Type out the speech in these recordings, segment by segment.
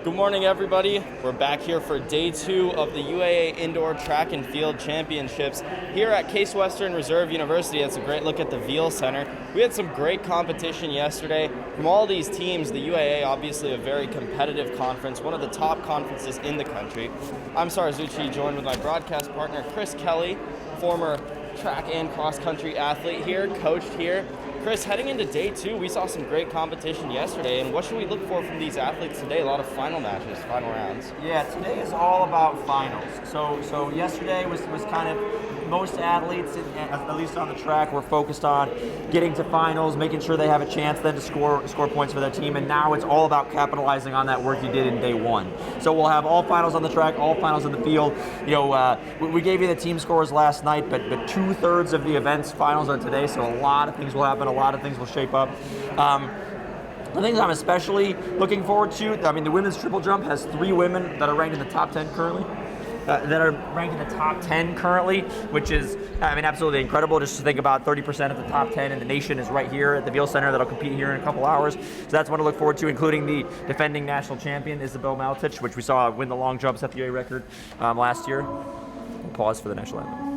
Good morning, everybody. We're back here for day 2 of the UAA Indoor Track and Field Championships here at Case Western Reserve University. That's a great look at the Veal Center. We had some great competition yesterday from all these teams. The UAA, obviously a very competitive conference, one of the top conferences in the country. I'm Sarazucci, joined with my broadcast partner, Chris Kelly, former track and cross-country athlete here, coached here. Chris, heading into day 2, we saw some great competition yesterday, and what should we look for from these athletes today? A lot of final matches, final rounds. Yeah, today is all about finals. So yesterday was kind of most athletes, at least on the track, were focused on getting to finals, making sure they have a chance then to score points for their team, and now it's all about capitalizing on that work you did in day 1. So we'll have all finals on the track, all finals in the field. We gave you the team scores last night, but 2/3 of the event's finals are today, so a lot of things will happen, a lot of things will shape up. The things I'm especially looking forward to, the women's triple jump has 3 women that are ranked in the top 10 currently. Which is, absolutely incredible. Just to think about 30% of the top 10 in the nation is right here at the Veal Center. That'll compete here in a couple hours. So that's one to look forward to, including the defending national champion, Isabel Maletic, which we saw win the long jump, set the UA record last year. We'll pause for the national anthem.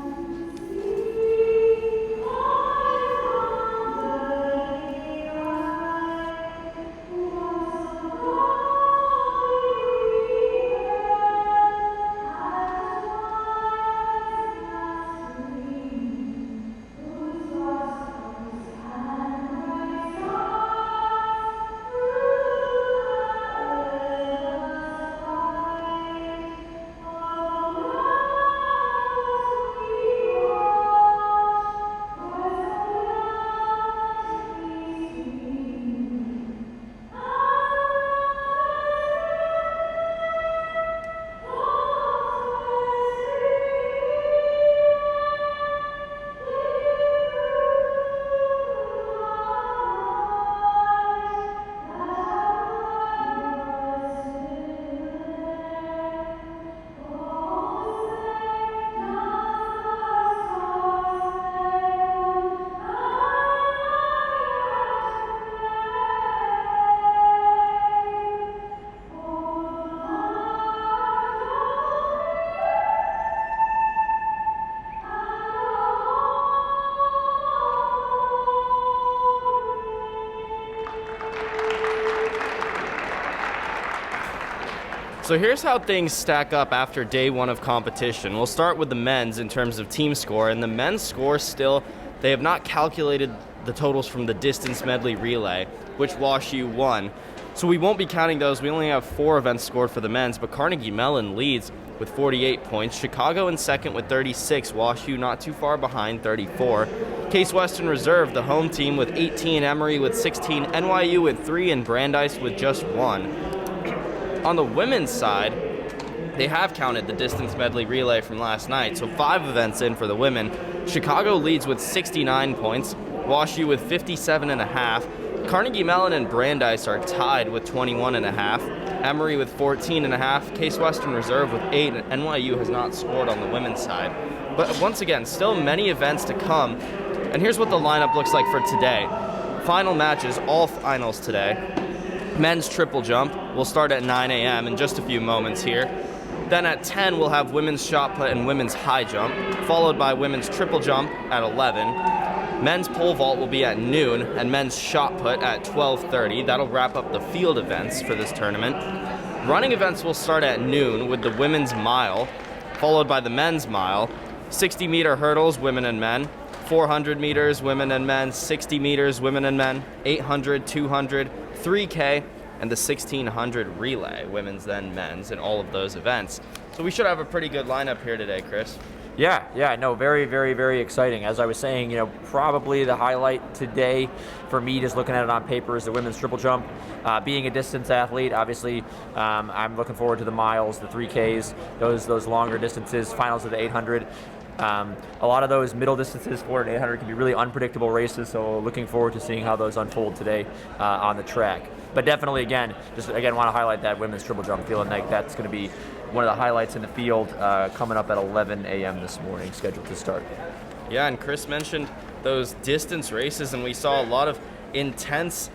So here's how things stack up after day 1 of competition. We'll start with the men's in terms of team score, and the men's score still, they have not calculated the totals from the distance medley relay, which WashU won. So we won't be counting those. We only have 4 events scored for the men's, but Carnegie Mellon leads with 48 points. Chicago in second with 36. WashU not too far behind, 34. Case Western Reserve, the home team, with 18. Emory with 16. NYU with 3, and Brandeis with just 1. On the women's side, they have counted the distance medley relay from last night, so 5 events in for the women. Chicago leads with 69 points, WashU with 57.5. Carnegie Mellon and Brandeis are tied with 21.5. Emory with 14.5. Case Western Reserve with 8, and NYU has not scored on the women's side. But once again, still many events to come, and here's what the lineup looks like for today. Final matches, all finals today. Men's triple jump will start at 9 a.m. in just a few moments here. Then at 10, we'll have women's shot put and women's high jump, followed by women's triple jump at 11. Men's pole vault will be at noon, and men's shot put at 12:30. That'll wrap up the field events for this tournament. Running events will start at noon with the women's mile, followed by the men's mile, 60-meter hurdles, women and men, 400 meters, women and men, 60 meters, women and men, 800, 200, 3K, and the 1600 relay, women's then men's, in all of those events. So we should have a pretty good lineup here today, Chris. Very, very, very exciting. As I was saying, probably the highlight today for me, just looking at it on paper, is the women's triple jump. Being a distance athlete, obviously, I'm looking forward to the miles, the 3Ks, those longer distances, finals of the 800. A lot of those middle distances, 400 and 800, can be really unpredictable races, so looking forward to seeing how those unfold today on the track. But definitely, again, want to highlight that women's triple jump, feeling like that's going to be one of the highlights in the field coming up at 11 a.m. this morning, scheduled to start. Yeah, and Chris mentioned those distance races, and we saw a lot of intense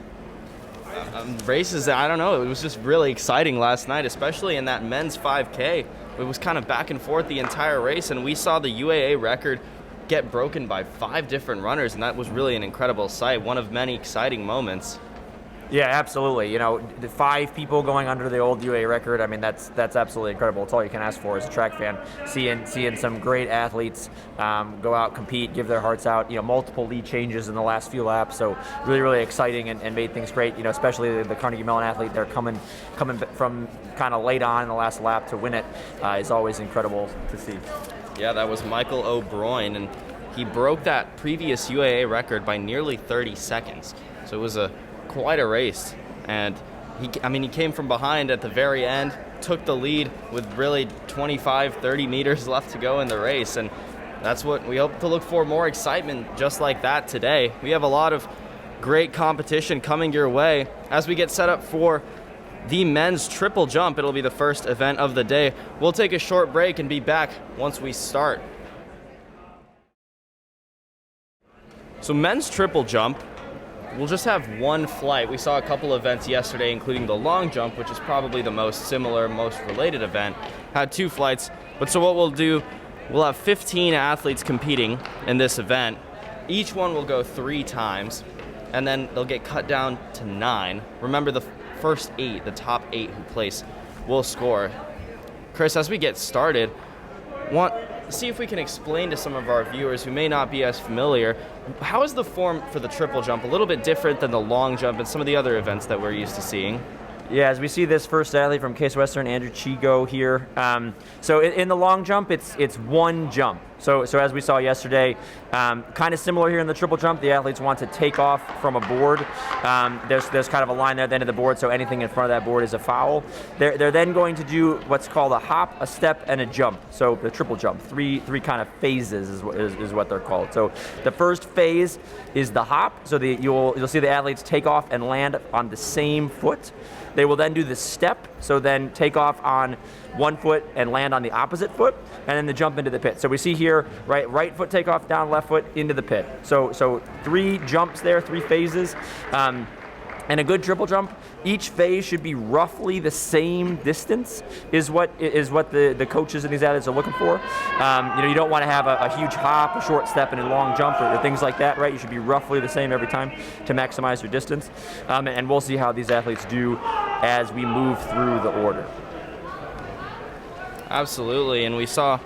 races, I don't know, it was just really exciting last night, especially in that men's 5K. It was kind of back and forth the entire race, and we saw the UAA record get broken by 5 different runners, and that was really an incredible sight, one of many exciting moments. Yeah, absolutely. You know, the 5 people going under the old UA record. I mean, that's absolutely incredible. It's all you can ask for as a track fan. Seeing some great athletes go out, compete, give their hearts out. You know, multiple lead changes in the last few laps. So really exciting and made things great. You know, especially the Carnegie Mellon athlete. They're coming from kind of late on in the last lap to win it is always incredible to see. Yeah, that was Michael O'Brien, and he broke that previous UAA record by nearly 30 seconds. So it was quite a race, and he came from behind at the very end, took the lead with really 25-30 meters left to go in the race, and that's what we hope to look for, more excitement just like that today. We have a lot of great competition coming your way as we get set up for the men's triple jump. It'll be the first event of the day. We'll take a short break and be back once we start. So men's triple jump, we'll just have one flight. We saw a couple events yesterday, including the long jump, which is probably the most similar, most related event. Had 2 flights. But so what we'll do, we'll have 15 athletes competing in this event. Each one will go 3 times, and then they'll get cut down to 9. Remember, the first 8, the top 8 who place, will score. Chris, as we get started, see if we can explain to some of our viewers who may not be as familiar, how is the form for the triple jump a little bit different than the long jump and some of the other events that we're used to seeing? Yeah, as we see this first athlete from Case Western, Andrew Chigo here. So in the long jump, it's one jump. So as we saw yesterday, kind of similar here in the triple jump, the athletes want to take off from a board. There's kind of a line there at the end of the board, so anything in front of that board is a foul. They're then going to do what's called a hop, a step, and a jump. So the triple jump, three kind of phases is what they're called. So the first phase is the hop. So you'll see the athletes take off and land on the same foot. They will then do the step, so then take off on one foot and land on the opposite foot, and then the jump into the pit. So we see here, right foot take off, down left foot into the pit. So 3 jumps there, 3 phases. And a good triple jump, each phase should be roughly the same distance is what the coaches and these athletes are looking for. You don't want to have a huge hop, a short step, and a long jump or things like that, right? You should be roughly the same every time to maximize your distance. And we'll see how these athletes do as we move through the order. Absolutely, and we saw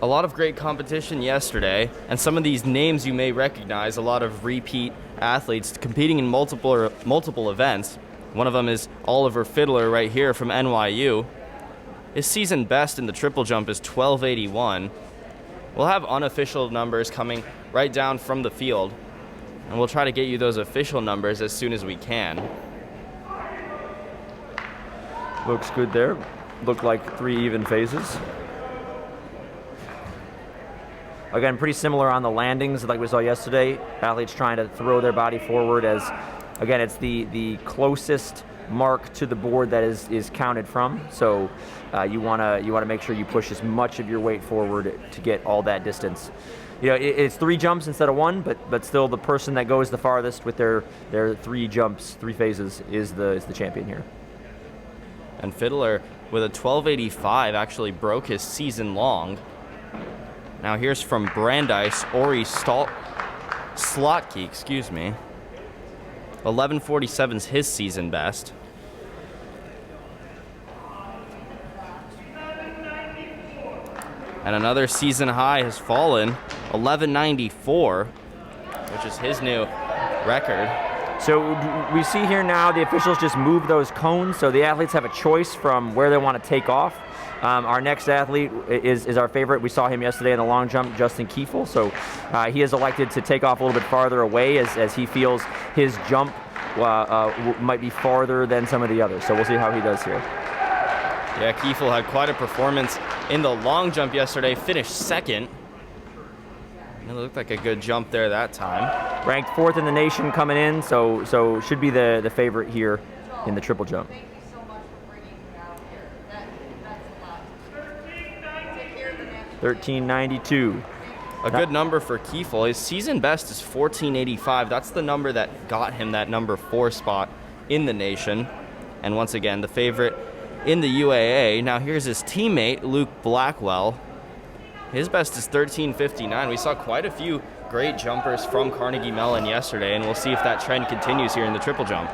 a lot of great competition yesterday, and some of these names you may recognize, a lot of repeat athletes competing in multiple events. One of them is Oliver Fiddler right here from NYU. His season best in the triple jump is 1281. We'll have unofficial numbers coming right down from the field, and we'll try to get you those official numbers as soon as we can. Looks good there. Looked like 3 even phases. Again, pretty similar on the landings like we saw yesterday. Athletes trying to throw their body forward as, again, it's the closest mark to the board that is counted from. So you want to make sure you push as much of your weight forward to get all that distance. It's 3 jumps instead of 1, but still the person that goes the farthest with their 3 jumps, 3 phases is the champion here. And Fiddler with a 1285 actually broke his season long. Now here's from Brandeis, Ori Slotke, 1147's his season best. And another season high has fallen, 1194, which is his new record. So we see here now the officials just move those cones, so the athletes have a choice from where they want to take off. Our next athlete is our favorite. We saw him yesterday in the long jump, Justin Kiefel. So he has elected to take off a little bit farther away as he feels his jump might be farther than some of the others. So we'll see how he does here. Yeah, Kiefel had quite a performance in the long jump yesterday, finished 2nd. It looked like a good jump there that time. Ranked 4th in the nation coming in, so should be the favorite here in the triple jump. 1392. A good number for Kiefel. His season best is 1485. That's the number that got him that number 4 spot in the nation, and once again, the favorite in the UAA. Now here's his teammate, Luke Blackwell. His best is 13:59. We saw quite a few great jumpers from Carnegie Mellon yesterday, and we'll see if that trend continues here in the triple jump.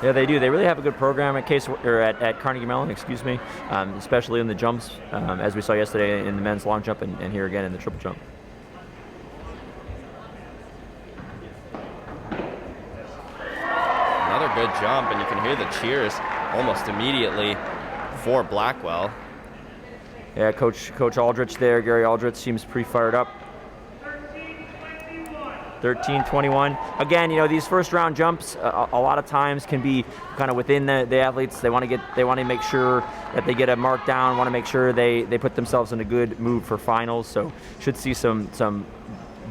Yeah, they do. They really have a good program at Carnegie Mellon, especially in the jumps, as we saw yesterday in the men's long jump and here again in the triple jump. Another good jump, and you can hear the cheers almost immediately for Blackwell. Yeah, Coach Aldrich there, Gary Aldrich, seems pretty fired up. 13:21. Again, these first round jumps a lot of times can be kind of within the athletes. They want to make sure that they get a mark down. Want to make sure they put themselves in a good mood for finals. So should see some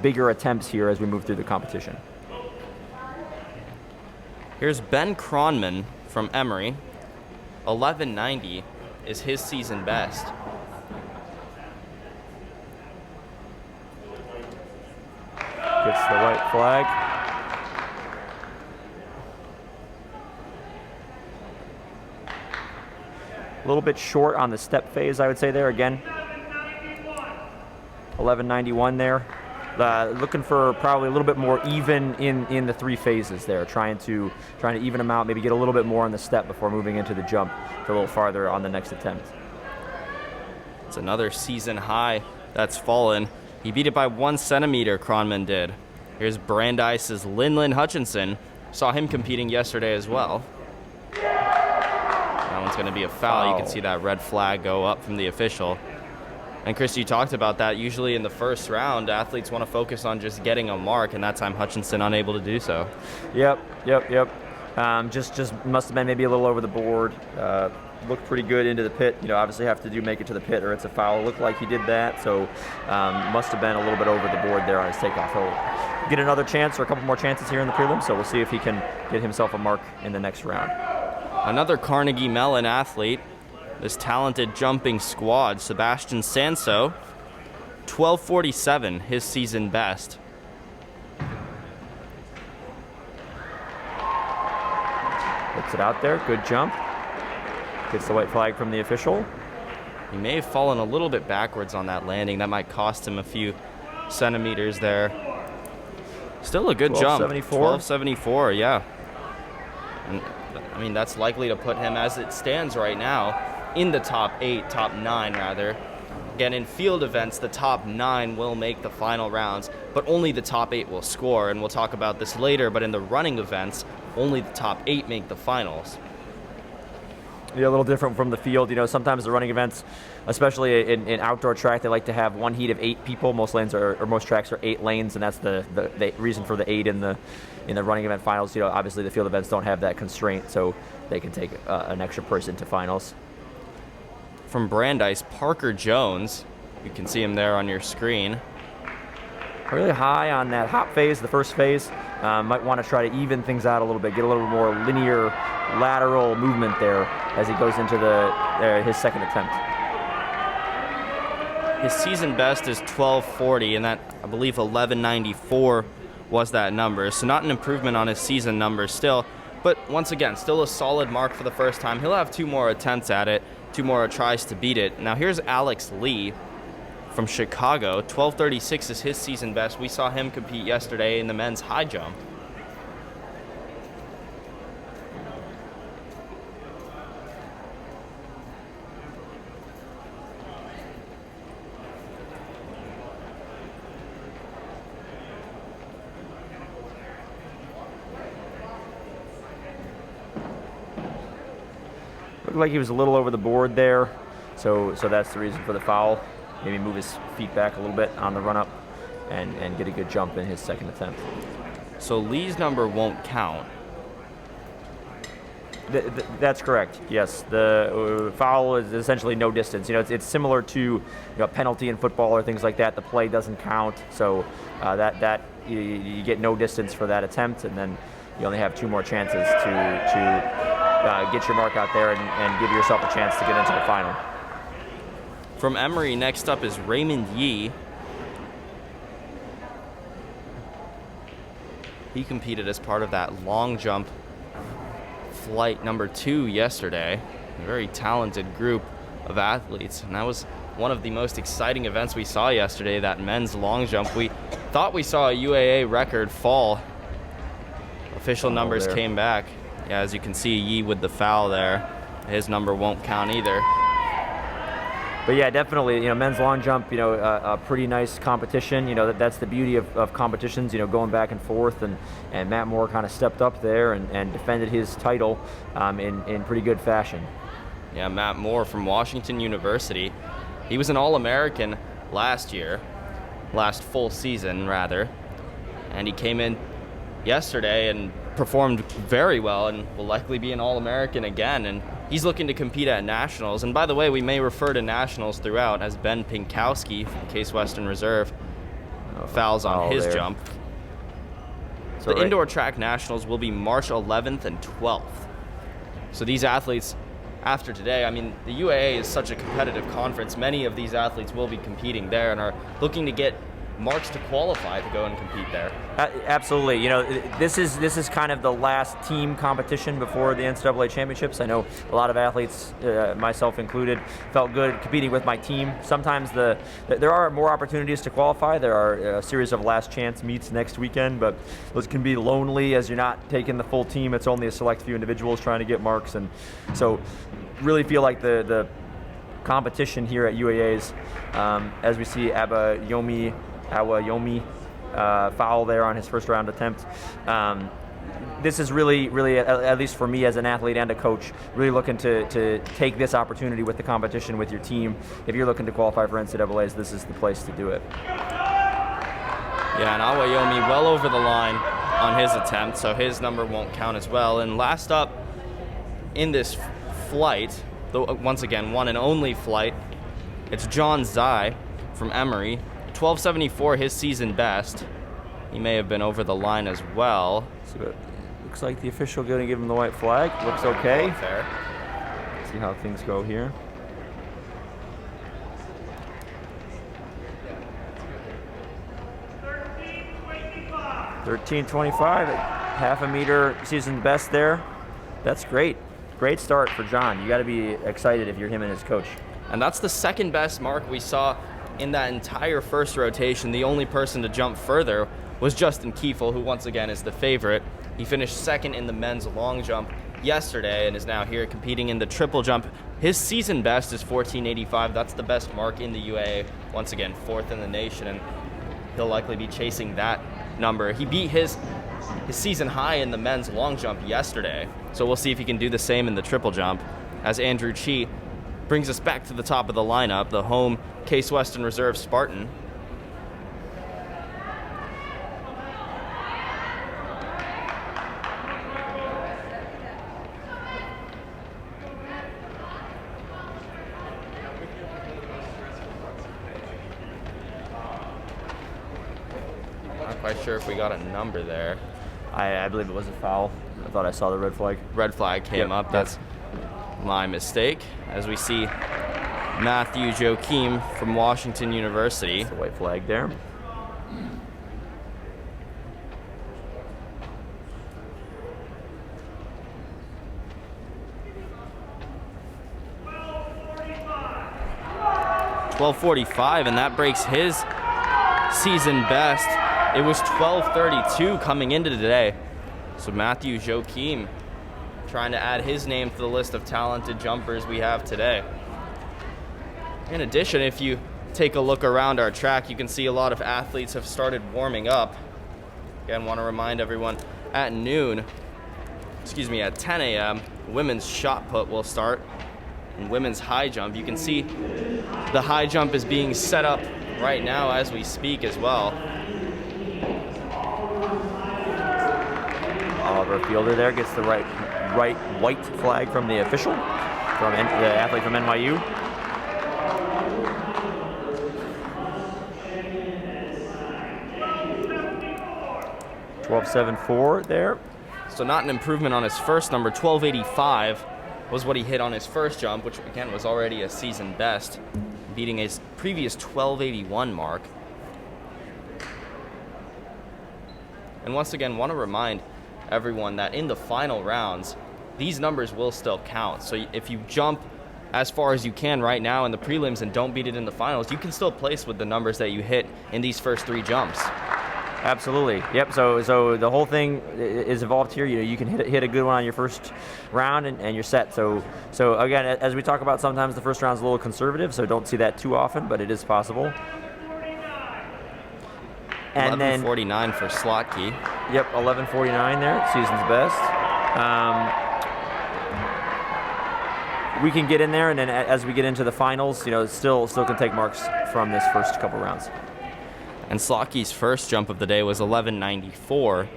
bigger attempts here as we move through the competition. Here's Ben Kronman from Emory. 11:90 is his season best. Gets the white flag. A little bit short on the step phase, I would say there again. 11:91 there. Looking for probably a little bit more even in the three phases there. Trying to even them out, maybe get a little bit more on the step before moving into the jump for a little farther on the next attempt. It's another season high that's fallen. He beat it by 1 centimeter, Kronman did. Here's Brandeis's Lynn Hutchinson. Saw him competing yesterday as well. That one's going to be a foul. You can see that red flag go up from the official. And Chris, you talked about that. Usually in the first round, athletes want to focus on just getting a mark, and that time Hutchinson unable to do so. Yep. Just must have been maybe a little over the board. Looked pretty good into the pit. Obviously have to make it to the pit or it's a foul. It looked like he did that, so must have been a little bit over the board there on his takeoff. He'll get another chance or a couple more chances here in the prelims, so we'll see if he can get himself a mark in the next round. Another Carnegie Mellon athlete, this talented jumping squad, Sebastian Sanso, 12:47, his season best. Puts it out there, good jump. Gets the white flag from the official. He may have fallen a little bit backwards on that landing. That might cost him a few centimeters there. Still a good jump. 12:74, yeah. And, that's likely to put him, as it stands right now, in the top 9 rather. Again, in field events, the top 9 will make the final rounds, but only the top 8 will score, and we'll talk about this later, but in the running events, only the top 8 make the finals. Yeah, a little different from the field. Sometimes the running events, especially in outdoor track, they like to have one heat of 8 people. Most lanes or most tracks are 8 lanes, and that's the reason for the 8 in the running event finals. Obviously the field events don't have that constraint, so they can take an extra person to finals. From Brandeis, Parker Jones. You can see him there on your screen. Really high on that hop phase, the first phase. Might want to try to even things out a little bit, get a little more linear lateral movement there as he goes into his second attempt. His season best is 12:40, and that, I believe, 11:94 was that number. So not an improvement on his season number still, but once again, still a solid mark for the first time. He'll have 2 more attempts at it, 2 more tries to beat it. Now here's Alex Lee from Chicago. 12:36 is his season best. We saw him compete yesterday in the men's high jump. Looked like he was a little over the board there, so that's the reason for the foul. Maybe move his feet back a little bit on the run-up and get a good jump in his second attempt. So Lee's number won't count. That's correct, yes. The foul is essentially no distance. It's similar to a penalty in football or things like that. The play doesn't count, so that you get no distance for that attempt, and then you only have 2 more chances to get your mark out there and give yourself a chance to get into the final. From Emory, next up is Raymond Yee. He competed as part of that long jump flight number 2 yesterday. A very talented group of athletes, and that was one of the most exciting events we saw yesterday, that men's long jump. We thought we saw a UAA record fall. Official numbers came back. Yeah, as you can see, Yi with the foul there. His number won't count either. But yeah, definitely, men's long jump, a pretty nice competition. That's the beauty of competitions, going back and forth, and Matt Moore kind of stepped up there and defended his title in pretty good fashion. Yeah, Matt Moore from Washington University. He was an All-American last full season rather, and he came in yesterday and performed very well and will likely be an All-American again, and he's looking to compete at Nationals. And by the way, we may refer to Nationals throughout, as Ben Pinkowski from Case Western Reserve fouls on his jump. So the Indoor Track Nationals will be March 11th and 12th. So these athletes, after today, I mean, the UAA is such a competitive conference. Many of these athletes will be competing there and are looking to get marks to qualify to go and compete there. Absolutely. This is kind of the last team competition before the NCAA championships. I know a lot of athletes, myself included, felt good competing with my team. Sometimes there are more opportunities to qualify. There are a series of last chance meets next weekend, but those can be lonely as you're not taking the full team. It's only a select few individuals trying to get marks, and so really feel like the competition here at UAA's, as we see Awayomi foul there on his first round attempt. This is really, at least for me as an athlete and a coach, really looking to take this opportunity with the competition with your team. If you're looking to qualify for NCAAs, this is the place to do it. Yeah, and Awayomi well over the line on his attempt, so his number won't count as well. And last up in this flight, once again, one and only flight, it's John Zai from Emory. 1274, his season best. He may have been over the line as well. So looks like the official going to give him the white flag. Looks okay. Fair. See how things go here. $13.25, half a meter season best there. That's great. Great start for John. You got to be excited if you're him and his coach. And that's the second best mark we saw in that entire first rotation. The only person to jump further was Justin Kiefel, who once again is the favorite. He finished second in the men's long jump yesterday and is now here competing in the triple jump. His season best is 1485. That's the best mark in the UAA. Once again, fourth in the nation, and he'll likely be chasing that number. He beat his season high in the men's long jump yesterday, so we'll see if he can do the same in the triple jump, as Andrew Chi brings us back to the top of the lineup, the home Case Western Reserve Spartan. Not quite sure if we got a number there. I believe it was a foul. I thought I saw the red flag. Red flag came up. That's my mistake. As we see Matthew Joachim from Washington University. It's a white flag there. $12.45, and that breaks his season best. It was $12.32 coming into today. So Matthew Joachim trying to add his name to the list of talented jumpers we have today. In addition, if you take a look around our track, you can see a lot of athletes have started warming up. Again, want to remind everyone, at 10 a.m., women's shot put will start. And women's high jump, you can see the high jump is being set up right now as we speak as well. Oliver Fielder there gets the right white flag from the official, from the athlete from NYU. $12.74 there. So not an improvement on his first number. 12.85 was what he hit on his first jump, which again was already a season best, beating his previous 12.81 mark. And once again, want to remind everyone that in the final rounds, these numbers will still count. So if you jump as far as you can right now in the prelims and don't beat it in the finals, you can still place with the numbers that you hit in these first 3 jumps. Absolutely. Yep. So the whole thing is involved here. You can hit a good one on your first round and you're set. So again, as we talk about, sometimes the first round's a little conservative, so don't see that too often, but it is possible. And 11:49 for Slotky. Yep, 11:49 there, season's best. We can get in there, and then as we get into the finals, still can take marks from this first couple rounds. And Slotky's first jump of the day was 11:94.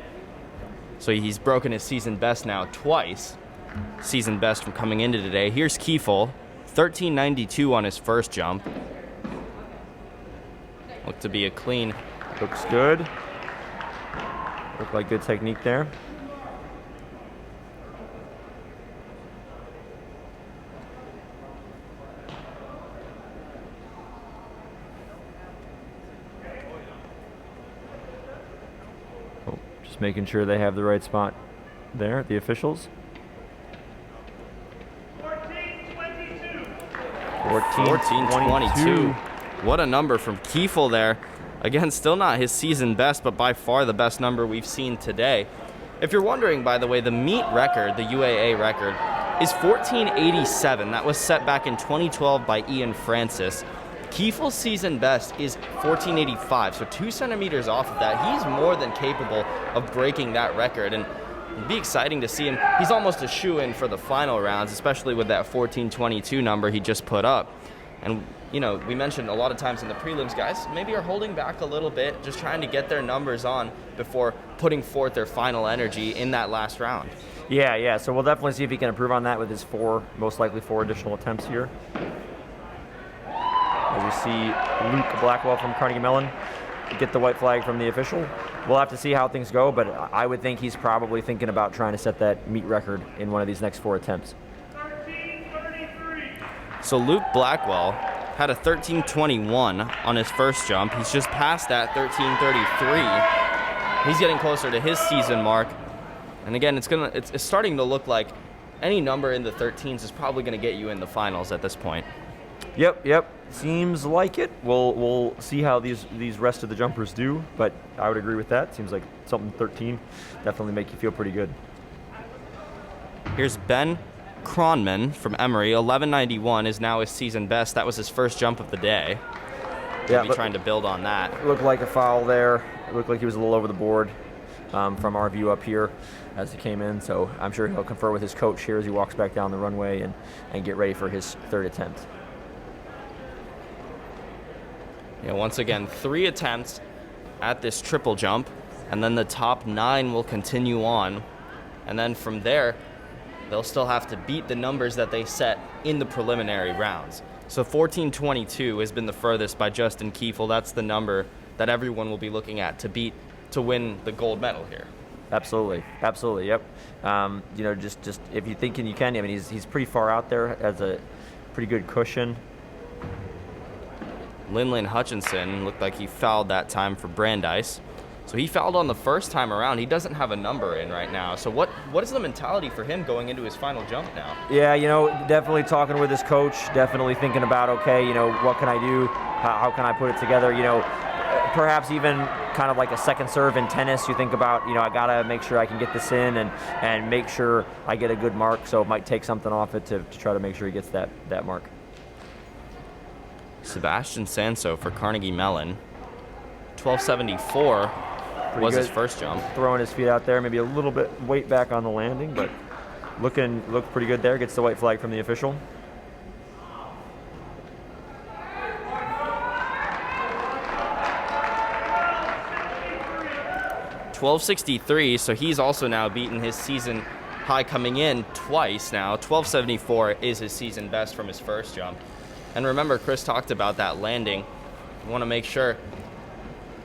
So he's broken his season best now twice. Season best from coming into today. Here's Kiefel, 13:92 on his first jump. Looked to be a clean. Looks good. Looked like good technique there. Just making sure they have the right spot there, the officials. 14:22. What a number from Kiefel there. Again, still not his season best, but by far the best number we've seen today. If you're wondering, by the way, the meet record, the UAA record, is 14:87. That was set back in 2012 by Ian Francis. Kiefel's season best is 14:85, so 2 centimeters off of that. He's more than capable of breaking that record, and it'd be exciting to see him. He's almost a shoo-in for the final rounds, especially with that 14:22 number he just put up. And we mentioned a lot of times in the prelims, guys maybe are holding back a little bit, just trying to get their numbers on before putting forth their final energy in that last round. Yeah. So we'll definitely see if he can improve on that with his most likely 4 additional attempts here. As we see Luke Blackwell from Carnegie Mellon get the white flag from the official. We'll have to see how things go, but I would think he's probably thinking about trying to set that meet record in one of these next 4 attempts. So Luke Blackwell had a 13:21 on his first jump. He's just passed that 13:33. He's getting closer to his season mark. And again, it's starting to look like any number in the 13s is probably going to get you in the finals at this point. Yep. Seems like it. We'll see how these rest of the jumpers do, but I would agree with that. Seems like something 13 definitely make you feel pretty good. Here's Ben Kronman from Emory. 11:91 is now his season best. That was his first jump of the day. Yeah, He'll be trying to build on that. Looked like a foul there. It looked like he was a little over the board from our view up here as he came in. So I'm sure he'll confer with his coach here as he walks back down the runway and get ready for his 3rd attempt. Yeah, once again, 3 attempts at this triple jump, and then the top 9 will continue on. And then from there, they'll still have to beat the numbers that they set in the preliminary rounds. So 14:22 has been the furthest by Justin Kiefel. That's the number that everyone will be looking at to beat to win the gold medal here. Absolutely, yep. Just if you're thinking you can, I mean, he's pretty far out there, has a pretty good cushion. Linlin Hutchinson looked like he fouled that time for Brandeis. So he fouled on the first time around. He doesn't have a number in right now. So what is the mentality for him going into his final jump now? Yeah, definitely talking with his coach, definitely thinking about, okay, what can I do? How can I put it together? Perhaps even kind of like a second serve in tennis. You think about, I got to make sure I can get this in and make sure I get a good mark. So it might take something off it to try to make sure he gets that mark. Sebastian Sanso for Carnegie Mellon. 12:74 was his first jump. Throwing his feet out there, maybe a little bit weight back on the landing, but looked pretty good there. Gets the white flag from the official. $12.63, so he's also now beaten his season high coming in twice now. 12.74 is his season best from his first jump. And remember, Chris talked about that landing. You want to make sure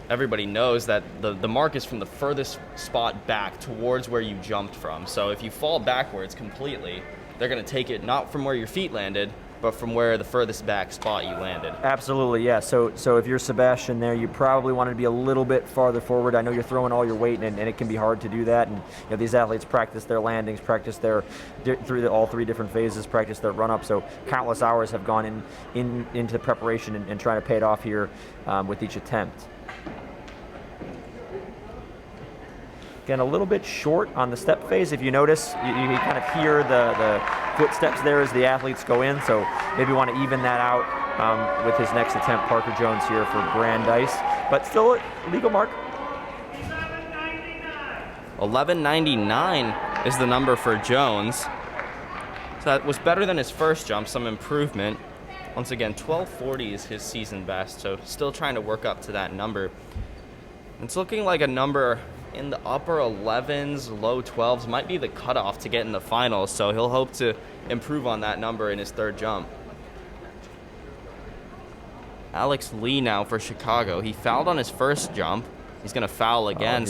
everybody knows that the mark is from the furthest spot back towards where you jumped from. So if you fall backwards completely, they're going to take it not from where your feet landed, but from where the furthest back spot you landed. Absolutely, yeah. So if you're Sebastian there, you probably want to be a little bit farther forward. I know you're throwing all your weight, and it can be hard to do that. And these athletes practice their landings, practice their through all 3 different phases, practice their run-up. So countless hours have gone into the preparation and trying to pay it off here with each attempt. Again, a little bit short on the step phase. If you notice, you kind of hear the footsteps there as the athletes go in, so maybe want to even that out with his next attempt. Parker Jones here for Brandeis, but still a legal mark. 11.99 is the number for Jones. So that was better than his first jump, some improvement. Once again, 12.40 is his season best, so still trying to work up to that number. It's looking like a number in the upper 11s, low 12s might be the cutoff to get in the finals, so he'll hope to improve on that number in his 3rd jump. Alex Lee now for Chicago. He fouled on his first jump. He's going to foul again,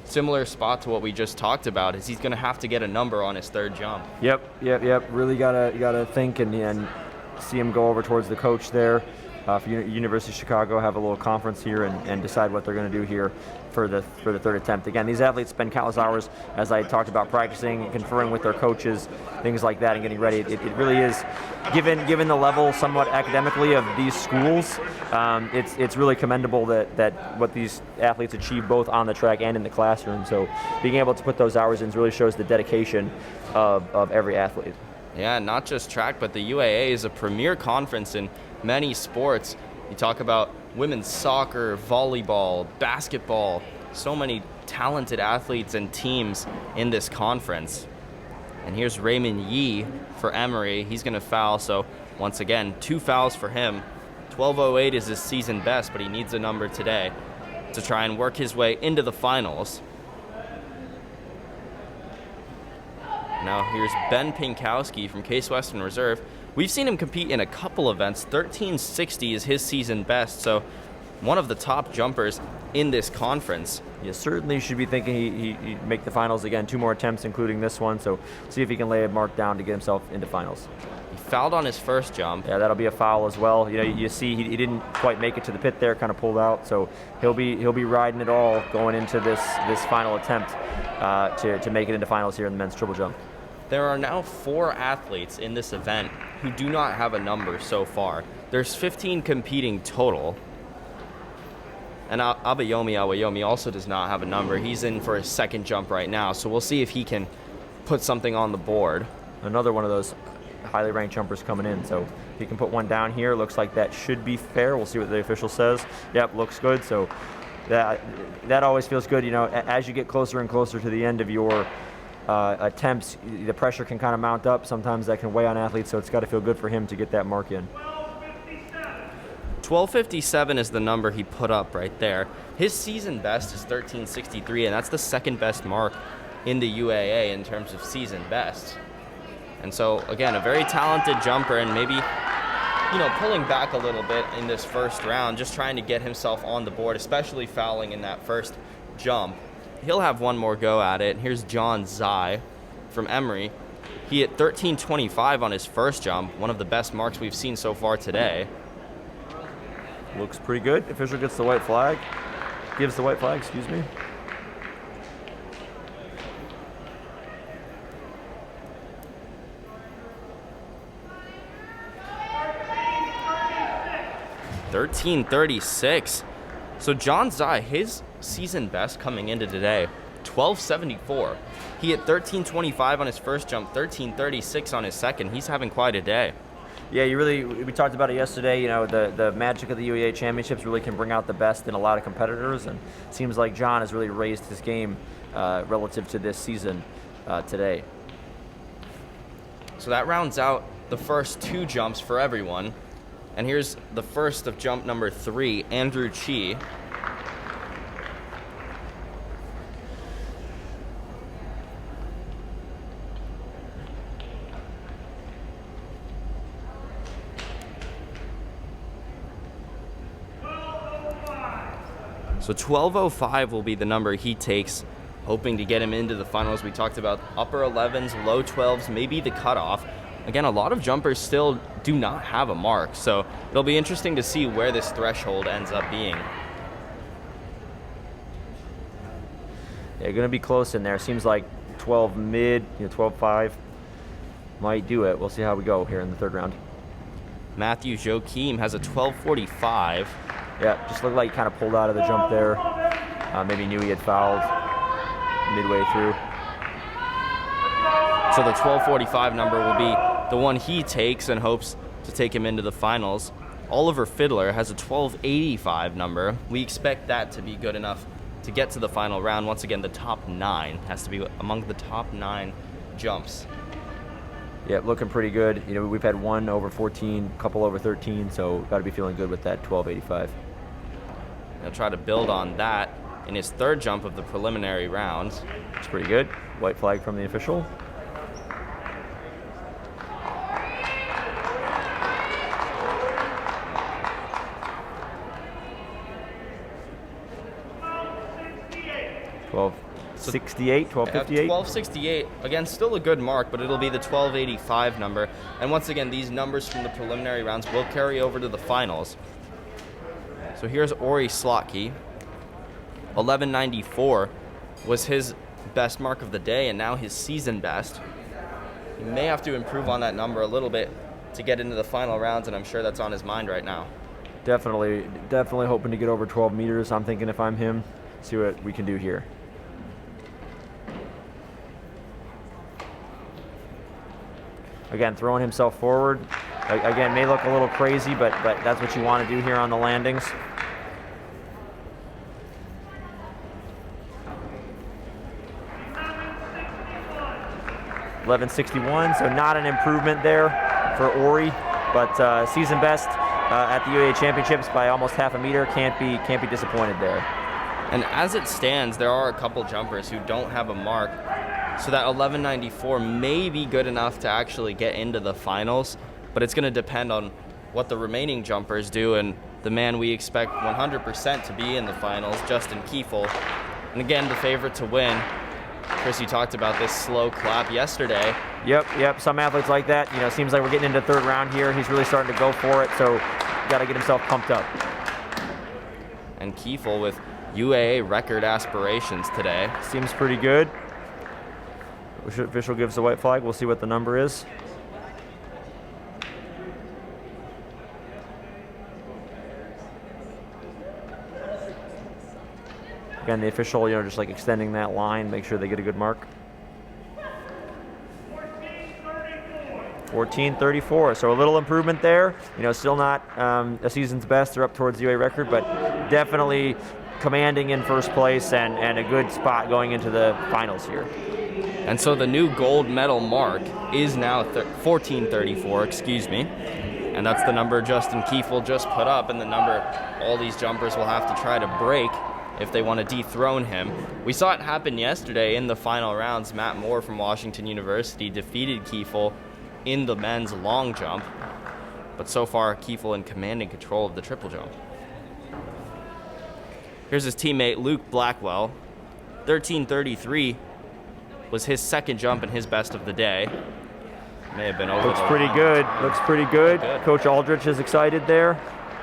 similar spot to what we just talked about is he's going to have to get a number on his 3rd jump. Yep. Really gotta think and see him go over towards the coach there. For University of Chicago, have a little conference here and decide what they're going to do here for the 3rd attempt. Again, these athletes spend countless hours, as I talked about, practicing, conferring with their coaches, things like that, and getting ready. It really is, given the level somewhat academically of these schools, it's really commendable that what these athletes achieve both on the track and in the classroom. So being able to put those hours in really shows the dedication of every athlete. Yeah, not just track, but the UAA is a premier conference in many sports. You talk about women's soccer, volleyball, basketball, so many talented athletes and teams in this conference. And here's Raymond Yee for Emory. He's going to foul, so once again, 2 fouls for him. 12.08 is his season best, but he needs a number today to try and work his way into the finals. Now here's Ben Pinkowski from Case Western Reserve. We've seen him compete in a couple events. 13.60 is his season best, so one of the top jumpers in this conference. You certainly should be thinking he'd make the finals again. 2 more attempts, including this one, so see if he can lay a mark down to get himself into finals. He fouled on his first jump. Yeah, that'll be a foul as well. You see he didn't quite make it to the pit there, kind of pulled out, so he'll be riding it all going into this final attempt to make it into finals here in the men's triple jump. There are now 4 athletes in this event who do not have a number so far. There's 15 competing total. And Abayomi also does not have a number. He's in for his 2nd jump right now, so we'll see if he can put something on the board. Another one of those highly ranked jumpers coming in, so if he can put one down here, looks like that should be fair. We'll see what the official says. Yep, looks good, so that always feels good. As you get closer and closer to the end of your attempts, the pressure can kind of mount up. Sometimes that can weigh on athletes, so it's got to feel good for him to get that mark in. 12.57 is the number he put up right there. His season best is 13.63, and that's the 2nd best mark in the UAA in terms of season best. And so, again, a very talented jumper, and maybe, pulling back a little bit in this first round, just trying to get himself on the board, especially fouling in that first jump. He'll have one more go at it. Here's John Zai from Emory. He hit 13.25 on his first jump, one of the best marks we've seen so far today. Looks pretty good. Official gets the white flag. Gives the white flag, excuse me. $13.36. So John Zai, his season best coming into today, 12.74. He hit 13.25 on his first jump, 13.36 on his second. He's having quite a day. Yeah, we talked about it yesterday. The magic of the UAA championships really can bring out the best in a lot of competitors, and it seems like John has really raised his game relative to this season today. So that rounds out the first 2 jumps for everyone. And here's the first of jump number 3, Andrew Chi. So 12.05 will be the number he takes, hoping to get him into the finals. We talked about upper 11s, low 12s, maybe the cutoff. Again, a lot of jumpers still do not have a mark, so it'll be interesting to see where this threshold ends up being. Yeah, going to be close in there. Seems like 12 mid, 12.5 might do it. We'll see how we go here in the third round. Matthew Joachim has a 12.45. Yeah, just looked like he kind of pulled out of the jump there. Maybe knew he had fouled midway through. So the 12.45 number will be the one he takes and hopes to take him into the finals. Oliver Fiddler has a 12.85 number. We expect that to be good enough to get to the final round. Once again, the top 9 has to be among the top 9 jumps. Yeah, looking pretty good. We've had one over 14, a couple over 13, so got to be feeling good with that 12.85. He'll try to build on that in his third jump of the preliminary rounds. It's pretty good. White flag from the official. $12.68, $12.58. 12.68, again, still a good mark, but it'll be the 12.85 number. And once again, these numbers from the preliminary rounds will carry over to the finals. So here's Ori Slotky. 11.94 was his best mark of the day, and now his season best. He may have to improve on that number a little bit to get into the final rounds, and I'm sure that's on his mind right now. Definitely hoping to get over 12 meters. I'm thinking if I'm him, see what we can do here. Again, throwing himself forward. Again, may look a little crazy, but that's what you want to do here on the landings. $11.61, so not an improvement there for Ori, but season best at the UAA Championships by almost half a meter. Can't be disappointed there. And as it stands, there are a couple jumpers who don't have a mark, so that 11.94 may be good enough to actually get into the finals, but it's going to depend on what the remaining jumpers do, and the man we expect 100% to be in the finals, Justin Kiefel. And again, the favorite to win. Chris, you talked about this slow clap yesterday. Yep. Some athletes like that. Seems like we're getting into the third round here. He's really starting to go for it, so got to get himself pumped up. And Kiefel with UAA record aspirations today. Seems pretty good. Official gives the white flag. We'll see what the number is. Again, the official, just like extending that line, make sure they get a good mark. 14.34, so a little improvement there. Still not a season's best. They're up towards the UA record, but definitely commanding in first place and a good spot going into the finals here. And so the new gold medal mark is now 14.34, excuse me. And that's the number Justin Kiefel just put up, and the number all these jumpers will have to try to break if they want to dethrone him. We saw it happen yesterday in the final rounds. Matt Moore from Washington University defeated Kiefel in the men's long jump. But so far, Kiefel in commanding control of the triple jump. Here's his teammate, Luke Blackwell. 13.33 was his second jump and his best of the day. May have been over. Looks pretty good. Looks pretty good. Coach Aldrich is excited there.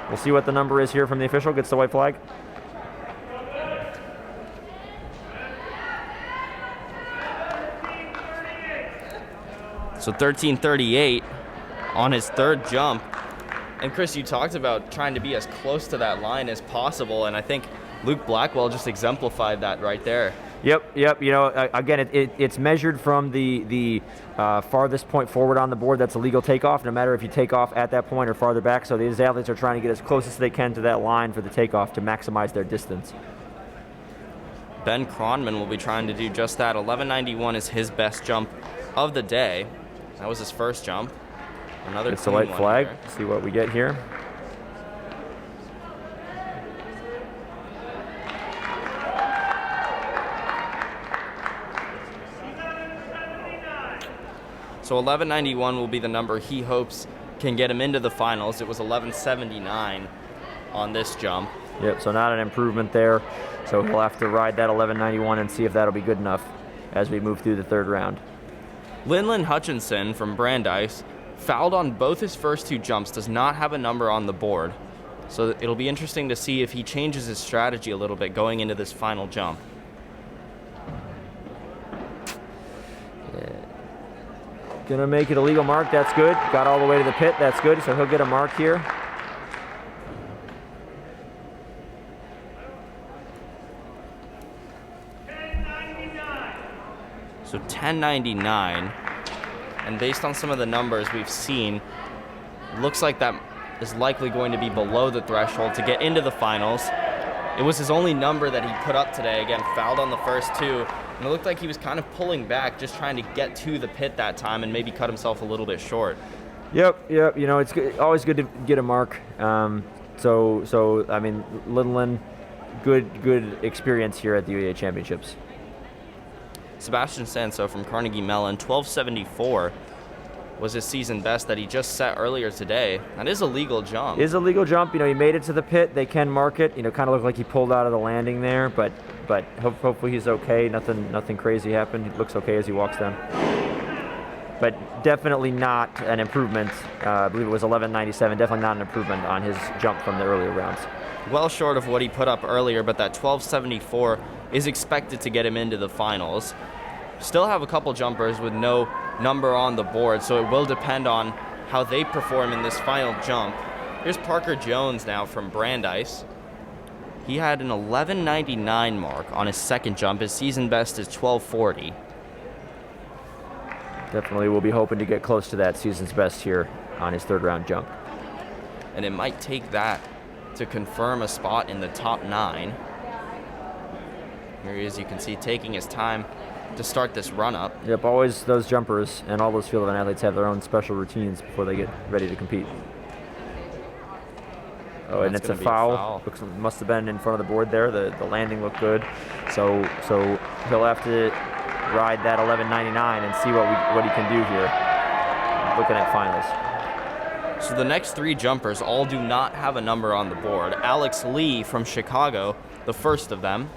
We'll see what the number is here from the official. Gets the white flag. So 13.38 on his third jump. And Chris, you talked about trying to be as close to that line as possible, and I think Luke Blackwell just exemplified that right there. Yep. Again, it's measured from the farthest point forward on the board. That's a legal takeoff, no matter if you take off at that point or farther back. So these athletes are trying to get as close as they can to that line for the takeoff to maximize their distance. Ben Cronman will be trying to do just that. 11.91 is his best jump of the day. That was his first jump. Another It's the white flag. Here. See what we get here. So 11.91 will be the number he hopes can get him into the finals. It was 11.79 on this jump. Yep, so not an improvement there. So he'll have to ride that 11.91 and see if that'll be good enough as we move through the third round. Linlin Hutchinson from Brandeis fouled on both his first 2 jumps, does not have a number on the board. So it'll be interesting to see if he changes his strategy a little bit going into this final jump. Gonna make it a legal mark, that's good. Got all the way to the pit, that's good, so he'll get a mark here. So 10.99, and based on some of the numbers we've seen, looks like that is likely going to be below the threshold to get into the finals. It was his only number that he put up today. Again, fouled on the first 2, and it looked like he was kind of pulling back, just trying to get to the pit that time and maybe cut himself a little bit short. Yep. You know, it's good, always good to get a mark. So I mean, Linlin, good experience here at the UAA Championships. Sebastian Sanso from Carnegie Mellon, 12.74 was his season best that he just set earlier today. That is a legal jump. Is a legal jump. You know, he made it to the pit. They can mark it. You know, kind of looked like he pulled out of the landing there, but hopefully he's okay. Nothing crazy happened. He looks okay as he walks down. But definitely not an improvement. I believe it was 11.97. Definitely not an improvement on his jump from the earlier rounds. Well short of what he put up earlier, but that 12.74 is expected to get him into the finals. Still have a couple jumpers with no number on the board, so it will depend on how they perform in this final jump. Here's Parker Jones now from Brandeis. He had an 11.99 mark on his second jump. His season best is 12.40. Definitely will be hoping to get close to that season's best here on his third round jump. And it might take that to confirm a spot in the top 9. Here he is, you can see, taking his time to start this run-up. Yep, always those jumpers and all those field event athletes have their own special routines before they get ready to compete. Oh, and it's a foul. Looks, must have been in front of the board there. The landing looked good. So he'll have to ride that 11.99 and see what he can do here. Looking at finals. So the next 3 jumpers all do not have a number on the board. Alex Lee from Chicago, the first of them.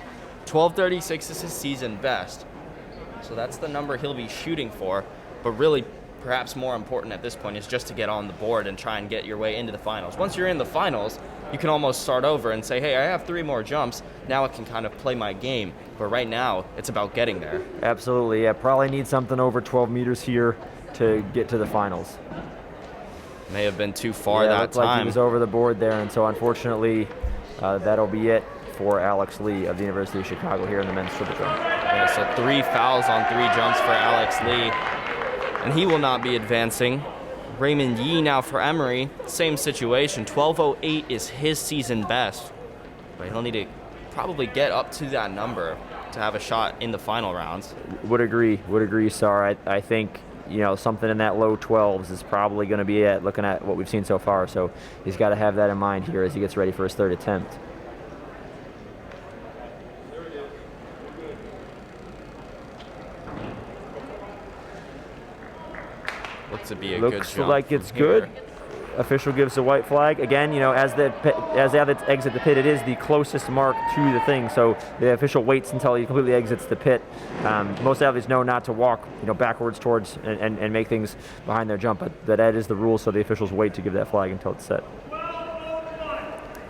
12.36 is his season best. So that's the number he'll be shooting for. But really, perhaps more important at this point is just to get on the board and try and get your way into the finals. Once you're in the finals, you can almost start over and say, hey, I have 3 more jumps. Now I can kind of play my game. But right now, it's about getting there. Absolutely. Yeah, probably need something over 12 meters here to get to the finals. May have been too far that looked time. Like he was over the board there, and so unfortunately, that'll be it for Alex Lee of the University of Chicago here in the men's triple jump. Yeah, so 3 fouls on 3 jumps for Alex Lee, and he will not be advancing. Raymond Yee now for Emory, same situation. 12.08 is his season best, but he'll need to probably get up to that number to have a shot in the final rounds. Would agree, Sar. I think, you know, something in that low 12s is probably going to be it, looking at what we've seen so far. So he's got to have that in mind here as he gets ready for his third attempt. Looks to be a good jump. Looks like it's good. Official gives the white flag. Again, you know, as the athletes exit the pit, it is the closest mark to the thing. So the official waits until he completely exits the pit. Most athletes know not to walk, you know, backwards towards and make things behind their jump, but that is the rule. So the officials wait to give that flag until it's set.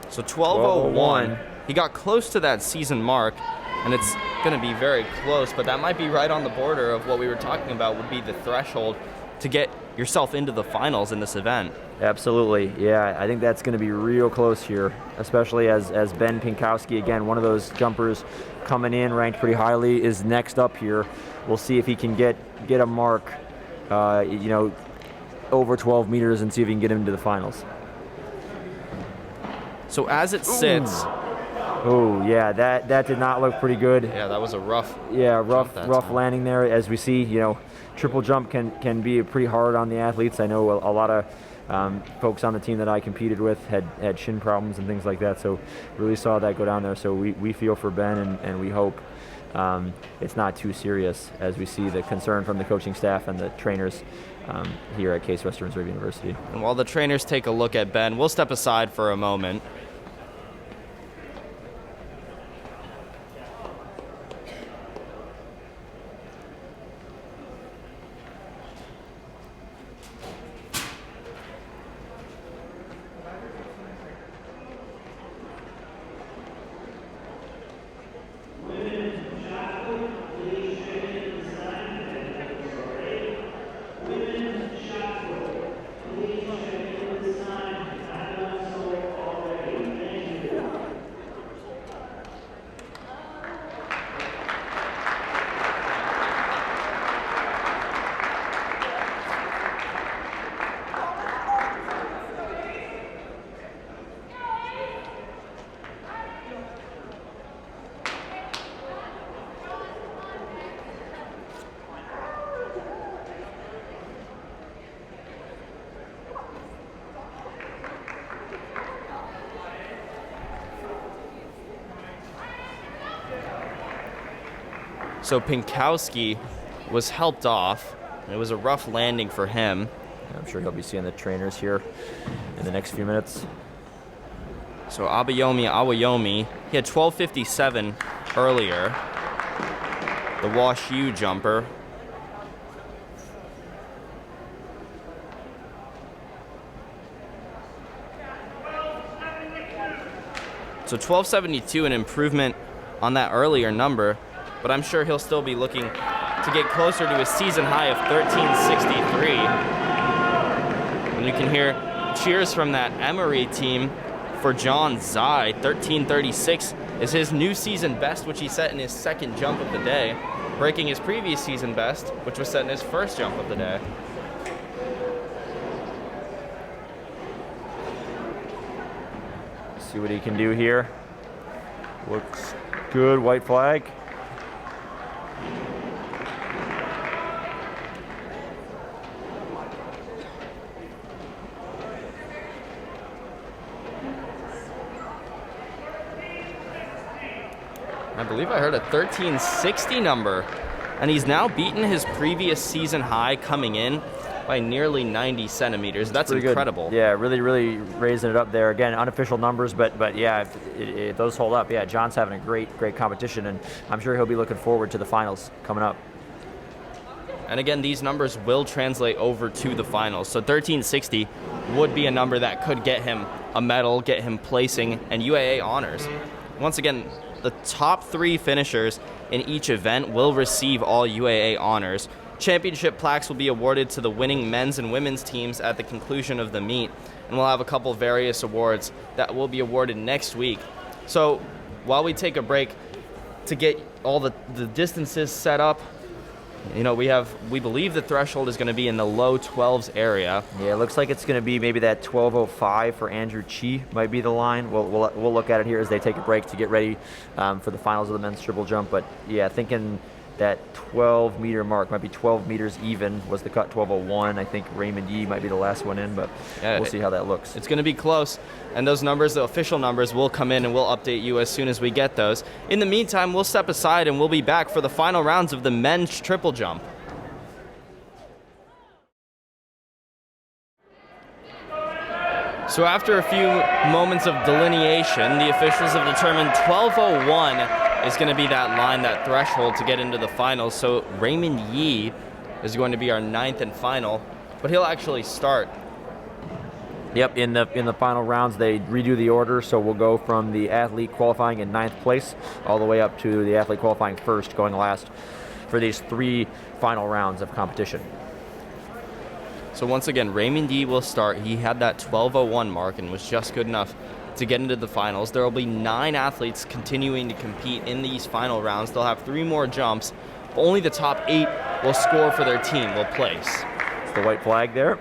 So 12.01. He got close to that season mark, and it's going to be very close, but that might be right on the border of what we were talking about would be the threshold to get yourself into the finals in this event. Absolutely, yeah. I think that's going to be real close here, especially as Ben Pinkowski, again, one of those jumpers coming in, ranked pretty highly, is next up here. We'll see if he can get a mark, you know, over 12 meters and see if he can get him into the finals. So as it sits... Oh, yeah, that did not look pretty good. Yeah, that was a rough landing there. As we see, you know, triple jump can be pretty hard on the athletes. I know a lot of folks on the team that I competed with had shin problems and things like that, so really saw that go down there. So we feel for Ben, and we hope it's not too serious, as we see the concern from the coaching staff and the trainers here at Case Western Reserve University. And while the trainers take a look at Ben, we'll step aside for a moment. So Pinkowski was helped off. It was a rough landing for him. I'm sure he'll be seeing the trainers here in the next few minutes. So Awayomi, he had 12:57 earlier. The Wash U jumper. So 12:72, an improvement on that earlier number, but I'm sure he'll still be looking to get closer to his season high of 13:63. And you can hear cheers from that Emory team for John Zai. 13:36 is his new season best, which he set in his second jump of the day, breaking his previous season best, which was set in his first jump of the day. See what he can do here. Looks good, white flag. I believe I heard a 13:60 number, and he's now beaten his previous season high coming in by nearly 90 centimeters. That's incredible. Good. Yeah, really raising it up there. Again, unofficial numbers, but yeah, if those hold up. Yeah, John's having a great competition, and I'm sure he'll be looking forward to the finals coming up. And again, these numbers will translate over to the finals. So 13:60 would be a number that could get him a medal, get him placing, and UAA honors. Once again, the top 3 finishers in each event will receive all UAA honors. Championship plaques will be awarded to the winning men's and women's teams at the conclusion of the meet, and we'll have a couple various awards that will be awarded next week. So while we take a break to get all the distances set up, we believe the threshold is going to be in the low 12s area. Yeah, it looks like it's going to be maybe that 12:05 for Andrew Chi might be the line. We'll look at it here as they take a break to get ready for the finals of the men's triple jump. But yeah, thinking that 12-meter mark might be 12 meters even was the cut. 12:01. I think Raymond Yee might be the last one in, but yeah, we'll see how that looks. It's going to be close, and those numbers, the official numbers, will come in, and we'll update you as soon as we get those. In the meantime, we'll step aside, and we'll be back for the final rounds of the men's triple jump. So after a few moments of delineation, the officials have determined 12:01 is going to be that line, that threshold to get into the finals. So Raymond Yee is going to be our 9th and final, but he'll actually start. Yep, in the final rounds, they redo the order, so we'll go from the athlete qualifying in 9th place all the way up to the athlete qualifying first, going last for these 3 final rounds of competition. So once again, Raymond Yee will start. He had that 12:01 mark and was just good enough to get into the finals. There will be 9 athletes continuing to compete in these final rounds. They'll have 3 more jumps. Only the top 8 will score for their team, will place. It's the white flag there.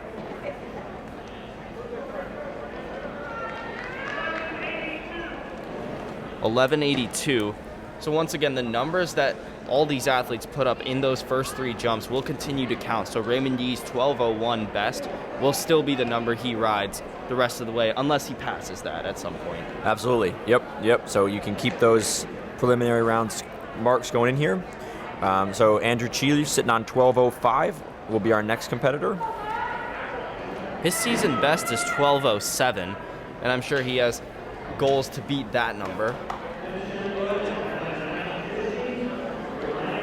$11.82. So once again, the numbers that all these athletes put up in those first 3 jumps will continue to count. So Raymond Yee's 12:01 best will still be the number he rides the rest of the way, unless he passes that at some point. Absolutely. Yep. So you can keep those preliminary rounds marks going in here. So Andrew Chi sitting on 12:05 will be our next competitor. His season best is 12:07, and I'm sure he has goals to beat that number.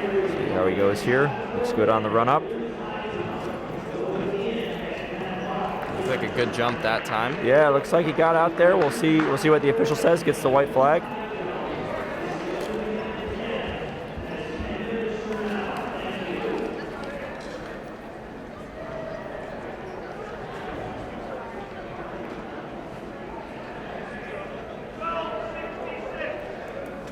See how he goes here. Looks good on the run up. Looks like a good jump that time. Yeah, looks like he got out there. We'll see what the official says. Gets the white flag.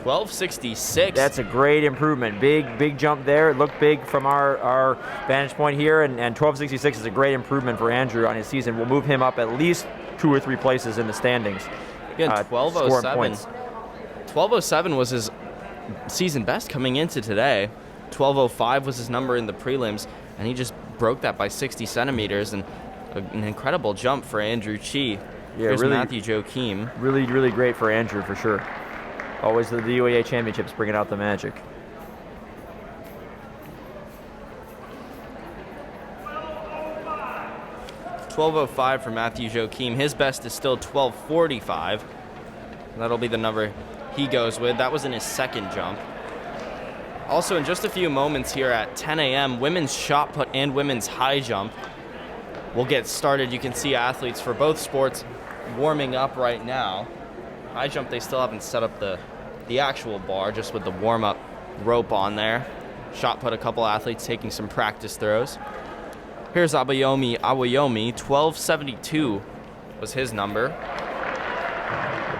$12.66. That's a great improvement. Big jump there. It looked big from our vantage point here, and 12.66 is a great improvement for Andrew on his season. We'll move him up at least 2 or 3 places in the standings. Again, 12:07. 12:07 was his season best coming into today. 12:05 was his number in the prelims, and he just broke that by 60 centimeters, and an incredible jump for Andrew Chi. Yeah, Here's really, Matthew Joachim. Really great for Andrew for sure. Always the UAA championships bringing out the magic. 12:05 for Matthew Joachim. His best is still 12:45. That'll be the number he goes with. That was in his second jump. Also, in just a few moments here at 10 a.m., women's shot put and women's high jump will get started. You can see athletes for both sports warming up right now. High jump, they still haven't set up the actual bar, just with the warm-up rope on there. Shot put, a couple athletes taking some practice throws. Here's Abayomi. 12:72 was his number.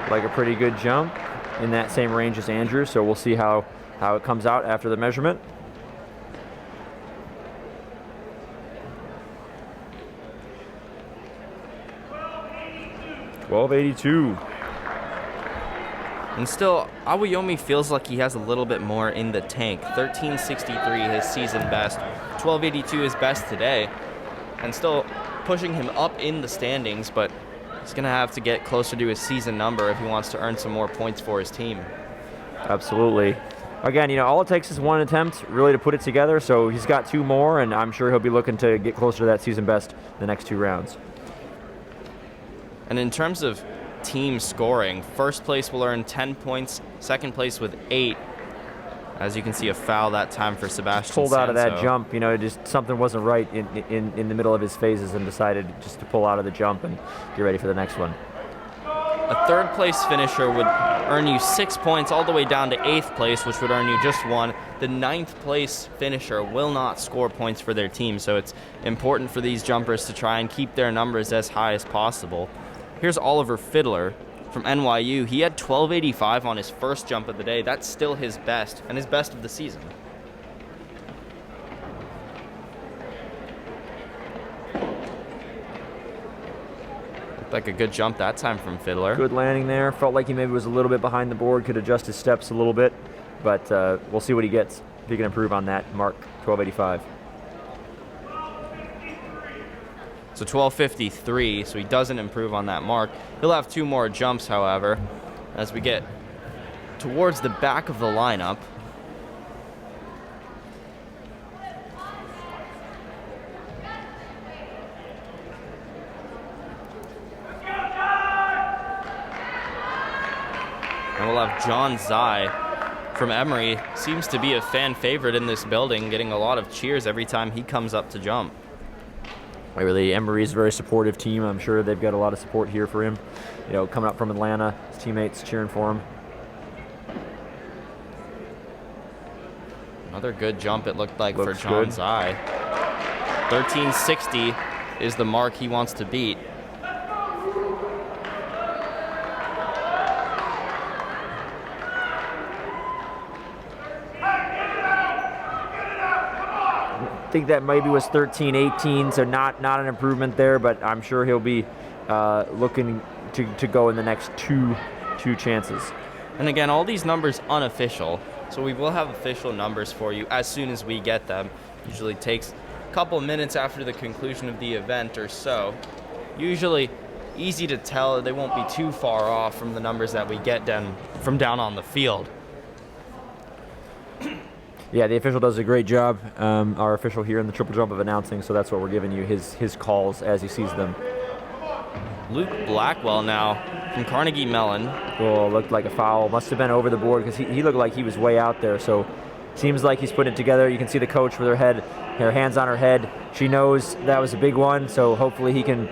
Like a pretty good jump in that same range as Andrew, so we'll see how it comes out after the measurement. $12.82. And still, Awayomi feels like he has a little bit more in the tank. 13:63 his season best. 12:82 his best today. And still pushing him up in the standings, but he's going to have to get closer to his season number if he wants to earn some more points for his team. Absolutely. Again, all it takes is one attempt really to put it together, so he's got 2 more, and I'm sure he'll be looking to get closer to that season best the next 2 rounds. And in terms of team scoring, first place will earn 10 points, second place with 8. As you can see, a foul that time for Sebastian Pulled out of that Sanso. jump, just something wasn't right in the middle of his phases, and decided just to pull out of the jump and get ready for the next one. A third place finisher would earn you 6 points all the way down to 8th place, which would earn you just 1. The 9th place finisher will not score points for their team, so it's important for these jumpers to try and keep their numbers as high as possible. Here's Oliver Fiddler from NYU. He had 12:85 on his first jump of the day. That's still his best, and his best of the season. Looked like a good jump that time from Fiddler. Good landing there. Felt like he maybe was a little bit behind the board, could adjust his steps a little bit, but we'll see what he gets, if he can improve on that mark, 12:85. So 12:53, so he doesn't improve on that mark. He'll have 2 more jumps, however, as we get towards the back of the lineup. And we'll have John Zai from Emory. Seems to be a fan favorite in this building, getting a lot of cheers every time he comes up to jump. Really, Emory's a very supportive team. I'm sure they've got a lot of support here for him. Coming up from Atlanta, his teammates cheering for him. Another good jump, it looked like, Looks for John good. Zai. 13:60 is the mark he wants to beat. I think that maybe was 13-18, so not an improvement there, but I'm sure he'll be looking to go in the next two chances. And again, all these numbers unofficial, so we will have official numbers for you as soon as we get them. Usually takes a couple minutes after the conclusion of the event or so. Usually easy to tell. They won't be too far off from the numbers that we get from down on the field. Yeah, the official does a great job, our official here in the triple jump, of announcing, so that's what we're giving you, his calls as he sees them. Luke Blackwell now from Carnegie Mellon. Oh, looked like a foul. Must have been over the board, because he looked like he was way out there, so seems like he's putting it together. You can see the coach with her hands on her head. She knows that was a big one, so hopefully he can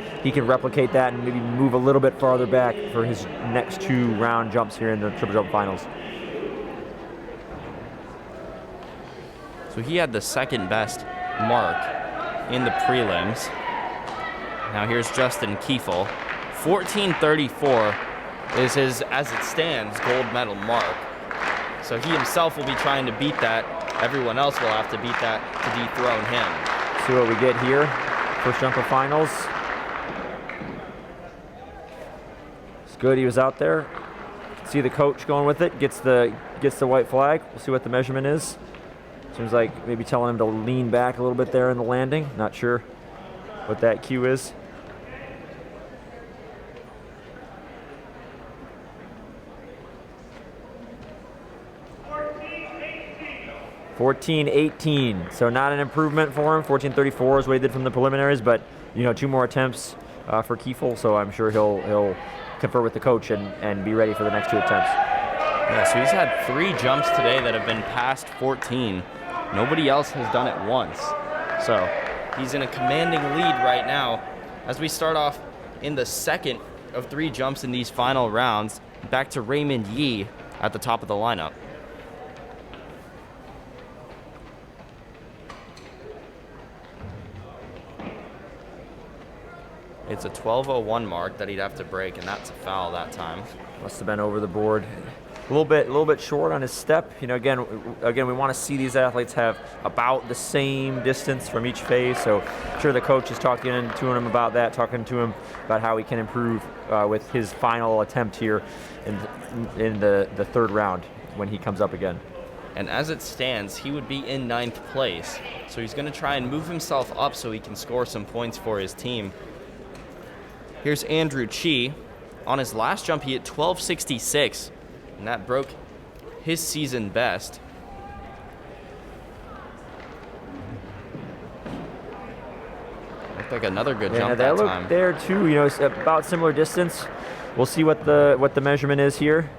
replicate that and maybe move a little bit farther back for his next 2 round jumps here in the triple jump finals. So he had the second best mark in the prelims. Now here's Justin Kiefel. 14:34 is his, as it stands, gold medal mark. So he himself will be trying to beat that. Everyone else will have to beat that to dethrone him. See what we get here. First jump of finals. It's good he was out there. See the coach going with it. Gets the white flag. We'll see what the measurement is. Seems like maybe telling him to lean back a little bit there in the landing. Not sure what that cue is. 14:18. So not an improvement for him. 14:34 is what he did from the preliminaries, but 2 more attempts for Kiefel, so I'm sure he'll confer with the coach and be ready for the next 2 attempts. Yeah, so he's had 3 jumps today that have been past 14. Nobody else has done it once. So he's in a commanding lead right now as we start off in the second of 3 jumps in these final rounds. Back to Raymond Yee at the top of the lineup. It's a 12:01 mark that he'd have to break, and that's a foul that time. Must have been over the board. A little bit short on his step. Again, we want to see these athletes have about the same distance from each phase. So I'm sure the coach is talking to him about that, talking to him about how he can improve with his final attempt here in the 3rd round when he comes up again. And as it stands, he would be in 9th place. So he's going to try and move himself up so he can score some points for his team. Here's Andrew Chi. On his last jump, he hit 12.66, and that broke his season best. Looked like another good jump that time. Looked there too. It's about similar distance. We'll see what the measurement is here.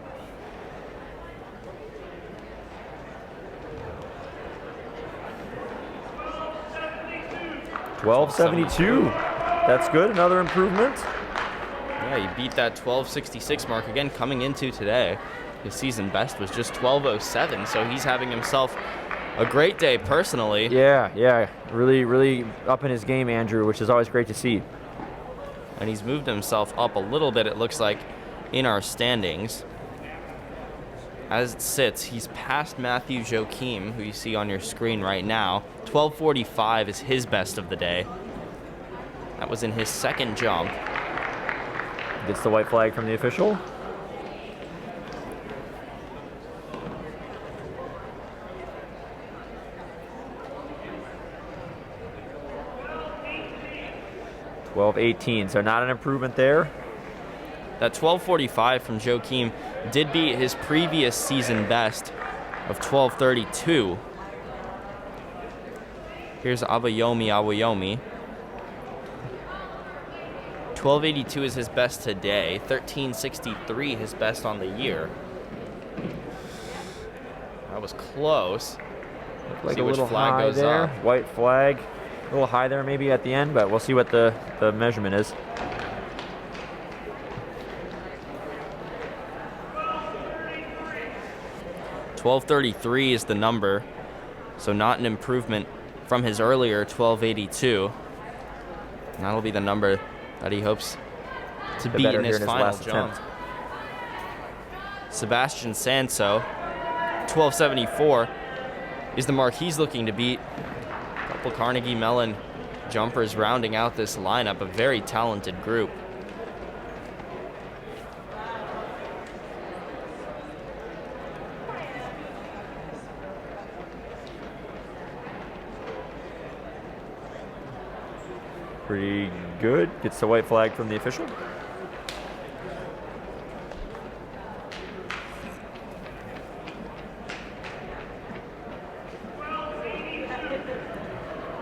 $12.72. That's good. Another improvement. Yeah, he beat that 12.66 mark again coming into today. His season best was just 12.07, so he's having himself a great day personally. Yeah. Really up in his game, Andrew, which is always great to see. And he's moved himself up a little bit, it looks like, in our standings. As it sits, he's past Matthew Joachim, who you see on your screen right now. 12.45 is his best of the day. That was in his 2nd jump. Gets the white flag from the official. $12.18, so not an improvement there. That 12.45 from Joachim did beat his previous season best of 12.32. Here's Abayomi. 12.82 is his best today. 13.63 his best on the year. That was close. Looked like a little high goes there. Up. White flag. A little high there maybe at the end, but we'll see what the measurement is. $12.33 is the number, so not an improvement from his earlier 12.82. And that'll be the number that he hopes to beat in his final jump. Sebastian Sanso, 12.74 is the mark he's looking to beat. A couple Carnegie Mellon jumpers rounding out this lineup, a very talented group. Pretty good. Gets the white flag from the official.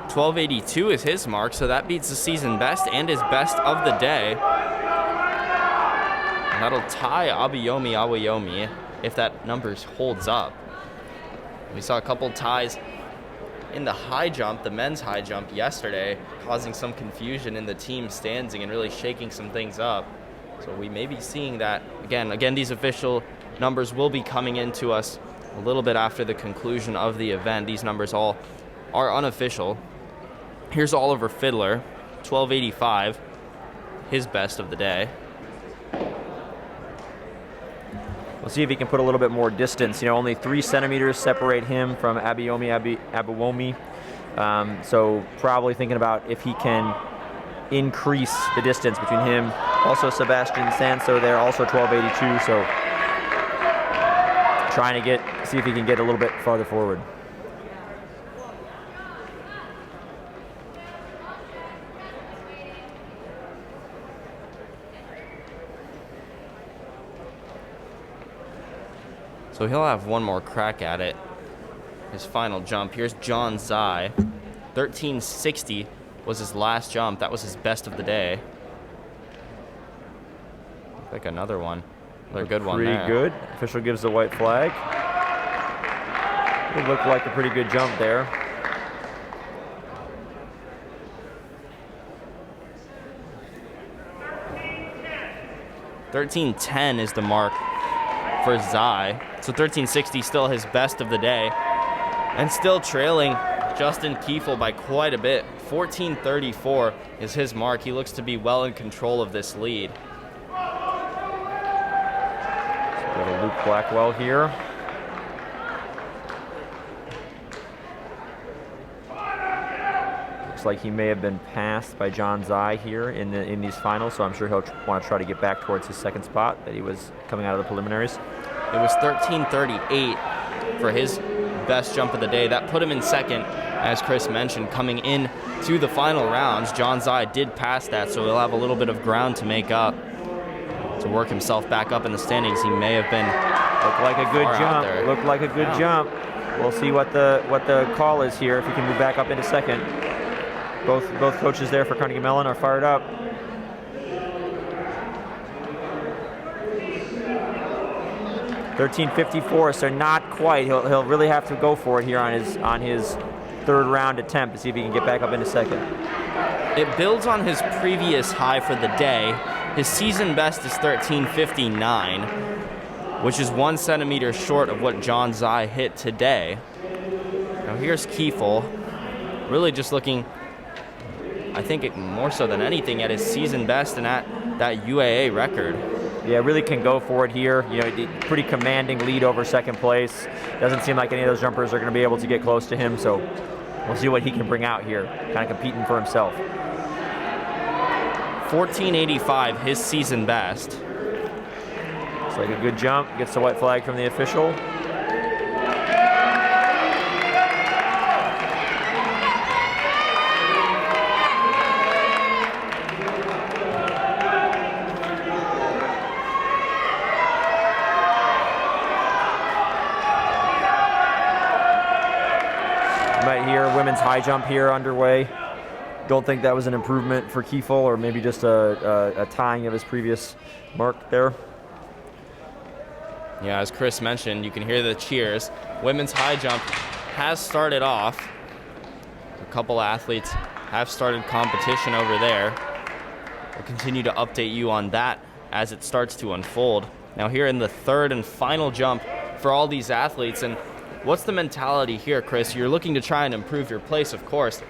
$12.82 is his mark, so that beats the season best and his best of the day. And that'll tie Abayomi if that number holds up. We saw a couple ties in the high jump, the men's high jump yesterday, causing some confusion in the team standing and really shaking some things up. So we may be seeing that again. Again, these official numbers will be coming into us a little bit after the conclusion of the event. These numbers all are unofficial. Here's Oliver Fiddler, 12.85, his best of the day. We'll see if he can put a little bit more distance. Only 3 centimeters separate him from Abayomi. So probably thinking about if he can increase the distance between him. Also Sebastian Sanso there, also 12.82. So trying to see if he can get a little bit farther forward. So he'll have one more crack at it. His final jump. Here's John Zai. 13.60 was his last jump. That was his best of the day. Like another one. Another good one there. Pretty good. Official gives the white flag. It looked like a pretty good jump there. $13.10 is the mark for Zai. So 13.60 still his best of the day. And still trailing Justin Kiefel by quite a bit. 14.34 is his mark. He looks to be well in control of this lead. Let's go to Luke Blackwell here. Looks like he may have been passed by John Zai here in these finals, so I'm sure he'll want to try to get back towards his second spot that he was coming out of the preliminaries. It was 13.38 for his best jump of the day. That put him in second, as Chris mentioned, coming in to the final rounds. John Zai did pass that, so he'll have a little bit of ground to make up to work himself back up in the standings. He may have been looked like a good jump. Looked like a good jump. We'll see what the call is here, if he can move back up into second. Both coaches there for Carnegie Mellon are fired up. $13.54, so not quite. He'll really have to go for it here on his third round attempt to see if he can get back up into second. It builds on his previous high for the day. His season best is 13.59, which is 1 centimeter short of what John Zai hit today. Now here's Kiefel, really just looking, I think more so than anything, at his season best and at that UAA record. Yeah, really can go for it here. You know, pretty commanding lead over second place. Doesn't seem like any of those jumpers are going to be able to get close to him, so we'll see what he can bring out here, kind of competing for himself. 14.85, his season best. Looks like a good jump. Gets the white flag from the official. Women's high jump here underway. Don't think that was an improvement for Kiefel, or maybe just a tying of his previous mark there. Yeah, as Chris mentioned, you can hear the cheers. Women's high jump has started off. A couple athletes have started competition over there. We'll continue to update you on that as it starts to unfold. Now here in the third and final jump for all these athletes, and what's the mentality here, Chris? You're looking to try and improve your place, of course,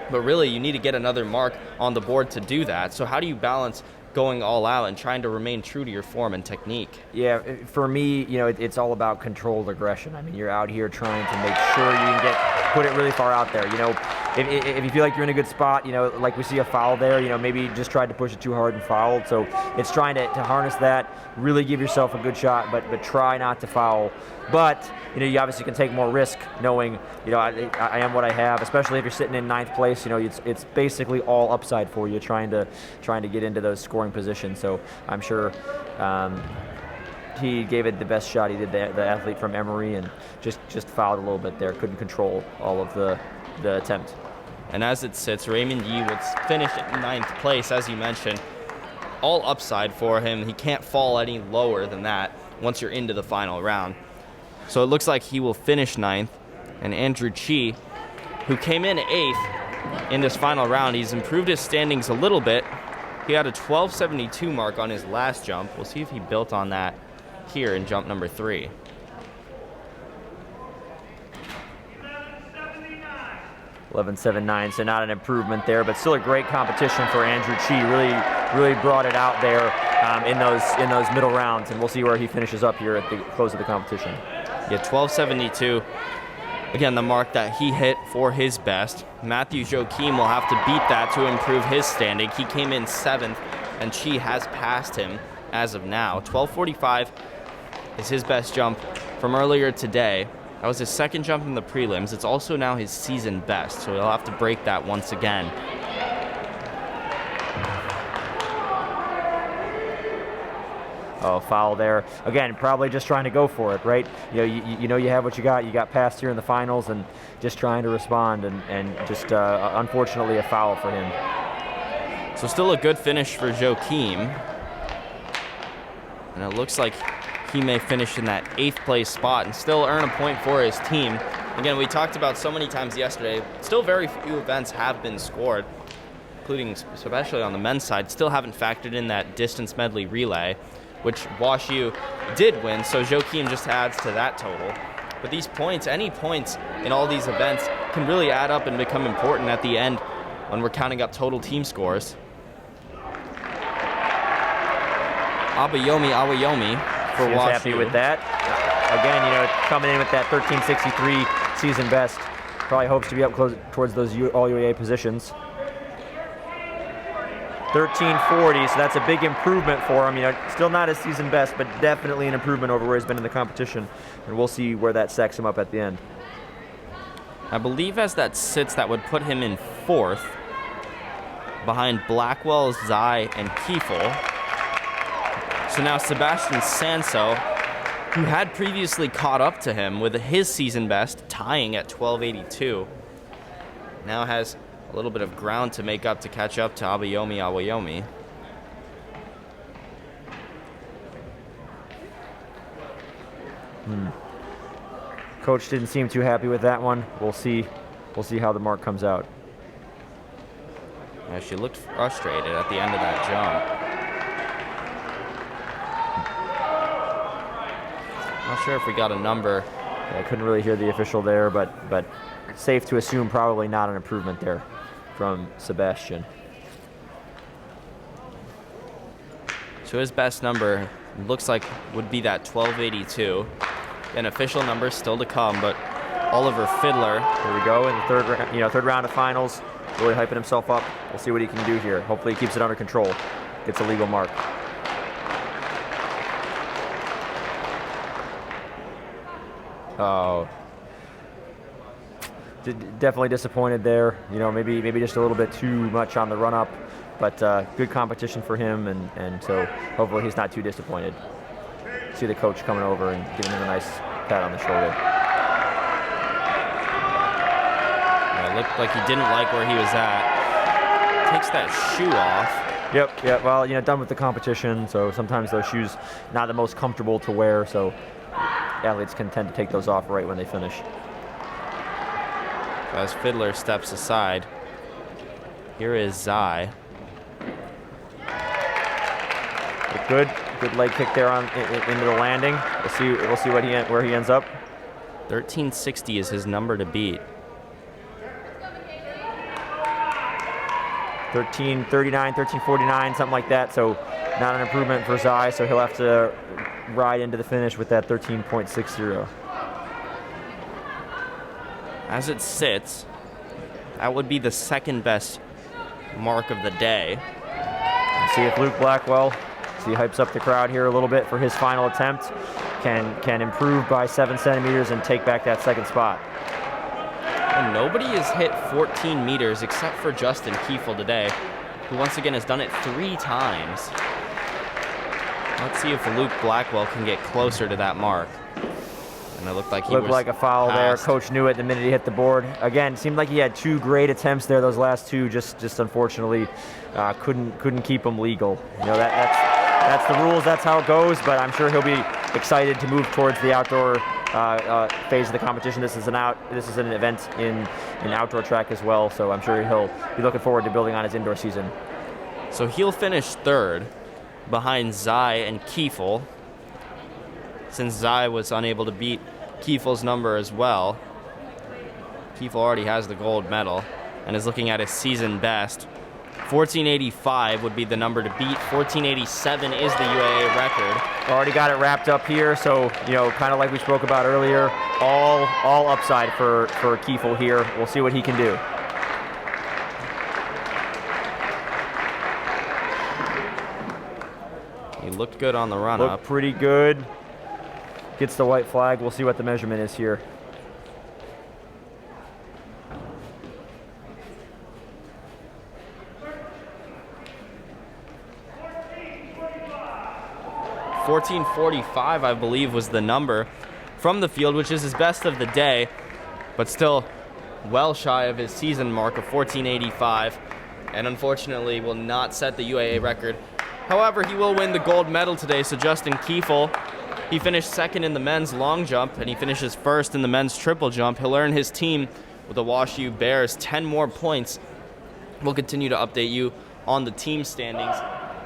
but really you need to get another mark on the board to do that. So how do you balance going all out and trying to remain true to your form and technique? Yeah, for me, you know, it's all about controlled aggression. I mean, you're out here trying to make sure you can put it really far out there. You know, if you feel like you're in a good spot, you know, like we see a foul there, you know, maybe just tried to push it too hard and fouled. So it's trying to harness that, really give yourself a good shot, but try not to foul. But, you know, you obviously can take more risk knowing, you know, I am what I have, especially if you're sitting in ninth place. You know, it's basically all upside for you trying to get into those scoring positions. So I'm sure he gave it the best shot he did, the athlete from Emory, and just fouled a little bit there. Couldn't control all of the attempt. And as it sits, Raymond Yee would finish in ninth place, as you mentioned. All upside for him. He can't fall any lower than that once you're into the final round. So it looks like he will finish ninth. And Andrew Chi, who came in eighth in this final round, he's improved his standings a little bit. He had a 12.72 mark on his last jump. We'll see if he built on that here in jump number 3. 11.79, so not an improvement there, but still a great competition for Andrew Chi. Really brought it out there in those middle rounds, and we'll see where he finishes up here at the close of the competition. Yeah, 12.72. Again, the mark that he hit for his best. Matthew Joachim will have to beat that to improve his standing. He came in 7th, and Chi has passed him as of now. 12.45 is his best jump from earlier today. That was his second jump in the prelims. It's also now his season best, so he'll have to break that once again. foul there. Again, probably just trying to go for it, right? You know you have what you got. You got past here in the finals, and just trying to respond, and just unfortunately a foul for him. So still a good finish for Joachim. And it looks like he may finish in that 8th place spot and still earn a point for his team. Again, we talked about so many times yesterday, still very few events have been scored, including especially on the men's side. Still haven't factored in that distance medley relay, which Wash U did win, so Joachim just adds to that total. But these points, any points in all these events, can really add up and become important at the end when we're counting up total team scores. Awayomi for He was Wash happy U. with that. Again, coming in with that 1363 season best, probably hopes to be up close towards those all UAA positions. 1340, so that's a big improvement for him. Still not his season best, but definitely an improvement over where he's been in the competition. And we'll see where that stacks him up at the end. I believe as that sits, that would put him in 4th, behind Blackwell, Zai, and Kiefel. So now Sebastian Sanso, who had previously caught up to him with his season best, tying at 1282, now has a little bit of ground to make up to catch up to Awayomi. Coach didn't seem too happy with that one. We'll see how the mark comes out. Yeah, she looked frustrated at the end of that jump. Not sure if we got a number. Yeah, I couldn't really hear the official there, but safe to assume probably not an improvement there from Sebastian. So his best number looks like would be that 1282. An official number still to come, but Oliver Fiddler. Here we go in the third round of finals, really hyping himself up. We'll see what he can do here. Hopefully he keeps it under control, gets a legal mark. Oh, definitely disappointed there. Maybe just a little bit too much on the run up, but good competition for him, and so hopefully he's not too disappointed. See the coach coming over and giving him a nice pat on the shoulder. Yeah, it looked like he didn't like where he was at. Takes that shoe off. Yep. Well, done with the competition, so sometimes those shoes not the most comfortable to wear, so athletes can tend to take those off right when they finish. As Fiddler steps aside, here is Zai. Good leg kick there into the landing. We'll see where he ends up. 1360 is his number to beat. 1339, 1349, something like that. So not an improvement for Zai. So he'll have to ride into the finish with that 13.60. As it sits, that would be the second best mark of the day. See if Luke Blackwell, he hypes up the crowd here a little bit for his final attempt, can improve by 7 centimeters and take back that second spot. And nobody has hit 14 meters except for Justin Kiefel today, who once again has done it 3 times. Let's see if Luke Blackwell can get closer to that mark. And it looked like he looked like a foul passed. there. Coach knew it the minute he hit the board. Again, seemed like he had 2 great attempts there. Those last 2 just unfortunately couldn't keep them legal. That's the rules. That's how it goes. But I'm sure he'll be excited to move towards the outdoor phase of the competition. This is an event in outdoor track as well. So I'm sure he'll be looking forward to building on his indoor season. So he'll finish 3rd behind Zai and Kiefel, since Zai was unable to beat Kiefel's number as well. Kiefel already has the gold medal and is looking at his season best. 1485 would be the number to beat. 1487 is the UAA record. Already got it wrapped up here, so kind of like we spoke about earlier, all upside for Kiefel here. We'll see what he can do. He looked good on the run-up. Looked pretty good. Gets the white flag. We'll see what the measurement is here. 14:45, I believe, was the number from the field, which is his best of the day, but still well shy of his season mark of 14:85, and unfortunately will not set the UAA record. However, he will win the gold medal today. So Justin Kiefel, he finished second in the men's long jump, and he finishes first in the men's triple jump. He'll earn his team with the Wash U Bears 10 more points. We'll continue to update you on the team standings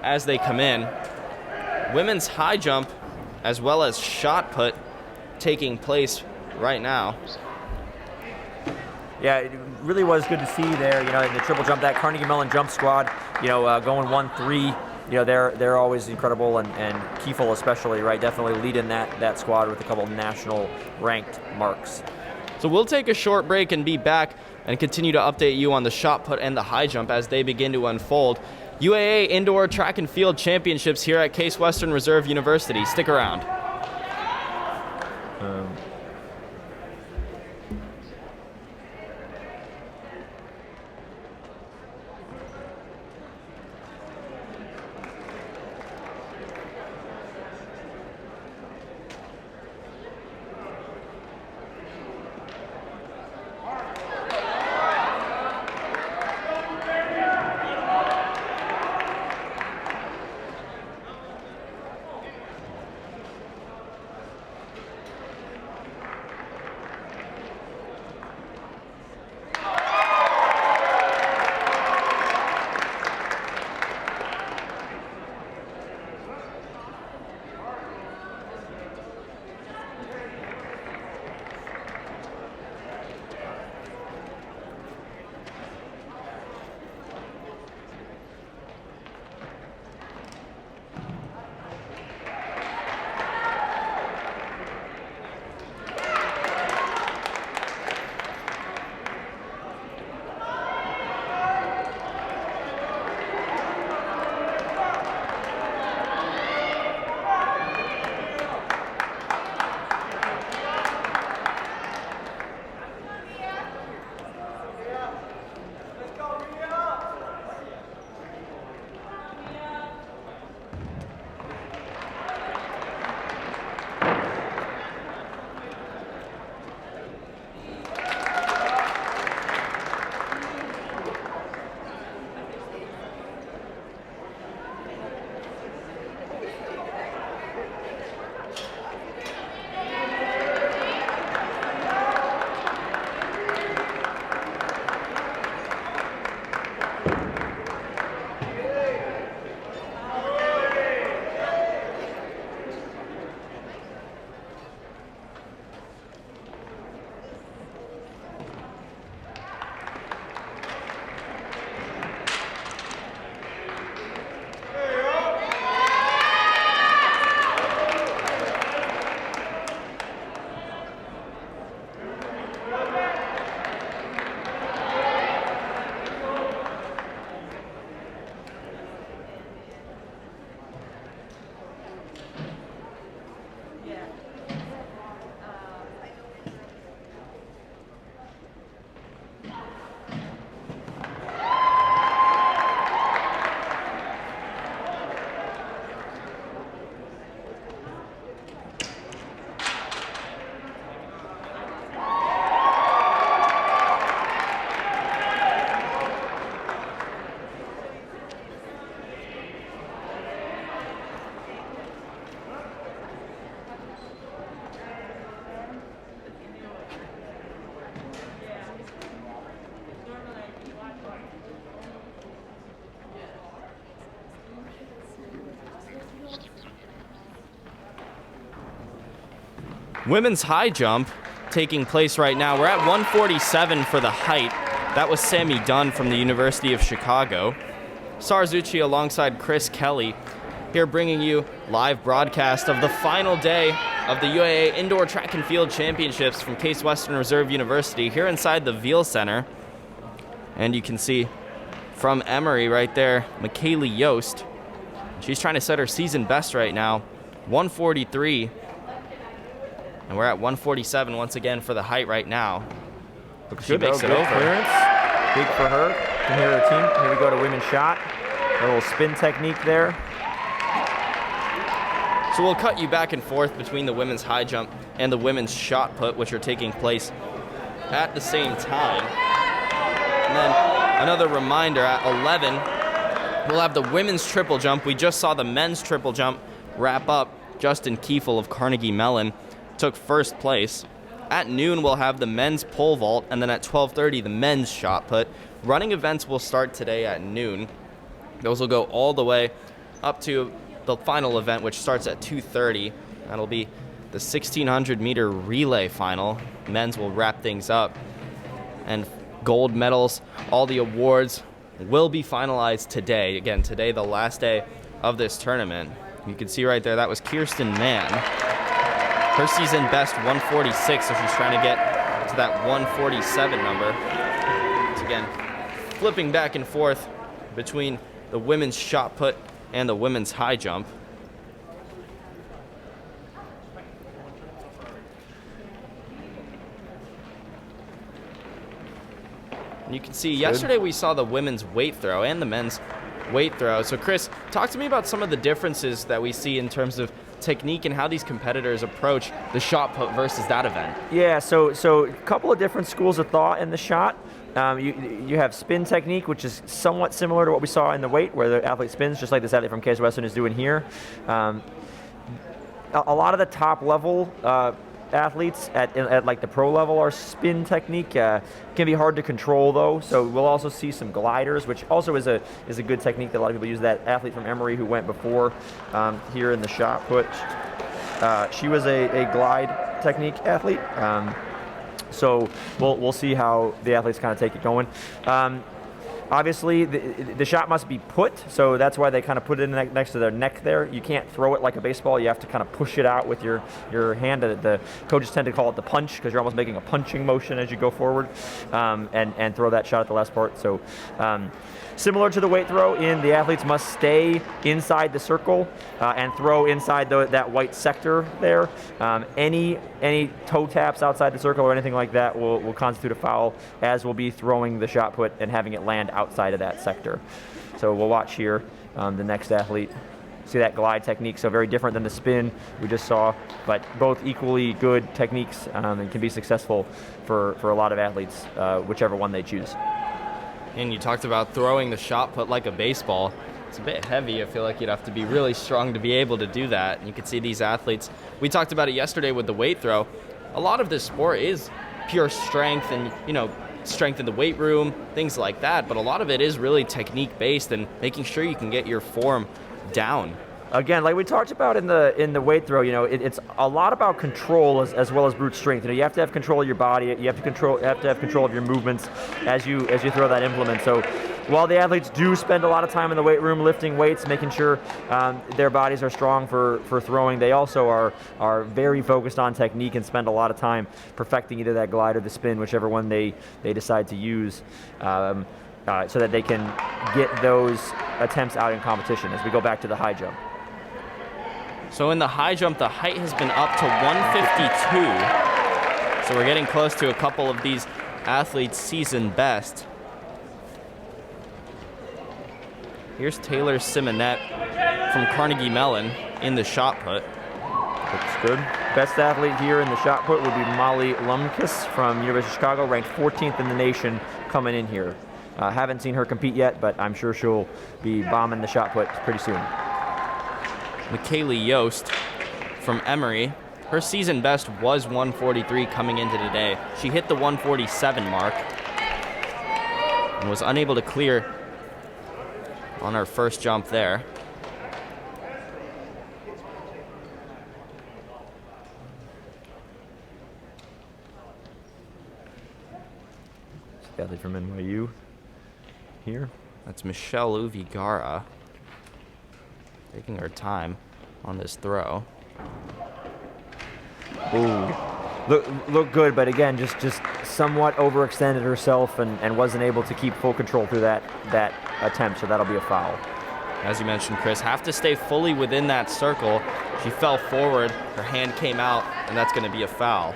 as they come in. Women's high jump as well as shot put taking place right now. Yeah, it really was good to see there, in the triple jump, that Carnegie Mellon jump squad, going 1-3, they're always incredible, and Kiefel especially, right, definitely leading that squad with a couple national ranked marks. So we'll take a short break and be back and continue to update you on the shot put and the high jump as they begin to unfold. UAA Indoor Track and Field Championships here at Case Western Reserve University. Stick around. Women's high jump taking place right now. We're at 147 for the height. That was Sammy Dunn from the University of Chicago. Sarzucci alongside Chris Kelly here bringing you live broadcast of the final day of the UAA Indoor Track and Field Championships from Case Western Reserve University here inside the Veal Center. And you can see from Emory right there, McKaylee Yost. She's trying to set her season best right now, 143. And we're at 147 once again for the height right now. Look, she makes it over. Clearance. Big for her. Can hear her team. Here we go to women's shot. A little spin technique there. So we'll cut you back and forth between the women's high jump and the women's shot put, which are taking place at the same time. And then another reminder, at 11, we'll have the women's triple jump. We just saw the men's triple jump wrap up. Justin Kiefel of Carnegie Mellon took first place. At noon, we'll have the men's pole vault, and then at 12:30, the men's shot put. Running events will start today at noon. Those will go all the way up to the final event, which starts at 2:30. That'll be the 1,600-meter relay final. Men's will wrap things up. And gold medals, all the awards will be finalized today. Again, today, the last day of this tournament. You can see right there, that was Kirsten Mann. Her season best 146, so she's trying to get to that 147 number. Once again, flipping back and forth between the women's shot put and the women's high jump. And you can see yesterday we saw the women's weight throw and the men's weight throw. So Chris, talk to me about some of the differences that we see in terms of technique and how these competitors approach the shot put versus that event. Yeah, so a couple of different schools of thought in the shot. You have spin technique, which is somewhat similar to what we saw in the weight, where the athlete spins, just like this athlete from Case Western is doing here. A lot of the top level athletes at like the pro level are spin technique. Can be hard to control though, so we'll also see some gliders, which also is a good technique that a lot of people use. That athlete from Emory who went before here in the shot put, she was a glide technique athlete. So we'll see how the athletes kind of take it going. Obviously, the shot must be put, so that's why they kind of put it in next to their neck there. You can't throw it like a baseball. You have to kind of push it out with your hand. The coaches tend to call it the punch because you're almost making a punching motion as you go forward and throw that shot at the last part. So similar to the weight throw, the athletes must stay inside the circle and throw inside that white sector there. Any toe taps outside the circle or anything like that will constitute a foul, as will be throwing the shot put and having it land outside of that sector. So we'll watch here the next athlete. See that glide technique, so very different than the spin we just saw, but both equally good techniques and can be successful for a lot of athletes, whichever one they choose. And you talked about throwing the shot put like a baseball. It's a bit heavy. I feel like you'd have to be really strong to be able to do that. And you can see these athletes. We talked about it yesterday with the weight throw. A lot of this sport is pure strength and, strength in the weight room, things like that. But a lot of it is really technique based and making sure you can get your form down. Again, like we talked about in the weight throw, it's a lot about control as well as brute strength. You have to have control of your body. You have to have control of your movements as you throw that implement. So while the athletes do spend a lot of time in the weight room lifting weights, making sure their bodies are strong for throwing, they also are very focused on technique and spend a lot of time perfecting either that glide or the spin, whichever one they decide to use. So that they can get those attempts out in competition as we go back to the high jump. So in the high jump, the height has been up to 152. So we're getting close to a couple of these athletes' season best. Here's Taylor Simonet from Carnegie Mellon in the shot put. Looks good. Best athlete here in the shot put would be Molly Lumkus from University of Chicago, ranked 14th in the nation coming in here. Haven't seen her compete yet, but I'm sure she'll be bombing the shot put pretty soon. McKaylee Yost from Emory. Her season best was 143 coming into today. She hit the 147 mark and was unable to clear on her first jump there. Athlete from NYU here. That's Michelle Uvigara taking her time on this throw. Ooh, look good, but again, just somewhat overextended herself and wasn't able to keep full control through that attempt, so that'll be a foul. As you mentioned, Chris, have to stay fully within that circle. She fell forward, her hand came out, and that's going to be a foul.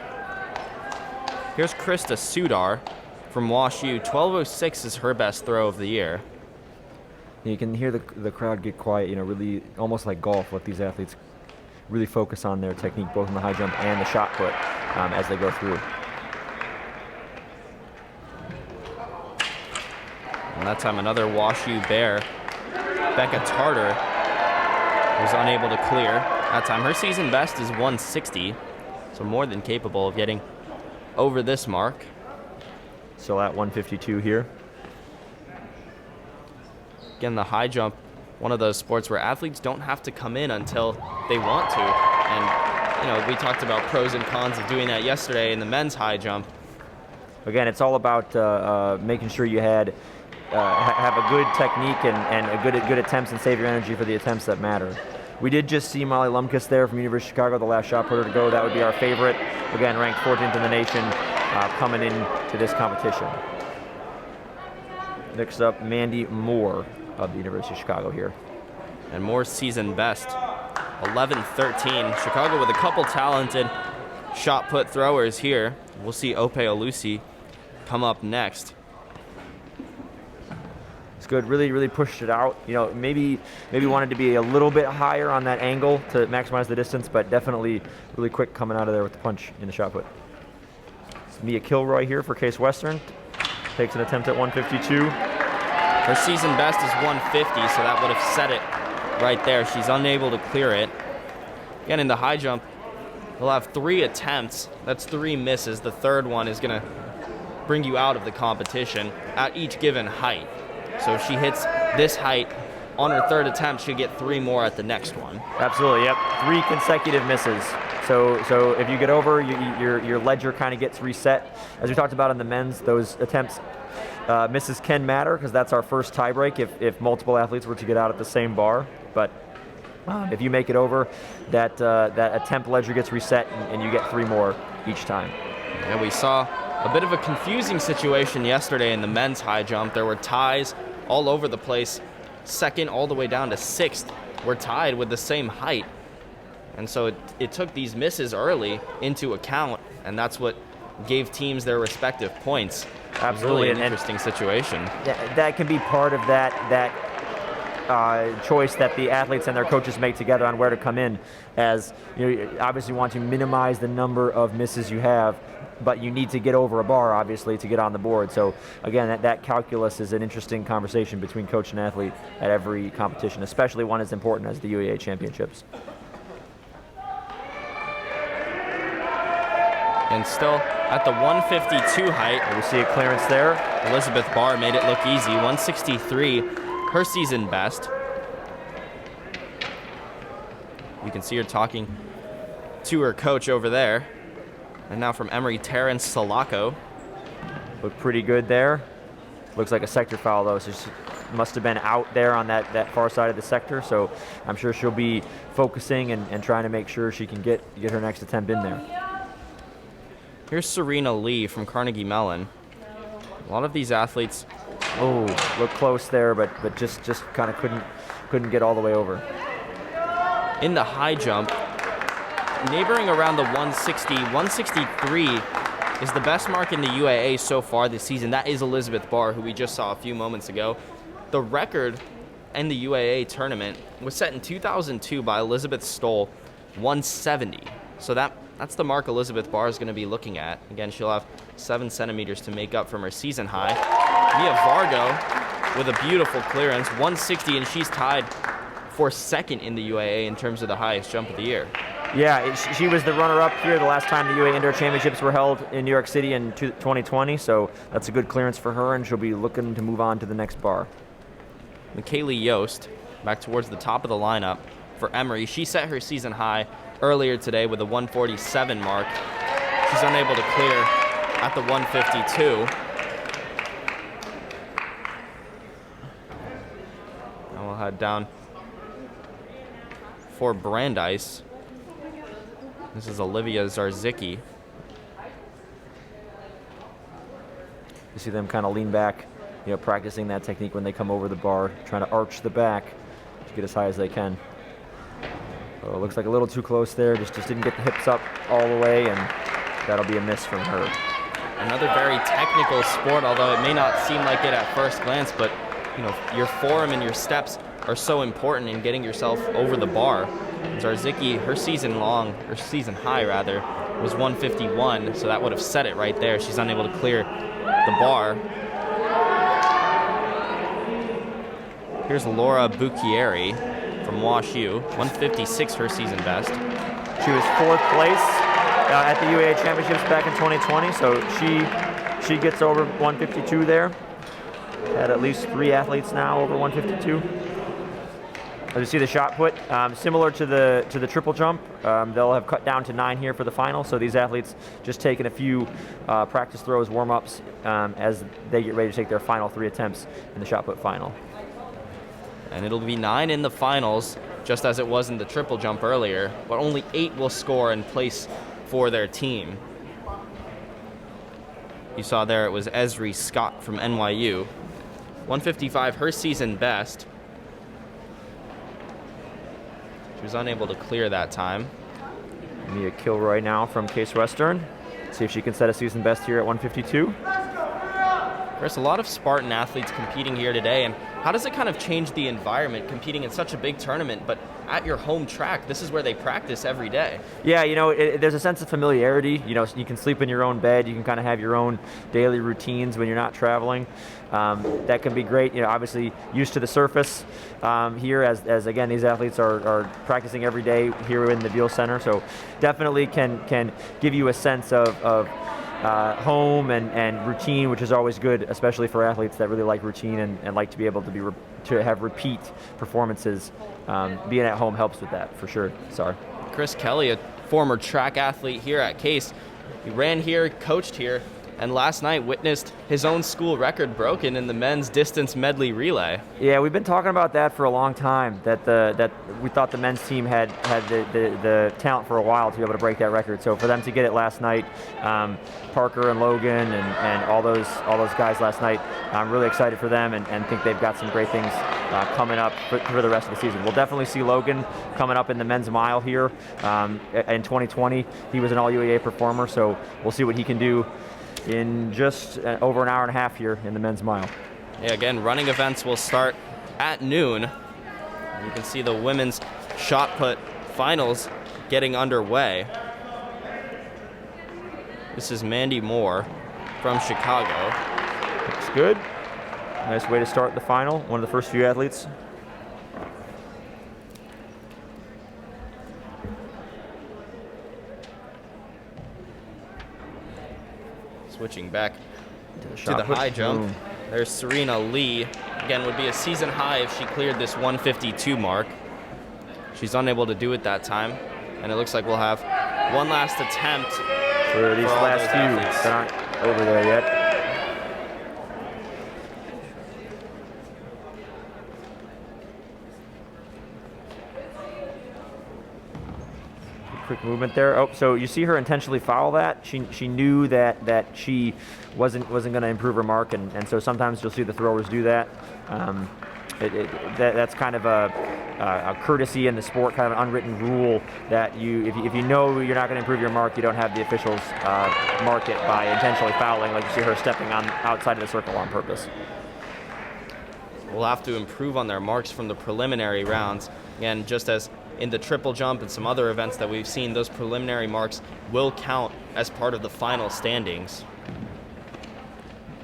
Here's Krista Sudar from WashU. 12:06 is her best throw of the year. You can hear the crowd get quiet, really almost like golf, let these athletes really focus on their technique, both in the high jump and the shot put as they go through. And that time another WashU Bear, Becca Tarter, was unable to clear. That time her season best is 160, so more than capable of getting over this mark. So at 152 here. Again, the high jump, one of those sports where athletes don't have to come in until they want to. And, we talked about pros and cons of doing that yesterday in the men's high jump. Again, it's all about making sure you have a good technique and a good attempts and save your energy for the attempts that matter. We did just see Molly Lumkus there from University of Chicago, the last shot putter to go. That would be our favorite. Again, ranked 14th in the nation coming into this competition. Next up, Mandy Moore of the University of Chicago here. And Moore's season best, 11-13. Chicago with a couple talented shot put throwers here. We'll see Ope Olusi come up next. It's good, really pushed it out. Maybe wanted to be a little bit higher on that angle to maximize the distance, but definitely really quick coming out of there with the punch in the shot put. It's Mia Kilroy here for Case Western. Takes an attempt at 152. Her season best is 150, so that would have set it right there. She's unable to clear it. Again, in the high jump, they'll have 3 attempts. That's 3 misses. The third one is going to bring you out of the competition at each given height. So if she hits this height on her third attempt, she'll get 3 more at the next one. Absolutely, yep. 3 consecutive misses. So if you get over, your ledger kind of gets reset. As we talked about in the men's, those attempts, misses can matter because that's our first tiebreak if multiple athletes were to get out at the same bar. But if you make it over, that attempt ledger gets reset and you get 3 more each time. And we saw a bit of a confusing situation yesterday in the men's high jump. There were ties all over the place. Second all the way down to 6th were tied with the same height. And so it took these misses early into account, and that's what gave teams their respective points. Absolutely. Really an interesting situation. That can be part of that choice that the athletes and their coaches make together on where to come in, as you obviously want to minimize the number of misses you have, but you need to get over a bar, obviously, to get on the board. So again, that calculus is an interesting conversation between coach and athlete at every competition, especially one as important as the UAA championships. And still at the 152 height. We see a clearance there. Elizabeth Barr made it look easy. 163, her season best. You can see her talking to her coach over there. And now from Emory, Terrence Salako. Looked pretty good there. Looks like a sector foul, though, so she must have been out there on that far side of the sector. So I'm sure she'll be focusing and trying to make sure she can get her next attempt in there. Here's Serena Lee from Carnegie Mellon. A lot of these athletes. Oh, looked close there, but just kind of couldn't get all the way over. In the high jump, neighboring around the 160, 163 is the best mark in the UAA so far this season. That is Elizabeth Barr, who we just saw a few moments ago. The record in the UAA tournament was set in 2002 by Elizabeth Stoll, 170. So that's the mark Elizabeth Barr is going to be looking at. Again, she'll have 7 centimeters to make up from her season high. Mia Vargo with a beautiful clearance, 160, and she's tied for second in the UAA in terms of the highest jump of the year. Yeah, she was the runner-up here the last time the UAA Indoor Championships were held in New York City in 2020, so that's a good clearance for her, and she'll be looking to move on to the next bar. McKaylee Yost, back towards the top of the lineup for Emory. She set her season high earlier today with a 147 mark. She's unable to clear at the 152. Now we'll head down for Brandeis. This is Olivia Zarzicki. You see them kind of lean back, practicing that technique when they come over the bar, trying to arch the back to get as high as they can. Oh, looks like a little too close there. Just didn't get the hips up all the way, and that'll be a miss from her. Another very technical sport, although it may not seem like it at first glance, but your form and your steps are so important in getting yourself over the bar. Zarzicki, her season high rather, was 151, so that would have set it right there. She's unable to clear the bar. Here's Laura Bucchieri from Wash U, 156, her season best. She was 4th place at the UAA Championships back in 2020, so she gets over 152 there. Had at least 3 athletes now over 152. As you see the shot put, similar to the triple jump, they'll have cut down to 9 here for the final. So these athletes just taking a few practice throws, warm-ups as they get ready to take their final 3 attempts in the shot put final. And it'll be 9 in the finals, just as it was in the triple jump earlier, but only 8 will score and place for their team. You saw there it was Esri Scott from NYU. 155, her season best. She was unable to clear that time. Mia Kilroy now from Case Western. See if she can set a season best here at 152. There's a lot of Spartan athletes competing here today, and how does it kind of change the environment competing in such a big tournament, but at your home track? This is where they practice every day. Yeah, there's a sense of familiarity. You can sleep in your own bed. You can kind of have your own daily routines when you're not traveling. That can be great. Obviously used to the surface here as again, these athletes are practicing every day here in the Veal Center. So definitely can give you a sense of home and routine, which is always good, especially for athletes that really like routine and like to be able to have repeat performances. Being at home helps with that for sure. Sorry. Chris Kelly, a former track athlete here at Case, he ran here, coached here, and last night witnessed his own school record broken in the men's distance medley relay. Yeah, we've been talking about that for a long time, that we thought the men's team had the talent for a while to be able to break that record. So for them to get it last night, Parker and Logan and all those guys last night, I'm really excited for them and think they've got some great things coming up for the rest of the season. We'll definitely see Logan coming up in the men's mile here in 2020. He was an all-UAA performer, so we'll see what he can do in just over an hour and a half here in the men's mile. Yeah, again, running events will start at noon. You can see the women's shot put finals getting underway. This is Mandy Moore from Chicago. Looks good. Nice way to start the final. One of the first few athletes. Switching back to the high jump. There's Serena Lee. Again, would be a season high if she cleared this 152 mark. She's unable to do it that time. And it looks like we'll have one last attempt for these last few that aren't over there yet. Quick movement there. Oh, so you see her intentionally foul that. She knew that she wasn't going to improve her mark, and so sometimes you'll see the throwers do that. That's kind of a courtesy in the sport, kind of an unwritten rule that if you know you're not going to improve your mark, you don't have the officials mark it by intentionally fouling, like you see her stepping on outside of the circle on purpose. Will have to improve on their marks from the preliminary rounds. Again, just as in the triple jump and some other events that we've seen, those preliminary marks will count as part of the final standings.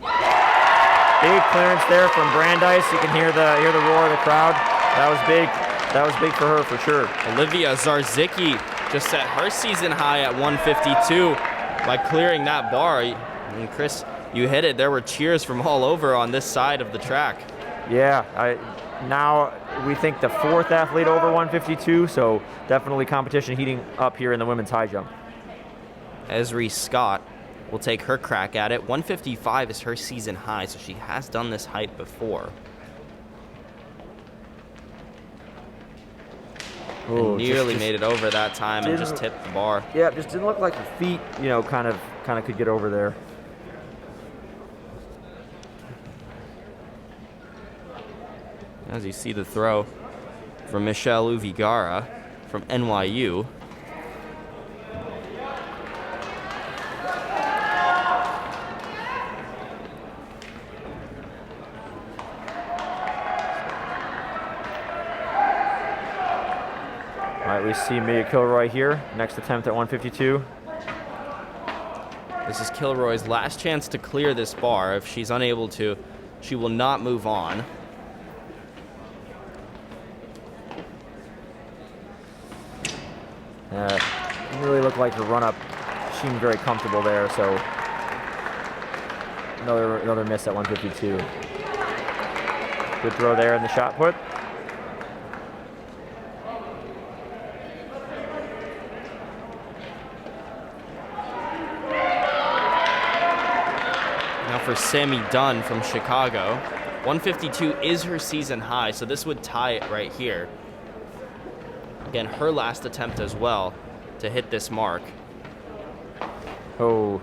Big clearance there from Brandeis. You can hear the roar of the crowd. That was big. That was big for her for sure. Olivia Zarzicki just set her season high at 152 by clearing that bar. And Chris, you hit it. There were cheers from all over on this side of the track. Yeah, now we think the 4th athlete over 152, so definitely competition heating up here in the women's high jump. Esri Scott will take her crack at it. 155 is her season high, so she has done this height before. Ooh, and nearly made it over that time and just tipped the bar. Yeah, just didn't look like her feet, kind of could get over there. As you see the throw from Michelle Uvigara from NYU. All right, we see Mia Kilroy here. Next attempt at 152. This is Kilroy's last chance to clear this bar. If she's unable to, she will not move on. Didn't really look like her run-up seemed very comfortable there, so another miss at 152. Good throw there in the shot put. Now for Sammy Dunn from Chicago. 152 is her season high, so this would tie it right here. Again, her last attempt as well to hit this mark. Oh,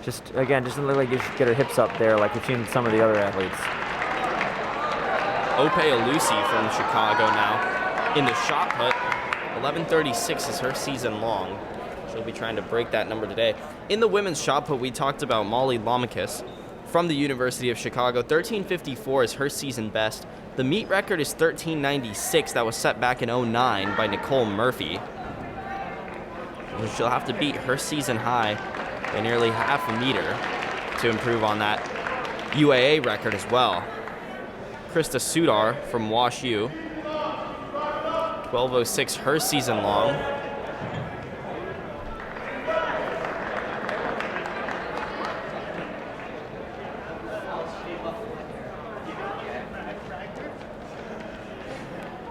just doesn't look like you should get her hips up there like we've seen some of the other athletes. Ope Alusi from Chicago now in the shot put. 11:36 is her season long. She'll be trying to break that number today. In the women's shot put, we talked about Molly Lamakis from the University of Chicago. 13:54 is her season best. The meet record is 13:96. That was set back in 09 by Nicole Murphy. She'll have to beat her season high by nearly half a meter to improve on that UAA record as well. Krista Sudar from Wash U. 12:06 her season long.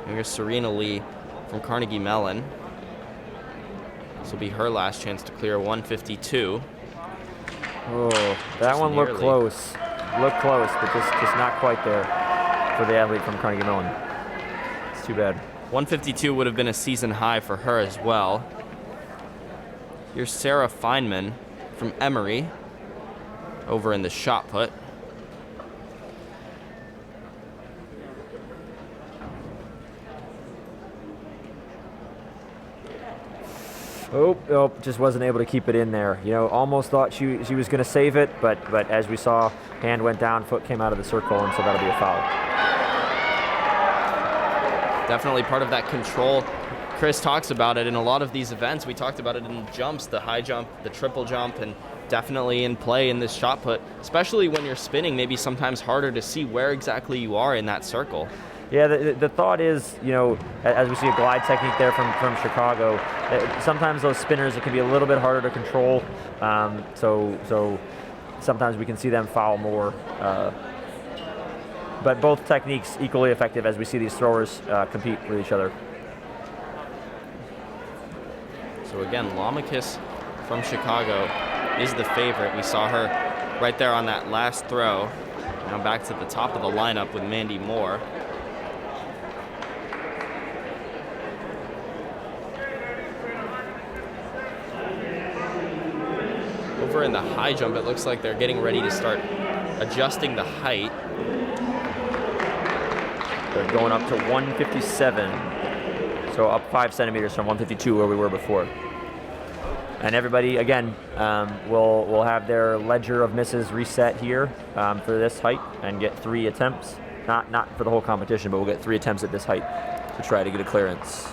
Here's Serena Lee from Carnegie Mellon. This will be her last chance to clear 152. Oh, that one looked close. Looked close, but just not quite there for the athlete from Carnegie Mellon. It's too bad. 152 would have been a season high for her as well. Here's Sarah Feynman from Emory over in the shot put. Oh, just wasn't able to keep it in there. You know, almost thought she was going to save it, but as we saw, hand went down, foot came out of the circle, and so that'll be a foul. Definitely part of that control. Chris talks about it in a lot of these events. We talked about it in jumps, the high jump, the triple jump, and definitely in play in this shot put, especially when you're spinning, maybe sometimes harder to see where exactly you are in that circle. Yeah, the thought is, you know, as we see a glide technique there from Chicago, sometimes those spinners, it can be a little bit harder to control. So sometimes we can see them foul more. But both techniques equally effective as we see these throwers compete with each other. So again, Lamakis from Chicago is the favorite. We saw her right there on that last throw. Now back to the top of the lineup with Mandy Moore. Over in the high jump, it looks like they're getting ready to start adjusting the height. They're going up to 157, so up 5 centimeters from 152 where we were before. And everybody, again, will have their ledger of misses reset here for this height and get 3 attempts. Not for the whole competition, but we'll get 3 attempts at this height to try to get a clearance.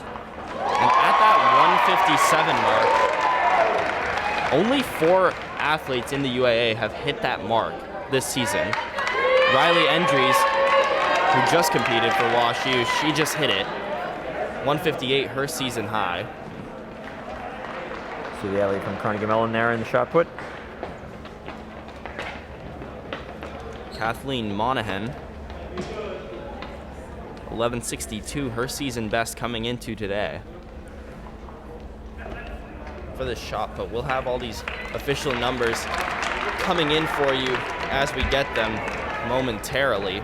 And at that 157 mark, only 4 athletes in the UAA have hit that mark this season. Riley Endries, who just competed for Wash U, she just hit it. 158, her season high. See the athlete from Carnegie Mellon there in the shot put. Kathleen Monahan, 1162, her season best coming into today. For this shot put, we'll have all these official numbers coming in for you as we get them momentarily.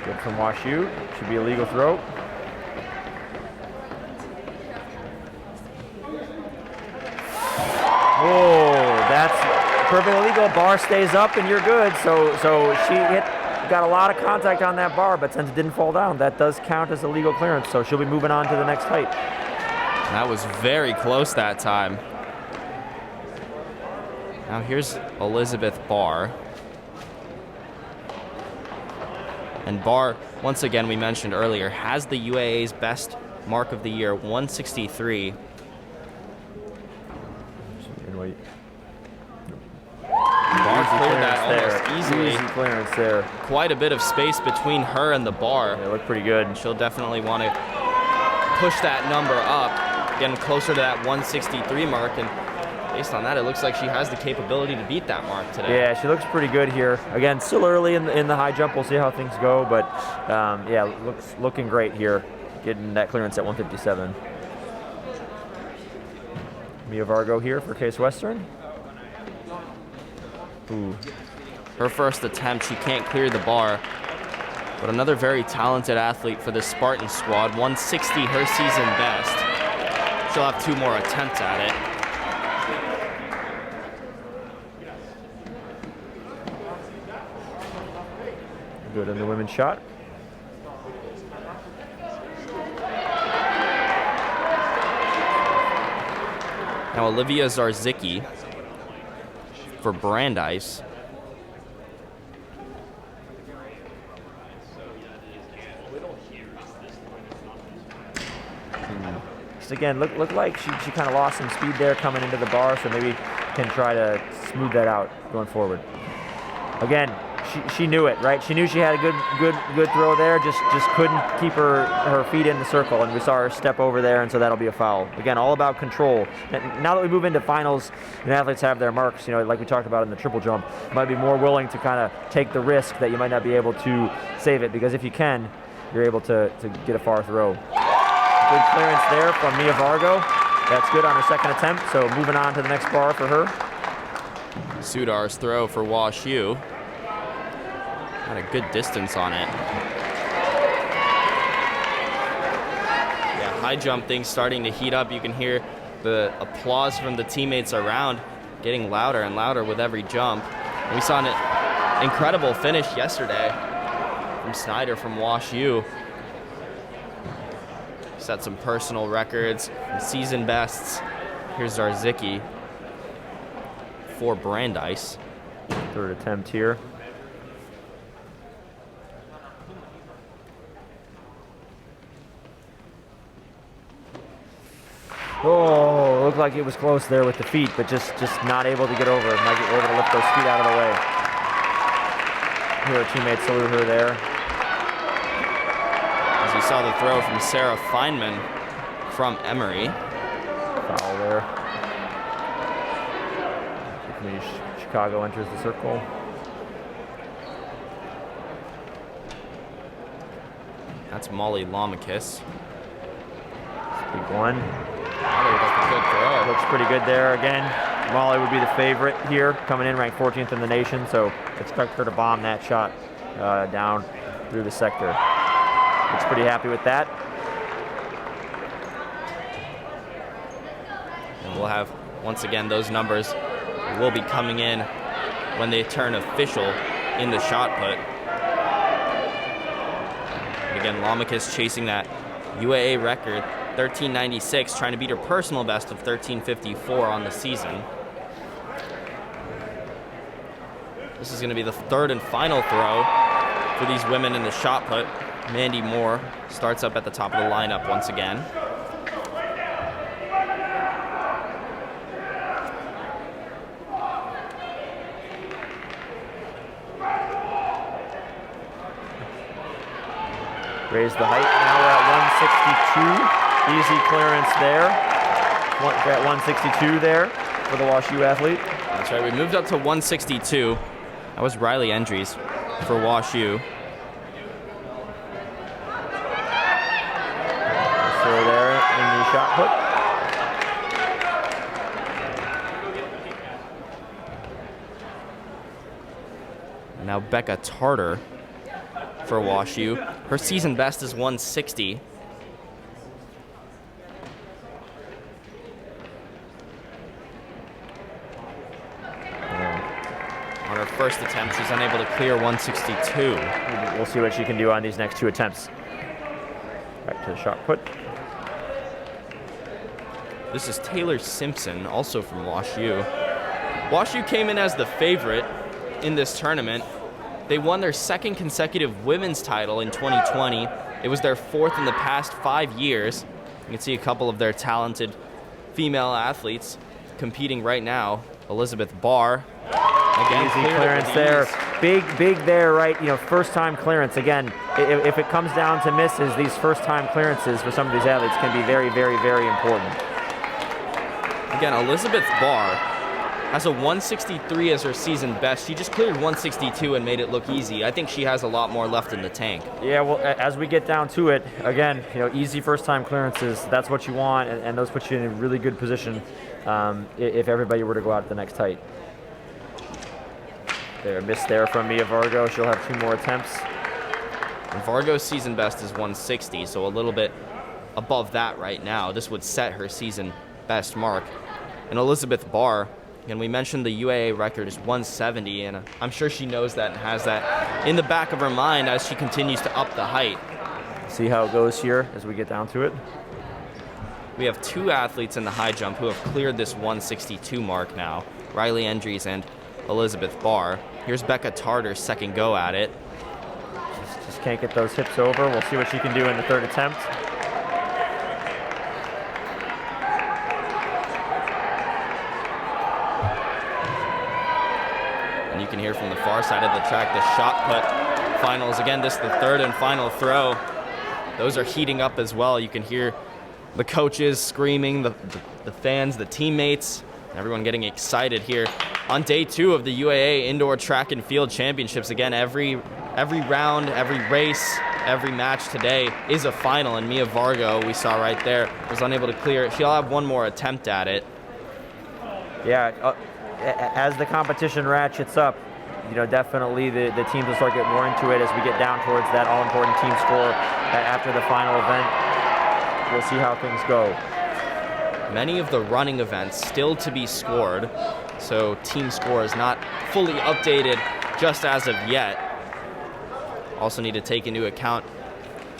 Good from Wash U. Should be a legal throw. Oh, that's perfectly legal. go. Bar stays up, and you're good. So she got a lot of contact on that bar, but since it didn't fall down, that does count as a legal clearance. So she'll be moving on to the next height. That was very close that time. Now here's Elizabeth Barr. And Barr, once again, we mentioned earlier, has the UAA's best mark of the year, 163. Barr cleared that almost easily. Easy clearance there. Quite a bit of space between her and the bar. They look pretty good. And she'll definitely want to push that number up, getting closer to that 163 mark. And based on that, it looks like she has the capability to beat that mark today. Yeah, she looks pretty good here. Again, still early in the high jump. We'll see how things go, but yeah, looking great here, getting that clearance at 157. Mia Vargo here for Case Western. Ooh. Her first attempt, she can't clear the bar, but another very talented athlete for the Spartan squad. 160, her season best. She'll have 2 more attempts at it. Good in the women's shot. Now Olivia Zarzicki for Brandeis. Just again, look like she kind of lost some speed there coming into the bar, so maybe can try to smooth that out going forward. Again, she knew it, right? She knew she had a good throw there, just couldn't keep her feet in the circle, and we saw her step over there, and so that'll be a foul. Again, all about control. And now that we move into finals and athletes have their marks, like we talked about in the triple jump, you might be more willing to kind of take the risk that you might not be able to save it, because if you can, you're able to get a far throw. Good clearance there from Mia Vargo. That's good on her second attempt, so moving on to the next bar for her. Sudar's throw for Wash U. Got a good distance on it. Yeah, high jump things starting to heat up. You can hear the applause from the teammates around getting louder and louder with every jump. And we saw an incredible finish yesterday from Snyder from Wash U. Set some personal records, season bests. Here's Zarzicki for Brandeis. Third attempt here. Oh, looked like it was close there with the feet, but just not able to get over. Might get able to lift those feet out of the way. Here, her teammates salute her there. As we saw the throw from Sarah Feynman from Emory. Foul there. Chicago enters the circle. That's Molly Lamakis. Big one. Good throw. Looks pretty good there again. Molly would be the favorite here, coming in ranked 14th in the nation, so expect her to bomb that shot down through the sector. Looks pretty happy with that. And we'll have, once again, those numbers will be coming in when they turn official in the shot put. And again, Lamakis chasing that UAA record, 1396, trying to beat her personal best of 1354 on the season. This is going to be the third and final throw for these women in the shot put. Mandy Moore starts up at the top of the lineup once again. Raise the height. Now we're at 162. Easy clearance there. At 162 there for the Wash U athlete. That's right. We moved up to 162. That was Riley Endries for Wash U. So there in the shot put. Now Becca Tarter for Wash U. Her season best is 160. she's unable to clear 162. We'll see what she can do on these next 2 attempts. Back to the shot put. This is Taylor Simpson, also from WashU. WashU came in as the favorite in this tournament. They won their 2nd consecutive women's title in 2020. It was their 4th in the past 5 years. You can see a couple of their talented female athletes competing right now. Elizabeth Barr. Again, easy clearance there. Big there, right? You know, first time clearance. Again, if it comes down to misses, these first time clearances for some of these athletes can be very, very, very important. Again, Elizabeth Barr has a 163 as her season best. She just cleared 162 and made it look easy. I think she has a lot more left in the tank. Yeah, well, as we get down to it, again, you know, easy first-time clearances, that's what you want, and those put you in a really good position if everybody were to go out at the next height. There, miss there from Mia Vargo. She'll have 2 more attempts. And Vargo's season best is 160, so a little bit above that right now. This would set her season best mark. And Elizabeth Barr, and we mentioned the UAA record is 170, and I'm sure she knows that and has that in the back of her mind as she continues to up the height. See how it goes here as we get down to it. We have 2 athletes in the high jump who have cleared this 162 mark now, Riley Endries and Elizabeth Barr. Here's Becca Tartar's second go at it. Just can't get those hips over. We'll see what she can do in the 3rd attempt. And you can hear from the far side of the track the shot put finals. Again, this is the 3rd and final throw. Those are heating up as well. You can hear the coaches screaming, the fans, the teammates, everyone getting excited here on day 2 of the UAA Indoor Track and Field Championships. Again, every round, every race, every match today is a final, and Mia Vargo, we saw right there, was unable to clear it. She'll have 1 more attempt at it. Yeah, as the competition ratchets up, you know, definitely the teams will start getting more into it as we get down towards that all-important team score after the final event. We'll see how things go. Many of the running events still to be scored, so team score is not fully updated just as of yet. Also need to take into account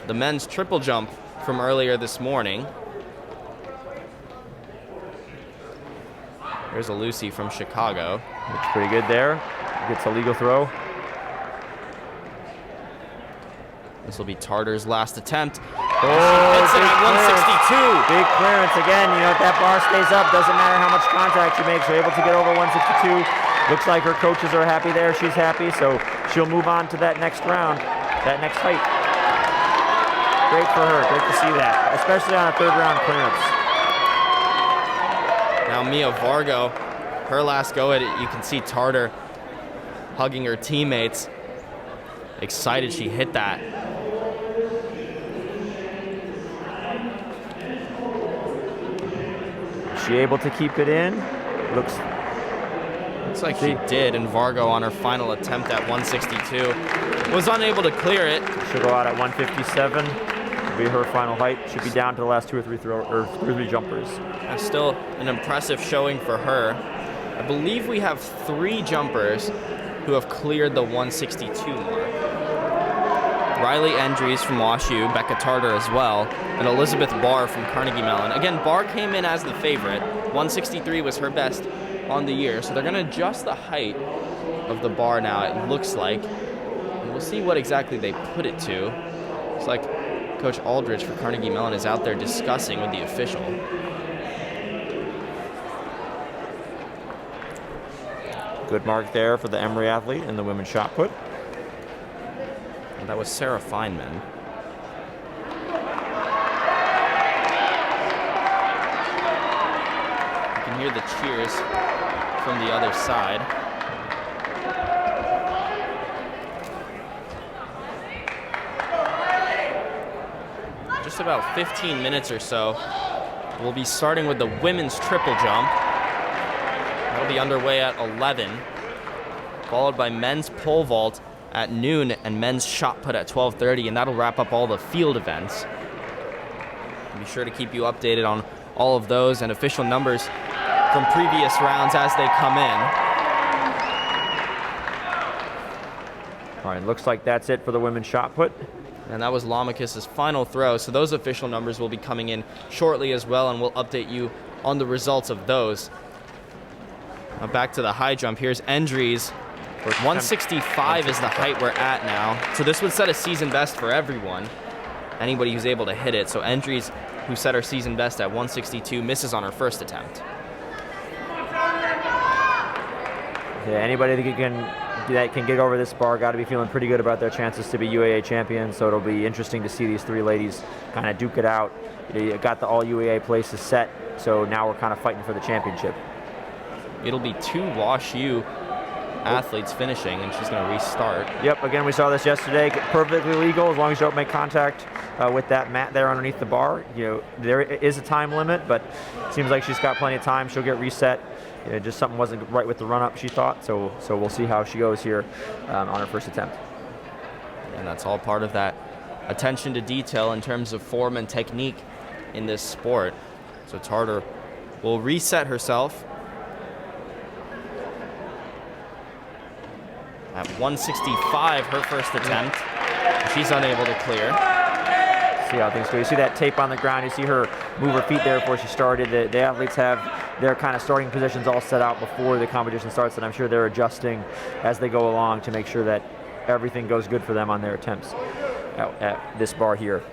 the men's triple jump from earlier this morning. There's a Lucy from Chicago. Looks pretty good there. Gets a legal throw. This will be Tartar's last attempt. Oh, hits it at 162. Big clearance again. You know, if that bar stays up, doesn't matter how much contact you make. She's able to get over 162. Looks like her coaches are happy there. She's happy, so she'll move on to that next round, that next height. Great for her. Great to see that, especially on a 3rd round clearance. Now Mia Vargo, her last go at it, you can see Tartar hugging her teammates. Excited she hit that. She able to keep it in? Looks like she did, and Vargo on her final attempt at 162 was unable to clear it. She'll go out at 157. Will be her final height. Should be down to the last 2 or 3 jumpers. That's still an impressive showing for her. I believe we have 3 jumpers who have cleared the 162 mark. Riley Endries from WashU, Becca Tartar as well, and Elizabeth Barr from Carnegie Mellon. Again, Barr came in as the favorite. 163 was her best on the year, so they're going to adjust the height of the bar now, it looks like. And we'll see what exactly they put it to. It's like Coach Aldrich for Carnegie Mellon is out there discussing with the official. Good mark there for the Emory athlete in the women's shot put. And that was Sarah Feynman. You can hear the cheers from the other side. Just about 15 minutes or so, we'll be starting with the women's triple jump. That'll be underway at 11, followed by men's pole vault at noon and men's shot put at 12:30, and that'll wrap up all the field events. Be sure to keep you updated on all of those and official numbers from previous rounds as they come in. All right, looks like that's it for the women's shot put. And that was Lamekis's final throw. So those official numbers will be coming in shortly as well, and we'll update you on the results of those. Now back to the high jump. Here's Endries. 165 is the height we're at now. So this would set a season best for everyone, anybody who's able to hit it. So Endries, who set her season best at 162, misses on her first attempt. Yeah, anybody that can get over this bar got to be feeling pretty good about their chances to be UAA champions. So it'll be interesting to see these three ladies kind of duke it out. You got the all UAA places set, so now we're kind of fighting for the championship. It'll be 2 Wash U athletes finishing, and she's going to restart. Yep, again, we saw this yesterday. Perfectly legal as long as you don't make contact with that mat there underneath the bar. There is a time limit, but it seems like she's got plenty of time. She'll get reset. Just something wasn't right with the run-up, she thought. So we'll see how she goes here on her first attempt. And that's all part of that attention to detail in terms of form and technique in this sport. So Tartar will reset herself at 165, her first attempt. She's unable to clear. See how things go. You see that tape on the ground. You see her move her feet there before she started. The athletes have their kind of starting positions all set out before the competition starts, and I'm sure they're adjusting as they go along to make sure that everything goes good for them on their attempts at this bar here.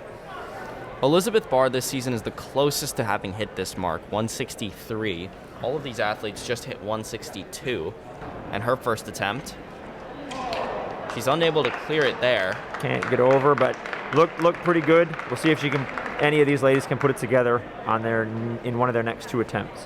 Elizabeth Barr this season is the closest to having hit this mark, 163. All of these athletes just hit 162, and her first attempt, she's unable to clear it there. Can't get over, but look pretty good. We'll see if any of these ladies can put it together in one of their next 2 attempts.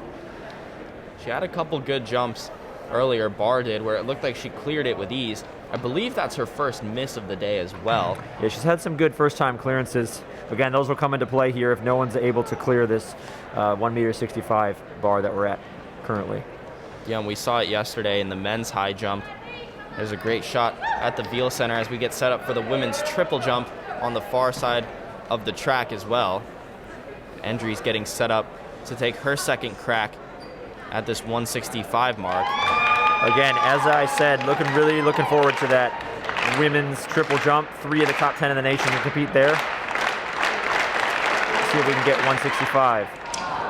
She had a couple good jumps earlier, Barr did, where it looked like she cleared it with ease. I believe that's her first miss of the day as well. Yeah, she's had some good first-time clearances. Again, those will come into play here if no one's able to clear this 1.65 meter bar that we're at currently. Yeah, and we saw it yesterday in the men's high jump. There's a great shot at the Veal Center as we get set up for the women's triple jump on the far side of the track as well. Endries getting set up to take her second crack at this 165 mark. Again, as I said, really looking forward to that women's triple jump. 3 of the top 10 in the nation can compete there. See if we can get 165.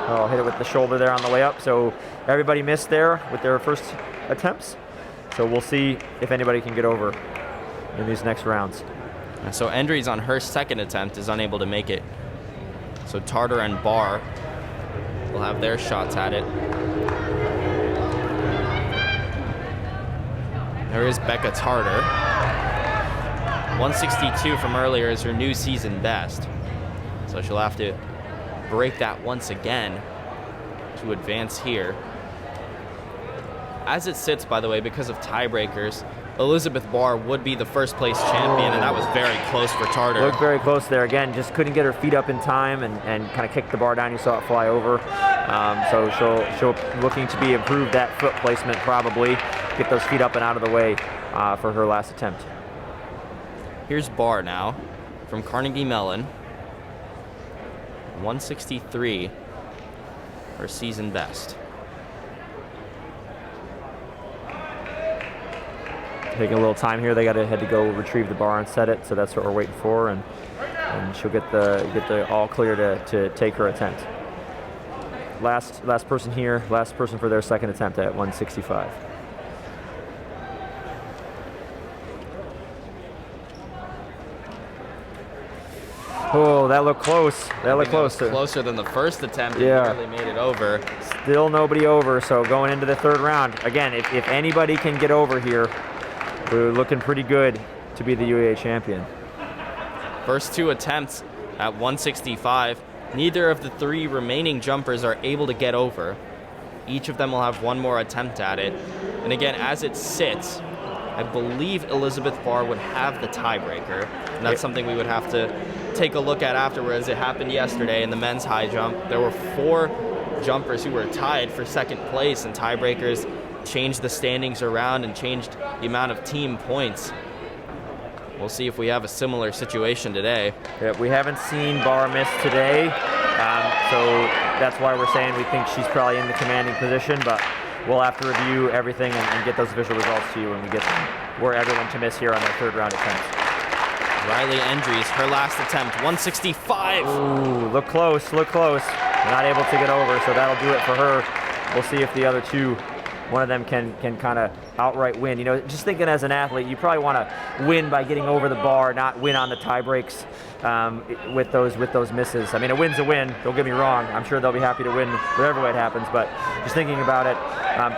Oh, hit it with the shoulder there on the way up. So everybody missed there with their first attempts. So we'll see if anybody can get over in these next rounds. And so Endries on her second attempt is unable to make it. So Tartar and Barr will have their shots at it. There is Becca Tartar. 162 from earlier is her new season best. So she'll have to break that once again to advance here. As it sits, by the way, because of tiebreakers, Elizabeth Barr would be the first place champion, and that was very close for Tartar. Looked very close there. Again, just couldn't get her feet up in time and kind of kicked the bar down. You saw it fly over. So she'll looking to be improved that foot placement probably. Get those feet up and out of the way for her last attempt. Here's Barr now from Carnegie Mellon. 163, her season best. Taking a little time here. They had to go retrieve the bar and set it, so that's what we're waiting for, and she'll get the all clear to take her attempt. Last person here, last person for their second attempt at 165. Oh, that looked close. That looked close. Closer than the first attempt. Yeah. It barely made it over. Still nobody over, so going into the third round. Again, if anybody can get over here, we're looking pretty good to be the UAA champion. First 2 attempts at 165. Neither of the 3 remaining jumpers are able to get over. Each of them will have 1 more attempt at it. And again, as it sits, I believe Elizabeth Barr would have the tiebreaker. And that's something we would have to take a look at afterwards. It happened yesterday in the men's high jump. There were 4 jumpers who were tied for second place, and tiebreakers changed the standings around and changed the amount of team points. We'll see if we have a similar situation today. Yeah, we haven't seen Barr miss today, so that's why we're saying we think she's probably in the commanding position, but we'll have to review everything and get those official results to you when we get them. were everyone to miss here on their third round attempts. Riley Endries, her last attempt, 165. Ooh, look close, look close. Not able to get over, so that'll do it for her. We'll see if the other two, one of them can kind of outright win. You know, just thinking as an athlete, you probably want to win by getting over the bar, not win on the tie breaks with those misses. I mean, a win's a win. Don't get me wrong. I'm sure they'll be happy to win whatever way it happens. But just thinking about it,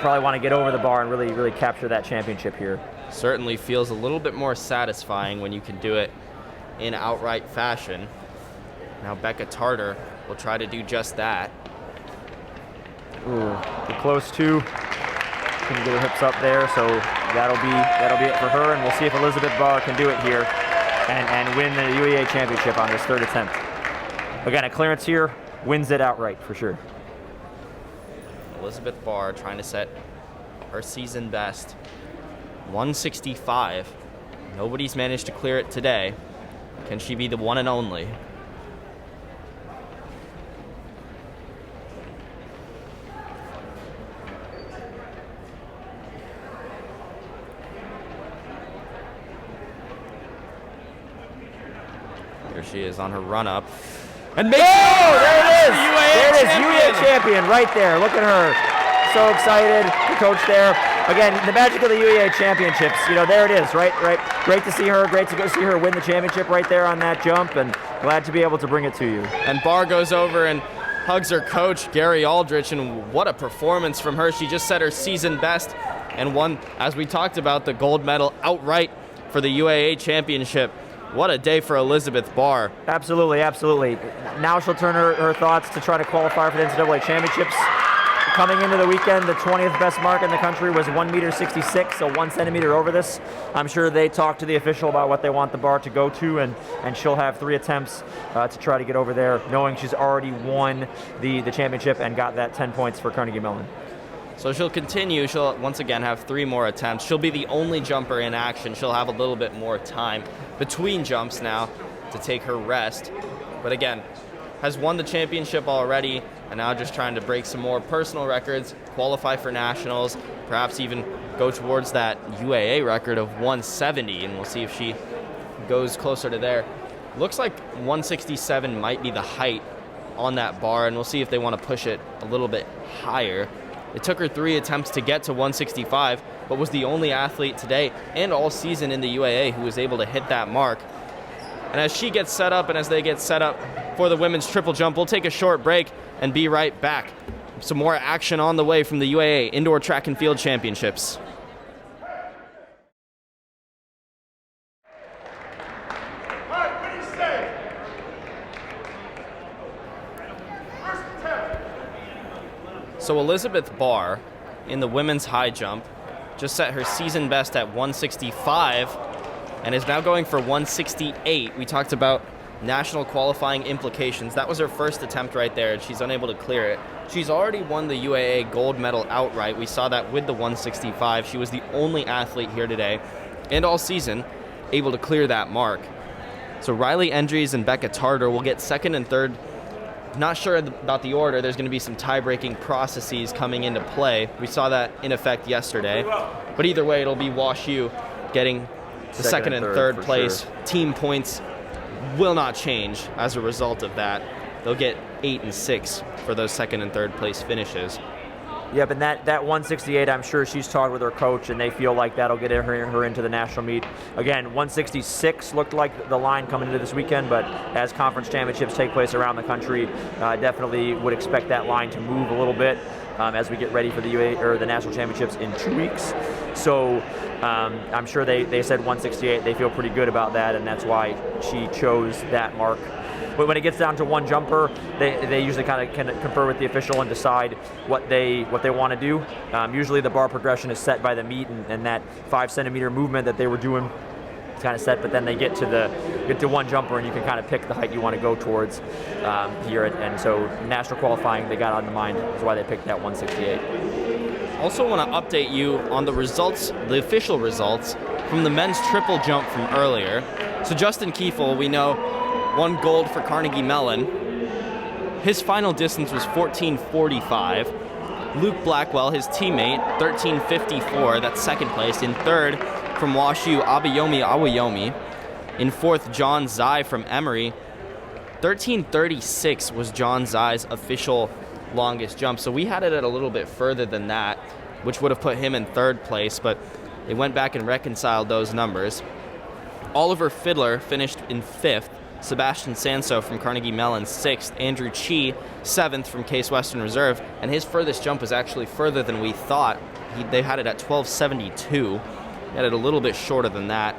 probably want to get over the bar and really capture that championship here. Certainly feels a little bit more satisfying when you can do it in outright fashion. Now Becca Tartar will try to do just that. Ooh, too close to. Couldn't get her hips up there, so that'll be it for her, and we'll see if Elizabeth Barr can do it here and win the UAA championship on this third attempt. Again, a clearance here wins it outright for sure. Elizabeth Barr trying to set her season best, 165. Nobody's managed to clear it today. Can she be the one and only? Here she is on her run-up. And makes there it is! There it is, champion. UAA champion right there. Look at her. So excited, the coach there. Again, the magic of the UAA championships, you know, there it is, right? Great to see her, great to go see her win the championship right there on that jump, and glad to be able to bring it to you. And Barr goes over and hugs her coach, Gary Aldrich, and what a performance from her. She just set her season best and won, as we talked about, the gold medal outright for the UAA championship. What a day for Elizabeth Barr. Absolutely, absolutely. Now she'll turn her thoughts to try to qualify for the NCAA championships. Coming into the weekend, the 20th best mark in the country was 1.66 meters, so 1 centimeter over this. I'm sure they talked to the official about what they want the bar to go to, and she'll have 3 attempts to try to get over there, knowing she's already won the championship and got that 10 points for Carnegie Mellon. So she'll continue. She'll once again have 3 more attempts. She'll be the only jumper in action. She'll have a little bit more time between jumps now to take her rest. But again, has won the championship already, and now just trying to break some more personal records, qualify for nationals, perhaps even go towards that UAA record of 170, and we'll see if she goes closer to there. Looks like 167 might be the height on that bar, and we'll see if they want to push it a little bit higher. It took her 3 attempts to get to 165, but was the only athlete today and all season in the UAA who was able to hit that mark. And as she gets set up and as they get set up for the women's triple jump, we'll take a short break and be right back. Some more action on the way from the UAA Indoor Track and Field Championships. So Elizabeth Barr in the women's high jump just set her season best at 165 and is now going for 168. We talked about national qualifying implications. That was her first attempt right there, and she's unable to clear it. She's already won the UAA gold medal outright. We saw that with the 165. She was the only athlete here today and all season able to clear that mark. So Riley Endries and Becca Tartar will get second and third. Not sure about the order. There's going to be some tie-breaking processes coming into play. We saw that in effect yesterday. But either way, it'll be Wash U getting the second and third place. Sure. Team points will not change as a result of that. They'll get 8 and 6 for those second and third place finishes. Yep, and that 168, I'm sure she's talked with her coach, and they feel like that'll get her into the national meet. Again, 166 looked like the line coming into this weekend, but as conference championships take place around the country, definitely would expect that line to move a little bit as we get ready for the UAA or the national championships in 2 weeks. So I'm sure they said 168. They feel pretty good about that, and that's why she chose that mark. But when it gets down to one jumper, they usually kind of can confer with the official and decide what they want to do. Usually the bar progression is set by the meet, and that 5 centimeter movement that they were doing is kind of set. But then they get to one jumper, and you can kind of pick the height you want to go towards here. And so national qualifying they got on the mind. That's why they picked that 168. Also want to update you on the results, the official results from the men's triple jump from earlier. So Justin Kiefel, we know, won gold for Carnegie Mellon. His final distance was 14:45. Luke Blackwell, his teammate, 13:54. That's second place. In third, from WashU, Abayomi Awayomi. In fourth, John Zai from Emory. 13:36 was John Zai's official longest jump. So we had it at a little bit further than that, which would have put him in third place, but they went back and reconciled those numbers. Oliver Fiddler finished in fifth. Sebastian Sanso from Carnegie Mellon, sixth. Andrew Chi, seventh from Case Western Reserve, and his furthest jump was actually further than we thought. They had it at 12:72. He had it a little bit shorter than that.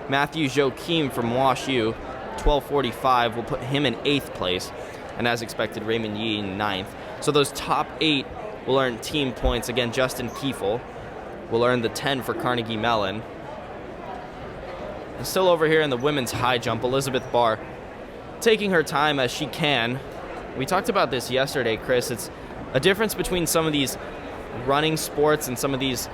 Matthew Joachim from WashU, 12:45, will put him in eighth place, and as expected, Raymond Yee in ninth. So those top 8 will earn team points. Again, Justin Kiefel will earn the 10 for Carnegie Mellon. And still over here in the women's high jump, Elizabeth Barr taking her time as she can. We talked about this yesterday, Chris. It's a difference between some of these running sports and some of these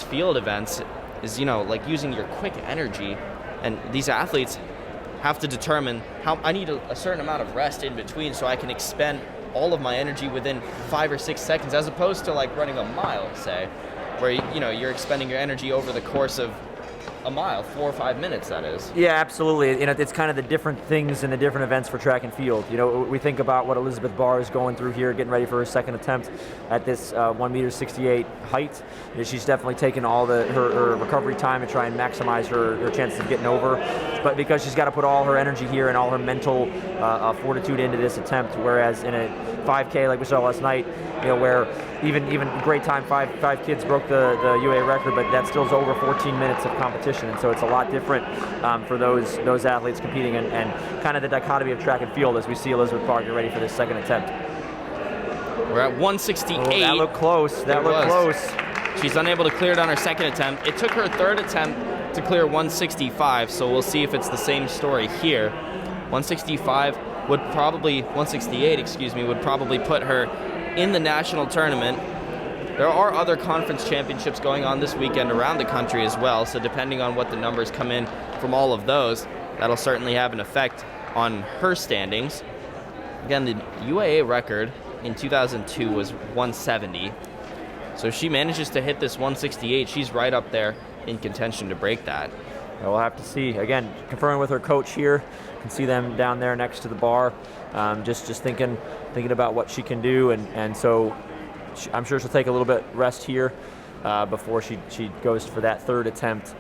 field events is, like using your quick energy. And these athletes have to determine how I need a certain amount of rest in between so I can expend all of my energy within 5 or 6 seconds, as opposed to like running a mile, say, where you're expending your energy over the course of a mile, 4 or 5 minutes, that is. Yeah, absolutely. It's kind of the different things in the different events for track and field. We think about what Elizabeth Barr is going through here, getting ready for her second attempt at this 1.68 m height. She's definitely taken all her recovery time to try and maximize her chances of getting over. But because she's got to put all her energy here and all her mental fortitude into this attempt, whereas in a 5K like we saw last night, where even great time, five kids broke the UAA record, but that still is over 14 minutes of competition, and so it's a lot different for those athletes competing, and kind of the dichotomy of track and field as we see Elizabeth Barr get ready for this second attempt. We're at 168. Oh, that looked close. That looked close. She's unable to clear it on her second attempt. It took her third attempt to clear 165, so we'll see if it's the same story here. 168, would probably put her in the national tournament. There are other conference championships going on this weekend around the country as well, so depending on what the numbers come in from all of those, that'll certainly have an effect on her standings. Again, the UAA record in 2002 was 170. So if she manages to hit this 168, she's right up there in contention to break that. We'll have to see. Again, confirming with her coach here. You can see them down there next to the bar. Just thinking about what she can do, and so I'm sure she'll take a little bit rest here before she goes for that third attempt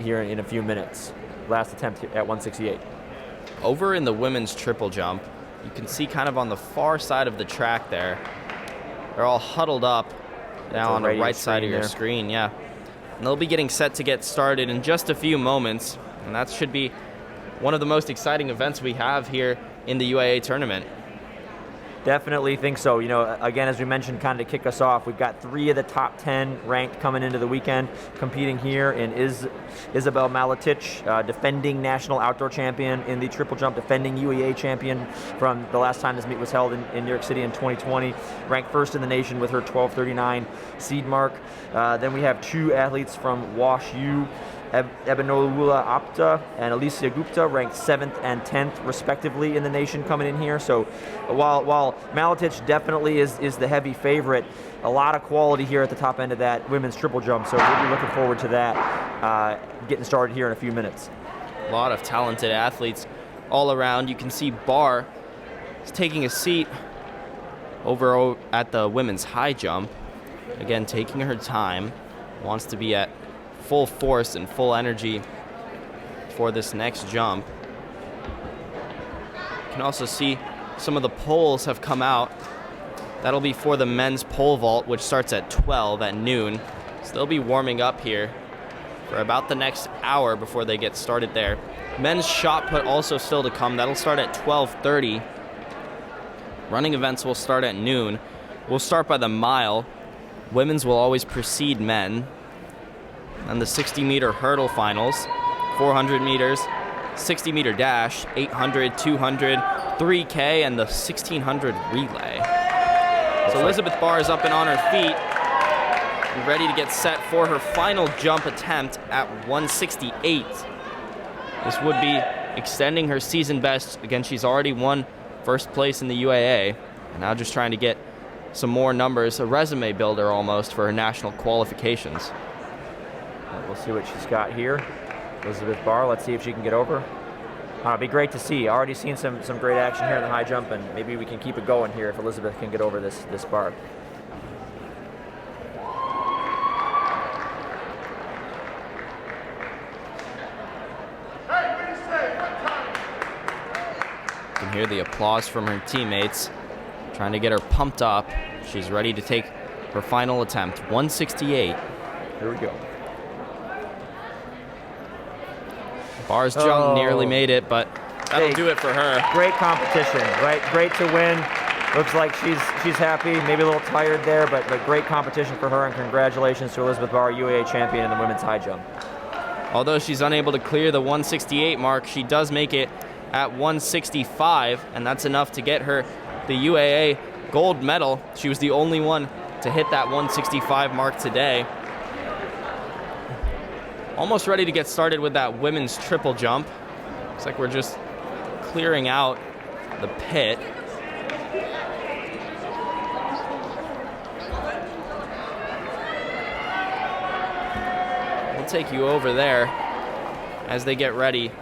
here in a few minutes. Last attempt at 168. Over in the women's triple jump, you can see kind of on the far side of the track there, they're all huddled up now on the right side of your screen, yeah. And they'll be getting set to get started in just a few moments, and that should be one of the most exciting events we have here in the UAA tournament. Definitely think so. Again, as we mentioned, kind of to kick us off, we've got 3 of the top 10 ranked coming into the weekend, competing here in Isabel Maletic, defending national outdoor champion in the triple jump, defending UAA champion from the last time this meet was held in New York City in 2020, ranked first in the nation with her 12:39 seed mark. Then we have 2 athletes from WashU, Ebenolula Apta and Alicia Gupta, ranked 7th and 10th respectively in the nation coming in here. So while Maletic definitely is the heavy favorite, a lot of quality here at the top end of that women's triple jump. So we'll be looking forward to that getting started here in a few minutes. A lot of talented athletes all around. You can see Barr is taking a seat over at the women's high jump. Again, taking her time, wants to be at full force and full energy for this next jump. You can also see some of the poles have come out. That'll be for the men's pole vault, which starts at 12 at noon. So they'll be warming up here for about the next hour before they get started there. Men's shot put also still to come. That'll start at 12:30. Running events will start at noon. We'll start by the mile. Women's will always precede men. And the 60-meter hurdle finals, 400 meters, 60-meter dash, 800, 200, 3K, and the 1600 relay. So Elizabeth Barr is up and on her feet, and ready to get set for her final jump attempt at 168. This would be extending her season best. Again, she's already won first place in the UAA, and now just trying to get some more numbers, a resume builder almost for her national qualifications. We'll see what she's got here. Elizabeth Barr, let's see if she can get over. It'd be great to see. Already seen some great action here in the high jump, and maybe we can keep it going here if Elizabeth can get over this bar. You can hear the applause from her teammates, trying to get her pumped up. She's ready to take her final attempt, 168. Here we go. Barr's jump nearly made it, but that'll do it for her. Great competition, right? Great to win. Looks like she's happy, maybe a little tired there, but great competition for her, and congratulations to Elizabeth Barr, UAA champion in the women's high jump. Although she's unable to clear the 168 mark, she does make it at 165, and that's enough to get her the UAA gold medal. She was the only one to hit that 165 mark today. Almost ready to get started with that women's triple jump. Looks like we're just clearing out the pit. We'll take you over there as they get ready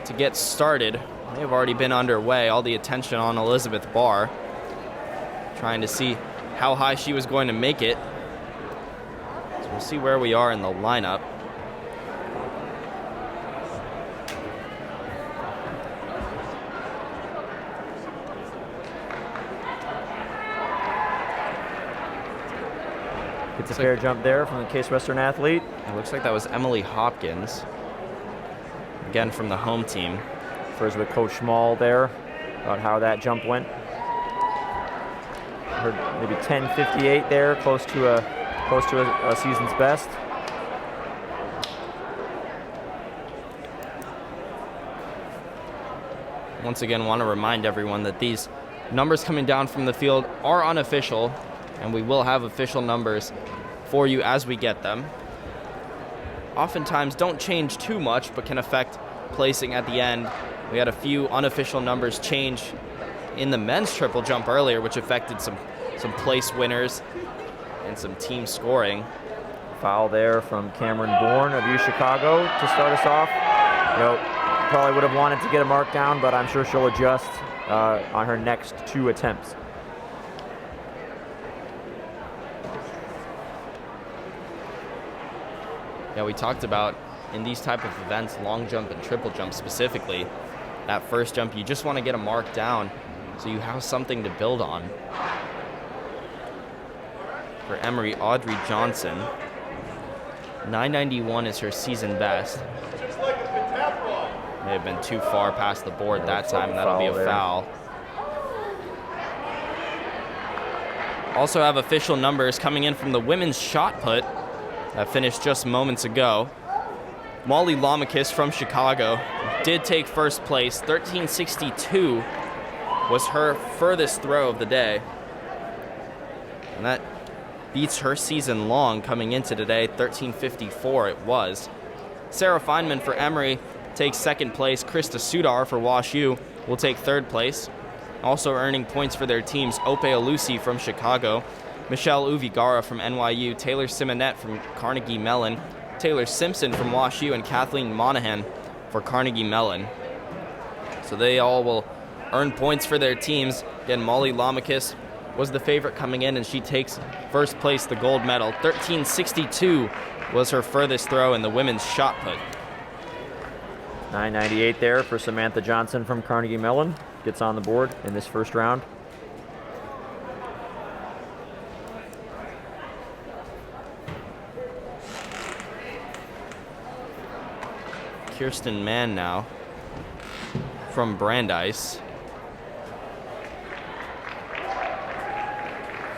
to get started. They've already been underway. All the attention on Elizabeth Barr, trying to see how high she was going to make it. So we'll see where we are in the lineup. Gets a fair jump there from the Case Western athlete. It looks like that was Emily Hopkins, again from the home team. First with Coach Schmall there about how that jump went. Heard maybe 10:58 there, close to a season's best. Once again, want to remind everyone that these numbers coming down from the field are unofficial, and we will have official numbers for you as we get them. Oftentimes don't change too much, but can affect placing at the end. We had a few unofficial numbers change in the men's triple jump earlier, which affected some place winners and some team scoring. Foul there from Cameron Bourne of U Chicago to start us off. You know, probably would have wanted to get a mark down, but I'm sure she'll adjust on her next 2 attempts. Yeah, we talked about in these type of events, long jump and triple jump specifically, that first jump, you just want to get a mark down so you have something to build on. For Emory, Audrey Johnson, 991 is her season best. May have been too far past the board that time. That'll be a foul. Also have official numbers coming in from the women's shot put that finished just moments ago. Molly Lamakis from Chicago did take first place. 1362 was her furthest throw of the day. And that beats her season long coming into today. 1354 it was. Sarah Feynman for Emory takes second place. Krista Sudar for Wash U will take third place. Also earning points for their teams, Ope Alusi from Chicago, Michelle Uvigara from NYU, Taylor Simonet from Carnegie Mellon, Taylor Simpson from Wash U, and Kathleen Monahan for Carnegie Mellon. So they all will earn points for their teams. Again, Molly Lamakis was the favorite coming in, and she takes first place, the gold medal. 1362 was her furthest throw in the women's shot put. 998 there for Samantha Johnson from Carnegie Mellon. Gets on the board in this first round. Kirsten Mann now from Brandeis.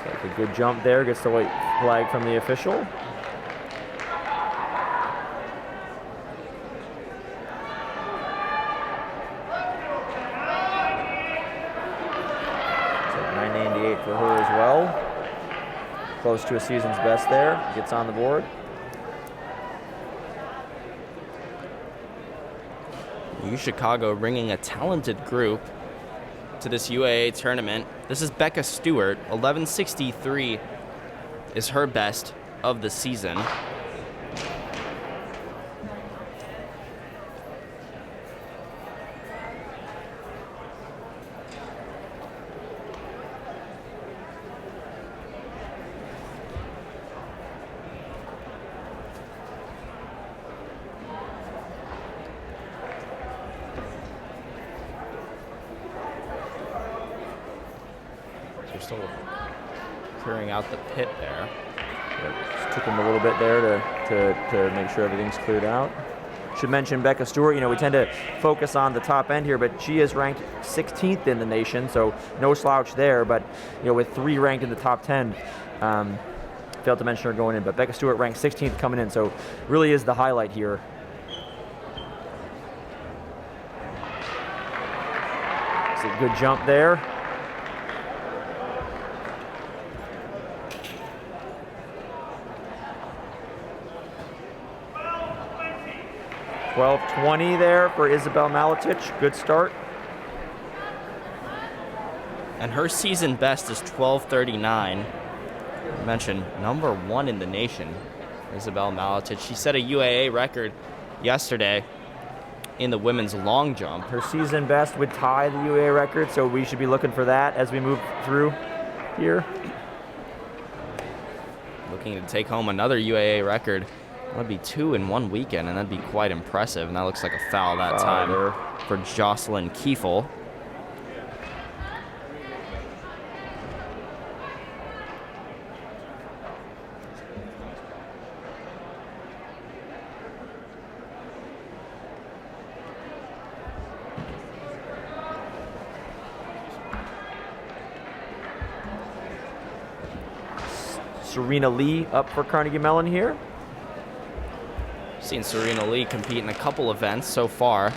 Like a good jump there. Gets the white flag from the official. For her as well. Close to a season's best there. Gets on the board. U Chicago bringing a talented group to this UAA tournament. This is Becca Stewart. 1163 is her best of the season. They're still clearing out the pit there. Just took him a little bit there to make sure everything's cleared out. Should mention Becca Stewart. We tend to focus on the top end here, but she is ranked 16th in the nation, so no slouch there. But with 3 ranked in the top 10, failed to mention her going in. But Becca Stewart ranked 16th coming in, so really is the highlight here. It's a good jump there. .12:20 there for Isabel Maletich. Good start. And her season best is 12:39. I mentioned number 1 in the nation, Isabel Maletich. She set a UAA record yesterday in the women's long jump. Her season best would tie the UAA record, so we should be looking for that as we move through here. Looking to take home another UAA record. That would be 2 in 1 weekend, and that'd be quite impressive. And that looks like a foul that time there for Jocelyn Kiefel. Serena Lee up for Carnegie Mellon here. Seen Serena Lee compete in a couple events so far.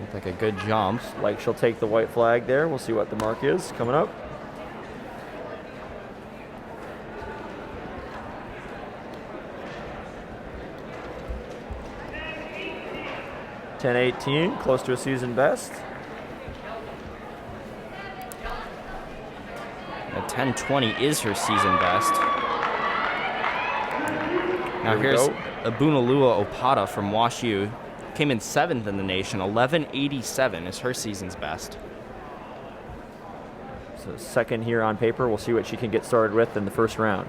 Looked like a good jump. Like she'll take the white flag there. We'll see what the mark is coming up. .10:18, close to a season best. A 10:20 is her season best. Now here's Abunalua Opata from Wash U. Came in 7th in the nation. 11:87 is her season's best. So second here on paper. We'll see what she can get started with in the first round.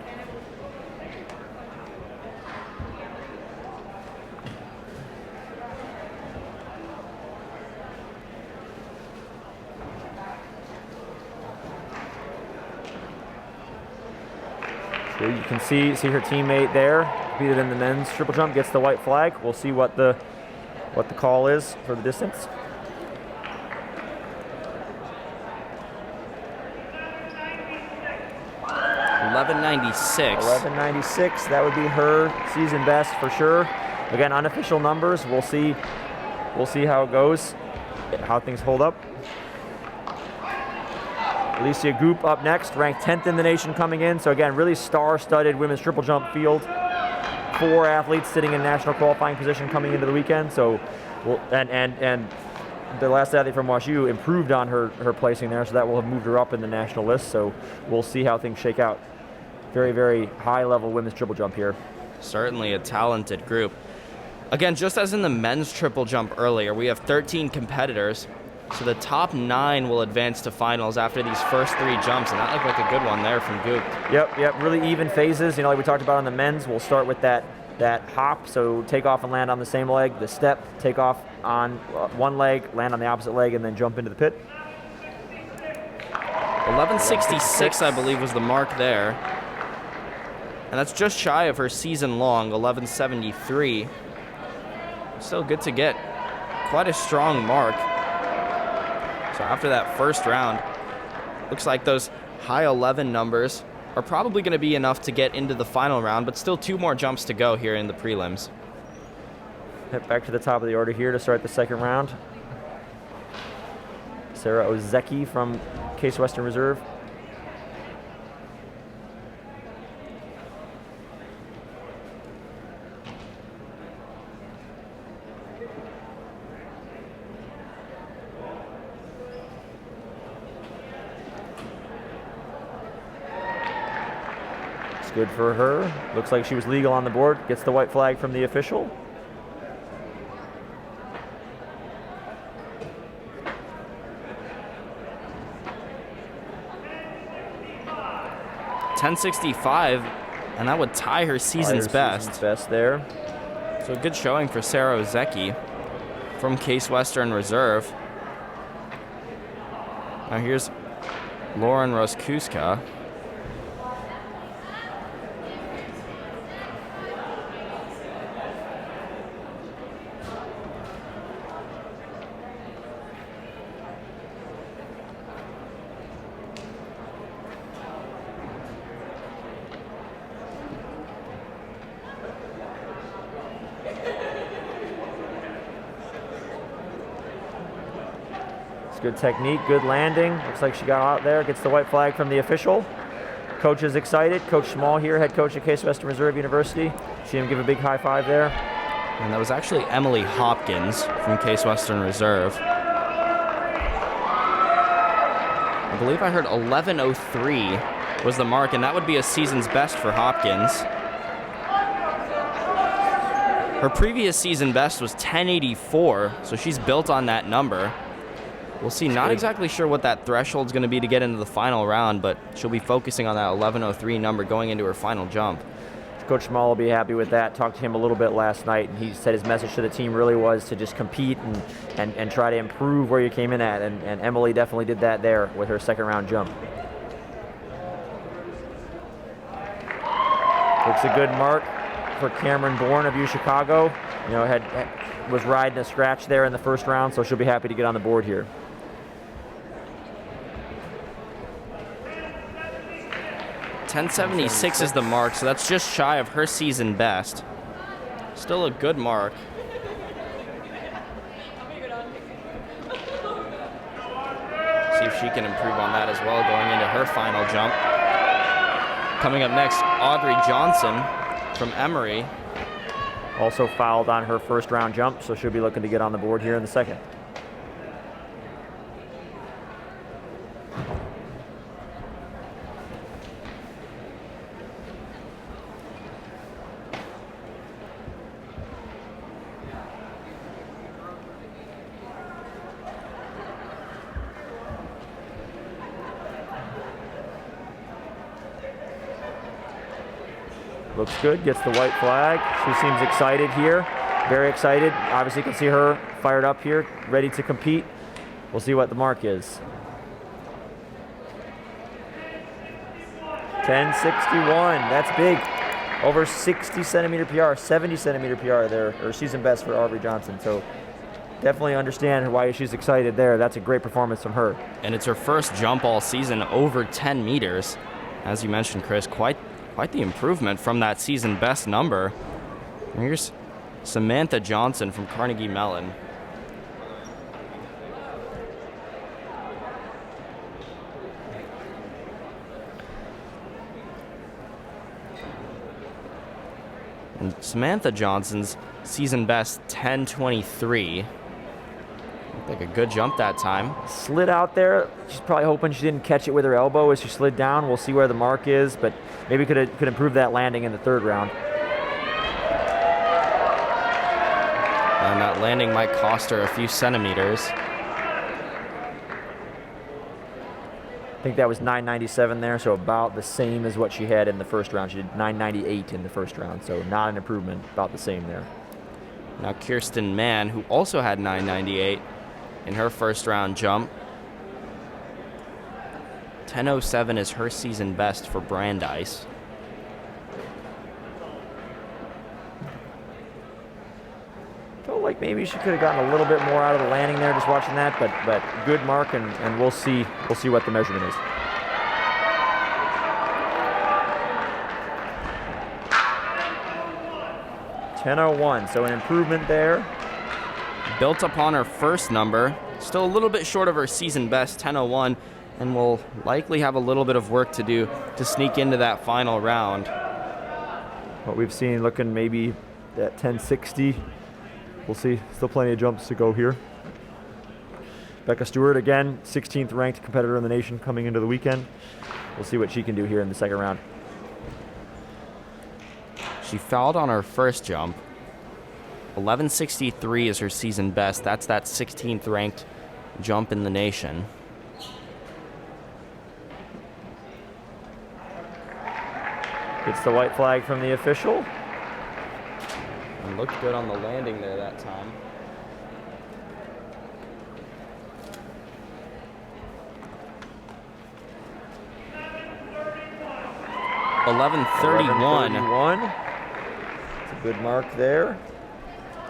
So you can see her teammate there, competed in the men's triple jump, gets the white flag. We'll see what the call is for the distance. .1196. 11:96. That would be her season best for sure. Again, unofficial numbers. We'll see how it goes, how things hold up. Alicia Goop up next, ranked 10th in the nation coming in. So again, really star-studded women's triple jump field. 4 athletes sitting in national qualifying position coming into the weekend. So, and the last athlete from WashU improved on her placing there, so that will have moved her up in the national list. So we'll see how things shake out. Very, very high-level women's triple jump here. Certainly a talented group. Again, just as in the men's triple jump earlier, we have 13 competitors. So the top 9 will advance to finals after these first 3 jumps, and that looked like a good one there from Goop. Yep, really even phases. Like we talked about on the men's, we'll start with that hop, so take off and land on the same leg, the step, take off on one leg, land on the opposite leg, and then jump into the pit. 1166, I believe, was the mark there. And that's just shy of her season long, 1173. Still good to get. Quite a strong mark. So after that first round, looks like those high 11 numbers are probably going to be enough to get into the final round, but still 2 more jumps to go here in the prelims. Head back to the top of the order here to start the second round. Sarah Ozeki from Case Western Reserve. Good for her. Looks like she was legal on the board. Gets the white flag from the official. .1065, and that would tie her season's best. Best there. So a good showing for Sarah Ozeki from Case Western Reserve. Now here's Lauren Roskuska. Good technique, good landing. Looks like she got out there, gets the white flag from the official. Coach is excited. Coach Small here, head coach at Case Western Reserve University. See him give a big high five there. And that was actually Emily Hopkins from Case Western Reserve. I believe I heard 11:03 was the mark, and that would be a season's best for Hopkins. Her previous season best was 10:84, so she's built on that number. We'll see. Not exactly sure what that threshold's going to be to get into the final round, but she'll be focusing on that 11:03 number going into her final jump. Coach Small will be happy with that. Talked to him a little bit last night, and he said his message to the team really was to just compete and try to improve where you came in at, and Emily definitely did that there with her second round jump. Looks a good mark for Cameron Bourne of U Chicago. You know, was riding a scratch there in the first round, so she'll be happy to get on the board here. 10:76 is the mark, so that's just shy of her season best. Still a good mark. See if she can improve on that as well going into her final jump. Coming up next, Audrey Johnson from Emory. Also fouled on her first round jump, so she'll be looking to get on the board here in the second. Looks good, gets the white flag. She seems excited here, very excited. Obviously you can see her fired up here, ready to compete. We'll see what the mark is. 10:61, that's big. Over 60 centimeter PR, 70 centimeter PR there, or season best for Audrey Johnson. So definitely understand why she's excited there. That's a great performance from her. And it's her first jump all season over 10 meters. As you mentioned, Chris, quite the improvement from that season best number. And here's Samantha Johnson from Carnegie Mellon. And Samantha Johnson's season best 10:23. Looked like a good jump that time. Slid out there. She's probably hoping she didn't catch it with her elbow as she slid down. We'll see where the mark is, but maybe could improve that landing in the third round. And that landing might cost her a few centimeters. I think that was 997 there, so about the same as what she had in the first round. She did 998 in the first round, so not an improvement, about the same there. Now Kirsten Mann, who also had 998 in her first round jump. 10:07 is her season best for Brandeis. Felt like maybe she could have gotten a little bit more out of the landing there just watching that, but good mark, and we'll see what the measurement is. .10:01, so an improvement there. Built upon her first number, still a little bit short of her season best, 10:01, and will likely have a little bit of work to do to sneak into that final round. What we've seen looking maybe at 10:60. We'll see, still plenty of jumps to go here. Becca Stewart, again, 16th ranked competitor in the nation coming into the weekend. We'll see what she can do here in the second round. She fouled on her first jump. 11:63 is her season best. That's that 16th ranked jump in the nation. Gets the white flag from the official. And looked good on the landing there that time. 11:31. 11:31. It's a good mark there.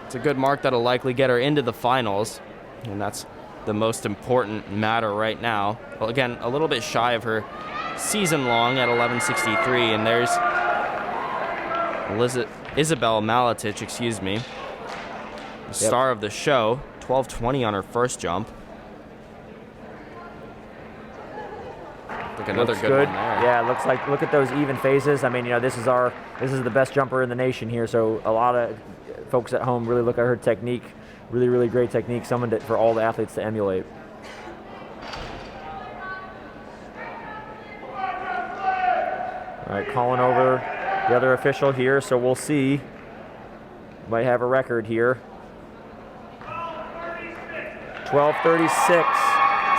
It's a good mark that'll likely get her into the finals, and that's the most important matter right now. Well, again, a little bit shy of her season long at 11:63, and there's Isabel Maletich, the star of the show, 12:20 on her first jump. Like another good one there. Yeah, it looks like, look at those even phases. I mean, this is the best jumper in the nation here, so a lot of folks at home really look at her technique. Really, really great technique, someone for all the athletes to emulate. All right, calling over the other official here, so we'll see. Might have a record here. 12:36.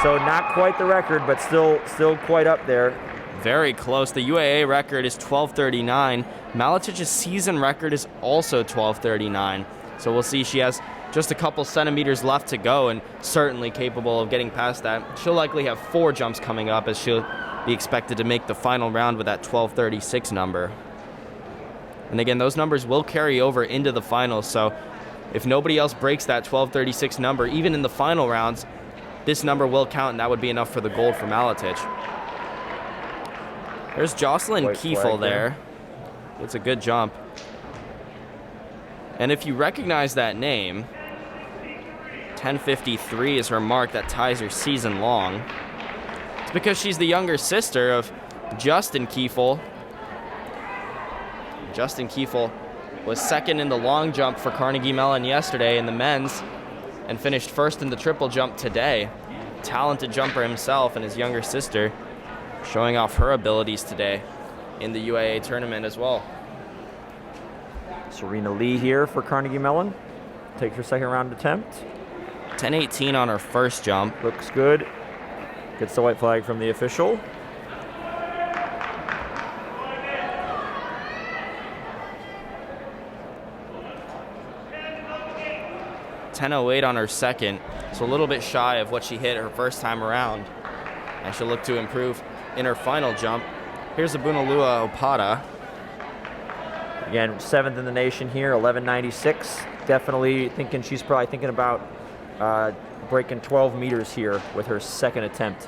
So not quite the record, but still quite up there. Very close. The UAA record is 12:39. Maletich's season record is also 12:39. So we'll see. She has just a couple centimeters left to go and certainly capable of getting past that. She'll likely have 4 jumps coming up as she'll be expected to make the final round with that 12:36 number. And again, those numbers will carry over into the finals. So if nobody else breaks that 12:36 number, even in the final rounds, this number will count, and that would be enough for the gold for Maletich. There's Jocelyn Kiefel there. It's a good jump. And if you recognize that name, 10:53 is her mark that ties her season long. It's because she's the younger sister of Justin Kiefel. Justin Kiefel was second in the long jump for Carnegie Mellon yesterday in the men's and finished first in the triple jump today. Talented jumper himself, and his younger sister showing off her abilities today in the UAA tournament as well. Serena Lee here for Carnegie Mellon. Takes her second round attempt. 10:18 on her first jump. Looks good. Gets the white flag from the official. .10:08 on her second, so a little bit shy of what she hit her first time around, and she'll look to improve in her final jump. Here's Abunalua Opata. Again, 7th in the nation here, 11:96. Definitely thinking, she's probably thinking about breaking 12 meters here with her second attempt.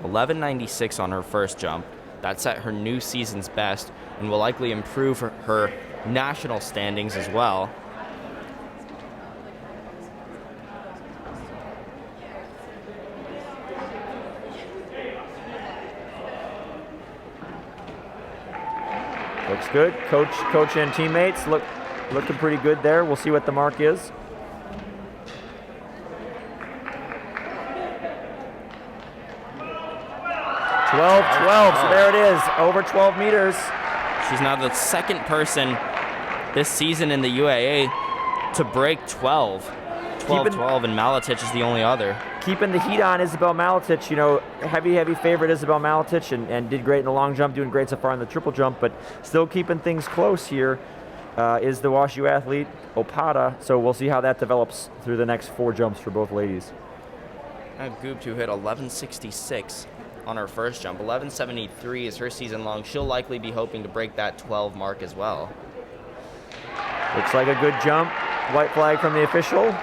11:96 on her first jump. That's at her new season's best and will likely improve her national standings as well. Looks good. Coach and teammates looking pretty good there. We'll see what the mark is. .12:12. So there it is. Over 12 meters. She's now the second person this season in the UAA to break 12. 12:12, and Maletich is the only other. Keeping the heat on Isabel Maletich, heavy favorite Isabel Maletich, and did great in the long jump, doing great so far in the triple jump, but still keeping things close here is the WashU athlete, Opata, so we'll see how that develops through the next 4 jumps for both ladies. Goop, who hit 11:66 on her first jump. 11:73 is her season long. She'll likely be hoping to break that 12 mark as well. Looks like a good jump. White flag from the official.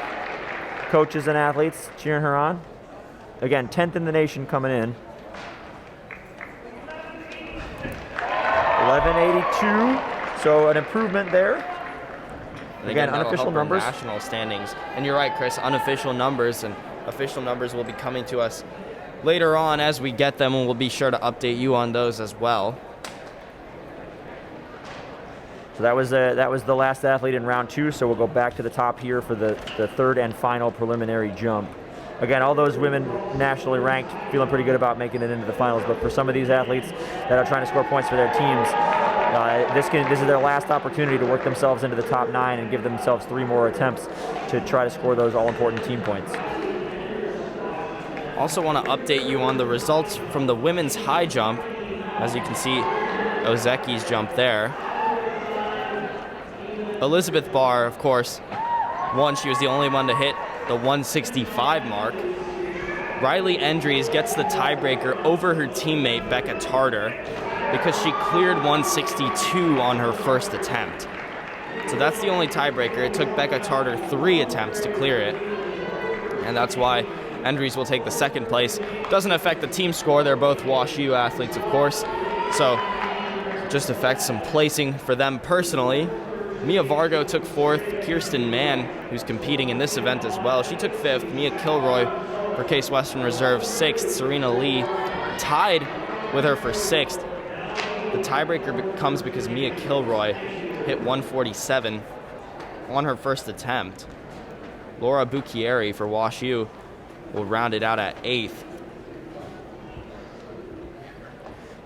Coaches and athletes cheering her on. Again, 10th in the nation coming in. 11:82, so an improvement there. Again, unofficial numbers. National standings. And you're right, Chris, unofficial numbers, and official numbers will be coming to us later on as we get them, and we'll be sure to update you on those as well. So that was the last athlete in round 2, so we'll go back to the top here for the third and final preliminary jump. Again, all those women nationally ranked, feeling pretty good about making it into the finals, but for some of these athletes that are trying to score points for their teams, this is their last opportunity to work themselves into the top 9 and give themselves 3 more attempts to try to score those all-important team points. Also want to update you on the results from the women's high jump. As you can see, Ozeki's jump there. Elizabeth Barr, of course, won. She was the only one to hit the 165 mark. Riley Endries gets the tiebreaker over her teammate Becca Tartar because she cleared 162 on her first attempt. So that's the only tiebreaker. It took Becca Tartar 3 attempts to clear it, and that's why Endries will take the second place. Doesn't affect the team score. They're both Wash U athletes, of course, so just affects some placing for them personally. Mia Vargo took 4th. Kirsten Mann, who's competing in this event as well, she took 5th. Mia Kilroy for Case Western Reserve 6th. Serena Lee tied with her for 6th. The tiebreaker comes because Mia Kilroy hit 147 on her first attempt. Laura Bucchieri for Wash U will round it out at 8th.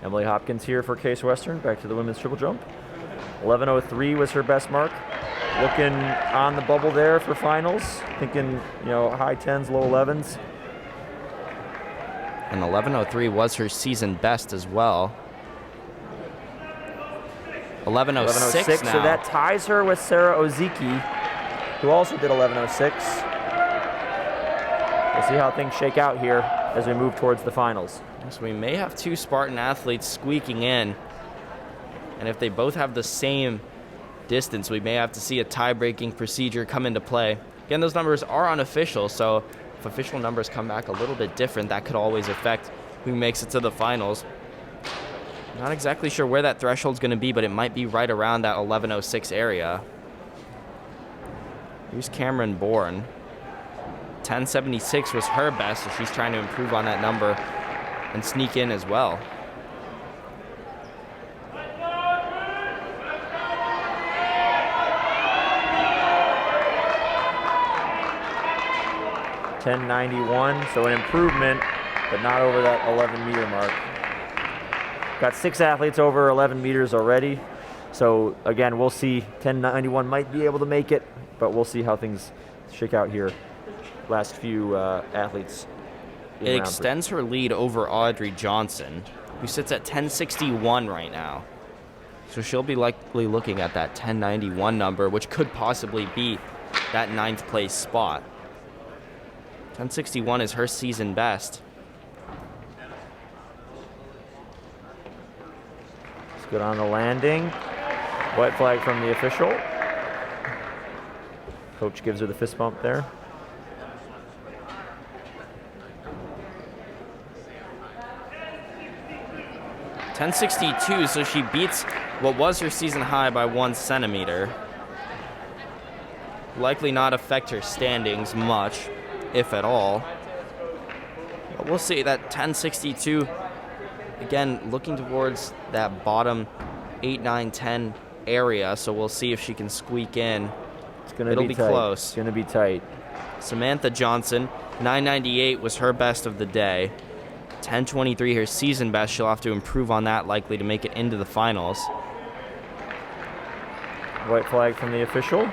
Emily Hopkins here for Case Western. Back to the women's triple jump. 11:03 was her best mark. Looking on the bubble there for finals. Thinking, high 10s, low 11s. And 11:03 was her season best as well. 11:06 now. So that ties her with Sarah Ozeki, who also did 11:06. We'll see how things shake out here as we move towards the finals. So we may have 2 Spartan athletes squeaking in. And if they both have the same distance, we may have to see a tie-breaking procedure come into play. Again, those numbers are unofficial, so if official numbers come back a little bit different, that could always affect who makes it to the finals. Not exactly sure where that threshold's going to be, but it might be right around that 11:06 area. Here's Cameron Bourne. 10:76 was her best, so she's trying to improve on that number and sneak in as well. 10:91, so an improvement, but not over that 11-meter mark. Got 6 athletes over 11 meters already. So again, we'll see. 10:91 might be able to make it, but we'll see how things shake out here. Last few athletes. It extends her lead over Audrey Johnson, who sits at 10:61 right now. So she'll be likely looking at that 10:91 number, which could possibly be that 9th place spot. 10:61 is her season best. It's good on the landing. White flag from the official. Coach gives her the fist bump there. .1062, so she beats what was her season high by 1 centimeter. Likely not affect her standings much, if at all. But we'll see. That 1062, again, looking towards that bottom 8, 9, 10 area, so we'll see if she can squeak in. It'll be close. It's going to be tight. Samantha Johnson, 998 was her best of the day. 10:23 her season best. She'll have to improve on that, likely to make it into the finals. White flag from the official.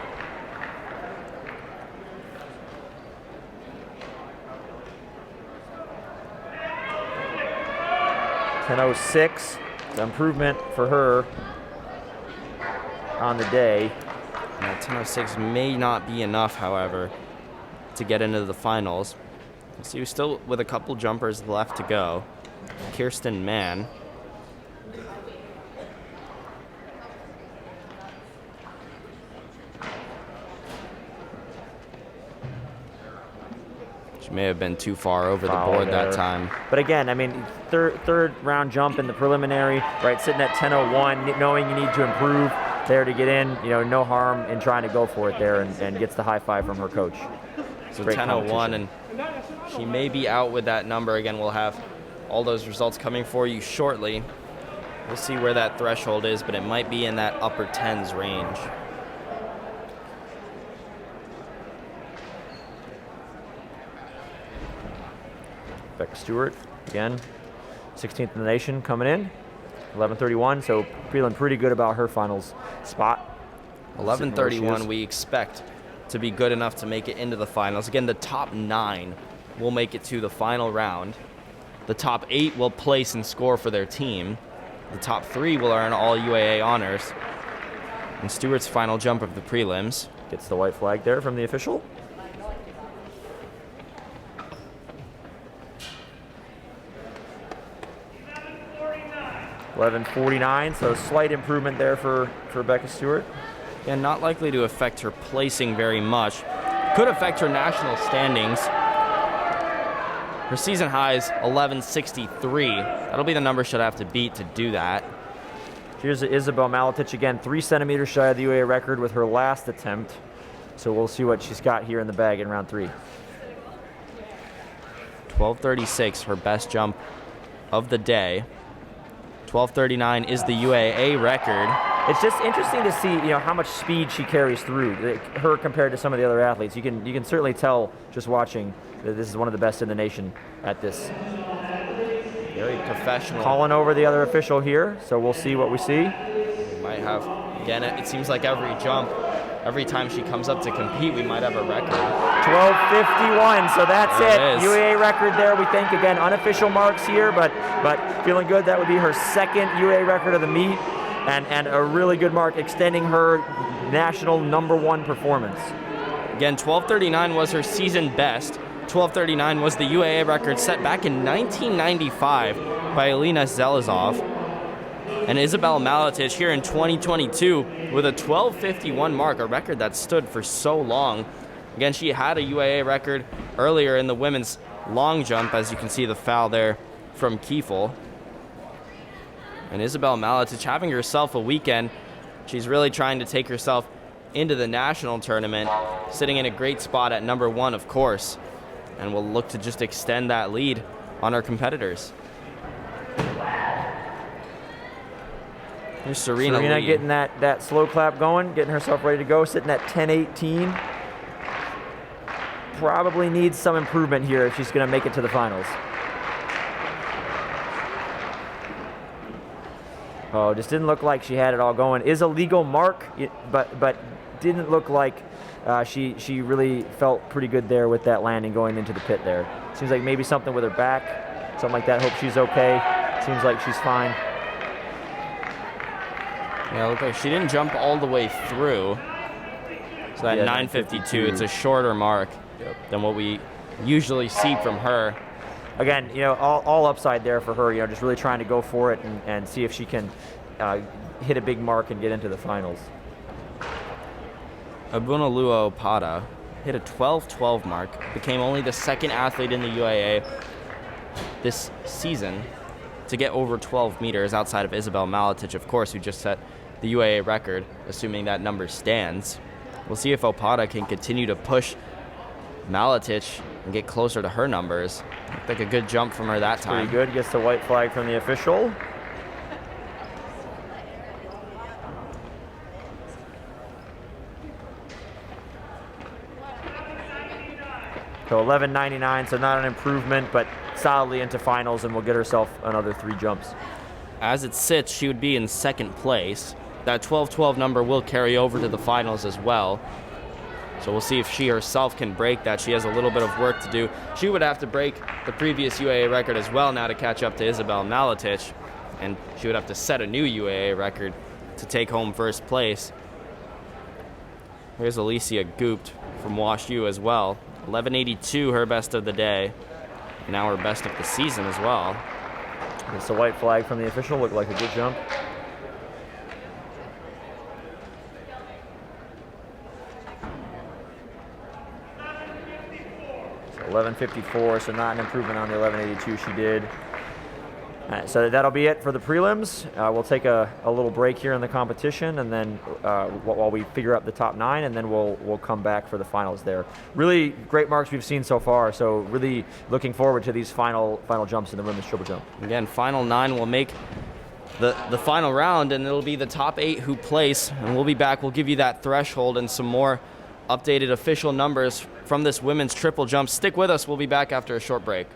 .10:06, improvement for her on the day. Now, 10:06 may not be enough, however, to get into the finals. So you're still with a couple jumpers left to go. Kirsten Mann. She may have been too far over the board that time. But again, I mean, third round jump in the preliminary, right? Sitting at 10:01, knowing you need to improve there to get in. No harm in trying to go for it there, and gets the high five from her coach. So 10:01, and she may be out with that number. Again, we'll have all those results coming for you shortly. We'll see where that threshold is, but it might be in that upper 10s range. Becca Stewart, again, 16th in the nation coming in. 11:31, so feeling pretty good about her finals spot. 11:31 we expect to be good enough to make it into the finals. Again, the top 9 will make it to the final round. The top 8 will place and score for their team. The top 3 will earn all UAA honors. And Stewart's final jump of the prelims. Gets the white flag there from the official. 11:49, so slight improvement there for Becca Stewart. And not likely to affect her placing very much. Could affect her national standings. Her season high is 11:63. That'll be the number she'll have to beat to do that. Here's Isabel Maletich again, 3 centimeters shy of the UAA record with her last attempt. So we'll see what she's got here in the bag in round 3. 12:36, her best jump of the day. 12:39 is the UAA record. It's just interesting to see, how much speed she carries through, her compared to some of the other athletes. You can certainly tell just watching that this is one of the best in the nation at this. Very professional. Calling over the other official here, so we'll see what we see. We might have, again, it seems like every jump, every time she comes up to compete, we might have a record. 12:51, so that's There it. it is. UAA record there, we think. Again, unofficial marks here, but feeling good. That would be her second UAA record of the meet, and a really good mark, extending her national #1 performance. Again, 12:39 was her season best. 12:39 was the UAA record set back in 1995 by Elena Zelazov. And Isabel Maletich here in 2022 with a 12:51 mark, a record that stood for so long. Again, she had a UAA record earlier in the women's long jump, as you can see the foul there from Kiefel. And Isabel Maletich having herself a weekend. She's really trying to take herself into the national tournament, sitting in a great spot at #1, of course. And will look to just extend that lead on our competitors. Here's Serena Lee. Getting that slow clap going, getting herself ready to go, sitting at 10:18. Probably needs some improvement here if she's going to make it to the finals. Oh, just didn't look like she had it all going. Is a legal mark, but didn't look like she really felt pretty good there with that landing going into the pit there. Seems like maybe something with her back, something like that. Hope she's okay. Seems like she's fine. Yeah, look like she didn't jump all the way through. So that 9:52, it's a shorter mark than what we usually see from her. Again, all upside there for her. Just really trying to go for it and see if she can hit a big mark and get into the finals. Abunalua Opada hit a 12:12 mark, became only the second athlete in the UAA this season to get over 12 meters outside of Isabel Maletich, of course, who just set the UAA record, assuming that number stands. We'll see if Opada can continue to push Maletich and get closer to her numbers. Looked like a good jump from her that time. Pretty good. Gets the white flag from the official. So 11:99, so not an improvement, but solidly into finals, and will get herself another 3 jumps. As it sits, she would be in second place. That 12:12 number will carry over to the finals as well. So we'll see if she herself can break that. She has a little bit of work to do. She would have to break the previous UAA record as well now to catch up to Isabel Maletich, and she would have to set a new UAA record to take home first place. Here's Alicia Goopt from Wash U as well. 11:82, her best of the day. Now her best of the season as well. It's a white flag from the official. Looked like a good jump. So 11:54, so not an improvement on the 11:82 she did. So that'll be it for the prelims. We'll take a little break here in the competition, and then while we figure out the top 9, and then we'll come back for the finals there. Really great marks we've seen so far, so really looking forward to these final jumps in the women's triple jump. Again, final 9 will make the final round, and it'll be the top 8 who place, and we'll be back. We'll give you that threshold and some more updated official numbers from this women's triple jump. Stick with us. We'll be back after a short break.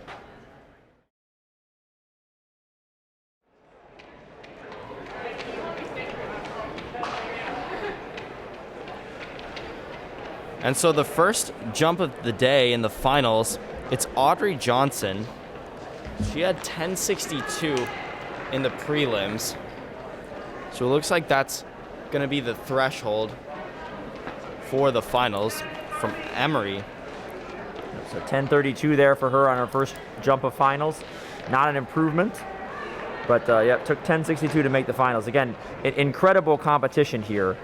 And so the first jump of the day in the finals, it's Audrey Johnson. She had 10:62 in the prelims. So it looks like that's going to be the threshold for the finals from Emory. So 10:32 there for her on her first jump of finals. Not an improvement. But yeah, it took 10.62 to make the finals. Again, incredible competition here.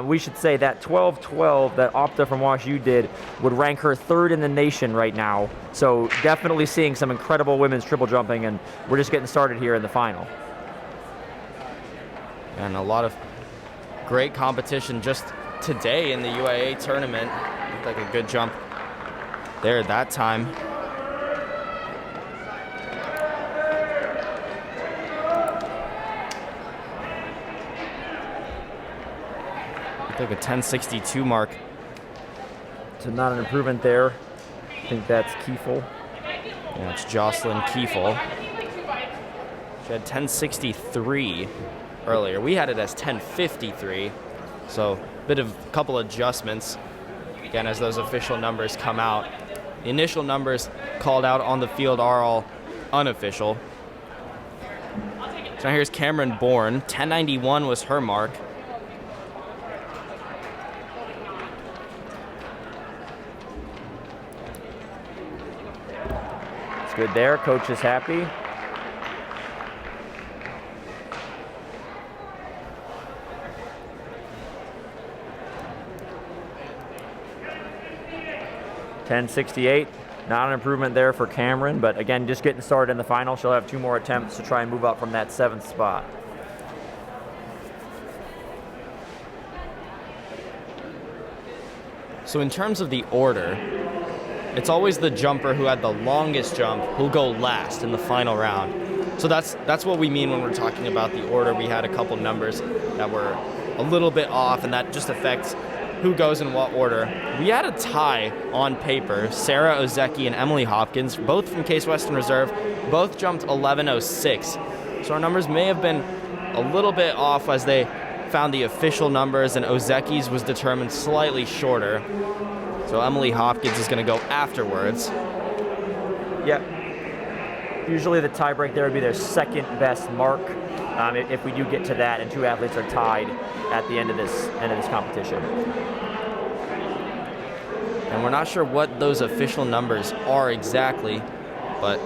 We should say that 12.12 that Opta from WashU did would rank her 3rd in the nation right now. So definitely seeing some incredible women's triple jumping, and we're just getting started here in the final. And a lot of great competition just today in the UAA tournament. Looked like a good jump there at that time. Looked like a 10.62 mark. So not an improvement there. I think that's Kiefel. Yeah, it's Jocelyn Kiefel. She had 10.63 earlier. We had it as 10.53, so a couple adjustments. Again, as those official numbers come out. The initial numbers called out on the field are all unofficial. So now here's Cameron Bourne. 10.91 was her mark. It's good there. Coach is happy. $10.68, not an improvement there for Cameron, but again, just getting started in the final. She'll have 2 more attempts to try and move up from that 7th spot. So in terms of the order, it's always the jumper who had the longest jump who'll go last in the final round. So that's what we mean when we're talking about the order. We had a couple numbers that were a little bit off, and that just affects who goes in what order. We had a tie on paper. Sarah Ozeki and Emily Hopkins, both from Case Western Reserve, both jumped 11.06. So our numbers may have been a little bit off as they found the official numbers, and Ozeki's was determined slightly shorter. So Emily Hopkins is going to go afterwards. Yep. Usually the tie break there would be their 2nd best mark. If we do get to that and 2 athletes are tied at the end of this competition. And we're not sure what those official numbers are exactly, but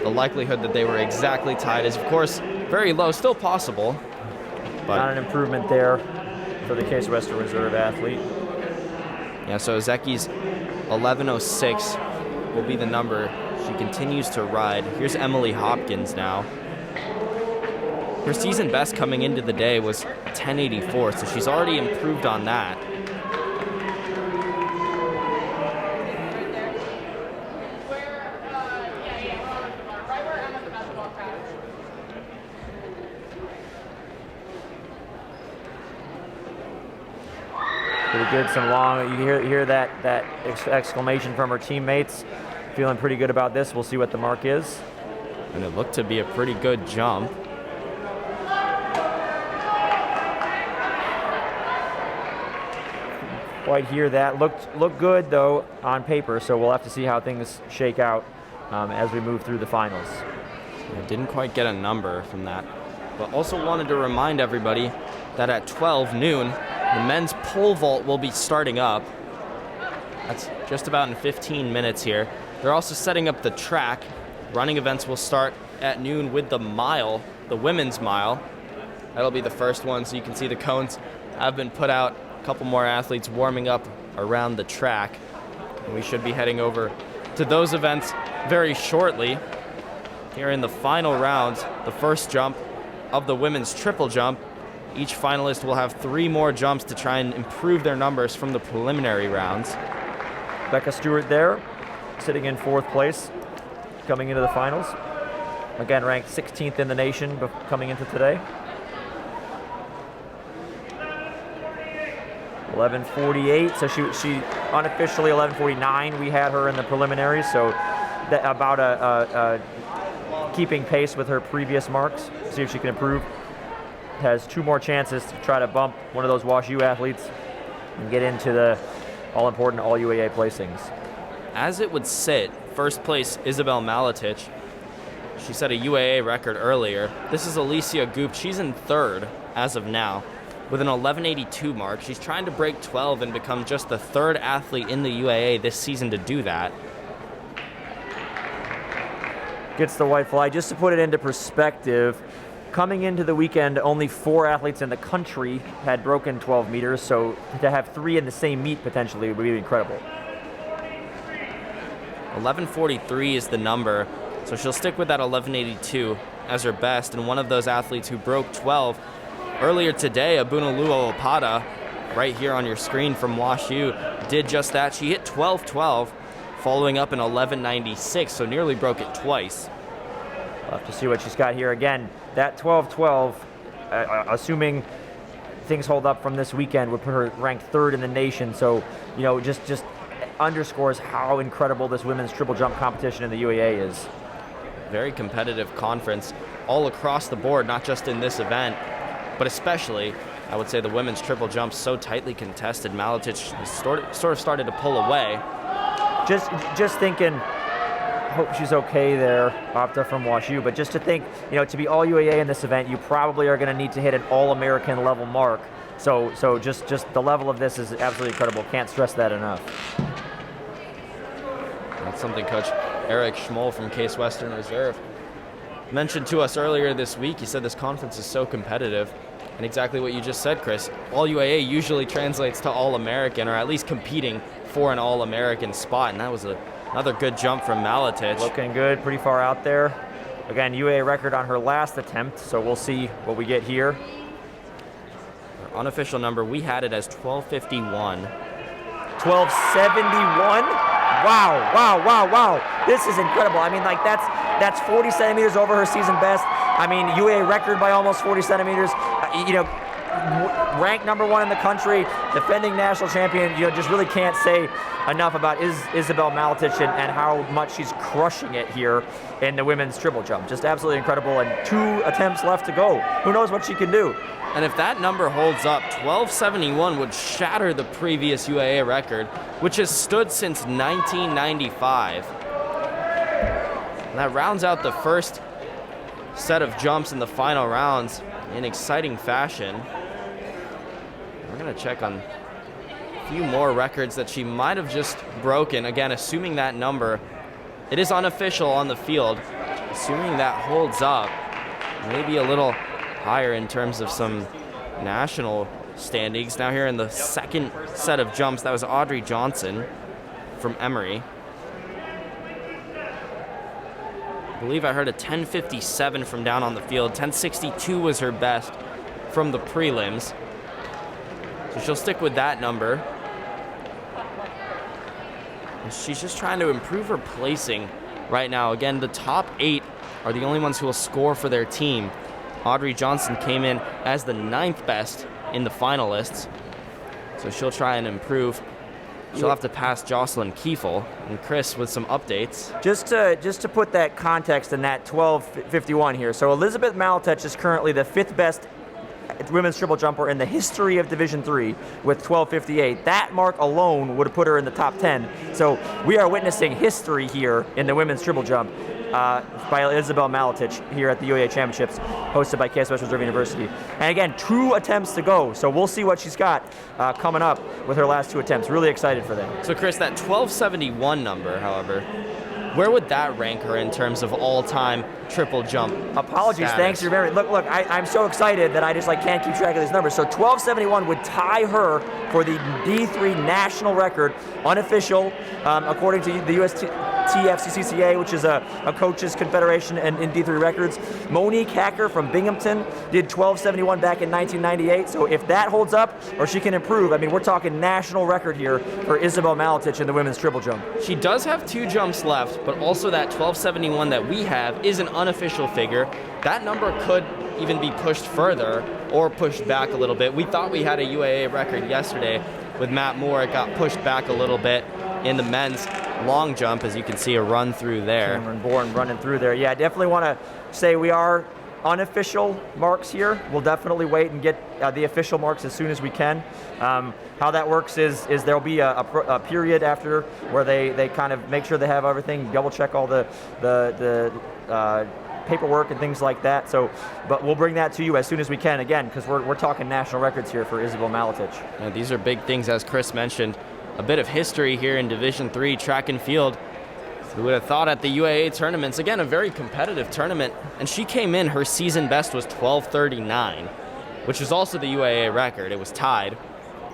the likelihood that they were exactly tied is, of course, very low, still possible. But not an improvement there for the Case Western Reserve athlete. Yeah, so Zeki's 11.06 will be the number she continues to ride. Here's Emily Hopkins now. Her season best coming into the day was 10.84, so she's already improved on that. Pretty good, some long, you hear that exclamation from her teammates. Feeling pretty good about this. We'll see what the mark is. And it looked to be a pretty good jump. Quite hear that. Looked good though on paper, so we'll have to see how things shake out as we move through the finals. I didn't quite get a number from that, but also wanted to remind everybody that at 12 noon, the men's pole vault will be starting up. That's just about in 15 minutes here. They're also setting up the track. Running events will start at noon with the mile, the women's mile. That'll be the first one, so you can see the cones have been put out. A couple more athletes warming up around the track. And we should be heading over to those events very shortly. Here in the final round, the first jump of the women's triple jump. Each finalist will have 3 more jumps to try and improve their numbers from the preliminary rounds. Becca Stewart there, sitting in 4th place, coming into the finals. Again, ranked 16th in the nation coming into today. 11:48, so she unofficially 11:49. We had her in the preliminaries, so that about a keeping pace with her previous marks. See if she can improve. Has 2 more chances to try to bump one of those WashU athletes and get into the all-important all-UAA placings. As it would sit, first place Isabel Maletich. She set a UAA record earlier. This is Alicia Goop. She's in 3rd as of now with an 11.82 mark. She's trying to break 12 and become just the 3rd athlete in the UAA this season to do that. Gets the white flag. Just to put it into perspective, coming into the weekend, only 4 athletes in the country had broken 12 meters, so to have 3 in the same meet potentially would be incredible. 11:43 is the number, so she'll stick with that 11:82 as her best. And one of those athletes who broke 12 earlier today, Abunolu Opada, right here on your screen from WashU, did just that. She hit 12:12, following up an 11:96, so nearly broke it twice. We'll have to see what she's got here. Again, that 12:12, assuming things hold up from this weekend, would put her ranked 3rd in the nation. So, you know, just underscores how incredible this women's triple jump competition in the UAA is. Very competitive conference all across the board, not just in this event, but especially, I would say, the women's triple jump so tightly contested. Maletic sort of started to pull away. Just thinking, hope she's okay there, Opta from WashU, but just to think, you know, to be all UAA in this event, you probably are going to need to hit an All-American level mark. So just the level of this is absolutely incredible. Can't stress that enough. That's something Coach Eric Schmoll from Case Western Reserve mentioned to us earlier this week. He said this conference is so competitive, and exactly what you just said, Chris. All UAA usually translates to All-American, or at least competing for an All-American spot, and that was another good jump from Maletic. Looking good, pretty far out there. Again, UAA record on her last attempt, so we'll see what we get here. Our unofficial number, we had it as 12:51. 12:71? Wow. This is incredible. I mean, like, that's 40 centimeters over her season best. I mean, UAA record by almost 40 centimeters. You know, ranked #1 in the country, defending national champion. You know, just really can't say enough about Isabel Maletic and how much she's crushing it here in the women's triple jump. Just absolutely incredible, and 2 attempts left to go. Who knows what she can do? And if that number holds up, 12:71 would shatter the previous UAA record, which has stood since 1995. And that rounds out the first set of jumps in the final rounds in exciting fashion. We're going to check on a few more records that she might have just broken. Again, assuming that number, it is unofficial on the field. Assuming that holds up, maybe a little higher in terms of some national standings. Now here in the second set of jumps, that was Audrey Johnson from Emory. I believe I heard a 10:57 from down on the field. 10:62 was her best from the prelims. So she'll stick with that number. And she's just trying to improve her placing right now. Again, the top 8 are the only ones who will score for their team. Audrey Johnson came in as the 9th best in the finalists, so she'll try and improve. She'll have to pass Jocelyn Kiefel. And Chris with some updates. Just to put that context in that 12:51 here. So Elizabeth Maletic is currently the 5th best women's triple jumper in the history of Division III with 12:58. That mark alone would have put her in the top 10. So we are witnessing history here in the women's triple jump by Isabel Maletic here at the UAA Championships, hosted by Case Western Reserve University. And again, 2 attempts to go, so we'll see what she's got coming up with her last 2 attempts. Really excited for that. So Chris, that 12:71 number, however, where would that rank her in terms of all-time triple jump Apologies, status? thanks for remembering. Look, I'm so excited that I just can't keep track of these numbers. So 12:71 would tie her for the D3 national record, unofficial, according to the USTFCCCA, which is a coaches confederation in D3 records. Monique Hacker from Binghamton did 12:71 back in 1998. So if that holds up, or she can improve, I mean, we're talking national record here for Isabel Maletic in the women's triple jump. She does have 2 jumps left, but also that 12:71 that we have is an unofficial figure. That number could even be pushed further or pushed back a little bit. We thought we had a UAA record yesterday with Matt Moore. It got pushed back a little bit in the men's long jump, as you can see a run through there. Cameron Bourne running through there. Yeah, I definitely want to say we are unofficial marks here. We'll definitely wait and get the official marks as soon as we can. How that works is there'll be a period after where they kind of make sure they have everything, double check all the paperwork and things like that. So, but we'll bring that to you as soon as we can, again, because we're talking national records here for Isabel Maletic. And these are big things, as Chris mentioned. A bit of history here in Division III track and field. Who would have thought at the UAA tournaments, again, a very competitive tournament, and she came in, her season best was 12:39, which was also the UAA record. It was tied.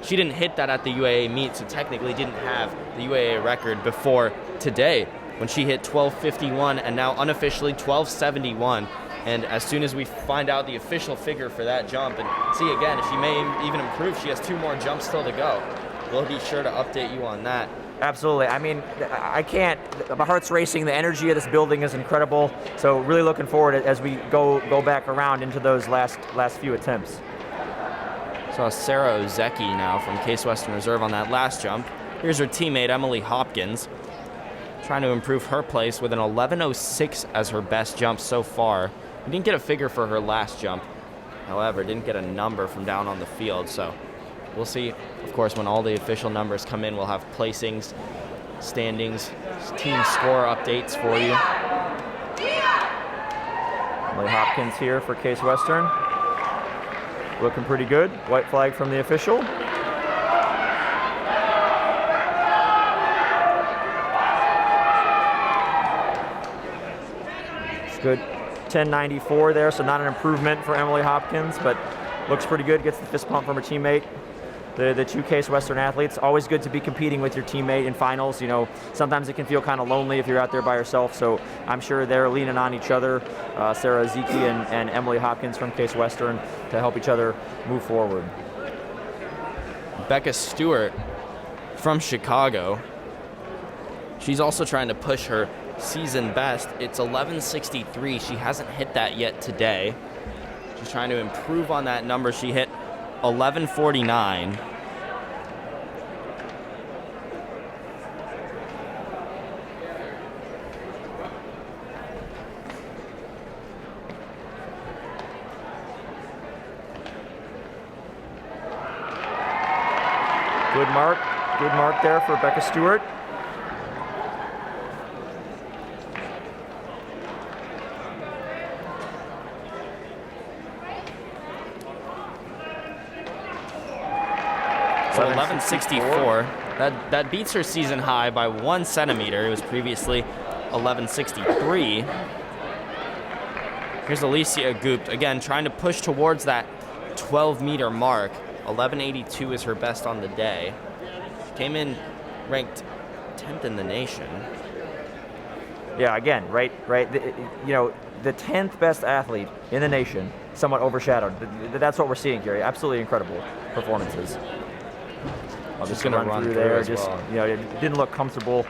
She didn't hit that at the UAA meet, so technically didn't have the UAA record before today when she hit 12:51 and now unofficially 12:71. And as soon as we find out the official figure for that jump and see again, if she may even improve, she has 2 more jumps still to go. We'll be sure to update you on that. Absolutely. I mean, I can't. My heart's racing. The energy of this building is incredible. So really looking forward as we go back around into those last few attempts. Saw Sarah Ozeki now from Case Western Reserve on that last jump. Here's her teammate, Emily Hopkins, trying to improve her place with an 11:06 as her best jump so far. We didn't get a figure for her last jump. However, didn't get a number from down on the field, so we'll see. Of course, when all the official numbers come in, we'll have placings, standings, team score updates for you. Emily Hopkins here for Case Western. Looking pretty good. White flag from the official. It's good. 10.94 there, so not an improvement for Emily Hopkins, but looks pretty good. Gets the fist pump from her teammate. The 2 Case Western athletes, always good to be competing with your teammate in finals. You know, sometimes it can feel kind of lonely if you're out there by yourself, so I'm sure they're leaning on each other, Sarah Ozeki and Emily Hopkins from Case Western, to help each other move forward. Becca Stewart from Chicago. She's also trying to push her season best. It's 11:63. She hasn't hit that yet today. She's trying to improve on that number. She hit 11:49. Good mark there for Becca Stewart. So 11:64. That beats her season high by 1 centimeter. It was previously 11:63. Here's Alicia Goupt, again, trying to push towards that 12-meter mark. 11:82 is her best on the day. She came in ranked 10th in the nation. Yeah, again, right. The 10th best athlete in the nation, somewhat overshadowed. That's what we're seeing here. Absolutely incredible performances. I'll just gonna run through there. as well. It didn't look comfortable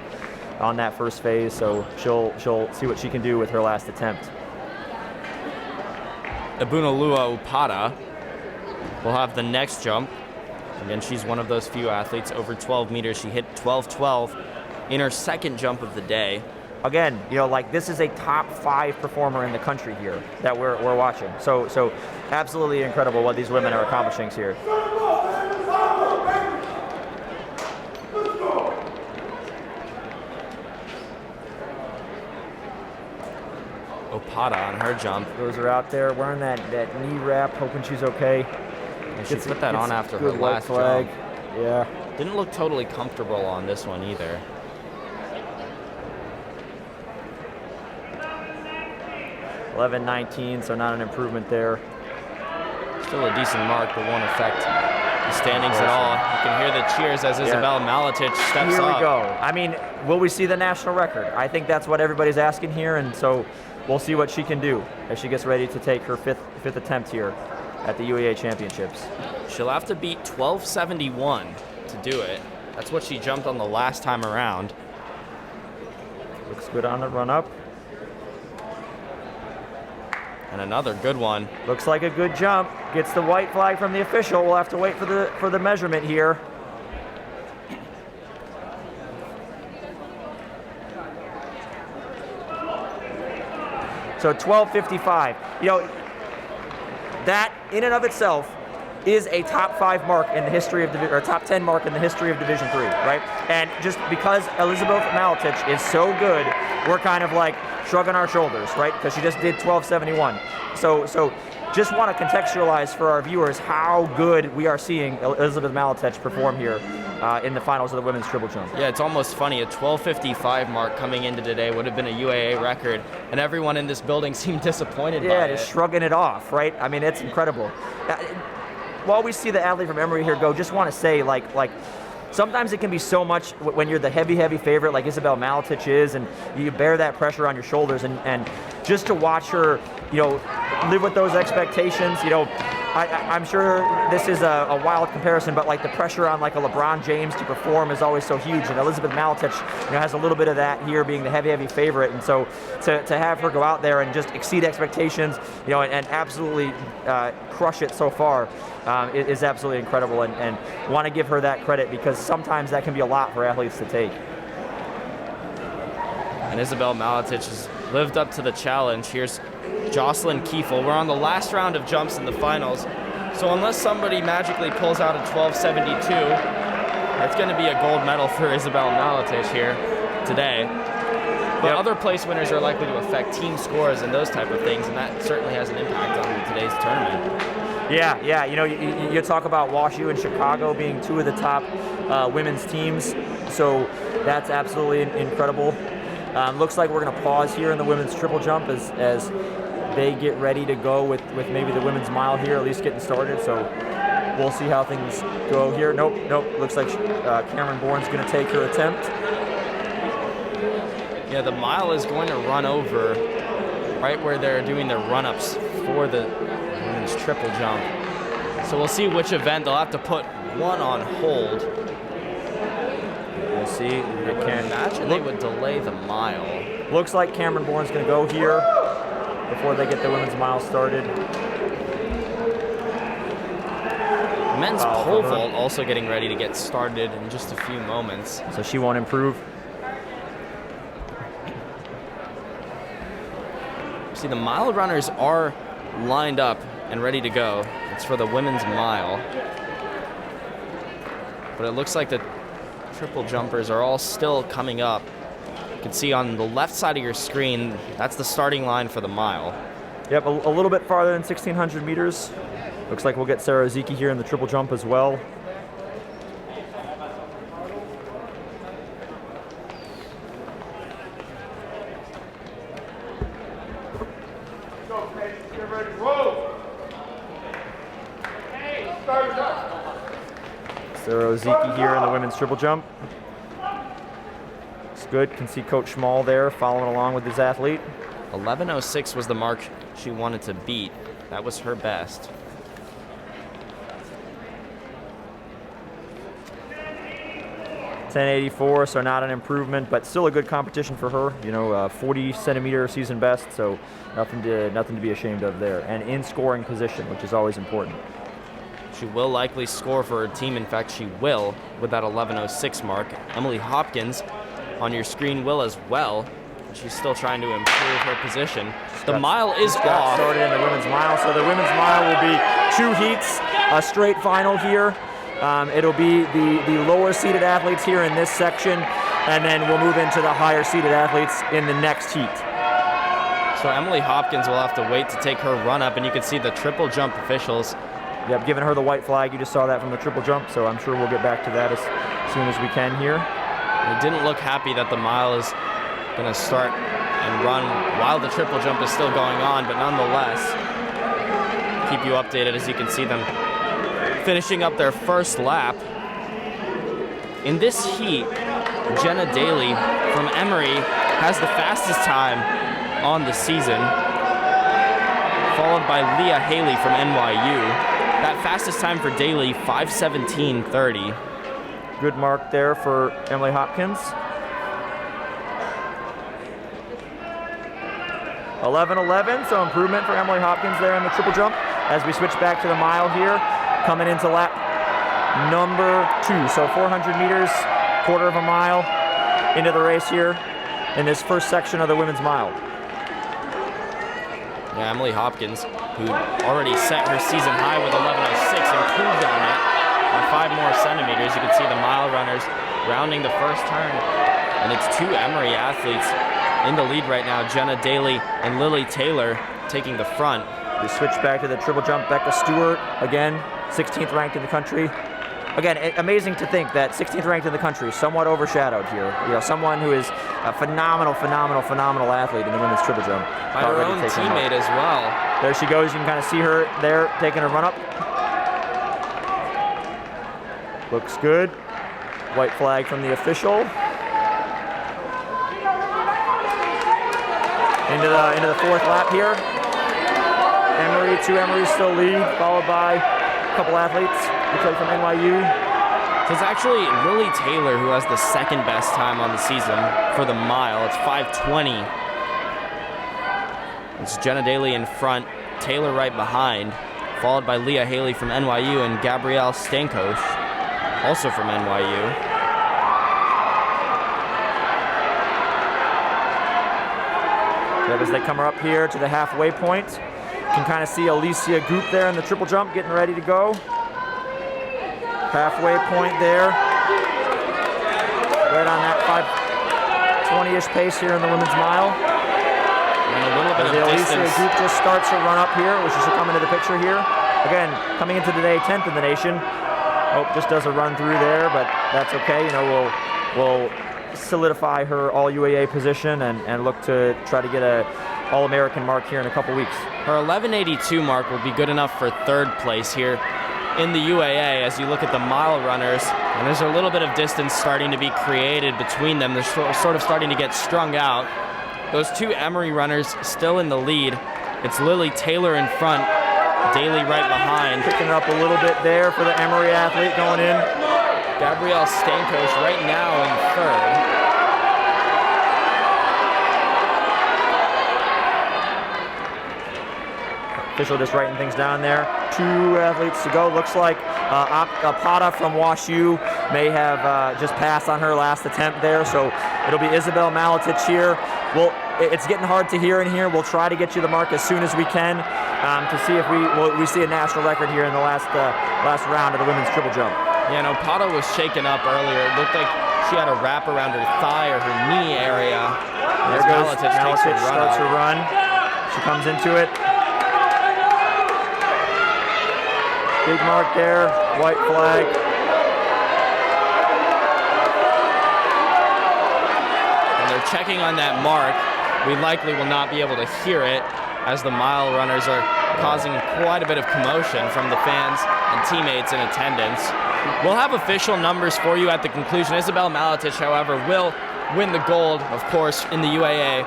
on that first phase, so she'll see what she can do with her last attempt. Abunalua Upada will have the next jump. Again, she's one of those few athletes over 12 meters. She hit 12:12 in her second jump of the day. Again, this is a top 5 performer in the country here that we're watching. So absolutely incredible what these women are accomplishing here. Upada on her jump. Those are out there wearing that knee wrap, hoping she's okay. And she put that on after her last flag. jump. Yeah. Didn't look totally comfortable on this one either. $11.19, so not an improvement there. Still a decent mark, but won't affect the standings at all. You can hear the cheers as Isabel Malatic steps up. Here we go. I mean, will we see the national record? I think that's what everybody's asking here, and so we'll see what she can do as she gets ready to take her fifth attempt here at the UAA Championships. She'll have to beat 12:71 to do it. That's what she jumped on the last time around. Looks good on the run up. And another good one. Looks like a good jump. Gets the white flag from the official. We'll have to wait for the measurement here. So 12:55. That in and of itself is a top 5 mark in the history of or top 10 mark in the history of Division III, right? And just because Elizabeth Malatic is so good, we're kind of like shrugging our shoulders, right? Because she just did 12:71. So just want to contextualize for our viewers how good we are seeing Elizabeth Maletich perform here in the finals of the women's triple jump. Yeah, it's almost funny. A 12:55 mark coming into today would have been a UAA record, and everyone in this building seemed disappointed by it. Yeah, just shrugging it off, right? I mean, it's incredible. While we see the athlete from Emory here go, just want to say, like sometimes it can be so much when you're the heavy favorite like Isabel Maletich is, and you bear that pressure on your shoulders, and just to watch her, live with those expectations, I'm sure this is a wild comparison, but like the pressure on like a LeBron James to perform is always so huge, and Elizabeth Maletich, has a little bit of that here, being the heavy favorite, and so to have her go out there and just exceed expectations, and absolutely crush it so far is absolutely incredible, and want to give her that credit, because sometimes that can be a lot for athletes to take. And Isabel Maletich has lived up to the challenge. Here's Jocelyn Kiefel. We're on the last round of jumps in the finals, so unless somebody magically pulls out a 12:72, it's going to be a gold medal for Isabel Maletich here today. But other place winners are likely to affect team scores and those type of things, and that certainly has an impact on today's tournament. Yeah. You talk about WashU and Chicago being two of the top women's teams, so that's absolutely incredible. Looks like we're going to pause here in the women's triple jump as they get ready to go with maybe the women's mile here, at least getting started. So we'll see how things go here. Nope. Looks like Cameron Bourne's going to take her attempt. Yeah, the mile is going to run over right where they're doing their run-ups for the women's triple jump. So we'll see which event. They'll have to put one on hold. We'll see. I can imagine they would delay the mile. Looks like Cameron Bourne's going to go here before they get the women's mile started. Men's pole vault also getting ready to get started in just a few moments. So she won't improve. See, the mile runners are lined up and ready to go. It's for the women's mile. But it looks like the triple jumpers are all still coming up. You can see on the left side of your screen, that's the starting line for the mile. Yep, a little bit farther than 1,600 meters. Looks like we'll get Sarah Ozeki here in the triple jump as well. Sarah Ozeki here in the women's triple jump. It's good. Can see Coach Schmall there following along with his athlete. 11:06 was the mark she wanted to beat. That was her best. .1084, so not an improvement, but still a good competition for her. 40 centimeter season best, so nothing to be ashamed of there. And in scoring position, which is always important. She will likely score for her team. In fact, she will with that 11:06 mark. Emily Hopkins on your screen will as well. She's still trying to improve her position. The mile is off. Started in the women's mile, so the women's mile will be 2 heats, a straight final here. It'll be the lower seeded athletes here in this section, and then we'll move into the higher seeded athletes in the next heat. So Emily Hopkins will have to wait to take her run up, and you can see the triple jump officials. Yep, giving her the white flag. You just saw that from the triple jump, so I'm sure we'll get back to that as soon as we can here. It didn't look happy that the mile is going to start and run while the triple jump is still going on, but nonetheless, keep you updated as you can see them finishing up their first lap. In this heat, Jenna Daly from Emory has the fastest time on the season, followed by Leah Haley from NYU. That fastest time for Daly, 5:17:30. Good mark there for Emily Hopkins. 11:11, so improvement for Emily Hopkins there in the triple jump. As we switch back to the mile here, coming into lap number 2. So 400 meters, quarter of a mile into the race here in this first section of the women's mile. Yeah, Emily Hopkins, who already set her season high with 11:06, improved on it by 5 more centimeters. You can see the mile runners rounding the first turn, and it's 2 Emory athletes in the lead right now, Jenna Daly and Lily Taylor taking the front. We switch back to the triple jump. Becca Stewart, again, 16th ranked in the country. Again, amazing to think that 16th ranked in the country, somewhat overshadowed here. You know, someone who is a phenomenal athlete in the women's triple jump. By her own teammate as well. There she goes. You can kind of see her there taking a run up. Looks good. White flag from the official. Into the fourth lap here. Two Emory still lead, followed by a couple athletes who play from NYU. So it's actually Lily Taylor who has the second best time on the season for the mile. It's 5:20. It's Jenna Daly in front, Taylor right behind, followed by Leah Haley from NYU and Gabrielle Stankos, also from NYU. As they come up here to the halfway point, you can kind of see Alicia Goop there in the triple jump getting ready to go. Halfway point there. Right on that 5:20-ish pace here in the women's mile. And a little bit of Alicia distance. Goop just starts her run up here, which is come into the picture here. Again, coming into today, 10th in the nation. Oh, just does a run through there, but that's okay. You know, we'll solidify her all UAA position and look to try to get a All-American mark here in a couple weeks. Her 11:82 mark will be good enough for third place here in the UAA as you look at the mile runners. And there's a little bit of distance starting to be created between them. They're sort of starting to get strung out. Those two Emory runners still in the lead. It's Lily Taylor in front, Daly right behind. Picking up a little bit there for the Emory athlete going in. Gabrielle Stankos right now in third. Official just writing things down there. Two athletes to go. Looks like Apata from WashU may have just passed on her last attempt there, so it'll be Isabel Maletich here. Well, it's getting hard to hear in here. We'll try to get you the mark as soon as we can to see if we see a national record here in the last round of the women's triple jump. Yeah, no, Pata was shaken up earlier. It looked like she had a wrap around her thigh or her knee area. There goes Maletich, starts her run. She comes into it. Big mark there, white flag. And they're checking on that mark. We likely will not be able to hear it as the mile runners are causing quite a bit of commotion from the fans and teammates in attendance. We'll have official numbers for you at the conclusion. Isabel Maletich, however, will win the gold, of course, in the UAA.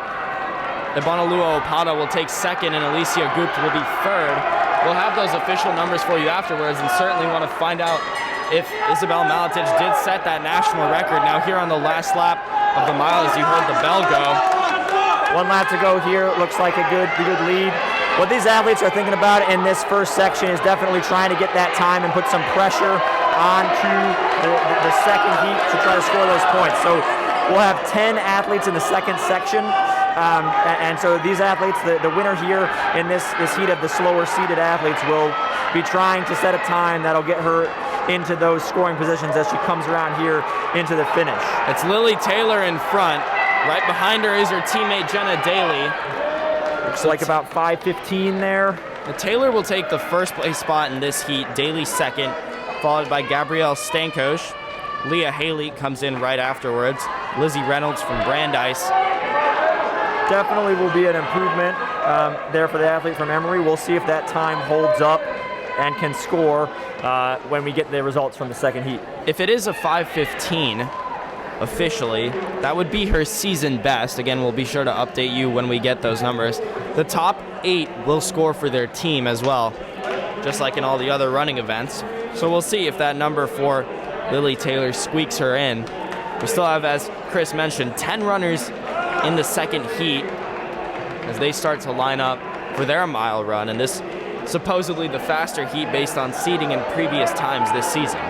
Ibonoluo Opata will take second, and Alicia Gupta will be third. We'll have those official numbers for you afterwards, and certainly want to find out if Isabel Maletich did set that national record. Now here on the last lap of the mile, as you heard the bell go. One lap to go here. Looks like a good lead. What these athletes are thinking about in this first section is definitely trying to get that time and put some pressure onto the second heat to try to score those points. So we'll have 10 athletes in the second section. And so these athletes, the winner here in this heat of the slower seeded athletes will be trying to set a time that'll get her into those scoring positions as she comes around here into the finish. It's Lily Taylor in front. Right behind her is her teammate Jenna Daly. Looks like about 5:15 there. Taylor will take the first place spot in this heat, Daly second, followed by Gabrielle Stankos. Leah Haley comes in right afterwards. Lizzie Reynolds from Brandeis. Definitely will be an improvement there for the athlete from Emory. We'll see if that time holds up and can score when we get the results from the second heat. If it is a 5:15 officially, that would be her season best. Again, we'll be sure to update you when we get those numbers. The top 8 will score for their team as well, just like in all the other running events. So we'll see if that number for Lily Taylor squeaks her in. We still have, as Chris mentioned, 10 runners in the second heat as they start to line up for their mile run, and this supposedly the faster heat based on seeding in previous times this season.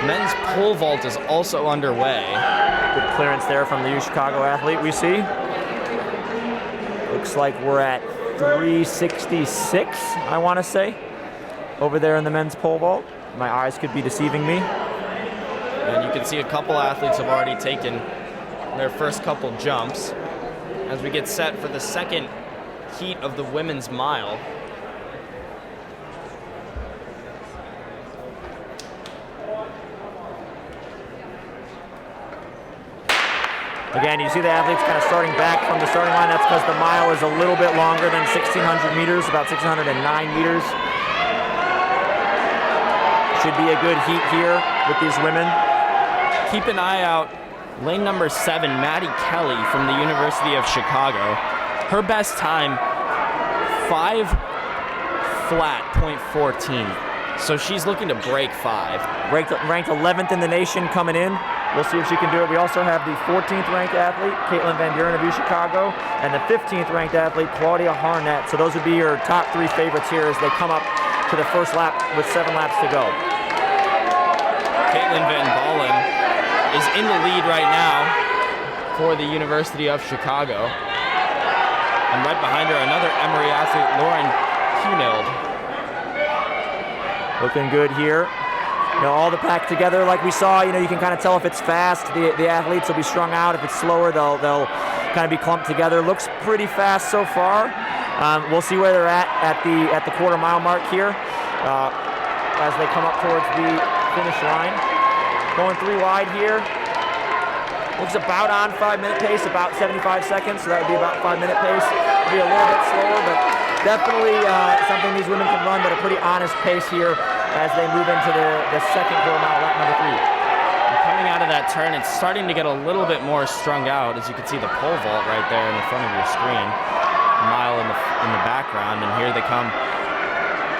Men's pole vault is also underway. Good clearance there from the U Chicago athlete we see. Looks like we're at 366, I want to say, over there in the men's pole vault. my eyes could be deceiving me. And you can see a couple athletes have already taken their first couple jumps as we get set for the second heat of the women's mile. Again, you see the athletes kind of starting back from the starting line. That's because the mile is a little bit longer than 1,600 meters, about 609 meters. Should be a good heat here with these women. Keep an eye out. Lane number 7, Maddie Kelly from the University of Chicago. Her best time, 5 flat, .14. So she's looking to break 5. Ranked 11th in the nation coming in. We'll see if she can do it. We also have the 14th ranked athlete, Caitlin Van Buren of UChicago, and the 15th ranked athlete, Claudia Harnett. So those would be your top 3 favorites here as they come up to the first lap with 7 laps to go. Caitlin Van Ballen is in the lead right now for the University of Chicago. And right behind her, another Emory athlete, Lauren Hunild. Looking good here. You know, all the pack together like we saw. You know, you can kind of tell if it's fast, the athletes will be strung out. If it's slower, they'll kind of be clumped together. Looks pretty fast so far. We'll see where they're at the quarter mile mark here as they come up towards the finish line. Going 3 wide here. Looks about on 5-minute pace, about 75 seconds. So that would be about 5-minute pace. It'll be a little bit slower, but definitely something these women can run at a pretty honest pace here as they move into the second quarter mile, lap number 3. And coming out of that turn, it's starting to get a little bit more strung out. As you can see the pole vault right there in the front of your screen. A mile in the background, and here they come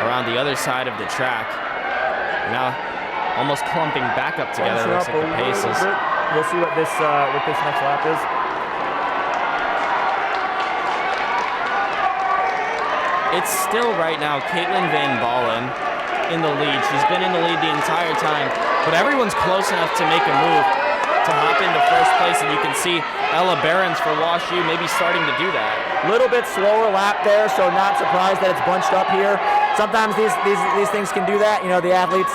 around the other side of the track. Now almost clumping back up together. Looks like the pace is. We'll see what this next lap is. It's still right now Caitlin Van Ballen in the lead. She's been in the lead the entire time, but everyone's close enough to make a move to hop into first place, and you can see Ella Behrens for WashU maybe starting to do that. A little bit slower lap there, so not surprised that it's bunched up here. Sometimes these things can do that. You know, the athletes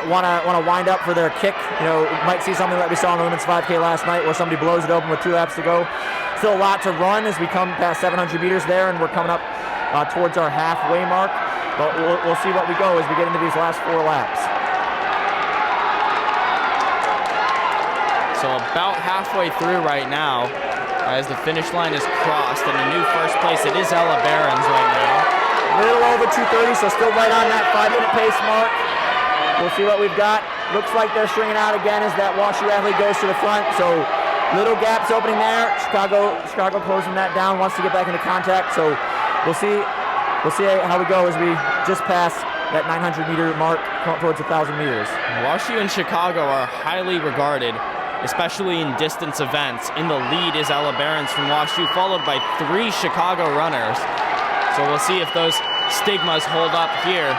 want to wind up for their kick. You know, might see something that we saw in the women's 5K last night where somebody blows it open with 2 laps to go. Still a lot to run as we come past 700 meters there, and we're coming up towards our halfway mark. But we'll see what we go as we get into these last 4 laps. So about halfway through right now, as the finish line is crossed, and the new first place, it is Ella Behrens right now. A little over 2:30, so still right on that 5-minute pace mark. We'll see what we've got. Looks like they're stringing out again as that WashU athlete goes to the front. So little gaps opening there. Chicago closing that down, wants to get back into contact. So we'll see how we go as we just pass that 900-meter mark towards 1,000 meters. WashU and Chicago are highly regarded, especially in distance events. In the lead is Ella Behrens from WashU, followed by 3 Chicago runners. So we'll see if those stigmas hold up here.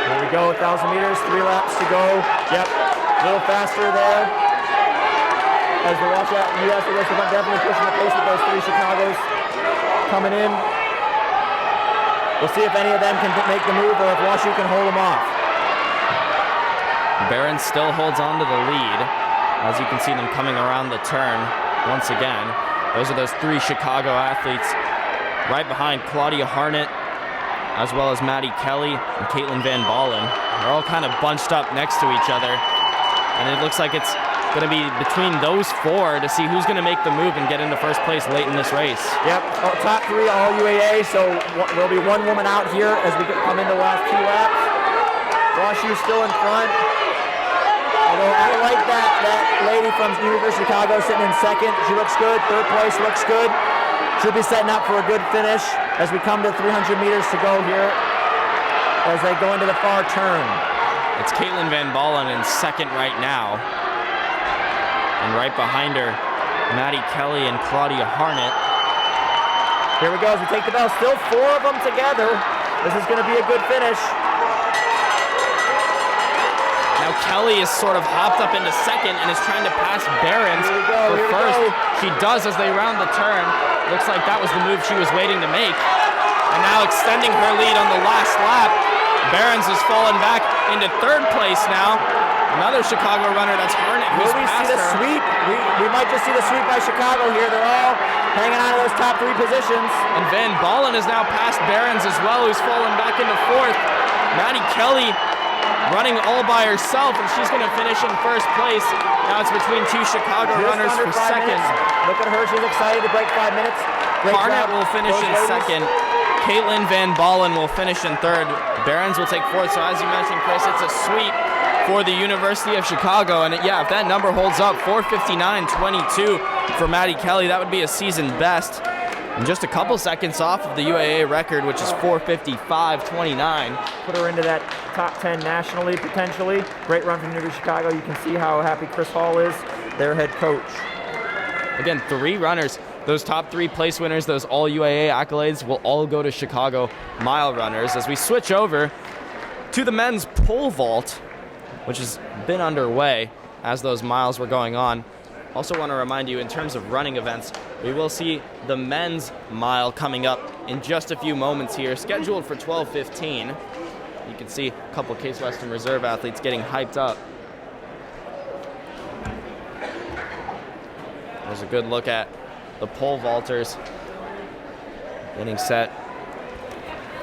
There we go, 1,000 meters, 3 laps to go. Yep, a little faster there. As the watch out, US goes to the front, definitely pushing the pace with those 3 Chicagos coming in. We'll see if any of them can make the move or if WashU can hold them off. Behrens still holds on to the lead. As you can see them coming around the turn once again. Those are those 3 Chicago athletes right behind Claudia Harnett, as well as Maddie Kelly and Caitlin Van Ballen. They're all kind of bunched up next to each other. And it looks like it's going to be between those 4 to see who's going to make the move and get into first place late in this race. Yep, top 3 all UAA, so there'll be 1 woman out here as we come into the last 2 laps. WashU still in front. Although I like that lady from the University of Chicago sitting in second. She looks good. 3rd place looks good. Should be setting up for a good finish as we come to 300 meters to go here as they go into the far turn. It's Caitlin Van Ballen in second right now. And right behind her, Maddie Kelly and Claudia Harnett. Here we go as we take the bell. Still 4 of them together. This is going to be a good finish. Now Kelly is sort of hopped up into second and is trying to pass Behrens for first. She does as they round the turn. Looks like that was the move she was waiting to make. And now extending her lead on the last lap Behrens has fallen back into third place now. Another Chicago runner, that's Harnett, who's Will we see passed the her. sweep? We might just see the sweep by Chicago here. They're all hanging on to those top 3 positions. And Van Ballen has now passed Behrens as well, who's fallen back into fourth. Maddie Kelly running all by herself, and she's going to finish in first place. Now it's between 2 Chicago runners for second. Look at her, she's excited to break 5 minutes. Harnett will finish in second. Caitlin Van Ballen will finish in third. Behrens will take fourth. So as you mentioned, Chris, it's a sweep for the University of Chicago. And yeah, if that number holds up, 4:59.22 for Maddie Kelly, that would be a season best. And just a couple seconds off of the UAA record, which is 4:55.29. Put her into that top 10 nationally, potentially. Great run from University of Chicago. You can see how happy Chris Hall is, their head coach. Again, 3 runners. Those top 3 place winners, those all UAA accolades, will all go to Chicago mile runners. As we switch over to the men's pole vault, which has been underway as those miles were going on. Also want to remind you, in terms of running events, we will see the men's mile coming up in just a few moments here, scheduled for 12:15. You can see a couple of Case Western Reserve athletes getting hyped up. There's a good look at the pole vaulters getting set.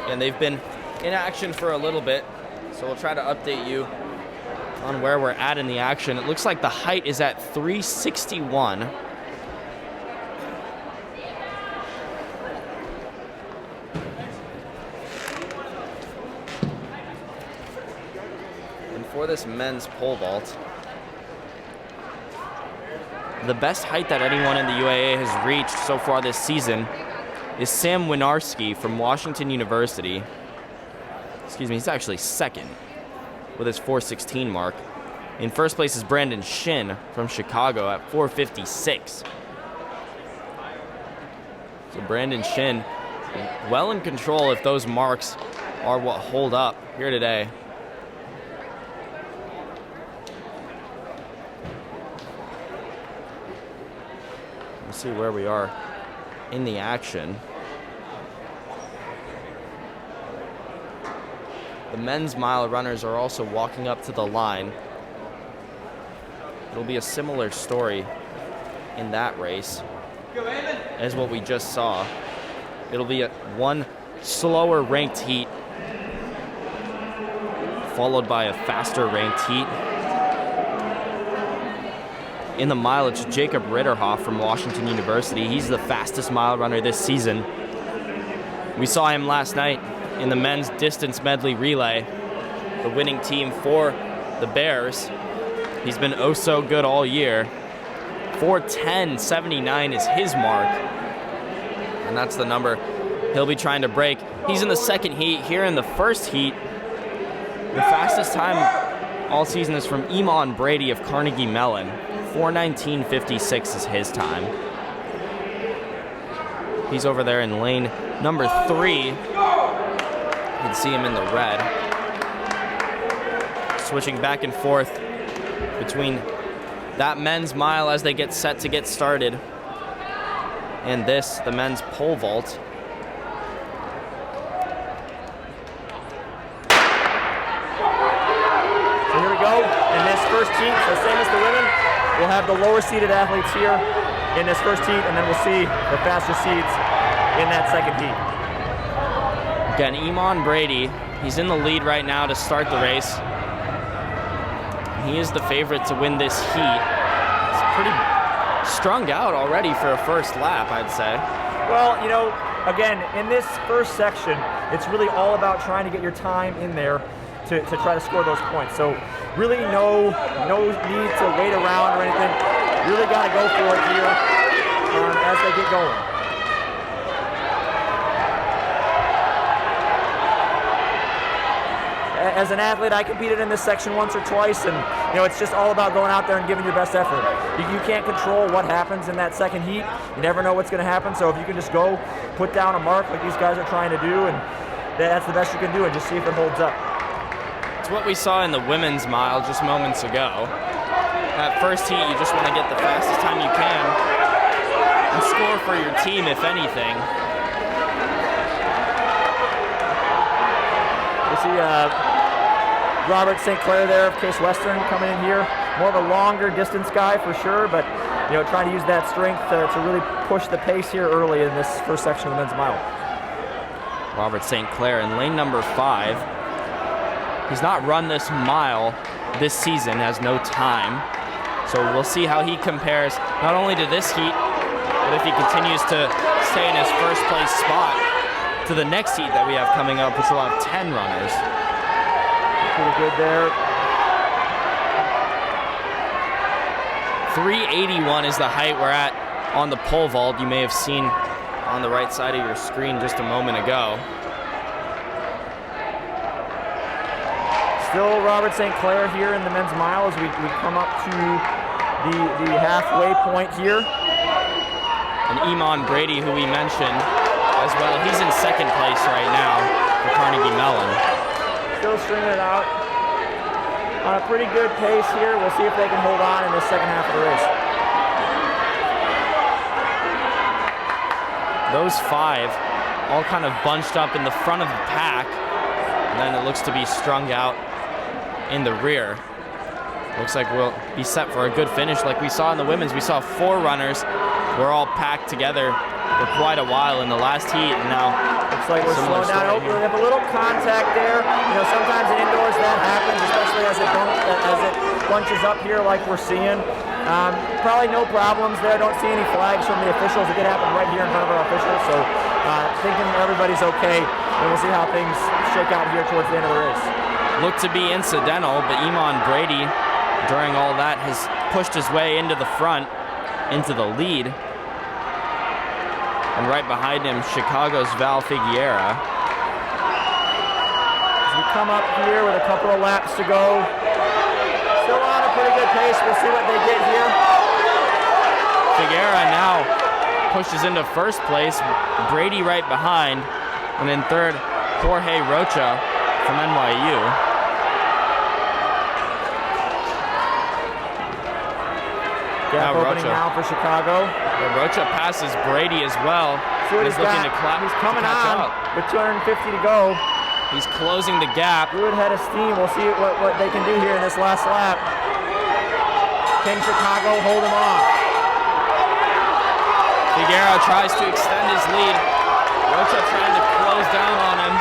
And they've been in action for a little bit, so we'll try to update you on where we're at in the action. It looks like the height is at 361. And for this men's pole vault, the best height that anyone in the UAA has reached so far this season is Sam Winarski from Washington University. Excuse me, he's actually second with his 4:16 mark. In first place is Brandon Shin from Chicago at 4:56. So Brandon Shin well in control if those marks are what hold up here today. Let's see where we are in the action. The men's mile runners are also walking up to the line. It'll be a similar story in that race as what we just saw. It'll be one slower ranked heat followed by a faster ranked heat. In the mile, it's Jacob Ritterhoff from Washington University. He's the fastest mile runner this season. We saw him last night in the men's distance medley relay, the winning team for the Bears. He's been oh so good all year. 4:10.79 is his mark, and that's the number he'll be trying to break. He's in the second heat. Here in the first heat, the fastest time all season is from Iman Brady of Carnegie Mellon. 4:19.56 is his time. He's over there in lane number 3. You can see him in the red. Switching back and forth between that men's mile as they get set to get started and this, the men's pole vault. So here we go in this first heat. So same as the women, we'll have the lower seeded athletes here in this first heat, and then we'll see the faster seeds in that second heat. Again, Iman Brady, he's in the lead right now to start the race. He is the favorite to win this heat. It's pretty strung out already for a first lap, I'd say. Well, you know, again, in this first section, it's really all about trying to get your time in there to try to score those points. So really no need to wait around or anything. Really got to go for it here as they get going. As an athlete, I competed in this section once or twice, and you know, it's just all about going out there and giving your best effort. You can't control what happens in that second heat. You never know what's going to happen, so if you can just go put down a mark like these guys are trying to do, and that's the best you can do, and just see if it holds up. It's what we saw in the women's mile just moments ago. That first heat, you just want to get the fastest time you can and score for your team, if anything. We'll see Robert St. Clair there of Case Western coming in here. More of a longer distance guy for sure, but trying to use that strength to really push the pace here early in this first section of the men's mile. Robert St. Clair in lane number 5. He's not run this mile this season, has no time. So we'll see how he compares not only to this heat, but if he continues to stay in his first place spot to the next heat that we have coming up, which will have 10 runners. Pretty good there. 381 is the height we're at on the pole vault. You may have seen on the right side of your screen just a moment ago. Still Robert St. Clair here in the men's mile as we come up to the halfway point here. And Iman Brady, who we mentioned as well, he's in second place right now for Carnegie Mellon. Still stringing it out on a pretty good pace here. We'll see if they can hold on in the second half of the race. Those 5 all kind of bunched up in the front of the pack, and then it looks to be strung out in the rear. Looks like we'll be set for a good finish like we saw in the women's. We saw 4 runners. We're all packed together for quite a while in the last heat, and now looks like we're slowing down. Oh, we have a little contact there. Sometimes in indoors that happens, especially as it bunches up here like we're seeing. Probably no problems there. Don't see any flags from the officials. It did happen right here in front of our officials, so thinking everybody's okay, and we'll see how things shake out here towards the end of the race. Looked to be incidental, but Iman Brady, during all that, has pushed his way into the front, into the lead. And right behind him, Chicago's Val Figueira. As we come up here with a couple of laps to go, still on a pretty good pace. We'll see what they get here. Figueira now pushes into first place, Brady right behind, and in third, Jorge Rocha from NYU. Gap opening now for Chicago. Rocha passes Brady as well. He's looking to clap. He's coming on with 250 to go. He's closing the gap. Good head of steam. We'll see what they can do here in this last lap. Can Chicago hold him off? Figueira tries to extend his lead. Rocha trying to close down on him.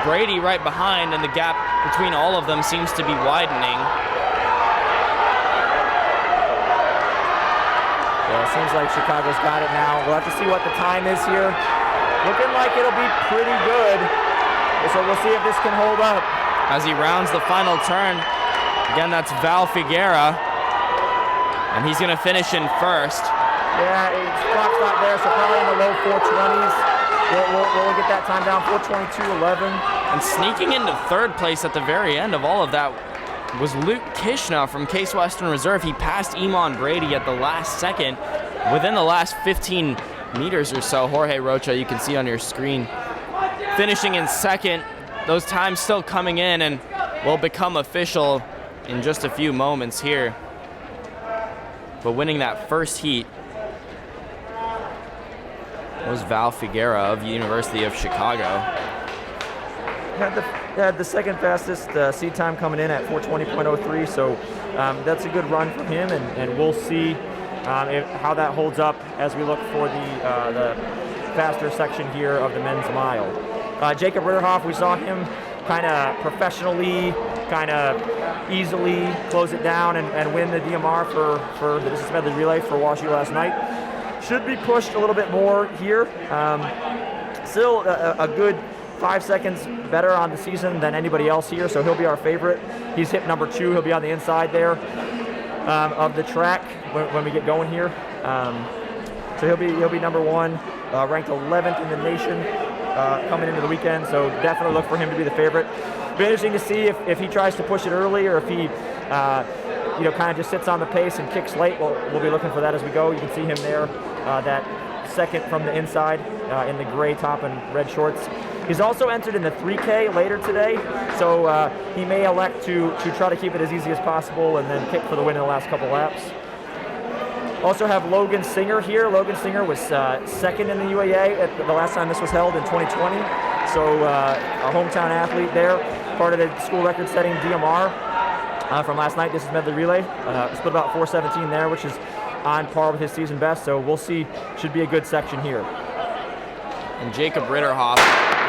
Brady right behind, and the gap between all of them seems to be widening. Yeah, it seems like Chicago's got it now. We'll have to see what the time is here. Looking like it'll be pretty good. So we'll see if this can hold up. As he rounds the final turn, again, that's Val Figueira, and he's going to finish in first. Yeah, it's clock stop there, so probably in the low 420s. We'll get that time down, 4:22.11. And sneaking into third place at the very end of all of that was Luke Kishna from Case Western Reserve. He passed Iman Brady at the last second. Within the last 15 meters or so, Jorge Rocha, you can see on your screen, finishing in second. Those times still coming in and will become official in just a few moments here. But winning that first heat was Val Figueira of the University of Chicago. Had the second fastest seat time coming in at 4:20.03, so that's a good run for him, and we'll see how that holds up as we look for the faster section here of the men's mile. Jacob Ritterhoff, we saw him kind of professionally, kind of easily close it down and win the DMR for the distance medley relay for WashU last night. Should be pushed a little bit more here. Still a good 5 seconds better on the season than anybody else here, so he'll be our favorite. He's hip number 2. He'll be on the inside there of the track when we get going here. So he'll be number 1, ranked 11th in the nation coming into the weekend. So definitely look for him to be the favorite. Be interesting to see if he tries to push it early or if he kind of just sits on the pace and kicks late. We'll be looking for that as we go. You can see him there, that second from the inside in the gray top and red shorts. He's also entered in the 3K later today, so he may elect to try to keep it as easy as possible and then kick for the win in the last couple laps. Also have Logan Singer here. Logan Singer was second in the UAA at the last time this was held in 2020. So a hometown athlete there, part of the school record-setting DMR from last night. Distance medley relay, split about 4:17 there, which is on par with his season best. So we'll see. Should be a good section here. And Jacob Ritterhoff,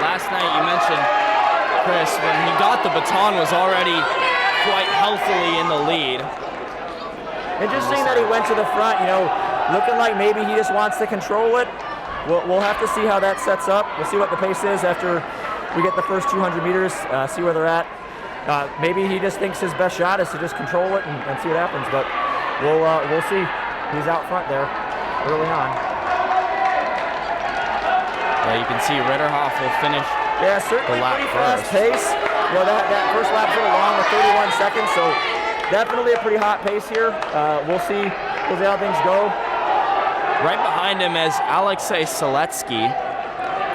last night you mentioned, Chris, when he got the baton was already quite healthily in the lead. Interesting that he went to the front, looking like maybe he just wants to control it. We'll have to see how that sets up. We'll see what the pace is after we get the first 200 meters, see where they're at. Maybe he just thinks his best shot is to just control it and see what happens, but we'll see. He's out front there early on. Yeah, you can see Ritterhoff will finish certainly the lap pretty first. fast pace. That first lap's a little long with 31 seconds, so definitely a pretty hot pace here. We'll see how things go. Right behind him is Alexei Seletsky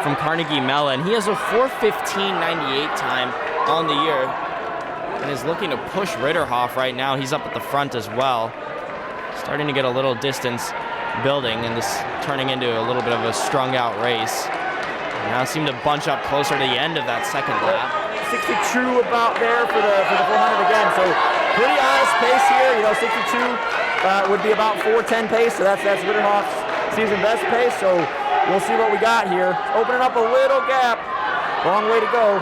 from Carnegie Mellon. He has a 4:15.98 time on the year and is looking to push Ritterhoff right now. He's up at the front as well. Starting to get a little distance building, and this turning into a little bit of a strung out race. Now seem to bunch up closer to the end of that second lap. 62 about there for the 400 again. So pretty honest pace here. 62 would be about 4:10 pace. So that's Ritterhoff's season best pace. So we'll see what we got here. Opening up a little gap. Long way to go.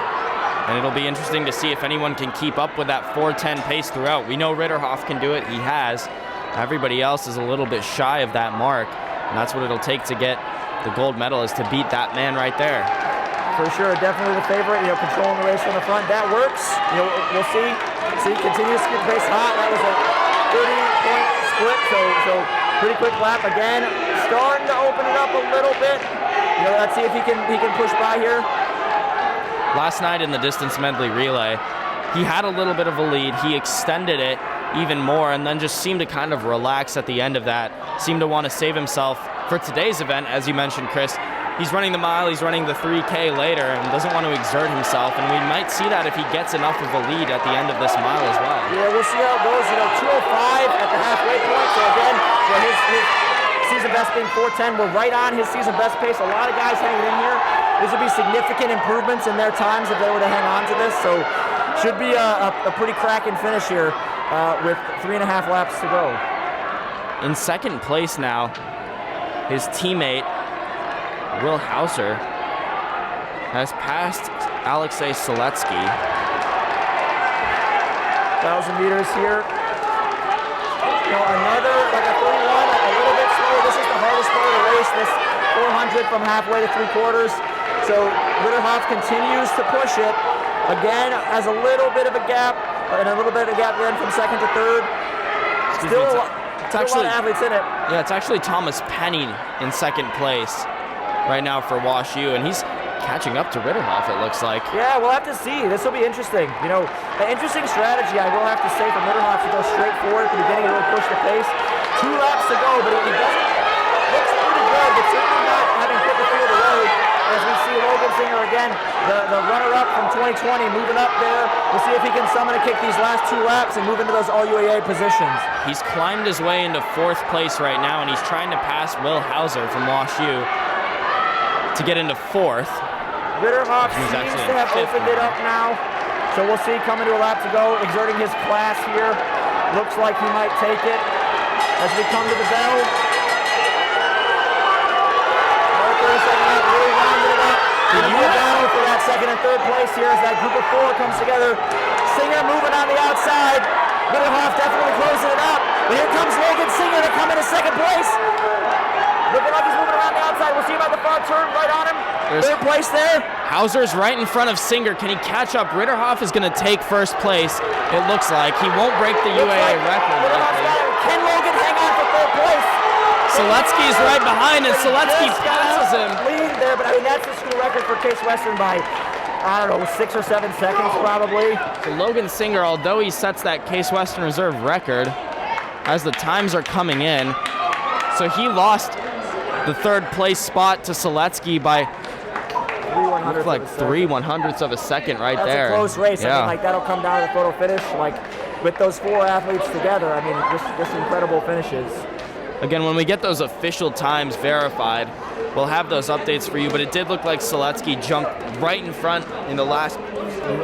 And it'll be interesting to see if anyone can keep up with that 4:10 pace throughout. We know Ritterhoff can do it. He has. Everybody else is a little bit shy of that mark. And that's what it'll take to get the gold medal, is to beat that man right there. For sure, definitely the favorite, controlling the race from the front. That works. We'll see. Continues to keep the pace hot. That was a 30-point split, so pretty quick lap again. Starting to open it up a little bit. Let's see if he can push by here. Last night in the distance medley relay, he had a little bit of a lead. He extended it even more and then just seemed to kind of relax at the end of that. Seemed to want to save himself for today's event, as you mentioned, Chris. He's running the mile, he's running the 3K later, and doesn't want to exert himself, and we might see that if he gets enough of a lead at the end of this mile as well. Yeah, we'll see how it goes. 205 at the halfway point, so again, his season best being 4:10. We're right on his season best pace. A lot of guys hanging in here. This would be significant improvements in their times if they were to hang on to this, so should be a pretty cracking finish here with 3.5 laps to go. In second place now, his teammate, Will Hauser, has passed Alexei Seletsky. 1,000 meters here. Another, like a 31, a little bit slower. This is the hardest part of the race, this 400 from halfway to 3/4. So Ritterhoff continues to push it. Again, has a little bit of a gap, and a little bit of a gap then from second to third. Still a lot of athletes in it. Yeah, it's actually Thomas Penny in second place right now for Wash U, and he's catching up to Ritterhoff, it looks like. Yeah, we'll have to see. This will be interesting. An interesting strategy, I will have to say, from Ritterhoff to go straight forward at the beginning and really push the pace. 2 laps to go, but he doesn't. Looks pretty good, but certainly not having put the field away. As we see Logan Singer again, the runner-up from 2020, moving up there. We'll see if he can summon a kick these last 2 laps and move into those all UAA positions. He's climbed his way into 4th place right now, and he's trying to pass Will Hauser from Wash U to get into 4th. Ritterhoff seems to have opened it up now. So we'll see, coming to a lap to go, exerting his class here. Looks like he might take it as we come to the bell. 32nd lap, really rounded it up. The battle for that second and third place here as that group of 4 comes together. Singer moving on the outside. Ritterhoff definitely closing it up. But here comes Logan Singer to come into second place. Looking like he's moving around the outside. We'll see about the far turn right on him. Third place there. Hauser's right in front of Singer. Can he catch up? Ritterhoff is going to take first place, it looks like. He won't break the UAA record. Can Logan hang on for third place? Seletsky's right behind, and Seletsky passes him. Lead there, but that's the school record for Case Western by, 6 or 7 seconds probably. So Logan Singer, although he sets that Case Western Reserve record, as the times are coming in, so he lost the third place spot to Seletsky by 3/100ths of a second right there. That's a close race. Yeah. I mean, that'll come down to the photo finish. With those 4 athletes together, just incredible finishes. Again, when we get those official times verified, we'll have those updates for you, but it did look like Seletsky jumped right in front in the last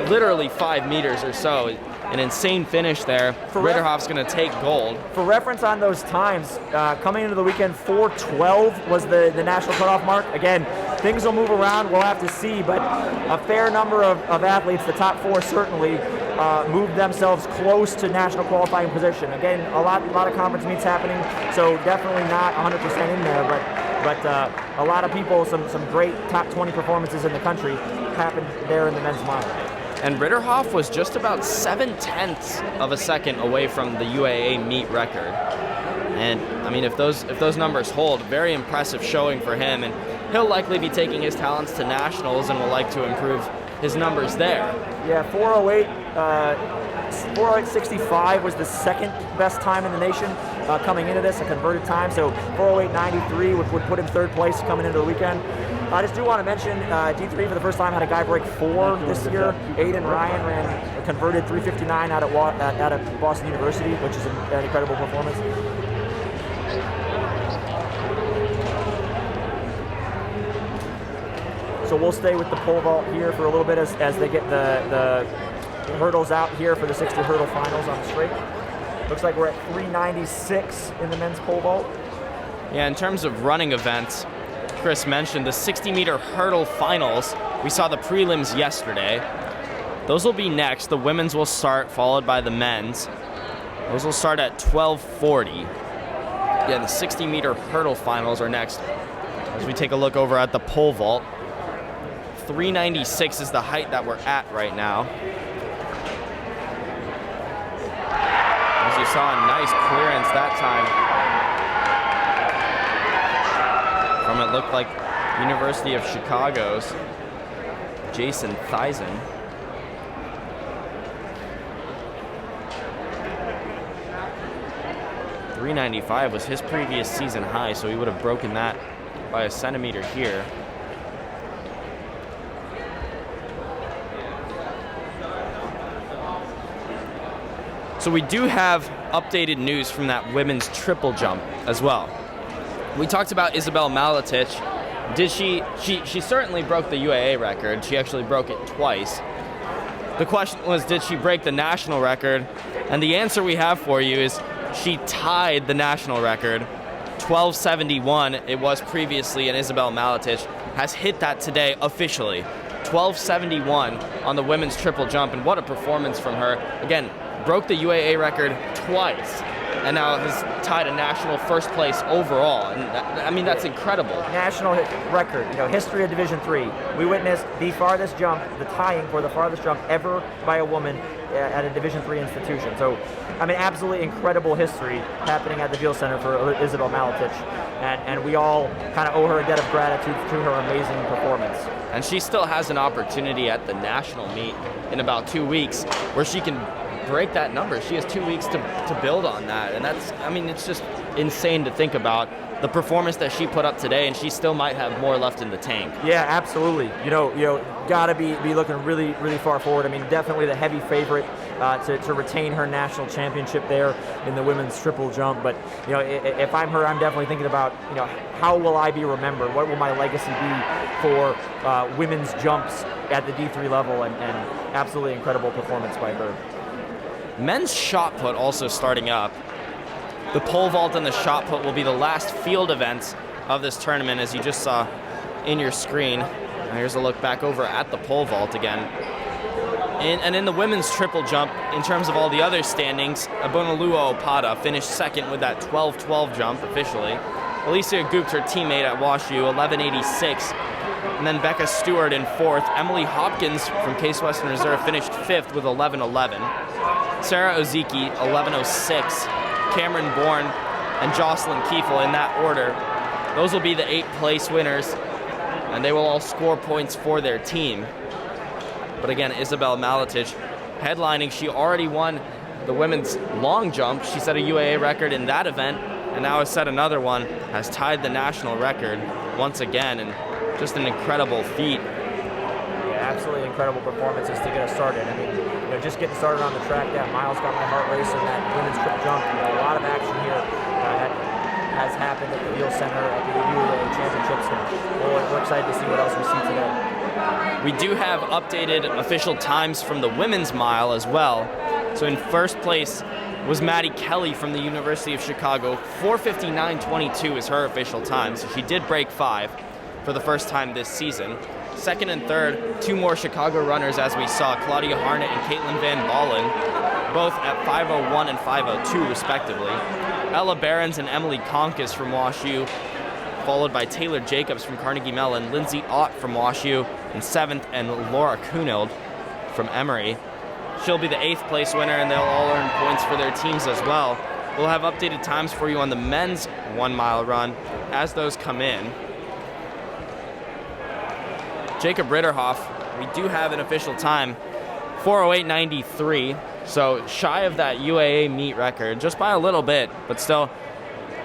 literally 5 meters or so. An insane finish there. Ritterhoff's going to take gold. For reference on those times, coming into the weekend, 4:12 was the national cutoff mark. Again, things will move around. We'll have to see, but a fair number of athletes, the top 4 certainly, moved themselves close to national qualifying position. Again, a lot of conference meets happening, so definitely not 100% in there, but a lot of people, some great top 20 performances in the country happened there in the men's mile. And Ritterhoff was just about 7/10 of a second away from the UAA meet record. And I mean, if those numbers hold, very impressive showing for him. And he'll likely be taking his talents to nationals and will like to improve his numbers there. Yeah, 4:08.65 was the second best time in the nation coming into this, a converted time. So 4:08.93 would put him third place coming into the weekend. I just do want to mention D3 for the first time had a guy break 4 this year. Aiden Ryan ran a converted 3:59 out of Boston University, which is an incredible performance. So we'll stay with the pole vault here for a little bit as they get the hurdles out here for the 60 hurdle finals on the straight. Looks like we're at 396 in the men's pole vault. Yeah, in terms of running events, Chris mentioned the 60-meter hurdle finals. We saw the prelims yesterday. Those will be next. The women's will start, followed by the men's. Those will start at 12:40. Yeah, the 60-meter hurdle finals are next. As we take a look over at the pole vault, 396 is the height that we're at right now. As you saw, a nice clearance that time from it looked like University of Chicago's Jason Theisen. .395 was his previous season high, so he would have broken that by a centimeter here. So we do have updated news from that women's triple jump as well. We talked about Isabel Maletic. She certainly broke the UAA record. She actually broke it twice. The question was, did she break the national record? And the answer we have for you is she tied the national record. 12:71 it was previously, and Isabel Maletic has hit that today officially. 12:71 on the women's triple jump, and what a performance from her. Again, broke the UAA record twice, and now has tied a national first place overall. And I mean, that's incredible. National record, history of Division III. We witnessed the farthest jump, the tying for the farthest jump ever by a woman at a Division III institution. So, I mean, absolutely incredible history happening at the Veal Center for Isabel Maletic. And we all kind of owe her a debt of gratitude to her amazing performance. And she still has an opportunity at the national meet in about 2 weeks where she can break that number. She has 2 weeks to build on that, and that's, I mean, it's just insane to think about the performance that she put up today, and she still might have more left in the tank. Yeah, absolutely. Gotta be looking really, really far forward. I mean, definitely the heavy favorite to retain her national championship there in the women's triple jump. But if I'm her, I'm definitely thinking about how will I be remembered? What will my legacy be for women's jumps at the D3 level? And absolutely incredible performance by her. Men's shot put also starting up. The pole vault and the shot put will be the last field events of this tournament, as you just saw in your screen. And here's a look back over at the pole vault again. And in the women's triple jump, in terms of all the other standings, Abonoluo Opada finished second with that 12:12 jump officially. Alicia Goopt, her teammate at WashU, 11:86. And then Becca Stewart in fourth. Emily Hopkins from Case Western Reserve finished fifth with 11:11. Sarah Ozeki, 11:06. Cameron Bourne and Jocelyn Kiefel in that order. Those will be the 8th place winners, and they will all score points for their team. But again, Isabel Maletic headlining. She already won the women's long jump. She set a UAA record in that event, and now has set another one, has tied the national record once again, and just an incredible feat. Yeah, absolutely incredible performances to get us started. I mean, just getting started on the track, that mile's got my heart racing. That women's triple jump, a lot of action here has happened at the Beal Center at the UAA Championships, and we're excited to see what else we see today. We do have updated official times from the women's mile as well. So in first place was Maddie Kelly from the University of Chicago. 4:59.22 is her official time, so she did break 5 for the first time this season. Second and third, 2 more Chicago runners as we saw, Claudia Harnett and Caitlin Van Ballen, both at 5:01 and 5:02 respectively. Ella Behrens and Emily Konkis from WashU, followed by Taylor Jacobs from Carnegie Mellon, Lindsay Ott from WashU in 7th, and Laura Kunold from Emory. She'll be the 8th place winner, and they'll all earn points for their teams as well. We'll have updated times for you on the men's 1 mile run as those come in. Jacob Ritterhoff, we do have an official time, 4:08.93, so shy of that UAA meet record, just by a little bit, but still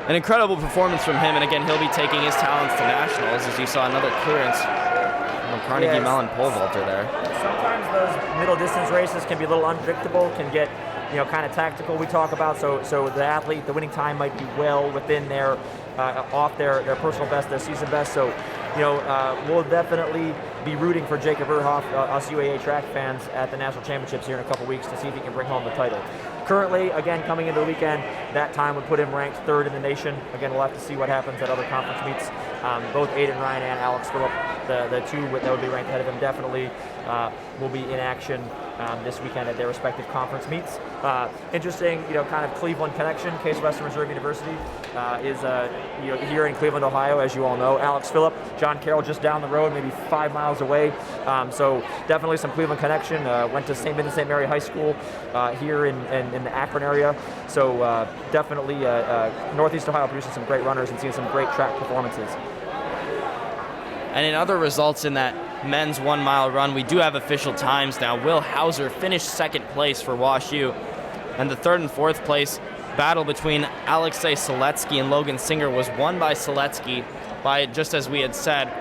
an incredible performance from him. And again, he'll be taking his talents to nationals, as you saw another clearance from Carnegie Mellon pole vaulter there. Sometimes those middle distance races can be a little unpredictable, can get kind of tactical. We talk about so the athlete, the winning time might be well within their off their personal best, their season best. So we'll definitely be rooting for Jacob Ritterhoff, us UAA track fans, at the national championships here in a couple weeks to see if he can bring home the title. Currently, again, coming into the weekend, that time would put him ranked 3rd in the nation. Again, we'll have to see what happens at other conference meets. Both Aiden Ryan and Alex Phillip, the two that would be ranked ahead of him, definitely will be in action this weekend at their respective conference meets. Interesting, kind of Cleveland connection. Case Western Reserve University is here in Cleveland, Ohio, as you all know. Alex Phillip, John Carroll just down the road, maybe 5 miles away. So definitely some Cleveland connection. Went to St. Vincent Mary High School here in the Akron area. So definitely Northeast Ohio producing some great runners and seeing some great track performances. And in other results in that men's 1 mile run, we do have official times now. Will Hauser finished 2nd place for WashU, and the 3rd and 4th place battle between Alexei Seletsky and Logan Singer was won by Seletsky by, just as we had said,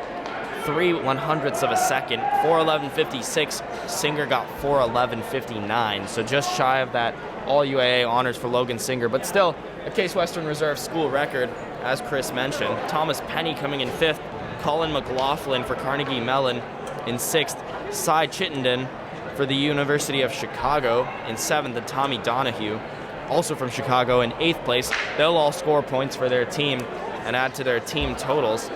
3/100ths of a second. 4:11.56. Singer got 4:11.59, so just shy of that all UAA honors for Logan Singer, but still a Case Western Reserve school record, as Chris mentioned. Thomas Penny coming in 5th. Colin McLaughlin for Carnegie Mellon in 6th. Cy Chittenden for the University of Chicago in 7th, and Tommy Donahue, also from Chicago, in 8th place. They'll all score points for their team and add to their team totals.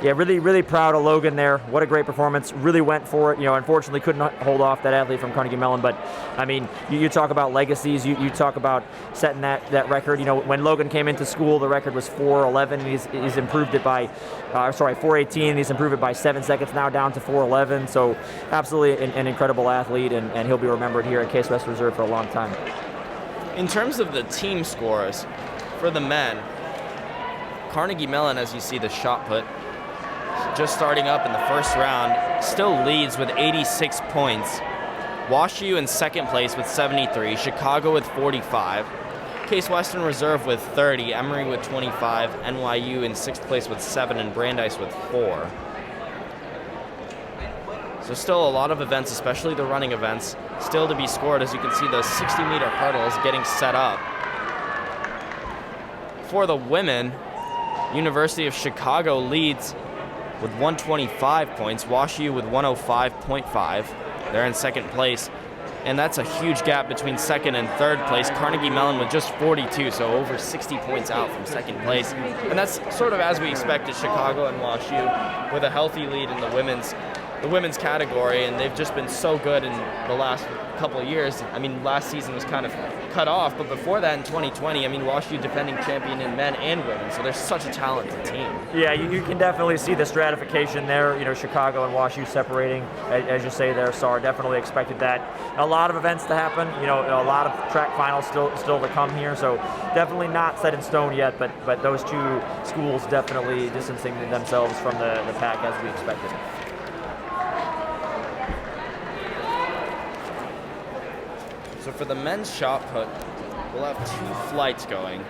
Yeah, really, really proud of Logan there. What a great performance. Really went for it. Unfortunately couldn't hold off that athlete from Carnegie Mellon. But, I mean, you talk about legacies. You talk about setting that record. When Logan came into school, the record was 4:11. He's improved it by, 4:18. He's improved it by 7 seconds, now down to 4:11. So, absolutely an incredible athlete, and he'll be remembered here at Case West Reserve for a long time. In terms of the team scores, for the men, Carnegie Mellon, as you see the shot put, just starting up in the first round, still leads with 86 points. WashU in 2nd place with 73, Chicago with 45, Case Western Reserve with 30, Emory with 25, NYU in 6th place with 7, and Brandeis with 4. So still a lot of events, especially the running events, still to be scored. As you can see, the 60-meter hurdle is getting set up. For the women, University of Chicago leads with 125 points, WashU with 105.5. They're in 2nd place, and that's a huge gap between 2nd and 3rd place. Carnegie Mellon with just 42, so over 60 points out from 2nd place. And that's sort of as we expected, Chicago and WashU with a healthy lead in the women's category, and they've just been so good in the last couple of years. I mean, last season was kind of cut off, but before that in 2020, WashU defending champion in men and women, so they're such a talented team. Yeah, you can definitely see the stratification there, Chicago and WashU separating, as you say there, Sar. Definitely expected that. A lot of events to happen, a lot of track finals still to come here, so definitely not set in stone yet, but those two schools definitely distancing themselves from the pack as we expected. So for the men's shot put, we'll have 2 flights going.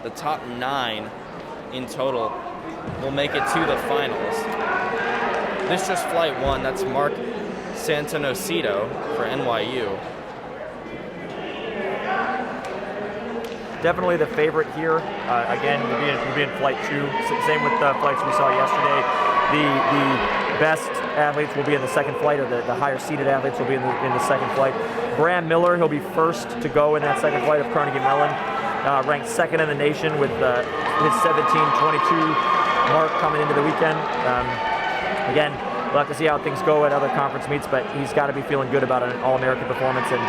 The top 9 in total will make it to the finals. This just flight 1, that's Mark Santonocito for NYU. definitely the favorite here. Again, we'll be in flight 2. Same with the flights we saw yesterday. The best athletes will be in the second flight, or the higher seeded athletes will be in the second flight. Bram Miller, he'll be first to go in that second flight of Carnegie Mellon, ranked second in the nation with his 17:22 mark coming into the weekend. Again, we'll have to see how things go at other conference meets, but he's got to be feeling good about an All-American performance, and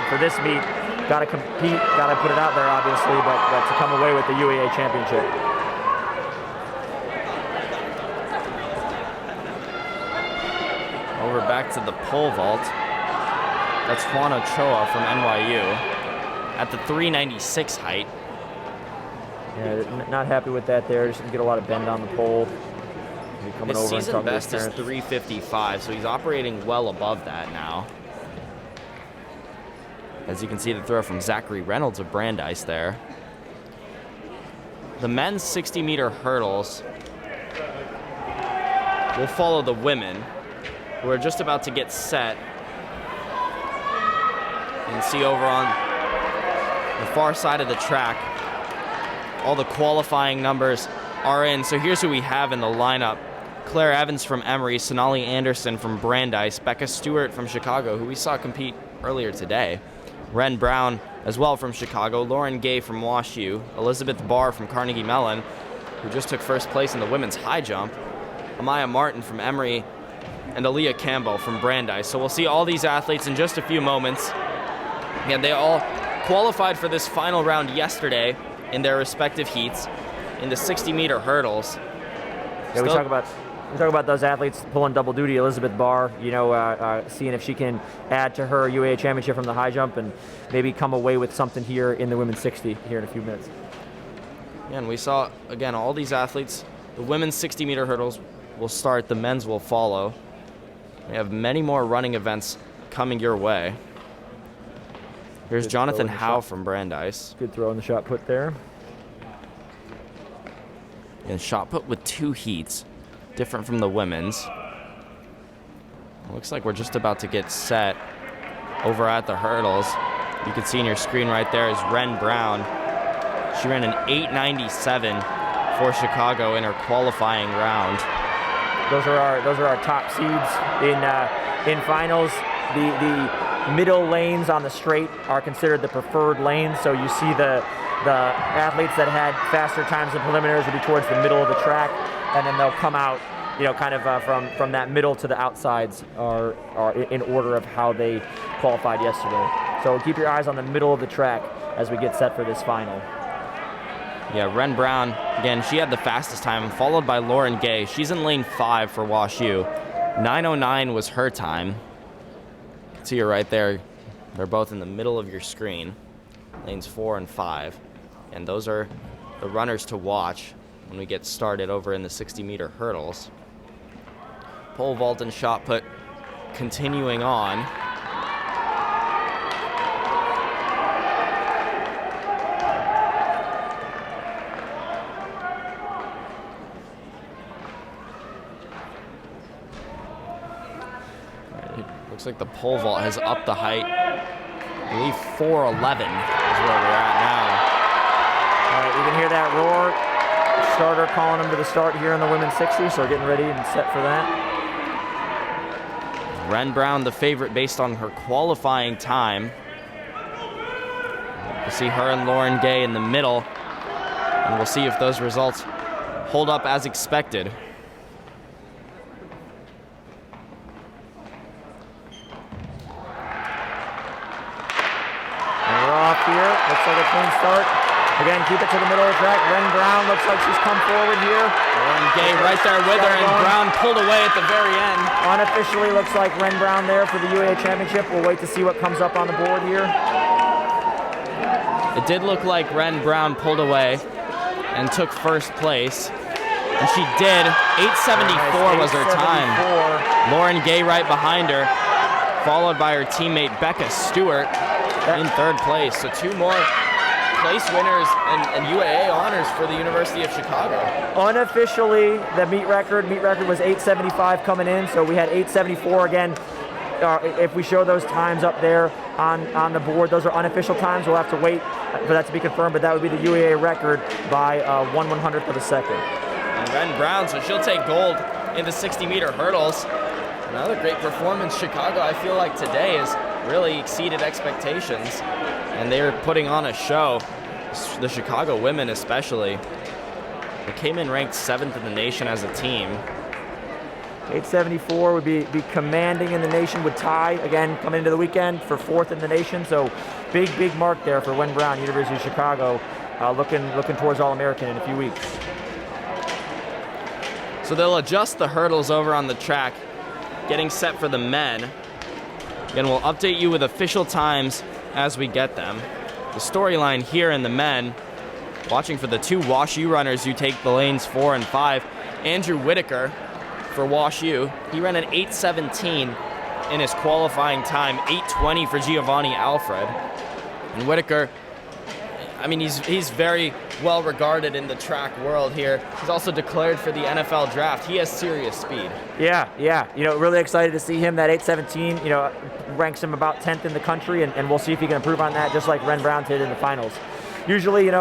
for this meet, got to compete, got to put it out there, obviously, but to come away with the UAA championship. Over back to the pole vault. That's Juan Ochoa from NYU at the 396 height. Yeah, not happy with that there. Just gonna get a lot of bend on the pole. His season best is 355, so he's operating well above that now. As you can see, the throw from Zachary Reynolds of Brandeis there. The men's 60-meter hurdles will follow the women, who are just about to get set. You can see over on the far side of the track, all the qualifying numbers are in. So here's who we have in the lineup. Claire Evans from Emory, Sonali Anderson from Brandeis, Becca Stewart from Chicago, who we saw compete earlier today, Ren Brown as well from Chicago, Lauren Gay from WashU, Elizabeth Barr from Carnegie Mellon, who just took first place in the women's high jump, Amaya Martin from Emory, and Aaliyah Campbell from Brandeis. So we'll see all these athletes in just a few moments. And they all qualified for this final round yesterday in their respective heats in the 60-meter hurdles. Yeah, we talk about those athletes pulling double duty. Elizabeth Barr, seeing if she can add to her UAA championship from the high jump and maybe come away with something here in the women's 60 here in a few minutes. Yeah, and we saw, again, all these athletes. The women's 60-meter hurdles will start. The men's will follow. We have many more running events coming your way. Here's Jonathan Howe from Brandeis. Good throw in the shot put there. And shot put with 2 heats, different from the women's. Looks like we're just about to get set over at the hurdles. You can see in your screen right there is Ren Brown. She ran an 8:97 for Chicago in her qualifying round. Those are our top seeds in finals. The middle lanes on the straight are considered the preferred lanes. So you see the athletes that had faster times in preliminaries will be towards the middle of the track, and then they'll come out, from that middle to the outsides are in order of how they qualified yesterday. So keep your eyes on the middle of the track as we get set for this final. Yeah, Ren Brown, again, she had the fastest time, followed by Lauren Gay. She's in lane 5 for WashU. 9:09 was her time. You can see her right there. They're both in the middle of your screen, lanes 4 and 5. And those are the runners to watch when we get started over in the 60-meter hurdles. Pole vault and shot put continuing on. Looks like the pole vault has upped the height. I believe 4:11 is where we're at now. All right, you can hear that roar. Starter calling them to the start here in the women's 60, so we're getting ready and set for that. Ren Brown, the favorite based on her qualifying time. We'll see her and Lauren Gay in the middle, and we'll see if those results hold up as expected. Here, looks like a clean start. Again, keep it to the middle of the track. Ren Brown looks like she's come forward here. Lauren Gay right there with her, and Brown pulled away at the very end. Unofficially looks like Ren Brown there for the UAA championship. We'll wait to see what comes up on the board here. It did look like Ren Brown pulled away and took first place. And she did. 8:74 was her time. Lauren Gay right behind her, followed by her teammate Becca Stewart in third place. So 2 more place winners and UAA honors for the University of Chicago. Unofficially, the meet record was 8:75 coming in, so we had 8:74 again. if we show those times up there on the board, those are unofficial times. We'll have to wait for that to be confirmed, but that would be the UAA record by 1/100th of a second. And Ren Brown, so she'll take gold in the 60-meter hurdles. Another great performance. Chicago, I feel like today has really exceeded expectations, and they're putting on a show. The Chicago women especially. They came in ranked 7th in the nation as a team. 874 would be commanding in the nation, would tie, again, coming into the weekend for 4th in the nation. So big mark there for Wen Brown, University of Chicago, looking towards All-American in a few weeks. So they'll adjust the hurdles over on the track, getting set for the men. Again, we'll update you with official times as we get them. The storyline here in the men, watching for the 2 Wash U runners who take the lanes 4 and 5. Andrew Whitaker for Wash U, he ran an 8:17 in his qualifying time, 8:20 for Giovanni Alfred. And Whitaker, I mean, he's very well regarded in the track world here. He's also declared for the NFL draft. He has serious speed. Yeah. Really excited to see him. That 8:17, ranks him about 10th in the country, and we'll see if he can improve on that, just like Ren Brown did in the finals. Usually,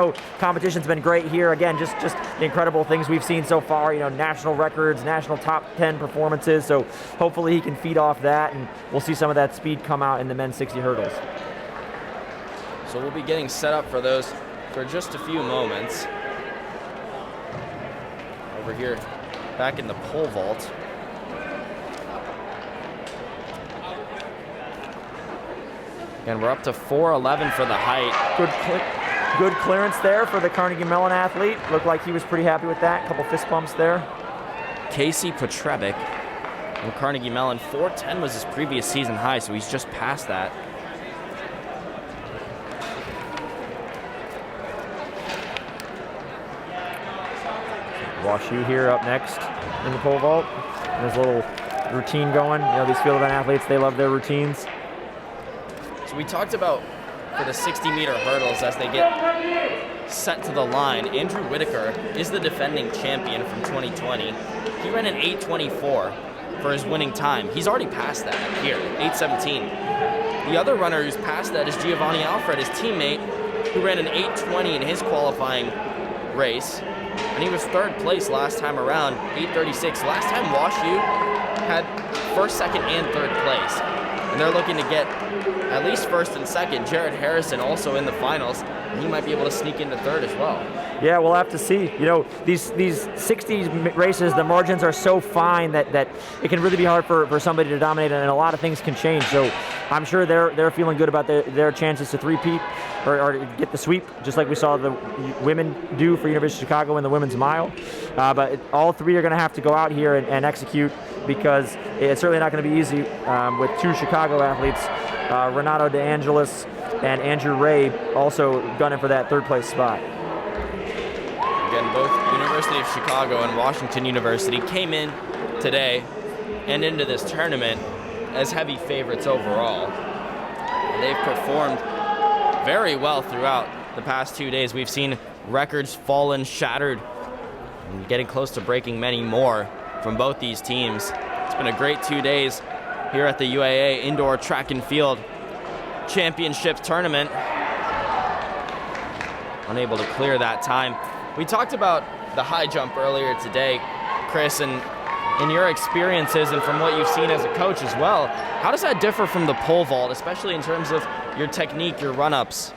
competition's been great here. Again, just the incredible things we've seen so far. National records, national top 10 performances. So hopefully he can feed off that, and we'll see some of that speed come out in the men's 60 hurdles. So we'll be getting set up for those for just a few moments. Over here, back in the pole vault. And we're up to 4:11 for the height. Good clearance there for the Carnegie Mellon athlete. Looked like he was pretty happy with that. Couple fist bumps there. Casey Petrebic from Carnegie Mellon. 4:10 was his previous season high, so he's just past that. Wash U here up next in the pole vault. There's a little routine going. These field event athletes, they love their routines. So we talked about for the 60-meter hurdles as they get set to the line. Andrew Whitaker is the defending champion from 2020. He ran an 8:24 for his winning time. He's already passed that here, 8:17. The other runner who's passed that is Giovanni Alfred, his teammate, who ran an 8:20 in his qualifying race. And he was 3rd place last time around, 8:36. Last time Wash U had 1st, 2nd, and 3rd place. And they're looking to get at least 1st and 2nd. Jared Harrison also in the finals, and he might be able to sneak into 3rd as well. Yeah, we'll have to see. These 60 races, the margins are so fine that it can really be hard for somebody to dominate, and a lot of things can change. So I'm sure they're feeling good about their chances to three-peat or to get the sweep, just like we saw the women do for University of Chicago in the women's mile. But all 3 are going to have to go out here and execute, because it's certainly not going to be easy with 2 Chicago athletes, Renato De Angelis and Andrew Ray, also gunning for that 3rd place spot. Again, both University of Chicago and Washington University came in today and into this tournament as heavy favorites overall. They've performed very well throughout the past 2 days. We've seen records fallen, shattered, and getting close to breaking many more from both these teams. It's been a great 2 days here at the UAA Indoor Track and Field Championship Tournament. Unable to clear that time. We talked about the high jump earlier today, Chris, and in your experiences and from what you've seen as a coach as well, how does that differ from the pole vault, especially in terms of your technique, your run-ups?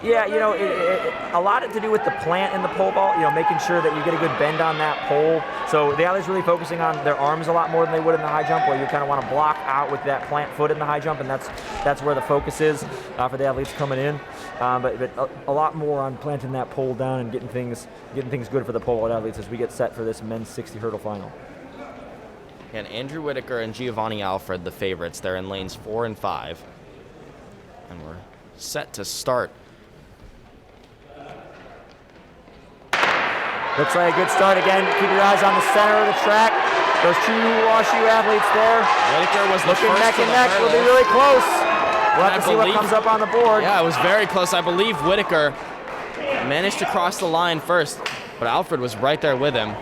Yeah, a lot to do with the plant in the pole vault, making sure that you get a good bend on that pole. So the athletes really focusing on their arms a lot more than they would in the high jump, where you kind of want to block out with that plant foot in the high jump, and that's where the focus is for the athletes coming in. But a lot more on planting that pole down and getting things good for the pole vault athletes as we get set for this men's 60 hurdle final. And Andrew Whitaker and Giovanni Alfred, the favorites. They're in lanes 4 and 5. And we're set to start. Looks like a good start again. Keep your eyes on the center of the track. Those 2 Wash U athletes there. Whitaker was looking neck and neck. Will be really close. We'll have to see what comes up on the board. Yeah, it was very close. I believe Whitaker managed to cross the line first, but Alfred was right there with him.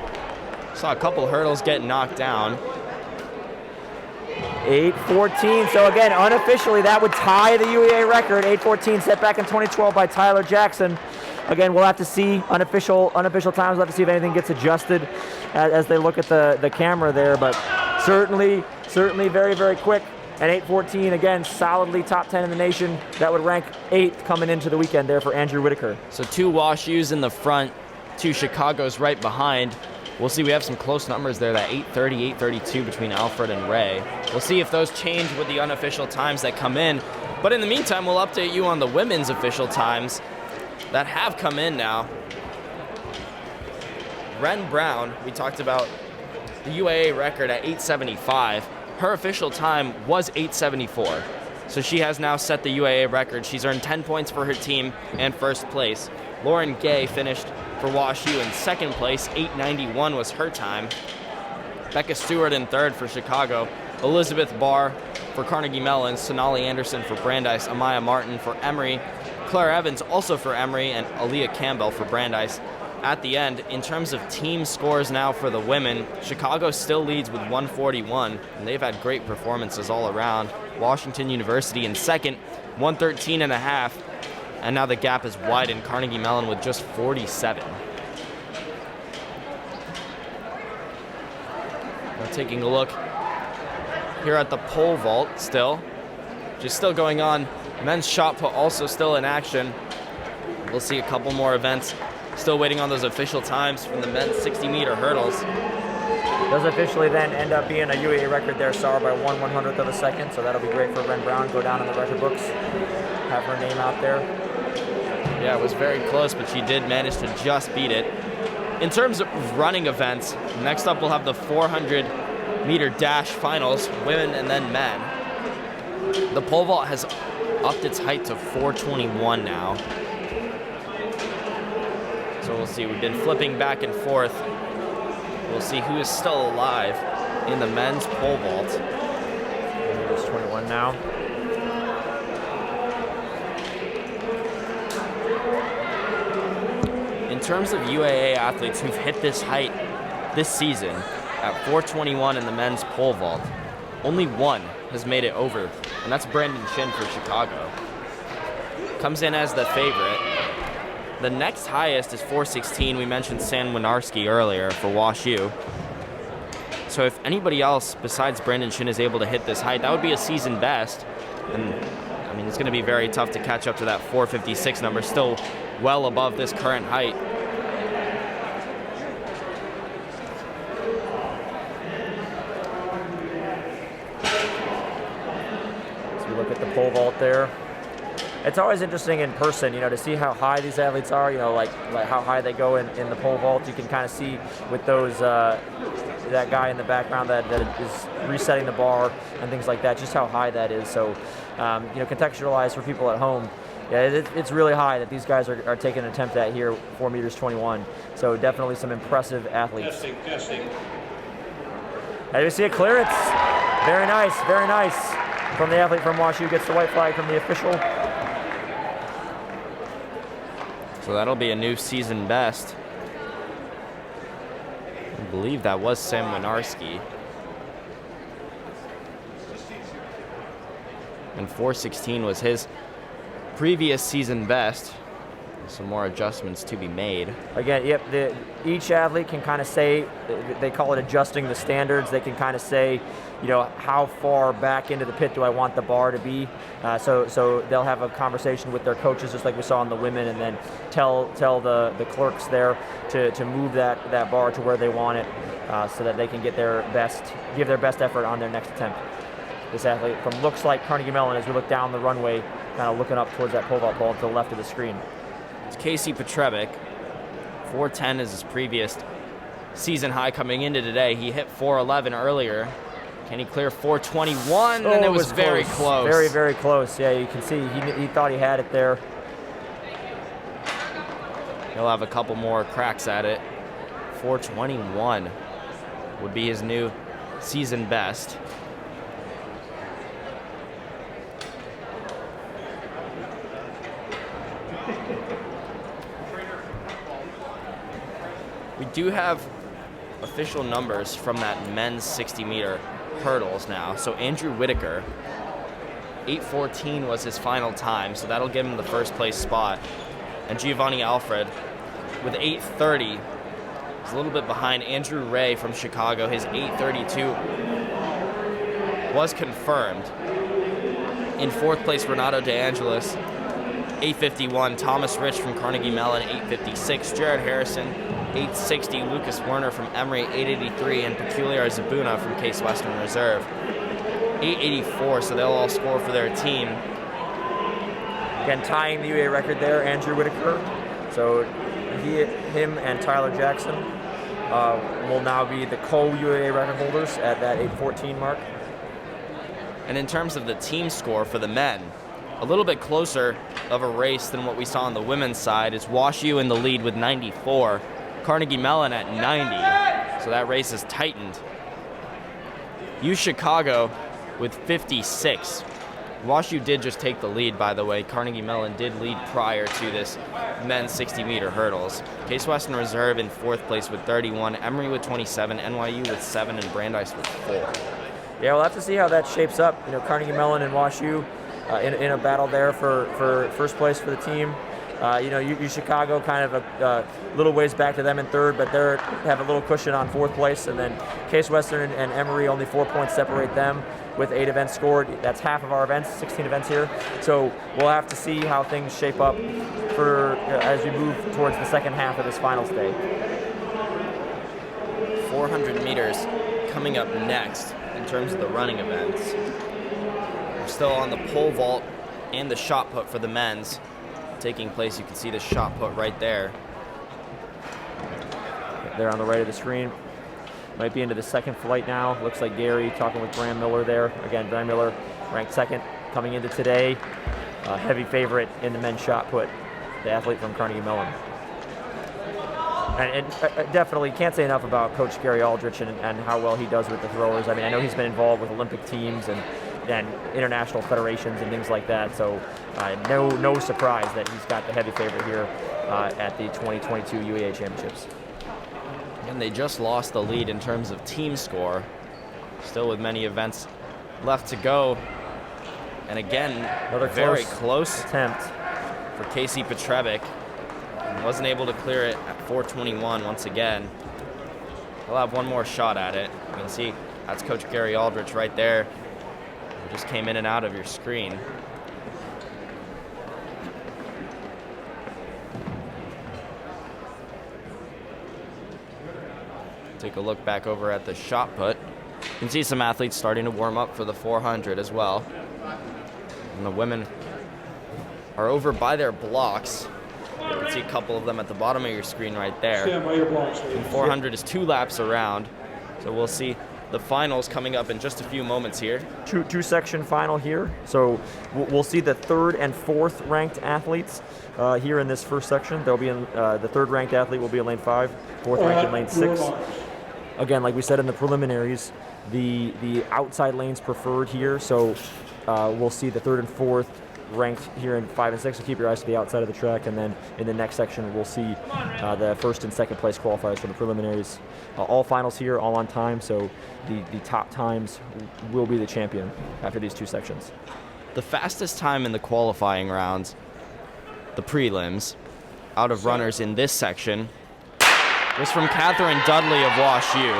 Saw a couple hurdles get knocked down. 8:14. So again, unofficially, that would tie the UAA record. 8:14 set back in 2012 by Tyler Jackson. Again, we'll have to see unofficial times. We'll have to see if anything gets adjusted as they look at the camera there. But certainly very, very quick. And 8:14, again, solidly top 10 in the nation. That would rank 8th coming into the weekend there for Andrew Whitaker. So 2 WashUs in the front, 2 Chicagos right behind. We'll see, we have some close numbers there, that 8:30, 8:32 between Alfred and Ray. We'll see if those change with the unofficial times that come in. But in the meantime, we'll update you on the women's official times that have come in now. Ren Brown, we talked about the UAA record at 8:75. Her official time was 8:74. So she has now set the UAA record. She's earned 10 points for her team and first place. Lauren Gay finished for WashU in second place. 8:91 was her time. Becca Stewart in third for Chicago. Elizabeth Barr for Carnegie Mellon. Sonali Anderson for Brandeis. Amaya Martin for Emory. Claire Evans also for Emory, and Aaliyah Campbell for Brandeis. At the end, in terms of team scores now for the women, Chicago still leads with 141, and they've had great performances all around. Washington University in second, 113.5, and now the gap is widened. Carnegie Mellon with just 47. Now taking a look here at the pole vault still, which is still going on. Men's shot put also still in action. We'll see a couple more events. Still waiting on those official times from the men's 60-meter hurdles. Does officially then end up being a UAA record there, Sarah, by 1/100th of a second. So that'll be great for Ren Brown. Go down in the record books, have her name out there. Yeah, it was very close, but she did manage to just beat it. In terms of running events, next up we'll have the 400-meter dash finals, women and then men. The pole vault has upped its height to 421 now. So we'll see, we've been flipping back and forth. We'll see who is still alive in the men's pole vault. It's 21 now. In terms of UAA athletes who've hit this height this season at 421 in the men's pole vault, only one has made it over, and that's Brandon Chin for Chicago. Comes in as the favorite. The next highest is 416. We mentioned Sam Winarski earlier for WashU. So if anybody else besides Brandon Chin is able to hit this height, that would be a season best. And I mean, it's going to be very tough to catch up to that 456 number, still well above this current height. So we look at the pole vault there. It's always interesting in person, you know, to see how high these athletes are, you know, like how high they go in the pole vault. You can kind of see with those, that guy in the background that is resetting the bar and things like that, just how high that is. So, you know, contextualize for people at home, yeah, it's really high that these guys are taking an attempt at here, 4 meters 21. So definitely some impressive athletes. Testing. As you see a clearance, very nice from the athlete from WashU, gets the white flag from the official. So that'll be a new season best. I believe that was Sam Winarski. And 416 was his previous season best. Some more adjustments to be made. Again, yep, each athlete can kind of say, they call it adjusting the standards. They can kind of say, you know, how far back into the pit do I want the bar to be? So they'll have a conversation with their coaches, just like we saw in the women, and then tell the clerks there to move that bar to where they want it, so that they can give their best effort on their next attempt. This athlete from looks like Carnegie Mellon, as we look down the runway, kind of looking up towards that pole vault pole to the left of the screen. It's Casey Petrevic. 410 is his previous season high coming into today. He hit 411 earlier. Can he clear 421? And it was very close. Very, very close. Yeah, you can see he thought he had it there. He'll have a couple more cracks at it. 421 would be his new season best. We do have official numbers from that men's 60-meter hurdles now. So Andrew Whitaker, 8:14 was his final time, so that'll give him the first place spot. And Giovanni Alfred with 8:30 is a little bit behind Andrew Ray from Chicago. His 8:32 was confirmed. In fourth place, Renato De Angelis, 8:51. Thomas Rich from Carnegie Mellon, 8:56. Jared Harrison, 8:60. Lucas Werner from Emory, 8:83. And Peculiar Zabuna from Case Western Reserve, 8:84. So they'll all score for their team. Again, tying the UAA record there, Andrew Whitaker. So him and Tyler Jackson will now be the co-UAA record holders at that 8:14 mark. And in terms of the team score for the men, a little bit closer of a race than what we saw on the women's side. It's WashU in the lead with 94, Carnegie Mellon at 90, so that race is tightened. U Chicago with 56. WashU did just take the lead, by the way. Carnegie Mellon did lead prior to this men's 60-meter hurdles. Case Western Reserve in fourth place with 31, Emory with 27, NYU with 7, and Brandeis with 4. Yeah, we'll have to see how that shapes up. You know, Carnegie Mellon and WashU in a battle there for first place for the team. You know, U Chicago kind of a little ways back to them in third, but they have a little cushion on fourth place. And then Case Western and Emory, only 4 points separate them with 8 events scored. That's half of our events, 16 events here. So we'll have to see how things shape up for as we move towards the second half of this finals day. 400 meters coming up next in terms of the running events. We're still on the pole vault and the shot put for the men's taking place. You can see the shot put right there. There on the right of the screen. Might be into the second flight now. Looks like Gary talking with Graham Miller there. Again, Graham Miller ranked second coming into today. Heavy favorite in the men's shot put, the athlete from Carnegie Mellon. And definitely can't say enough about Coach Gary Aldrich and how well he does with the throwers. I mean, I know he's been involved with Olympic teams and international federations and things like that. So no surprise that he's got the heavy favorite here at the 2022 UAA Championships. And they just lost the lead in terms of team score. Still with many events left to go. And again, another very close attempt for Casey Petrevic. Wasn't able to clear it at 4:21 once again. He'll have one more shot at it. You can see that's Coach Gary Aldrich right there. He just came in and out of your screen. Take a look back over at the shot put. You can see some athletes starting to warm up for the 400 as well. And the women are over by their blocks. You can see a couple of them at the bottom of your screen right there. And 400 is 2 laps around. So we'll see the finals coming up in just a few moments here. Two section final here. So we'll see the third and fourth ranked athletes here in this first section. They'll be in the third ranked athlete will be in lane 5, fourth ranked in lane 6. Again, like we said in the preliminaries, the outside lanes preferred here. So we'll see the third and fourth ranked here in 5 and 6. So keep your eyes to the outside of the track, and then in the next section we'll see the first and second place qualifiers for the preliminaries. All finals here, all on time. So the top times will be the champion after these 2 sections. The fastest time in the qualifying rounds, the prelims, out of runners in this section, was from Catherine Dudley of WashU.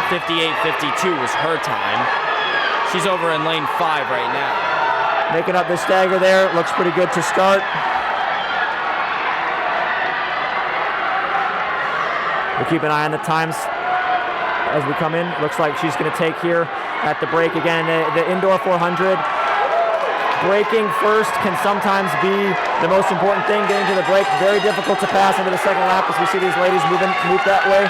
58:52 was her time. She's over in lane 5 right now. Making up the stagger there. Looks pretty good to start. We'll keep an eye on the times as we come in. Looks like she's going to take here at the break. Again, the indoor 400. Braking first can sometimes be the most important thing. Getting to the break, very difficult to pass into the second lap as we see these ladies move that way.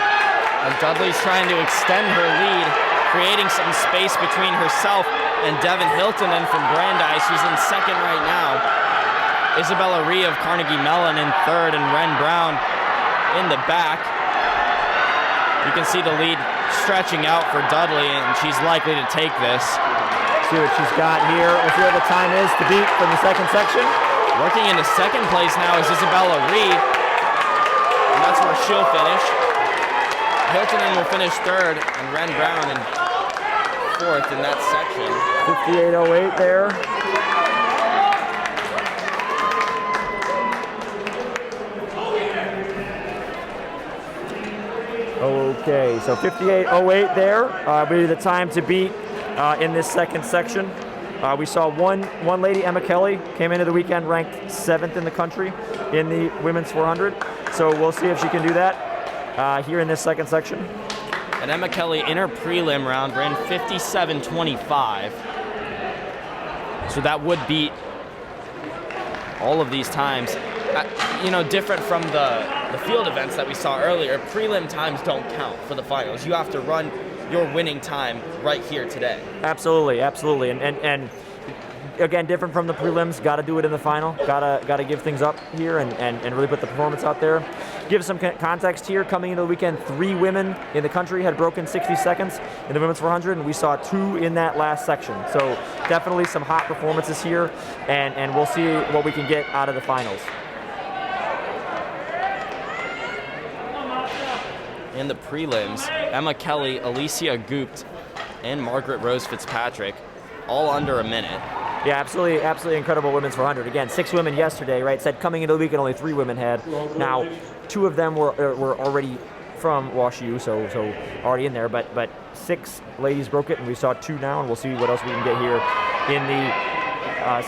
And Dudley's trying to extend her lead, creating some space between herself and Devin Hiltonen from Brandeis, who's in second right now. Isabella Rhee of Carnegie Mellon in third, and Ren Brown in the back. You can see the lead stretching out for Dudley, and she's likely to take this. See what she's got here. We'll see what the time is to beat from the second section. Working into second place now is Isabella Rhee, and that's where she'll finish. Hiltonen will finish third, and Ren Brown in fourth in that section. 58.08 there. Okay, so 58.08 there will be the time to beat in this second section. We saw one lady, Emma Kelly, came into the weekend ranked 7th in the country in the women's 400. So we'll see if she can do that here in this second section. And Emma Kelly in her prelim round ran 57.25. So that would beat all of these times. Different from the field events that we saw earlier, prelim times don't count for the finals. You have to run your winning time right here today. Absolutely. And again, different from the prelims, got to do it in the final. Got to give things up here and really put the performance out there. Give some context here. Coming into the weekend, 3 women in the country had broken 60 seconds in the women's 400, and we saw 2 in that last section. So definitely some hot performances here, and we'll see what we can get out of the finals. In the prelims, Emma Kelly, Alicia Goopt, and Margaret Rose Fitzpatrick, all under a minute. Yeah, absolutely incredible women's 400. Again, 6 women yesterday, right? Said coming into the weekend only 3 women had. Now, 2 of them were already from WashU, so already in there. But 6 ladies broke it, and we saw 2 now, and we'll see what else we can get here in the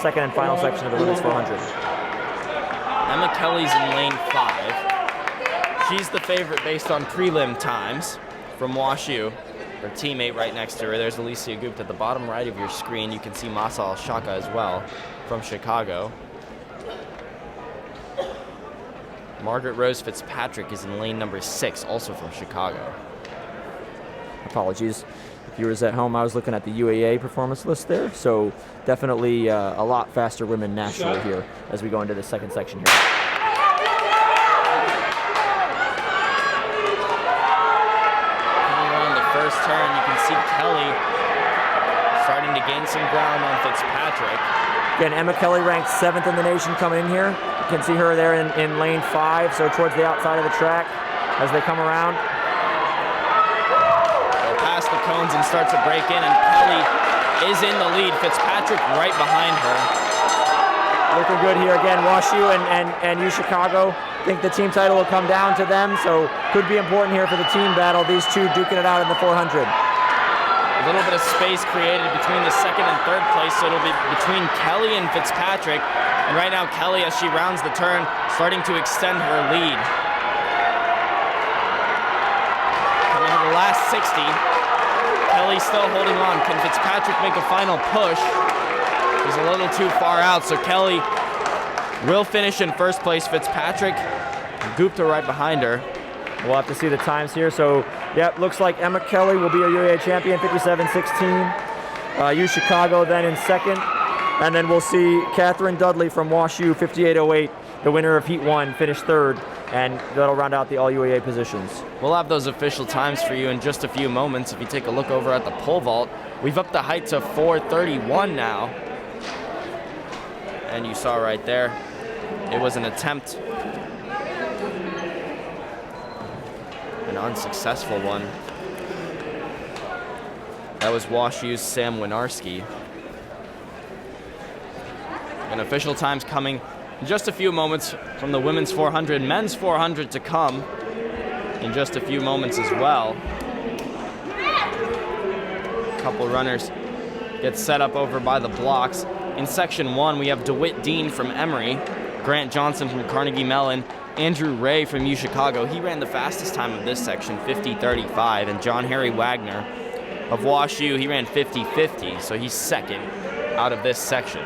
second and final section of the women's 400. Emma Kelly's in lane 5. She's the favorite based on prelim times from WashU. Her teammate right next to her, there's Alicia Goopt at the bottom right of your screen. You can see Masal Shaka as well from Chicago. Margaret Rose Fitzpatrick is in lane number 6, also from Chicago. Apologies. Viewers at home, I was looking at the UAA performance list there, so definitely a lot faster women nationally here as we go into the second section here. First turn, you can see Kelly starting to gain some ground on Fitzpatrick. Again, Emma Kelly ranked 7th in the nation coming in here. You can see her there in lane 5, so towards the outside of the track as they come around. They'll pass the cones and start to break in, and Kelly is in the lead. Fitzpatrick right behind her. Looking good here again. WashU and U Chicago. I think the team title will come down to them, so could be important here for the team battle. These 2 duking it out in the 400. A little bit of space created between the second and third place, so it'll be between Kelly and Fitzpatrick. And right now, Kelly, as she rounds the turn, starting to extend her lead. Coming to the last 60. Kelly still holding on. Can Fitzpatrick make a final push? He's a little too far out, so Kelly will finish in first place. Fitzpatrick, Gupta right behind her. We'll have to see the times here. So, yeah, looks like Emma Kelly will be a UAA champion, 57.16. U Chicago then in second. And then we'll see Catherine Dudley from WashU, 58.08, the winner of Heat 1, finished 3rd. And that'll round out the all UAA positions. We'll have those official times for you in just a few moments. If you take a look over at the pole vault, we've upped the height to 431 now. And you saw right there, it was an attempt, an unsuccessful one. That was WashU's Sam Winarski. And official times coming in just a few moments from the women's 400, men's 400 to come in just a few moments as well. A couple runners get set up over by the blocks. In section 1, we have DeWitt Dean from Emory, Grant Johnson from Carnegie Mellon, Andrew Ray from U Chicago. He ran the fastest time of this section, 50.35, and John Harry Wagner of WashU, he ran 50.50, so he's second out of this section.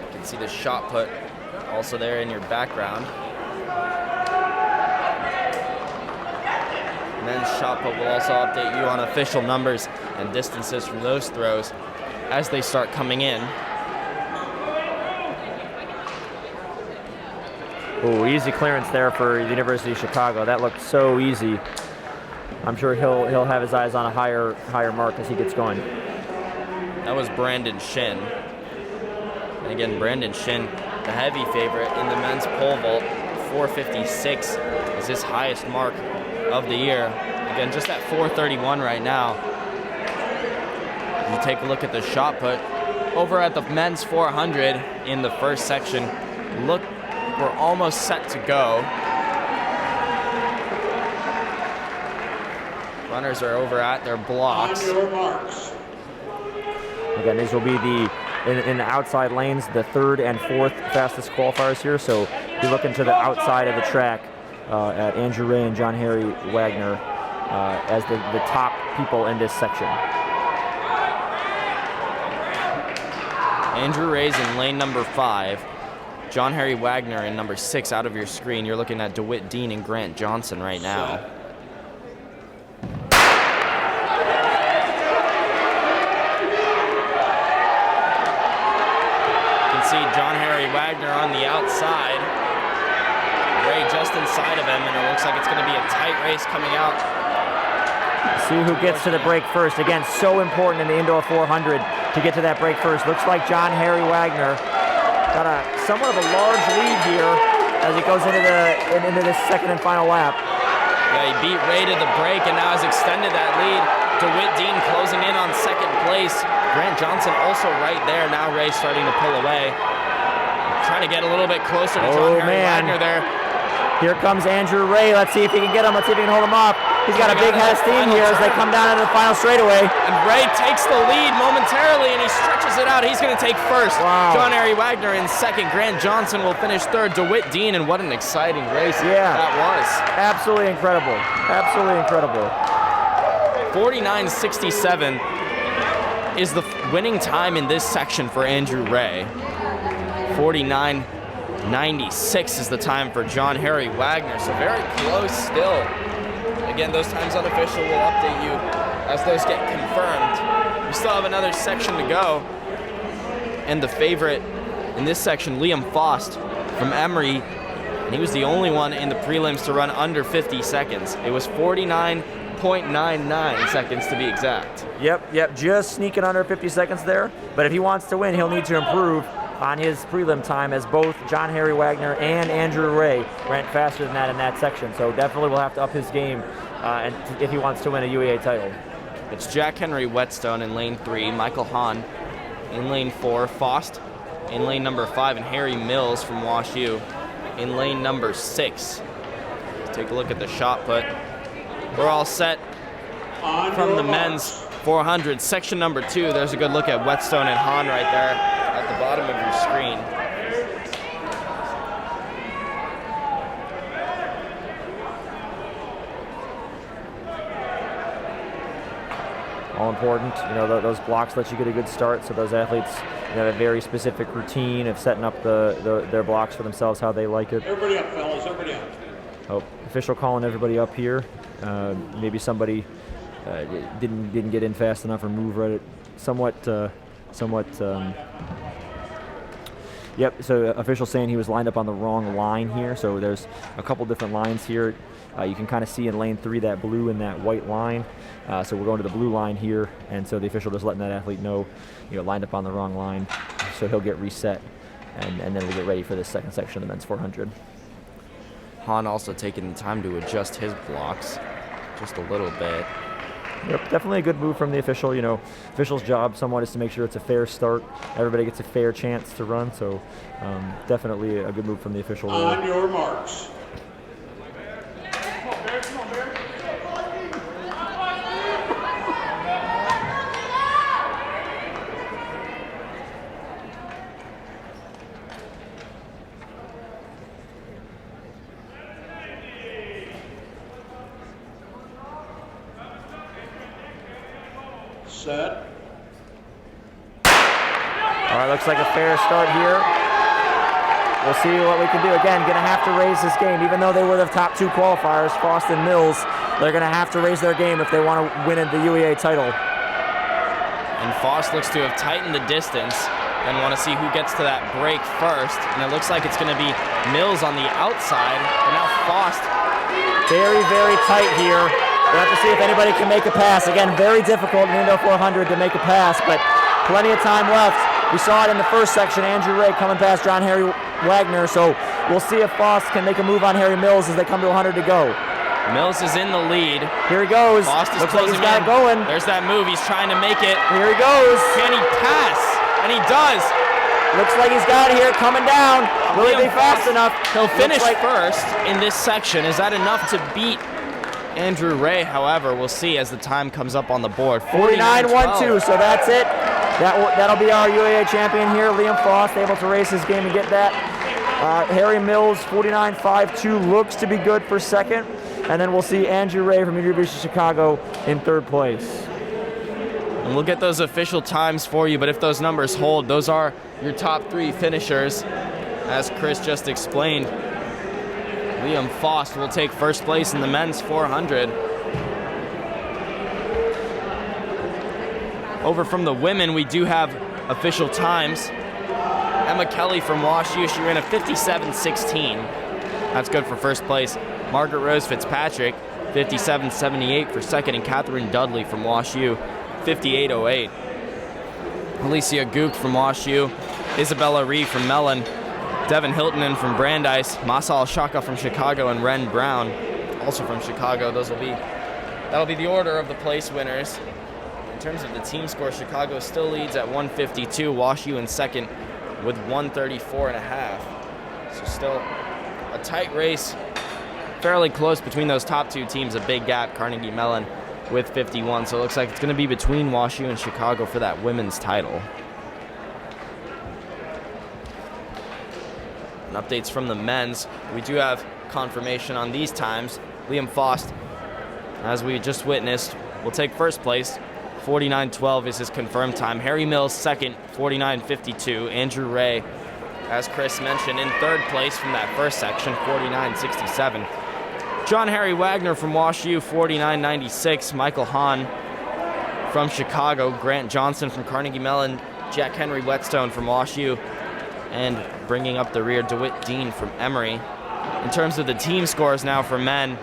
You can see the shot put also there in your background. Men's shot put will also update you on official numbers and distances from those throws as they start coming in. Oh, easy clearance there for the University of Chicago. That looked so easy. I'm sure he'll have his eyes on a higher mark as he gets going. That was Brandon Shin. Again, Brandon Shin, the heavy favorite in the men's pole vault, 456 is his highest mark of the year. Again, just at 431 right now. You take a look at the shot put over at the men's 400 in the first section. Look, we're almost set to go. Runners are over at their blocks. On your marks. Again, these will be in the outside lanes, the third and fourth fastest qualifiers here. So be looking to the outside of the track at Andrew Ray and John Harry Wagner as the top people in this section. Andrew Ray's in lane number 5. John Harry Wagner in number 6 out of your screen. You're looking at DeWitt Dean and Grant Johnson right now. See John Harry Wagner on the outside. Ray just inside of him, and it looks like it's going to be a tight race coming out. See who gets to the break first. Again, so important in the indoor 400 to get to that break first. Looks like John Harry Wagner got a somewhat of a large lead here as he goes into this second and final lap. Yeah, he beat Ray to the break and now has extended that lead. DeWitt Dean closing in on second place. Grant Johnson also right there. Now Ray starting to pull away. Trying to get a little bit closer to John Harry Wagner there. Here comes Andrew Ray. Let's see if he can get him. Let's see if he can hold him off. He's got a big head of steam here as they come down into the final straightaway. And Ray takes the lead momentarily, and he stretches it out. He's going to take first. Wow. John Harry Wagner in second. Grant Johnson will finish third. DeWitt Dean, and what an exciting race that was. Absolutely incredible. Absolutely incredible. 49.67 is the winning time in this section for Andrew Ray. 49.96 is the time for John Harry Wagner, so very close still. Again, those times unofficial will update you as those get confirmed. We still have another section to go. And the favorite in this section, Liam Faust from Emory, and he was the only one in the prelims to run under 50 seconds. It was 49.99 seconds to be exact. Yep, just sneaking under 50 seconds there. But if he wants to win, he'll need to improve on his prelim time, as both John Harry Wagner and Andrew Ray ran faster than that in that section. So definitely will have to up his game and if he wants to win a UAA title. It's Jack Henry Whetstone in lane 3, Michael Hahn in lane 4, Faust in lane number 5, and Harry Mills from Wash U in lane number 6. Let's take a look at the shot put. We're all set from the men's 400. Section number 2, there's a good look at Whetstone and Hahn right there at the bottom of your screen. All important, those blocks let you get a good start, so those athletes have a very specific routine of setting up their blocks for themselves how they like it. Everybody up, fellas, everybody up. Oh, official calling everybody up here. Maybe somebody didn't get in fast enough or move right. Yep, so official saying he was lined up on the wrong line here. So there's a couple different lines here. You can kind of see in lane 3 that blue and that white line. So we're going to the blue line here, and so the official just letting that athlete know, lined up on the wrong line. So he'll get reset, and then we'll get ready for this second section of the men's 400. Hahn also taking the time to adjust his blocks just a little bit. Yep, definitely a good move from the official. Official's job somewhat is to make sure it's a fair start. Everybody gets a fair chance to run, so definitely a good move from the official. On your marks. Set. All right, looks like a fair start here. We'll see what we can do. Again, going to have to raise this game. Even though they were the top 2 qualifiers, Faust and Mills, they're going to have to raise their game if they want to win the UAA title. And Faust looks to have tightened the distance and want to see who gets to that break first. And it looks like it's going to be Mills on the outside, but now Faust. Very, very tight here. We'll have to see if anybody can make a pass. Again, very difficult in the indoor 400 to make a pass, but plenty of time left. We saw it in the first section, Andrew Ray coming past John Harry Wagner, so we'll see if Foss can make a move on Harry Mills as they come to 100 to go. Mills is in the lead. Here he goes. Foss is Looks like closing he's got in. it going. There's that move. He's trying to make it. Here he goes. Can he pass? And he does. Looks like he's got it here, coming down. Will he be fast enough? He'll finish like first in this section. Is that enough to beat Andrew Ray? However, we'll see as the time comes up on the board. 49-1-2, so that's it. That'll be our UAA champion here. Liam Foss able to race his game and get that. Harry Mills, 49-5-2, looks to be good for second. And then we'll see Andrew Ray from University of Chicago in third place. And we'll get those official times for you, but if those numbers hold, those are your top 3 finishers. As Chris just explained, Liam Foss will take first place in the men's 400. Over from the women, we do have official times. Emma Kelly from Wash U, she ran a 57.16. That's good for first place. Margaret Rose Fitzpatrick, 57.78 for second, and Catherine Dudley from Wash U, 58.08. Alicia Gook from Wash U, Isabella Ree from Mellon, Devin Hiltonen from Brandeis, Masal Shaka from Chicago, and Ren Brown, also from Chicago. That'll be the order of the place winners. In terms of the team score, Chicago still leads at 152, Wash U in second with 134.5. So still a tight race, fairly close between those top 2 teams, a big gap, Carnegie Mellon with 51. So it looks like it's going to be between Wash U and Chicago for that women's title. And updates from the men's, we do have confirmation on these times. Liam Foss, as we just witnessed, will take first place. 49.12 is his confirmed time. Harry Mills second, 49.52. Andrew Ray, as Chris mentioned, in third place from that first section, 49.67. John Harry Wagner from Wash U, 49.96. Michael Hahn from Chicago. Grant Johnson from Carnegie Mellon. Jack Henry Whetstone from Wash U. And bringing up the rear, DeWitt Dean from Emory. In terms of the team scores now for men,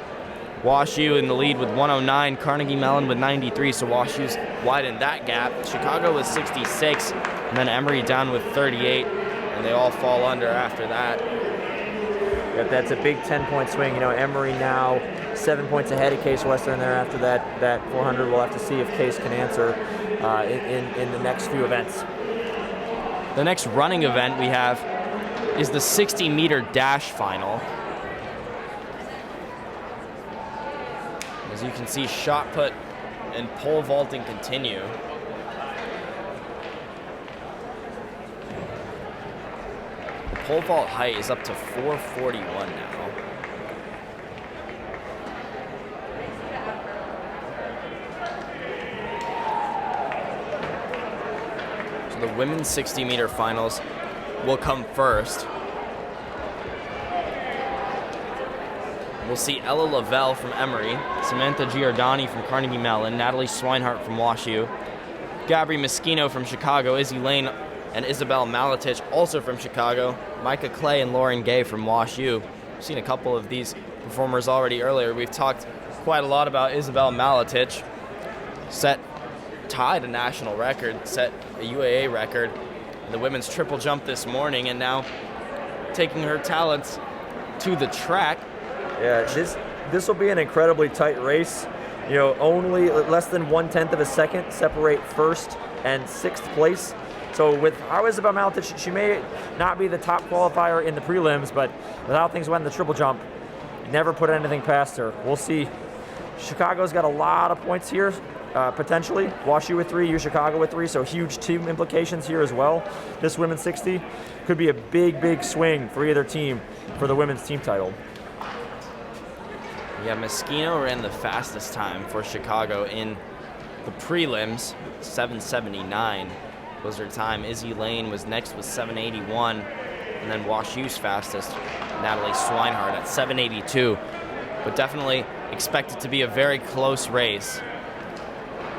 Wash U in the lead with 109, Carnegie Mellon with 93, so Wash U's widened that gap. Chicago with 66, and then Emory down with 38, and they all fall under after that. Yeah, that's a big 10-point swing. You know, Emory now 7 points ahead of Case Western there after that 400. We'll have to see if Case can answer in the next few events. The next running event we have is the 60-meter dash final. As you can see, shot put and pole vaulting continue. The pole vault height is up to 441 now. So the women's 60-meter finals will come first. We'll see Ella Lavelle from Emory, Samantha Giordani from Carnegie Mellon, Natalie Swinehart from Wash U, Gabri Moschino from Chicago, Izzy Lane and Isabel Maletich also from Chicago, Micah Clay and Lauren Gay from Wash U. We've seen a couple of these performers already earlier. We've talked quite a lot about Isabel Maletich, tied a national record, set a UAA record in the women's triple jump this morning, and now taking her talents to the track. Yeah, this will be an incredibly tight race. You know, only less than 1/10 of a second separate first and sixth place. So with how Isabel Maletich, she may not be the top qualifier in the prelims, but with how things went in the triple jump, never put anything past her. We'll see. Chicago's got a lot of points here, potentially. Wash U with 3, U Chicago with 3, so huge team implications here as well. This women's 60 could be a big, big swing for either team for the women's team title. Yeah, Moschino ran the fastest time for Chicago in the prelims, 7:79 was her time. Izzy Lane was next with 7:81, and then Wash U's fastest, Natalie Swinehart at 7:82. But definitely expect it to be a very close race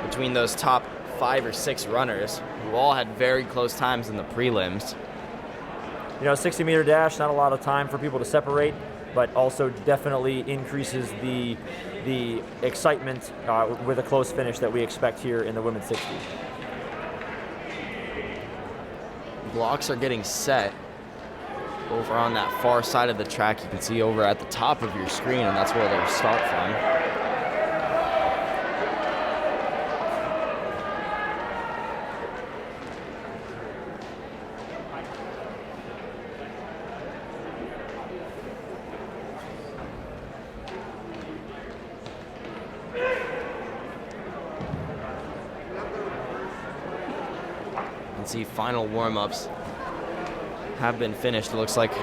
between those top 5 or 6 runners who all had very close times in the prelims. You know, 60-meter dash, not a lot of time for people to separate, but also definitely increases the excitement with a close finish that we expect here in the women's 60. blocks are getting set over on that far side of the track. You can see over at the top of your screen, and that's where they'll start from. See, final warm-ups have been finished. It looks like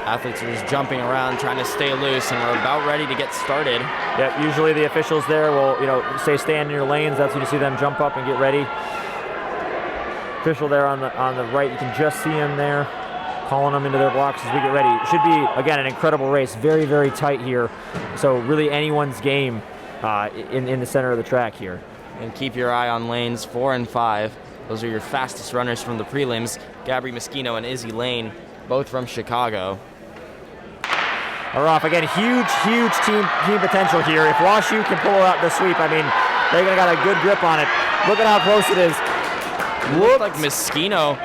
athletes are just jumping around, trying to stay loose, and we're about ready to get started. Yeah, usually the officials there will, say stand in your lanes. That's when you see them jump up and get ready. Official there on the right, you can just see him there, calling them into their blocks as we get ready. It should be, again, an incredible race. Very, very tight here. So really anyone's game in the center of the track here. And keep your eye on lanes 4 and 5. Those are your fastest runners from the prelims, Gabby Moschino and Izzy Lane, both from Chicago. Are off again. Huge team potential here. If WashU can pull out the sweep, I mean, they're gonna got a good grip on it. Look at how close it is. Looked like Moschino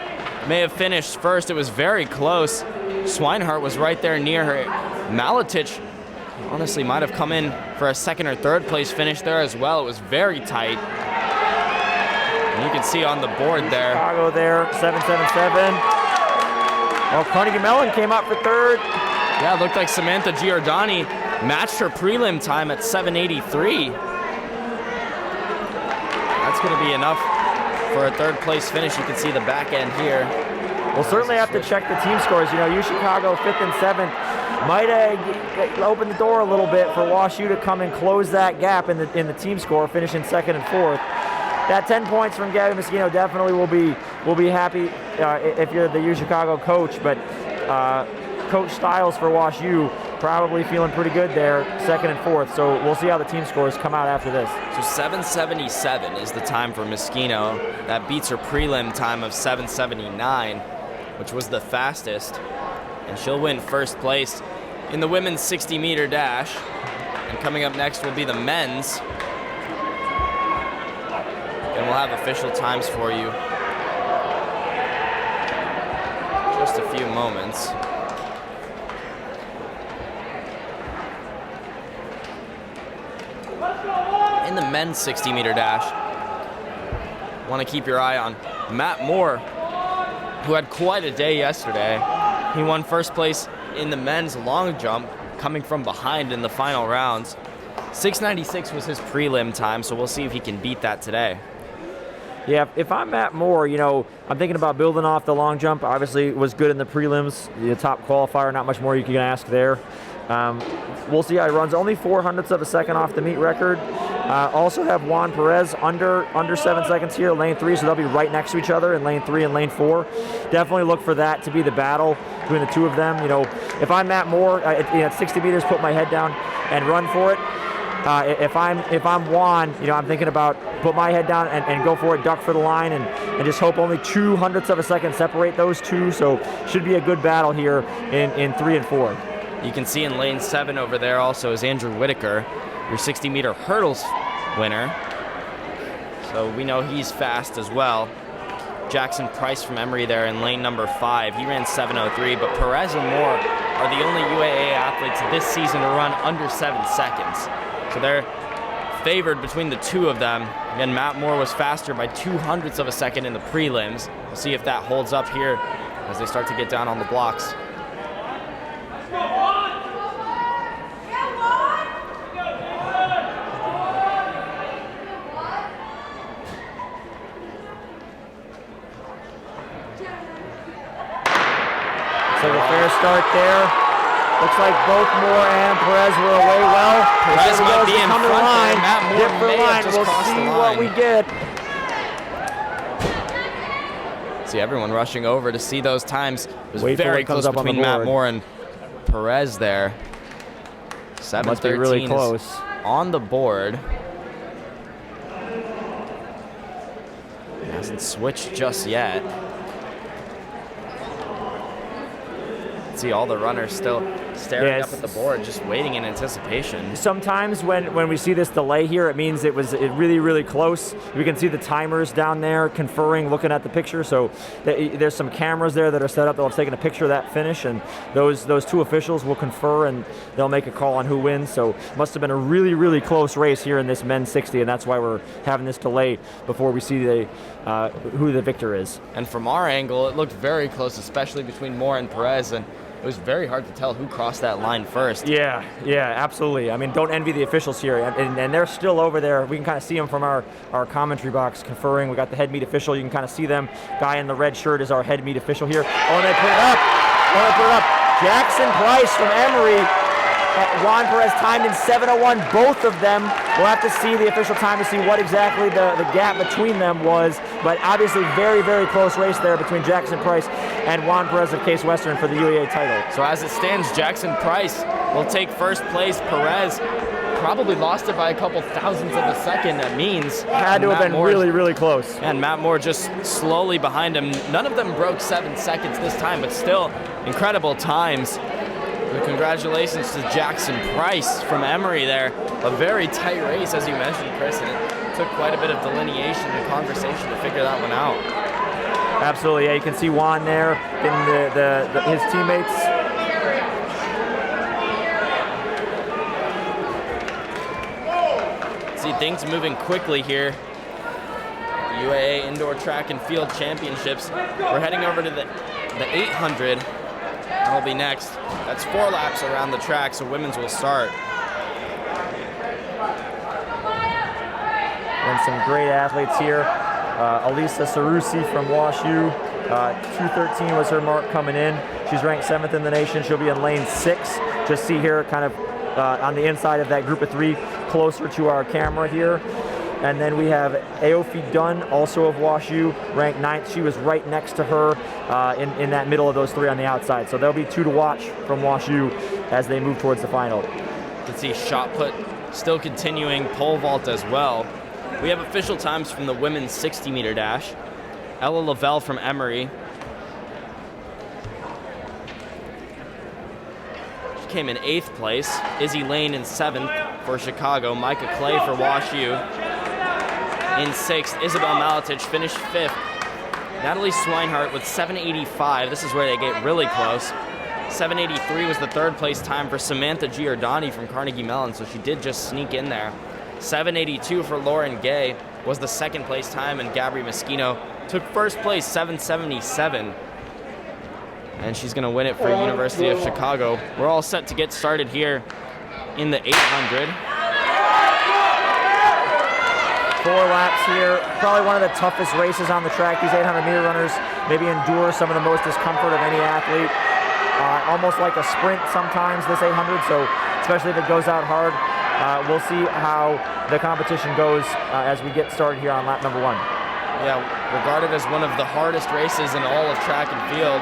may have finished first. It was very close. Swinehart was right there near her. Maletich honestly might have come in for a second or third place finish there as well. It was very tight. And you can see on the board there. Chicago there, 777. Well, Carnegie Mellon came up for third. Yeah, it looked like Samantha Giordani matched her prelim time at 7:83. That's going to be enough for a third place finish. You can see the back end here. We'll certainly have to check the team scores. U Chicago 5th and 7th might open the door a little bit for WashU to come and close that gap in the team score, finishing 2nd and 4th. That 10 points from Gabby Moschino definitely will be happy if you're the U Chicago coach, but Coach Stiles for WashU probably feeling pretty good there, 2nd and 4th. So we'll see how the team scores come out after this. So 7:77 is the time for Moschino. That beats her prelim time of 7:79, which was the fastest. And she'll win first place in the women's 60-meter dash. And coming up next will be the men's. And we'll have official times for you. Just a few moments. In the men's 60-meter dash, want to keep your eye on Matt Moore, who had quite a day yesterday. He won first place in the men's long jump, coming from behind in the final rounds. 6:96 was his prelim time, so we'll see if he can beat that today. Yeah, if I'm Matt Moore, I'm thinking about building off the long jump. Obviously, was good in the prelims, the top qualifier, not much more you can ask there. We'll see how he runs. Only 0.04 of a second off the meet record. Also have Juan Perez under 7 seconds here, lane 3, so they'll be right next to each other in lane 3 and lane 4. Definitely look for that to be the battle between the two of them. If I'm Matt Moore, at 60 meters, put my head down and run for it. If I'm Juan, I'm thinking about put my head down and go for it, duck for the line, and just hope only 0.02 of a second separate those two. So should be a good battle here in 3 and 4. You can see in lane 7 over there also is Andrew Whitaker, your 60-meter hurdles winner. So we know he's fast as well. Jackson Price from Emory there in lane number 5. He ran 7:03, but Perez and Moore are the only UAA athletes this season to run under 7 seconds. So they're favored between the two of them. Again, Matt Moore was faster by 0.02 of a second in the prelims. We'll see if that holds up here as they start to get down on the blocks. So the fair start there. Looks like both Moore and Perez were away well. Perez might be in front there. Matt Moore Dip for may line. have just We'll crossed the see line. what we get. See everyone rushing over to see those times. It was Wait till very it comes close up on the between Matt board. Moore and Perez there. 7:13 Must be really close. is on the board. It hasn't switched just yet. See all the runners still staring up at the board, just waiting in anticipation. Sometimes when we see this delay here, it means it was really, really close. We can see the timers down there conferring, looking at the picture. So there's some cameras there that are set up. They'll have taken a picture of that finish, and those two officials will confer, and they'll make a call on who wins. So must have been a really, really close race here in this men's 60, and that's why we're having this delay before we see who the victor is. And from our angle, it looked very close, especially between Moore and Perez, and it was very hard to tell who crossed that line first. Yeah, absolutely. I mean, don't envy the officials here. And they're still over there. We can kind of see them from our commentary box conferring. We got the head meet official. You can kind of see them. Guy in the red shirt is our head meet official here. Oh, and they put it up. Jackson Price from Emory. Juan Perez timed in 7:01, both of them. We'll have to see the official time to see what exactly the gap between them was, but obviously very, very close race there between Jackson Price and Juan Perez of Case Western for the UAA title. So as it stands, Jackson Price will take first place. Perez probably lost it by a couple thousandths of a second. That means had to have been really, really close. And Matt Moore just slowly behind him. None of them broke 7 seconds this time, but still incredible times. Congratulations to Jackson Price from Emory there. A very tight race, as you mentioned, Chris, and it took quite a bit of delineation and conversation to figure that one out. Absolutely, yeah, you can see Juan there and his teammates. See things moving quickly here. UAA Indoor Track and Field Championships. We're heading over to the 800. That'll be next. That's 4 laps around the track, so women's will start. And some great athletes here. Elisa Sarusi from WashU. 2:13 was her mark coming in. She's ranked 7th in the nation. She'll be in lane 6. Just see here kind of on the inside of that group of 3, closer to our camera here. And then we have Aofi Dunn, also of WashU, ranked 9th. She was right next to her in that middle of those 3 on the outside. So there'll be 2 to watch from WashU as they move towards the final. You can see shot put still continuing, pole vault as well. We have official times from the women's 60-meter dash. Ella Lavelle from Emory. She came in 8th place. Izzy Lane in 7th for Chicago. Micah Clay for WashU. In 6th, Isabel Maletich finished 5th. Natalie Swinehart with 7:85. This is where they get really close. 7:83 was the 3rd place time for Samantha Giordani from Carnegie Mellon, so she did just sneak in there. 7:82 for Lauren Gay was the 2nd place time, and Gabri Moschino took 1st place, 7:77. And she's going to win it for University of Chicago. We're all set to get started here in the 800. 4 laps here. Probably one of the toughest races on the track. These 800-meter runners maybe endure some of the most discomfort of any athlete. Almost like a sprint sometimes, this 800, so especially if it goes out hard. We'll see how the competition goes as we get started here on lap number 1. Yeah, regarded as one of the hardest races in all of track and field.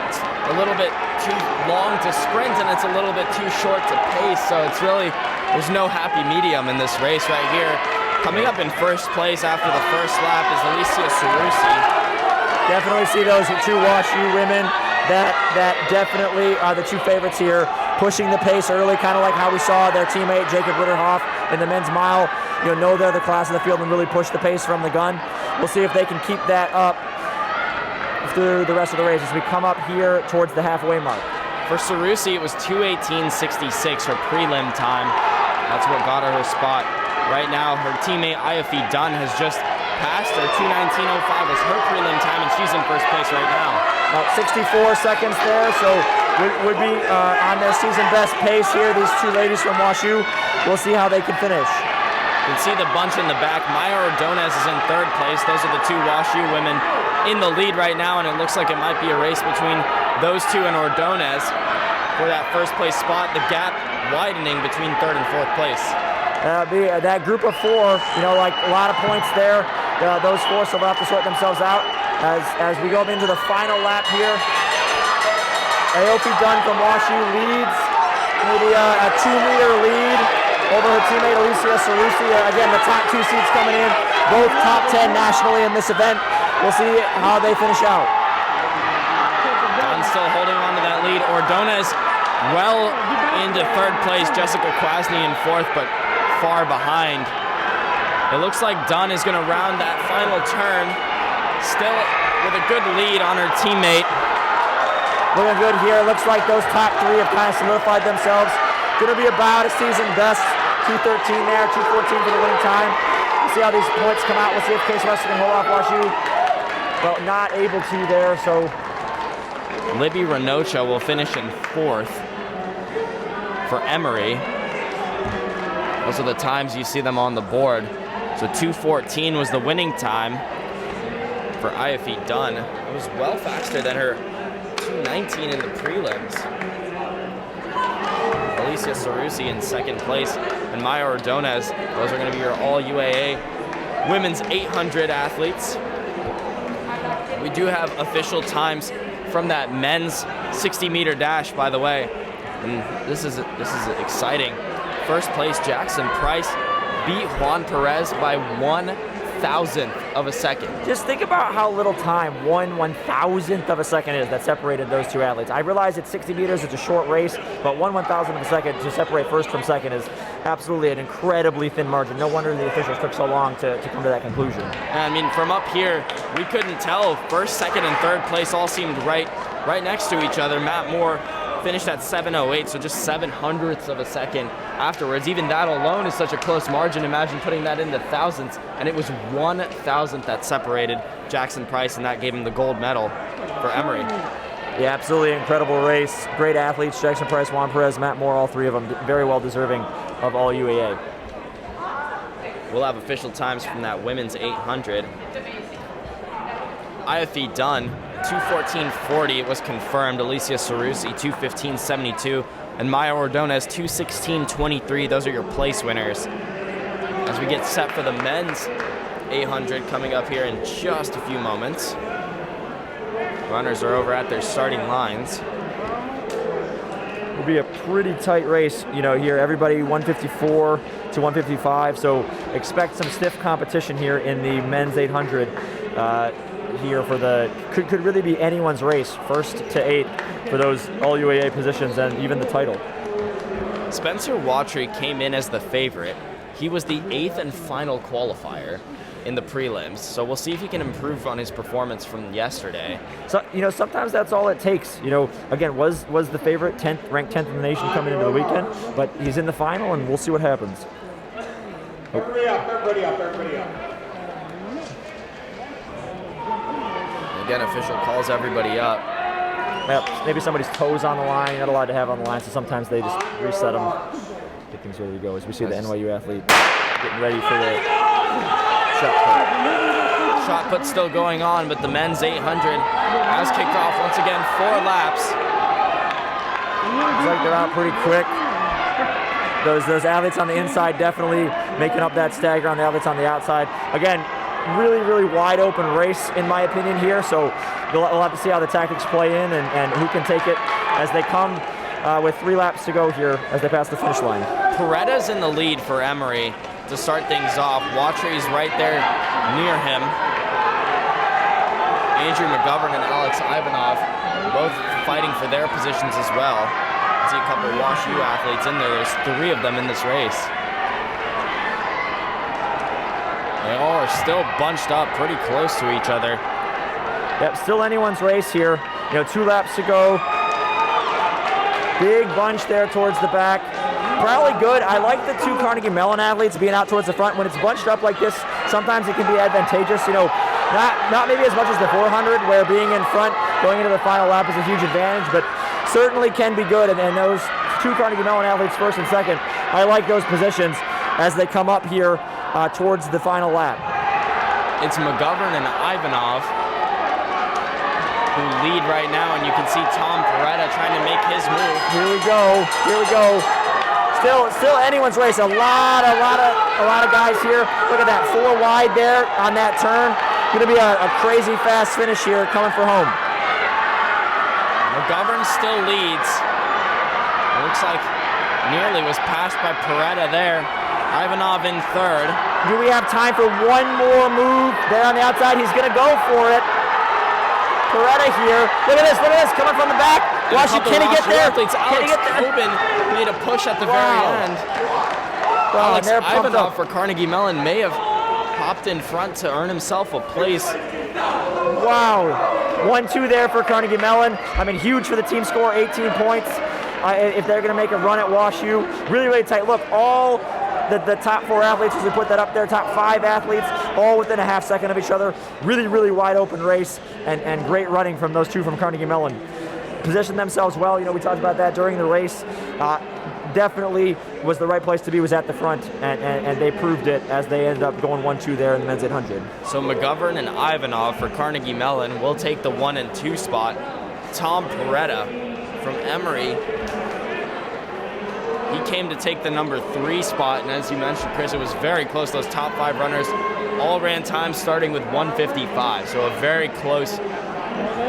It's a little bit too long to sprint, and it's a little bit too short to pace, so it's really, there's no happy medium in this race right here. Coming up in 1st place after the 1st lap is Alicia Sarusi. Definitely see those 2 WashU women that definitely are the 2 favorites here, pushing the pace early, kind of like how we saw their teammate Jacob Ritterhoff in the men's mile. You know they're the class of the field and really push the pace from the gun. We'll see if they can keep that up through the rest of the race as we come up here towards the halfway mark. For Sarusi, it was 2:18.66 her prelim time. That's what got her spot. Right now, her teammate Aofi Dunn has just passed her. 2:19.05 was her prelim time, and she's in 1st place right now. About 64 seconds there, so would be on their season best pace here. These 2 ladies from WashU. We'll see how they can finish. You can see the bunch in the back. Maya Ordonez is in 3rd place. Those are the 2 WashU women in the lead right now, and it looks like it might be a race between those 2 and Ordonez for that 1st place spot. The gap widening between 3rd and 4th place. That group of 4, you know, like a lot of points there. Those 4 still have to sort themselves out as we go into the final lap here. Aofi Dunn from WashU leads, maybe a 2-meter lead over her teammate Alicia Sarusi. Again, the top 2 seeds coming in, both top 10 nationally in this event. We'll see how they finish out. Dunn still holding on to that lead. Ordonez well into third place. Jessica Kwasny in fourth, but far behind. It looks like Dunn is going to round that final turn, still with a good lead on her teammate. Looking good here. Looks like those top three have kind of solidified themselves. Going to be about a season best. 2:13 there, 2:14 for the winning time. We'll see how these points come out. We'll see if Case Western can hold off WashU. Well, not able to there, so. Libby Renocha will finish in fourth for Emory. Those are the times you see them on the board. So 2:14 was the winning time for Ayafi Dunn. It was well faster than her 2:19 in the prelims. Alicia Sarusi in second place, and Maya Ordonez. Those are going to be your all UAA women's 800 athletes. We do have official times from that men's 60-meter dash, by the way. And this is exciting. First place, Jackson Price beat Juan Perez by 1/1000th of a second. Just think about how little time 1/1000th of a second is that separated those two athletes. I realize it's 60 meters, it's a short race, but 1/1000th of a second to separate first from second is absolutely an incredibly thin margin. No wonder the officials took so long to come to that conclusion. I mean, from up here, we couldn't tell. First, second, and third place all seemed right next to each other. Matt Moore finished at 7:08, so just 7/100ths of a second afterwards. Even that alone is such a close margin. Imagine putting that into thousandths, and it was 1/1000th that separated Jackson Price, and that gave him the gold medal for Emory. Yeah, absolutely incredible race. Great athletes, Jackson Price, Juan Perez, Matt Moore, all three of them very well deserving of all UAA. We'll have official times from that women's 800. Ayafi Dunn, 2:14.40, it was confirmed. Alicia Sarusi, 2:15.72. And Maya Ordonez, 2:16.23. Those are your place winners. As we get set for the men's 800 coming up here in just a few moments. Runners are over at their starting lines. Will be a pretty tight race, here. Everybody 154 to 155, so expect some stiff competition here in the men's 800. Here for could really be anyone's race, first to 8 for those all UAA positions and even the title. Spencer Watry came in as the favorite. He was the 8th and final qualifier in the prelims, so we'll see if he can improve on his performance from yesterday. So sometimes that's all it takes. Again, was the favorite, ranked 10th in the nation coming into the weekend, but he's in the final, and we'll see what happens. Everybody up. Again, official calls everybody up. Well, maybe somebody's toes on the line, not allowed to have on the line, so sometimes they just reset them, get things ready to go. As we see the NYU athlete getting ready for the shot put. Shot put still going on, but the men's 800 has kicked off once again, 4 laps. Looks like they're out pretty quick. Those athletes on the inside definitely making up that stagger on the athletes on the outside. Again, really wide open race in my opinion here, so we'll have to see how the tactics play in and who can take it as they come with 3 laps to go here as they pass the finish line. Peretta's in the lead for Emory to start things off. Watry's right there near him. Andrew McGovern and Alex Ivanov both fighting for their positions as well. I see a couple of WashU athletes in there. There's 3 of them in this race. They all are still bunched up pretty close to each other. Yep, still anyone's race here. 2 laps to go. Big bunch there towards the back. Probably good. I like the 2 Carnegie Mellon athletes being out towards the front. When it's bunched up like this, sometimes it can be advantageous. Not maybe as much as the 400, where being in front going into the final lap is a huge advantage, but certainly can be good. And those 2 Carnegie Mellon athletes, first and second, I like those positions as they come up here towards the final lap. It's McGovern and Ivanov who lead right now, and you can see Tom Peretta trying to make his move. Here we go. Still anyone's race. A lot of guys here. Look at that, 4 wide there on that turn. Going to be a crazy fast finish here coming for home. McGovern still leads. It looks like nearly was passed by Peretta there. Ivanov in third. Do we have time for one more move there on the outside? He's going to go for it. Peretta here. Look at this, coming from the back. And a Wash, couple can he get WashU there? athletes. Can he Alex get there? Tobin made a push at the Wow. very end. Well, Alex and they're pumped Ivanov up. for Carnegie Mellon may have hopped in front to earn himself a place. Wow. 1-2 there for Carnegie Mellon. I mean, huge for the team score, 18 points. If they're going to make a run at WashU, really, really tight. Look, all the top 4 athletes, as we put that up there, top 5 athletes, all within a half second of each other. Really, really wide open race, and great running from those 2 from Carnegie Mellon. Positioned themselves well. You know, we talked about that during the race. Definitely was the right place to be, was at the front, and they proved it as they ended up going 1-2 there in the men's 800. So McGovern and Ivanov for Carnegie Mellon will take the 1 and 2 spot. Tom Peretta from Emory, he came to take the number 3 spot, and as you mentioned, Chris, it was very close. Those top 5 runners all ran times starting with 1:55, so a very close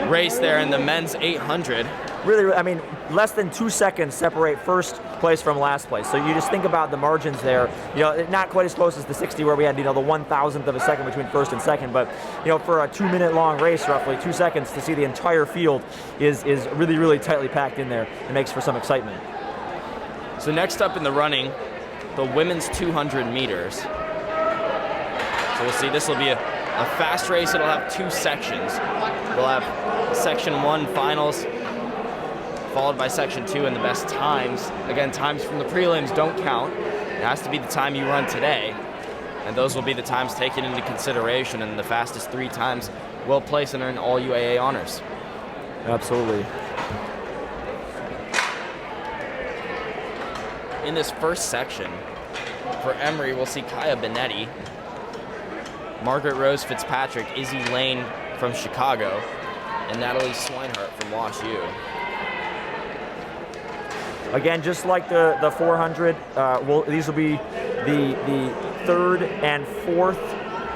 race there in the men's 800. Really, I mean, less than 2 seconds separate first place from last place. So you just think about the margins there. You know, not quite as close as the 60 where we had, you know, the 1,000th of a second between first and second. But, you know, for a 2-minute long race, roughly 2 seconds to see the entire field is really, really tightly packed in there. It makes for some excitement. So next up in the running, the women's 200 meters. So we'll see, this will be a fast race. It'll have 2 sections. We'll have section 1 finals, followed by section 2 and the best times. Again, times from the prelims don't count. It has to be the time you run today. And those will be the times taken into consideration, and the fastest 3 times will place and earn all UAA honors. Absolutely. In this first section, for Emory, we'll see Kaya Benetti, Margaret Rose Fitzpatrick, Izzy Lane from Chicago, and Natalie Swinehart from WashU. Again, just like the 400, these will be the 3rd and 4th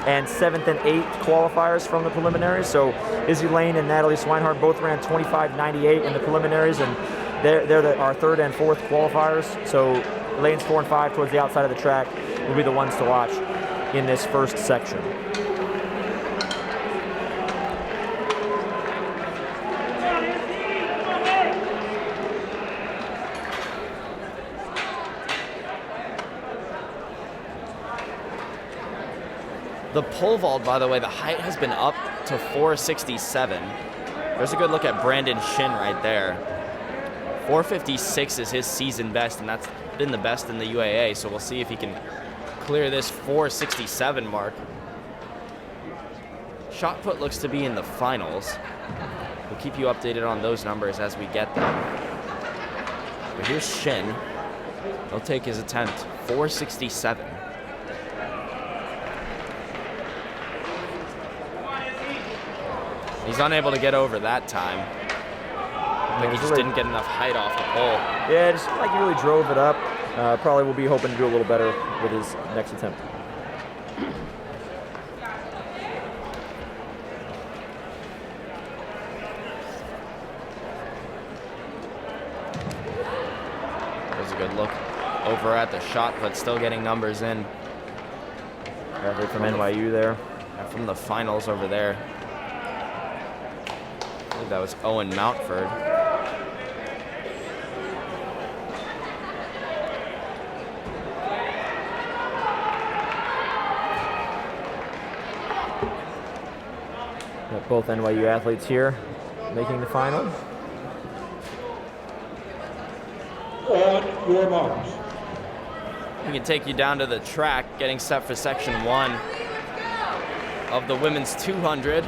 and 7th and 8th qualifiers from the preliminaries. So Izzy Lane and Natalie Swinehart both ran 25.98 in the preliminaries, and they're our 3rd and 4th qualifiers. So lanes 4 and 5 towards the outside of the track will be the ones to watch in this first section. The pole vault, by the way, the height has been up to 467. There's a good look at Brandon Shin right there. 456 is his season best, and that's been the best in the UAA, so we'll see if he can clear this 467 mark. Shot put looks to be in the finals. We'll keep you updated on those numbers as we get them. But here's Shin. He'll take his attempt, 467. He's unable to get over that time. I think he just didn't get enough height off the pole. Yeah, just like he really drove it up. Probably will be hoping to do a little better with his next attempt. There's a good look over at the shot put, still getting numbers in. Referee from NYU there. And from the finals over there. I believe that was Owen Mountford. Got both NYU athletes here making the final. On your marks. We can take you down to the track, getting set for section 1 of the women's 200.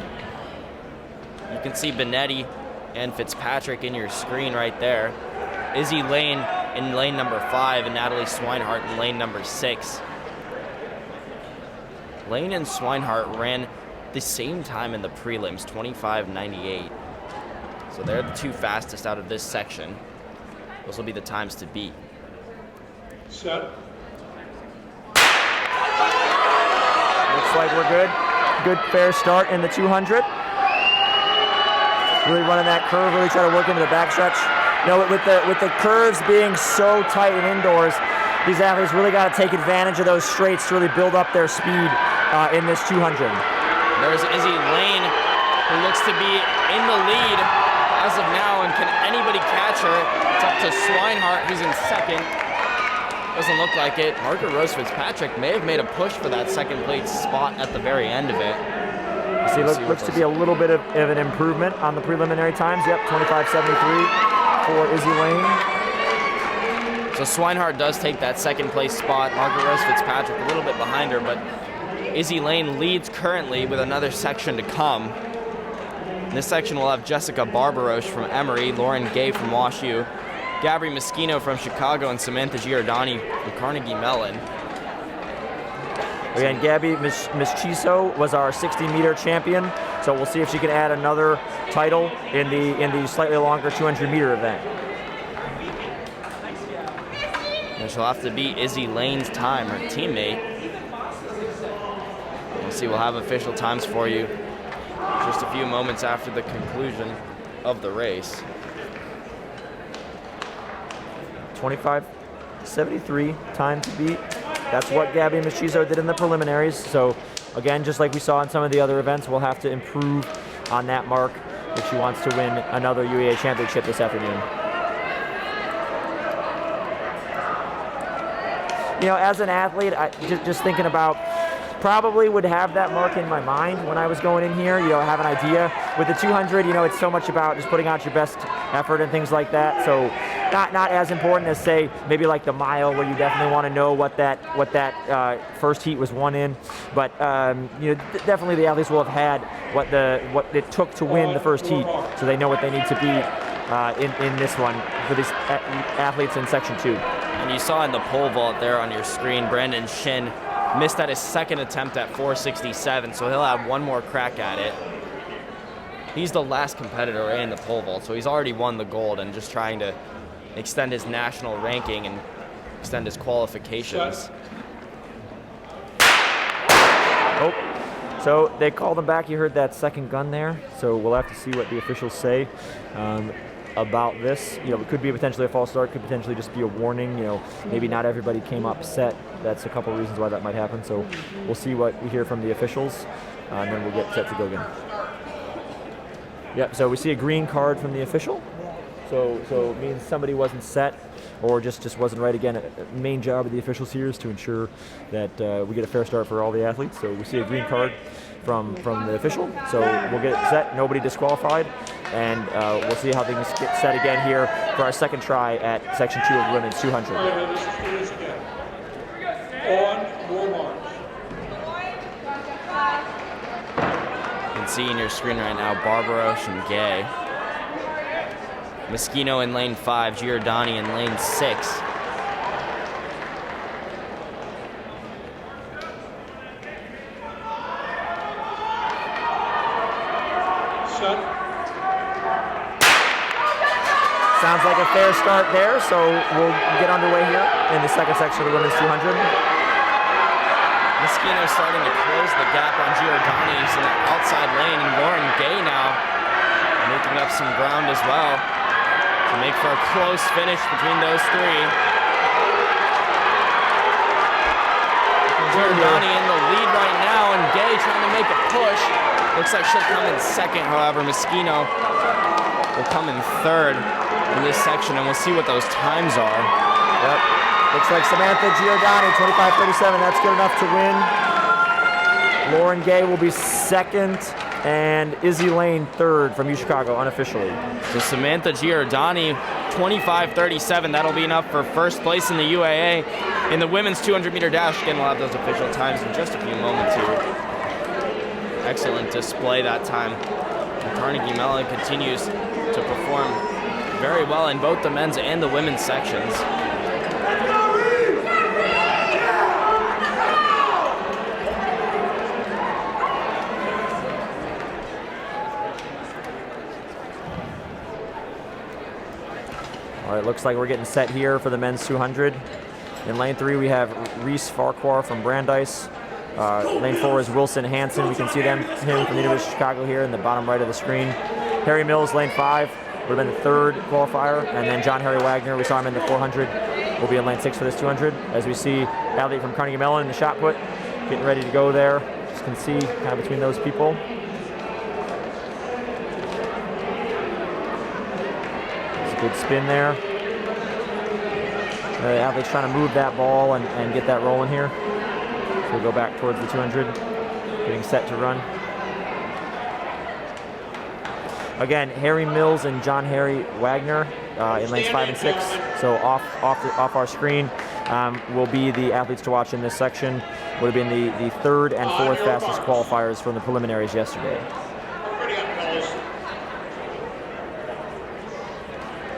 You can see Benetti and Fitzpatrick in your screen right there. Izzy Lane in lane number 5 and Natalie Swinehart in lane number 6. Lane and Swinehart ran the same time in the prelims, 25.98. So they're the 2 fastest out of this section. Those will be the times to beat. Set. Looks like we're good. Good fair start in the 200. Really running that curve, really trying to work into the backstretch. You know, with the curves being so tight and indoors, these athletes really got to take advantage of those straights to really build up their speed in this 200. There's Izzy Lane, who looks to be in the lead as of now, and can anybody catch her? It's up to Swinehart, who's in second. Doesn't look like it. Margaret Rose Fitzpatrick may have made a push for that second place spot at the very end of it. See, looks to be a little bit of an improvement on the preliminary times. Yep, 25:73 for Izzy Lane. So Swinehart does take that second place spot. Margaret Rose Fitzpatrick a little bit behind her, but Izzy Lane leads currently with another section to come. In this section we'll have Jessica Barbarosh from Emory, Lauren Gay from WashU, Gabri Moschino from Chicago, and Samantha Giordani from Carnegie Mellon. Again, Gabby Moschino was our 60-meter champion, so we'll see if she can add another title in the slightly longer 200-meter event. And she'll have to beat Izzy Lane's time, her teammate. We'll see, we'll have official times for you just a few moments after the conclusion of the race. 25:73 time to beat. That's what Gabby Moschino did in the preliminaries. So again, just like we saw in some of the other events, we'll have to improve on that mark if she wants to win another UAA championship this afternoon. You know, as an athlete, just thinking about, probably would have that mark in my mind when I was going in here, you know, have an idea. With the 200, you know, it's so much about just putting out your best effort and things like that. So not as important as, say, maybe like the mile, where you definitely want to know what that first heat was won in. But you know, definitely the athletes will have had what it took to win the first heat, so they know what they need to be in this one for these athletes in section 2. And you saw in the pole vault there on your screen, Brandon Shin missed at his second attempt at 467, so he'll have one more crack at it. He's the last competitor in the pole vault, so he's already won the gold and just trying to extend his national ranking and extend his qualifications. Oh, so they called him back. You heard that second gun there, so we'll have to see what the officials say about this. You know, it could be potentially a false start, could potentially just be a warning. You know, maybe not everybody came up set. That's a couple of reasons why that might happen. So we'll see what we hear from the officials, and then we'll get set to go again. Yep, so we see a green card from the official. So it means somebody wasn't set or just wasn't right. Again, main job of the officials here is to ensure that we get a fair start for all the athletes. So we see a green card from the official. So we'll get it set, nobody disqualified, and we'll see how things get set again here for our second try at section 2 of women's 200. On your marks. You can see in your screen right now Barbarosh and Gay. Moschino in lane 5, Giordani in lane 6. Set. Sounds like a fair start there, so we'll get underway here in the second section of the women's 200. Moschino starting to close the gap on Giordani. He's in the outside lane, and Lauren Gay now making up some ground as well to make for a close finish between those three. Giordani in the lead right now, and Gay trying to make a push. Looks like she'll come in second, however. Moschino will come in third in this section, and we'll see what those times are. Yep. Looks like Samantha Giordani, 25:37. That's good enough to win. Lauren Gay will be second, and Izzy Lane third from UChicago unofficially. So Samantha Giordani, 25:37. That'll be enough for first place in the UAA in the women's 200-meter dash. Again, we'll have those official times in just a few moments here. Excellent display that time. And Carnegie Mellon continues to perform very well in both the men's and the women's sections. All right, looks like we're getting set here for the men's 200. In lane 3, we have Reese Farquhar from Brandeis. Lane 4 is Wilson Hansen. We can see him from the University of Chicago here in the bottom right of the screen. Harry Mills, lane 5, would have been the third qualifier. And then John Harry Wagner, we saw him in the 400, will be in lane 6 for this 200. As we see athlete from Carnegie Mellon in the shot put, getting ready to go there. As you can see, kind of between those people. Good spin there. The athlete's trying to move that ball and get that rolling here. So we go back towards the 200, getting set to run. Again, Harry Mills and John Harry Wagner in lanes 5 and 6. So off our screen will be the athletes to watch in this section. Would have been the third and fourth fastest qualifiers from the preliminaries yesterday. Ready up, fellas.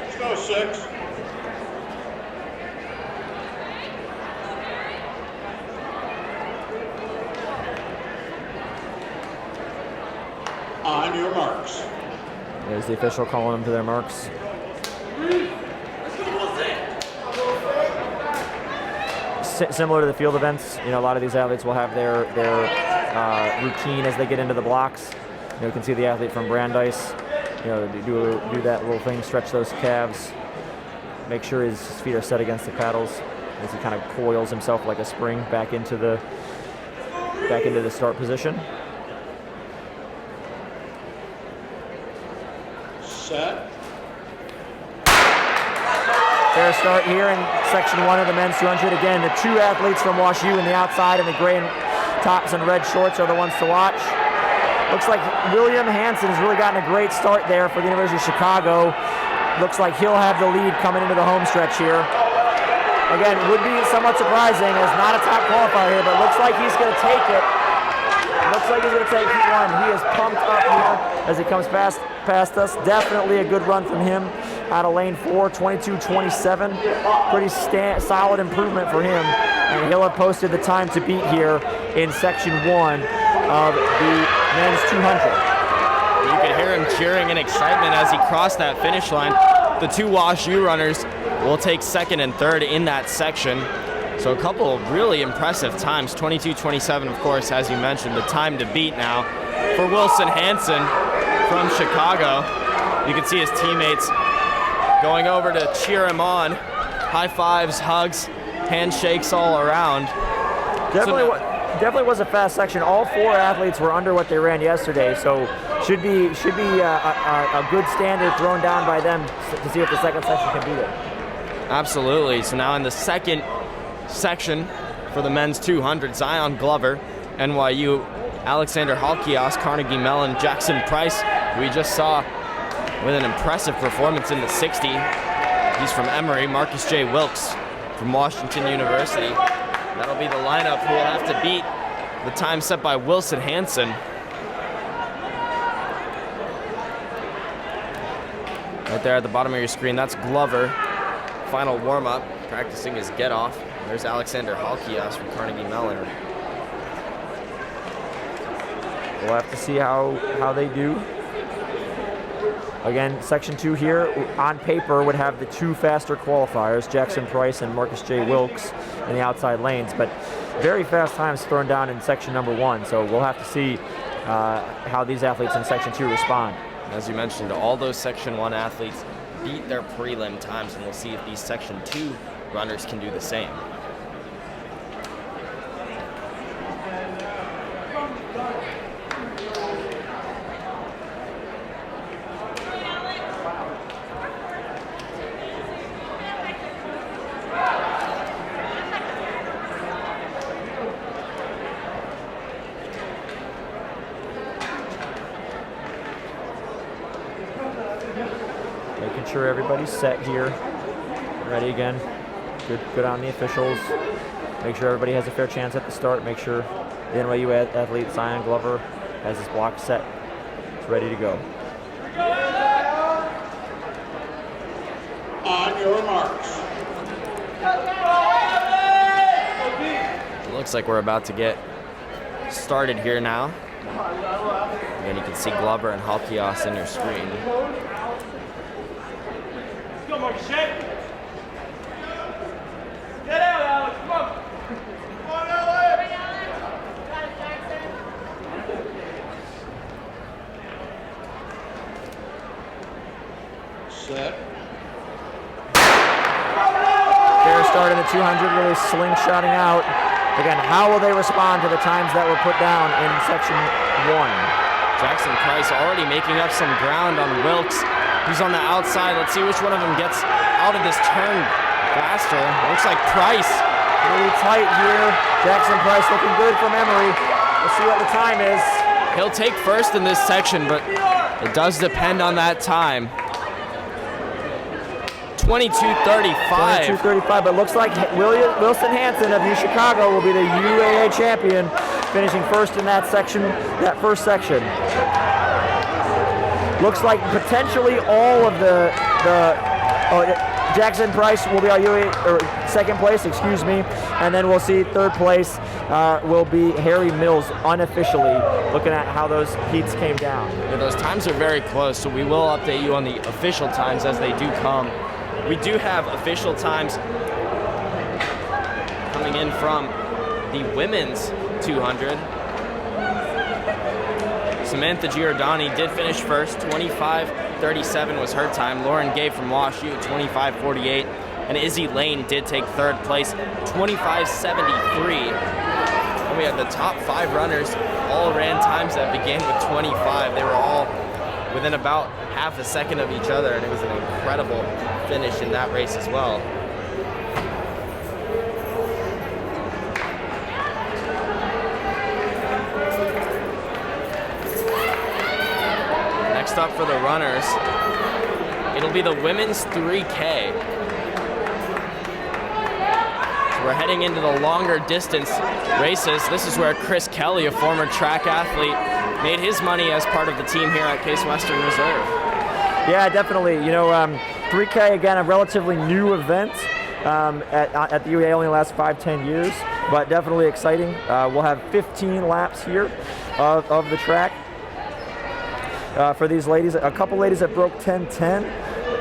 Let's go, 6. On your marks. There's the official calling them to their marks. Similar to the field events, a lot of these athletes will have their routine as they get into the blocks. You can see the athlete from Brandeis, do that little thing, stretch those calves, make sure his feet are set against the paddles as he kind of coils himself like a spring back into the start position. Set. Fair start here in section 1 of the men's 200. Again, the two athletes from Wash U in the outside and the gray tops and red shorts are the ones to watch. Looks like William Hansen has really gotten a great start there for the University of Chicago. Looks like he'll have the lead coming into the home stretch here. Again, would be somewhat surprising as not a top qualifier here, but looks like he's going to take it. Looks like he's going to take one. He is pumped up here as he comes past us. Definitely a good run from him out of lane 4, 22:27. Pretty solid improvement for him. And he'll have posted the time to beat here in section 1 of the men's 200. You could hear him cheering in excitement as he crossed that finish line. The two Wash U runners will take second and third in that section. So a couple of really impressive times. 22:27, of course, as you mentioned, the time to beat now for Wilson Hansen from Chicago. You can see his teammates going over to cheer him on. High fives, hugs, handshakes all around. Definitely was a fast section. All 4 athletes were under what they ran yesterday, so should be a good standard thrown down by them to see if the second section can beat it. Absolutely. So now in the second section for the men's 200, Zion Glover, NYU, Alexander Halkias, Carnegie Mellon, Jackson Price, who we just saw with an impressive performance in the 60. He's from Emory. Marcus J. Wilkes from Washington University. That'll be the lineup who will have to beat the time set by Wilson Hansen. Right there at the bottom of your screen, that's Glover. Final warm-up, practicing his get-off. There's Alexander Halkias from Carnegie Mellon. We'll have to see how they do. Again, section 2 here, on paper, would have the 2 faster qualifiers, Jackson Price and Marcus J. Wilkes in the outside lanes, but very fast times thrown down in section number 1, so we'll have to see how these athletes in section 2 respond. As you mentioned, all those section 1 athletes beat their prelim times, and we'll see if these section 2 runners can do the same. Making sure everybody's set here. Ready again. Good on the officials. Make sure everybody has a fair chance at the start. Make sure the NYU athlete, Zion Glover, has his block set. It's ready to go. On your marks. It looks like we're about to get started here now. Again, you can see Glover and Halkias in your screen. Go, Marcus J. Get out, Alex. Come on. Come on, Alex. Set. Fair start in the 200, really slingshotting out. Again, how will they respond to the times that were put down in section 1? Jackson Price already making up some ground on Wilkes who's on the outside. Let's see which one of them gets out of this turn faster. Looks like Price. Really tight here. Jackson Price looking good from Emory. We'll see what the time is. He'll take first in this section, but it does depend on that time. 22:35. 22:35, but looks like Wilson Hanson of UChicago will be the UAA champion, finishing first in that section, that first section. Looks like potentially all of Jackson Price will be our UAA, or second place, excuse me, and then we'll see third place will be Harry Mills unofficially, looking at how those heats came down. Yeah, those times are very close, so we will update you on the official times as they do come. We do have official times coming in from the women's 200. Samantha Giordani did finish first. 25:37 was her time. Lauren Gay from Wash U, 25:48. And Izzy Lane did take third place, 25:73. And we had the top 5 runners all ran times that began with 25. They were all within about half a second of each other, and it was an incredible finish in that race as well. Next up for the runners, it'll be the women's 3K. So we're heading into the longer distance races. This is where Chris Kelly, a former track athlete, made his money as part of the team here at Case Western Reserve. Yeah, definitely. 3K, again, a relatively new event at the UAA, only the last 5-10 years, but definitely exciting. We'll have 15 laps here of the track. For these ladies, a couple ladies that broke 10:10.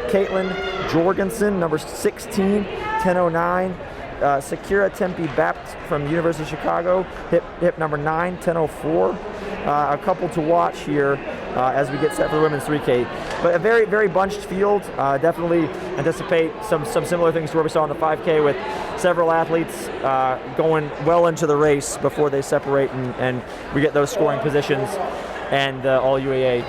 Caitlin Jorgensen, number 16, 10:09. Sakira Tempe Bapt from University of Chicago, hip number 9, 10:04. A couple to watch here as we get set for the women's 3K. But a very, very bunched field. Definitely anticipate some similar things to what we saw in the 5K, with several athletes going well into the race before they separate and we get those scoring positions and all UAA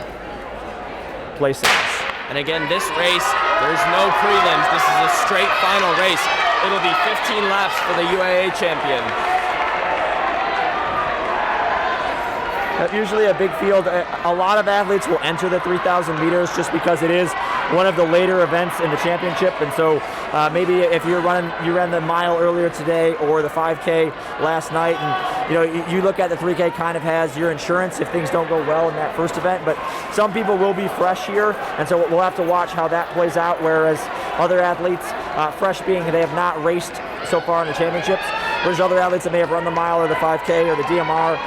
placings. And again, this race, there's no prelims. This is a straight final race. It'll be 15 laps for the UAA champion. Usually a big field. A lot of athletes will enter the 3,000 meters just because it is one of the later events in the championship, and so maybe if you ran the mile earlier today or the 5K last night, and you look at the 3K kind of has your insurance if things don't go well in that first event, but some people will be fresh here, and so we'll have to watch how that plays out, whereas other athletes, fresh being they have not raced so far in the championships, there's other athletes that may have run the mile or the 5K or the DMR,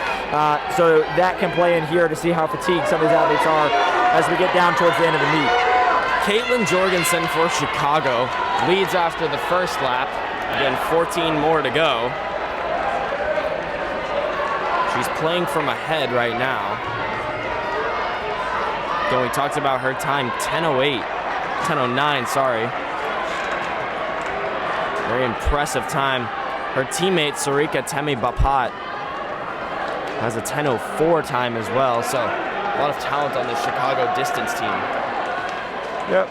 so that can play in here to see how fatigued some of these athletes are as we get down towards the end of the meet. Caitlin Jorgensen for Chicago leads after the first lap. Again, 14 more to go. She's playing from ahead right now. Again, we talked about her time, 10:09, sorry. Very impressive time. Her teammate, Sarika Temi Bapat, has a 10:04 time as well, so a lot of talent on the Chicago distance team. Yep,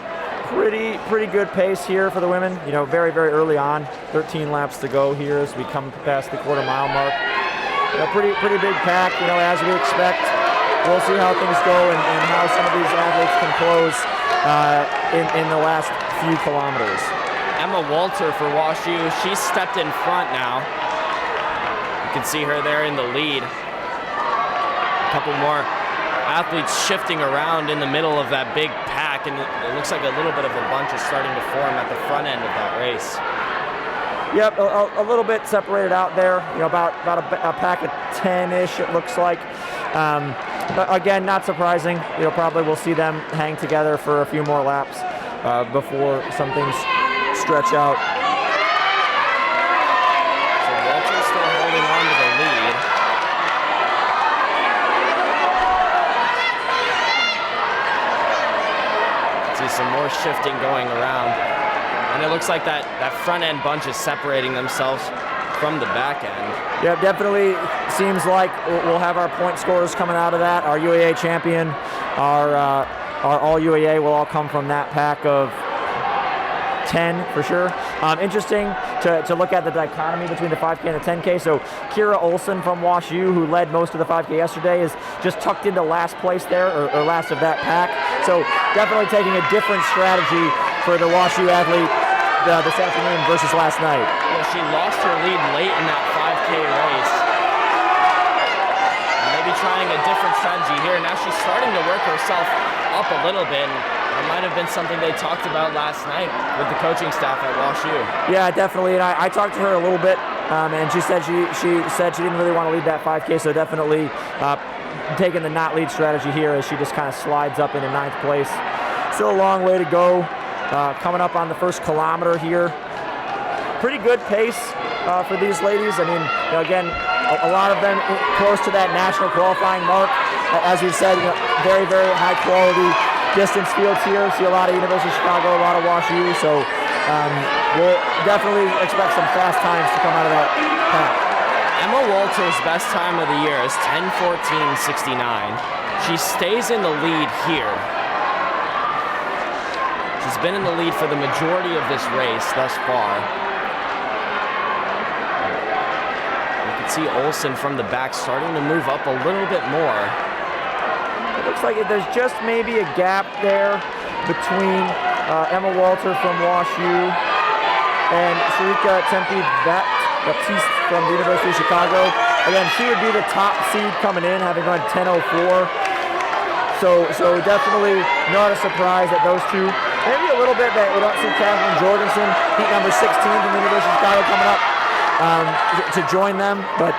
pretty good pace here for the women. Very, very early on. 13 laps to go here as we come past the quarter-mile mark. Pretty big pack. As we expect. We'll see how things go and how some of these athletes can close in the last few kilometers. Emma Walter for Wash U, she's stepped in front now. You can see her there in the lead. A couple more athletes shifting around in the middle of that big pack, and it looks like a little bit of a bunch is starting to form at the front end of that race. Yep, a little bit separated out there, about a pack of 10-ish it looks like. But again, not surprising. Probably we'll see them hang together for a few more laps before some things stretch out. So Walter's still holding on to the lead. See some more shifting going around. And it looks like that front end bunch is separating themselves from the back end. Yeah, definitely seems like we'll have our point scorers coming out of that. Our UAA champion, our our all UAA will all come from that pack of 10 for sure. Interesting to look at the dichotomy between the 5K and the 10K. So Kira Olson from WashU, who led most of the 5K yesterday, is just tucked into last place there, or last of that pack. So definitely taking a different strategy for the WashU athlete this afternoon versus last night. Well, she lost her lead late in that 5K race. And maybe trying a different strategy here. Now she's starting to work herself up a little bit. It might have been something they talked about last night with the coaching staff at WashU. Yeah, definitely. And I talked to her a little bit, and she said she didn't really want to lead that 5K, so definitely taking the not lead strategy here as she just kind of slides up into 9th place. Still a long way to go. Coming up on the first kilometer here. Pretty good pace for these ladies. I mean, again, a lot of them close to that national qualifying mark. As we said, very, very high quality distance fields here. See a lot of University of Chicago, a lot of WashU, so we'll definitely expect some fast times to come out of that pack. Emma Walter's best time of the year is 10:14:69. She stays in the lead here. She's been in the lead for the majority of this race thus far. You can see Olson from the back starting to move up a little bit more. It looks like there's just maybe a gap there between Emma Walter from WashU and Sarika Tempe-Baptiste from the University of Chicago. Again, she would be the top seed coming in, having run 10:04. So definitely not a surprise that those two, maybe a little bit that we don't see Kathleen Jorgensen, heat number 16 from the University of Chicago, coming up to join them. But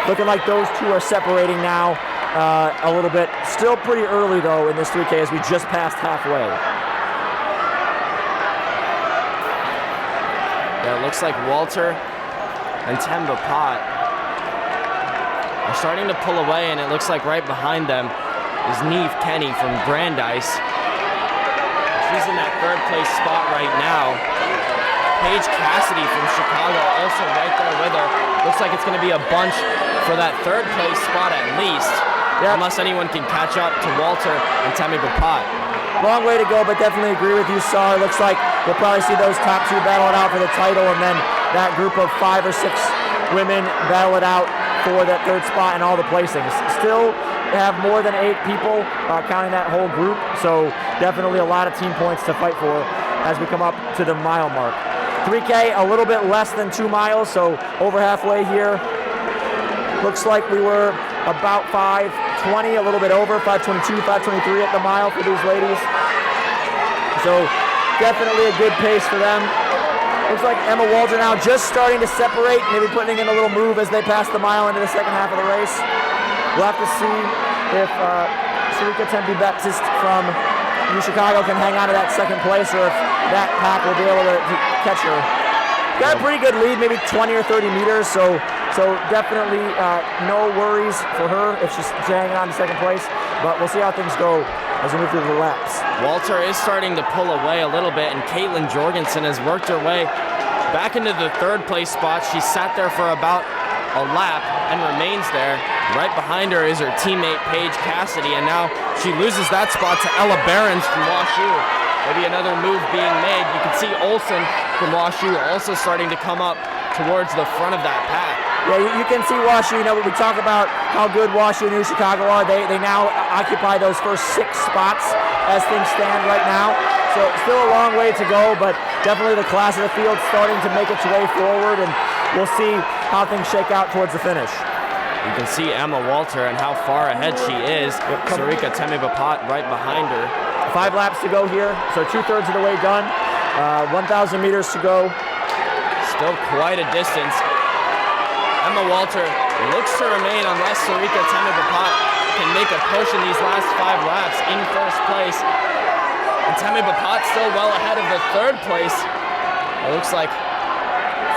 looking like those two are separating now. A little bit. Still pretty early, though, in this 3K as we just passed halfway. Yeah, it looks like Walter and Temba Pot are starting to pull away, and it looks like right behind them is Neve Kenny from Brandeis. She's in that 3rd place spot right now. Paige Cassidy from Chicago also right there with her. Looks like it's going to be a bunch for that 3rd place spot at least. Yep. Unless anyone can catch up to Walter and Tammy Bapat. Long way to go, but definitely agree with you, Sar. Looks like we'll probably see those top two battle it out for the title, and then that group of 5 or 6 women battle it out for that 3rd spot and all the placings. Still have more than 8 people counting that whole group, so definitely a lot of team points to fight for as we come up to the mile mark. 3K, a little bit less than 2 miles, so over halfway here. Looks like we were about 5:20, a little bit over, 5:22, 5:23 at the mile for these ladies. So definitely a good pace for them. Looks like Emma Walter now just starting to separate, maybe putting in a little move as they pass the mile into the second half of the race. We'll have to see if Sarika Tempe-Baptiste from New Chicago can hang on to that 2nd place, or if that pack will be able to catch her. Got a pretty good lead, maybe 20 or 30 meters, so definitely no worries for her if she's hanging on to 2nd place, but we'll see how things go as we move through the laps. Walter is starting to pull away a little bit, and Caitlin Jorgensen has worked her way back into the 3rd place spot. She sat there for about a lap and remains there. Right behind her is her teammate Paige Cassidy, and now she loses that spot to Ella Behrens from WashU. Maybe another move being made. You can see Olson from WashU also starting to come up towards the front of that pack. Yeah, you can see WashU. We talk about how good WashU and New Chicago are. They now occupy those first 6 spots as things stand right now. So still a long way to go, but definitely the class of the field starting to make its way forward, and we'll see how things shake out towards the finish. You can see Emma Walter and how far ahead she is. Sarika Tempe-Bapat right behind her. 5 laps to go here, so 2/3 of the way done. 1,000 meters to go. Still quite a distance. Emma Walter looks to remain unless Sarika Tempe-Bapat can make a push in these last 5 laps in 1st place. And Tempe-Bapat still well ahead of the 3rd place. It looks like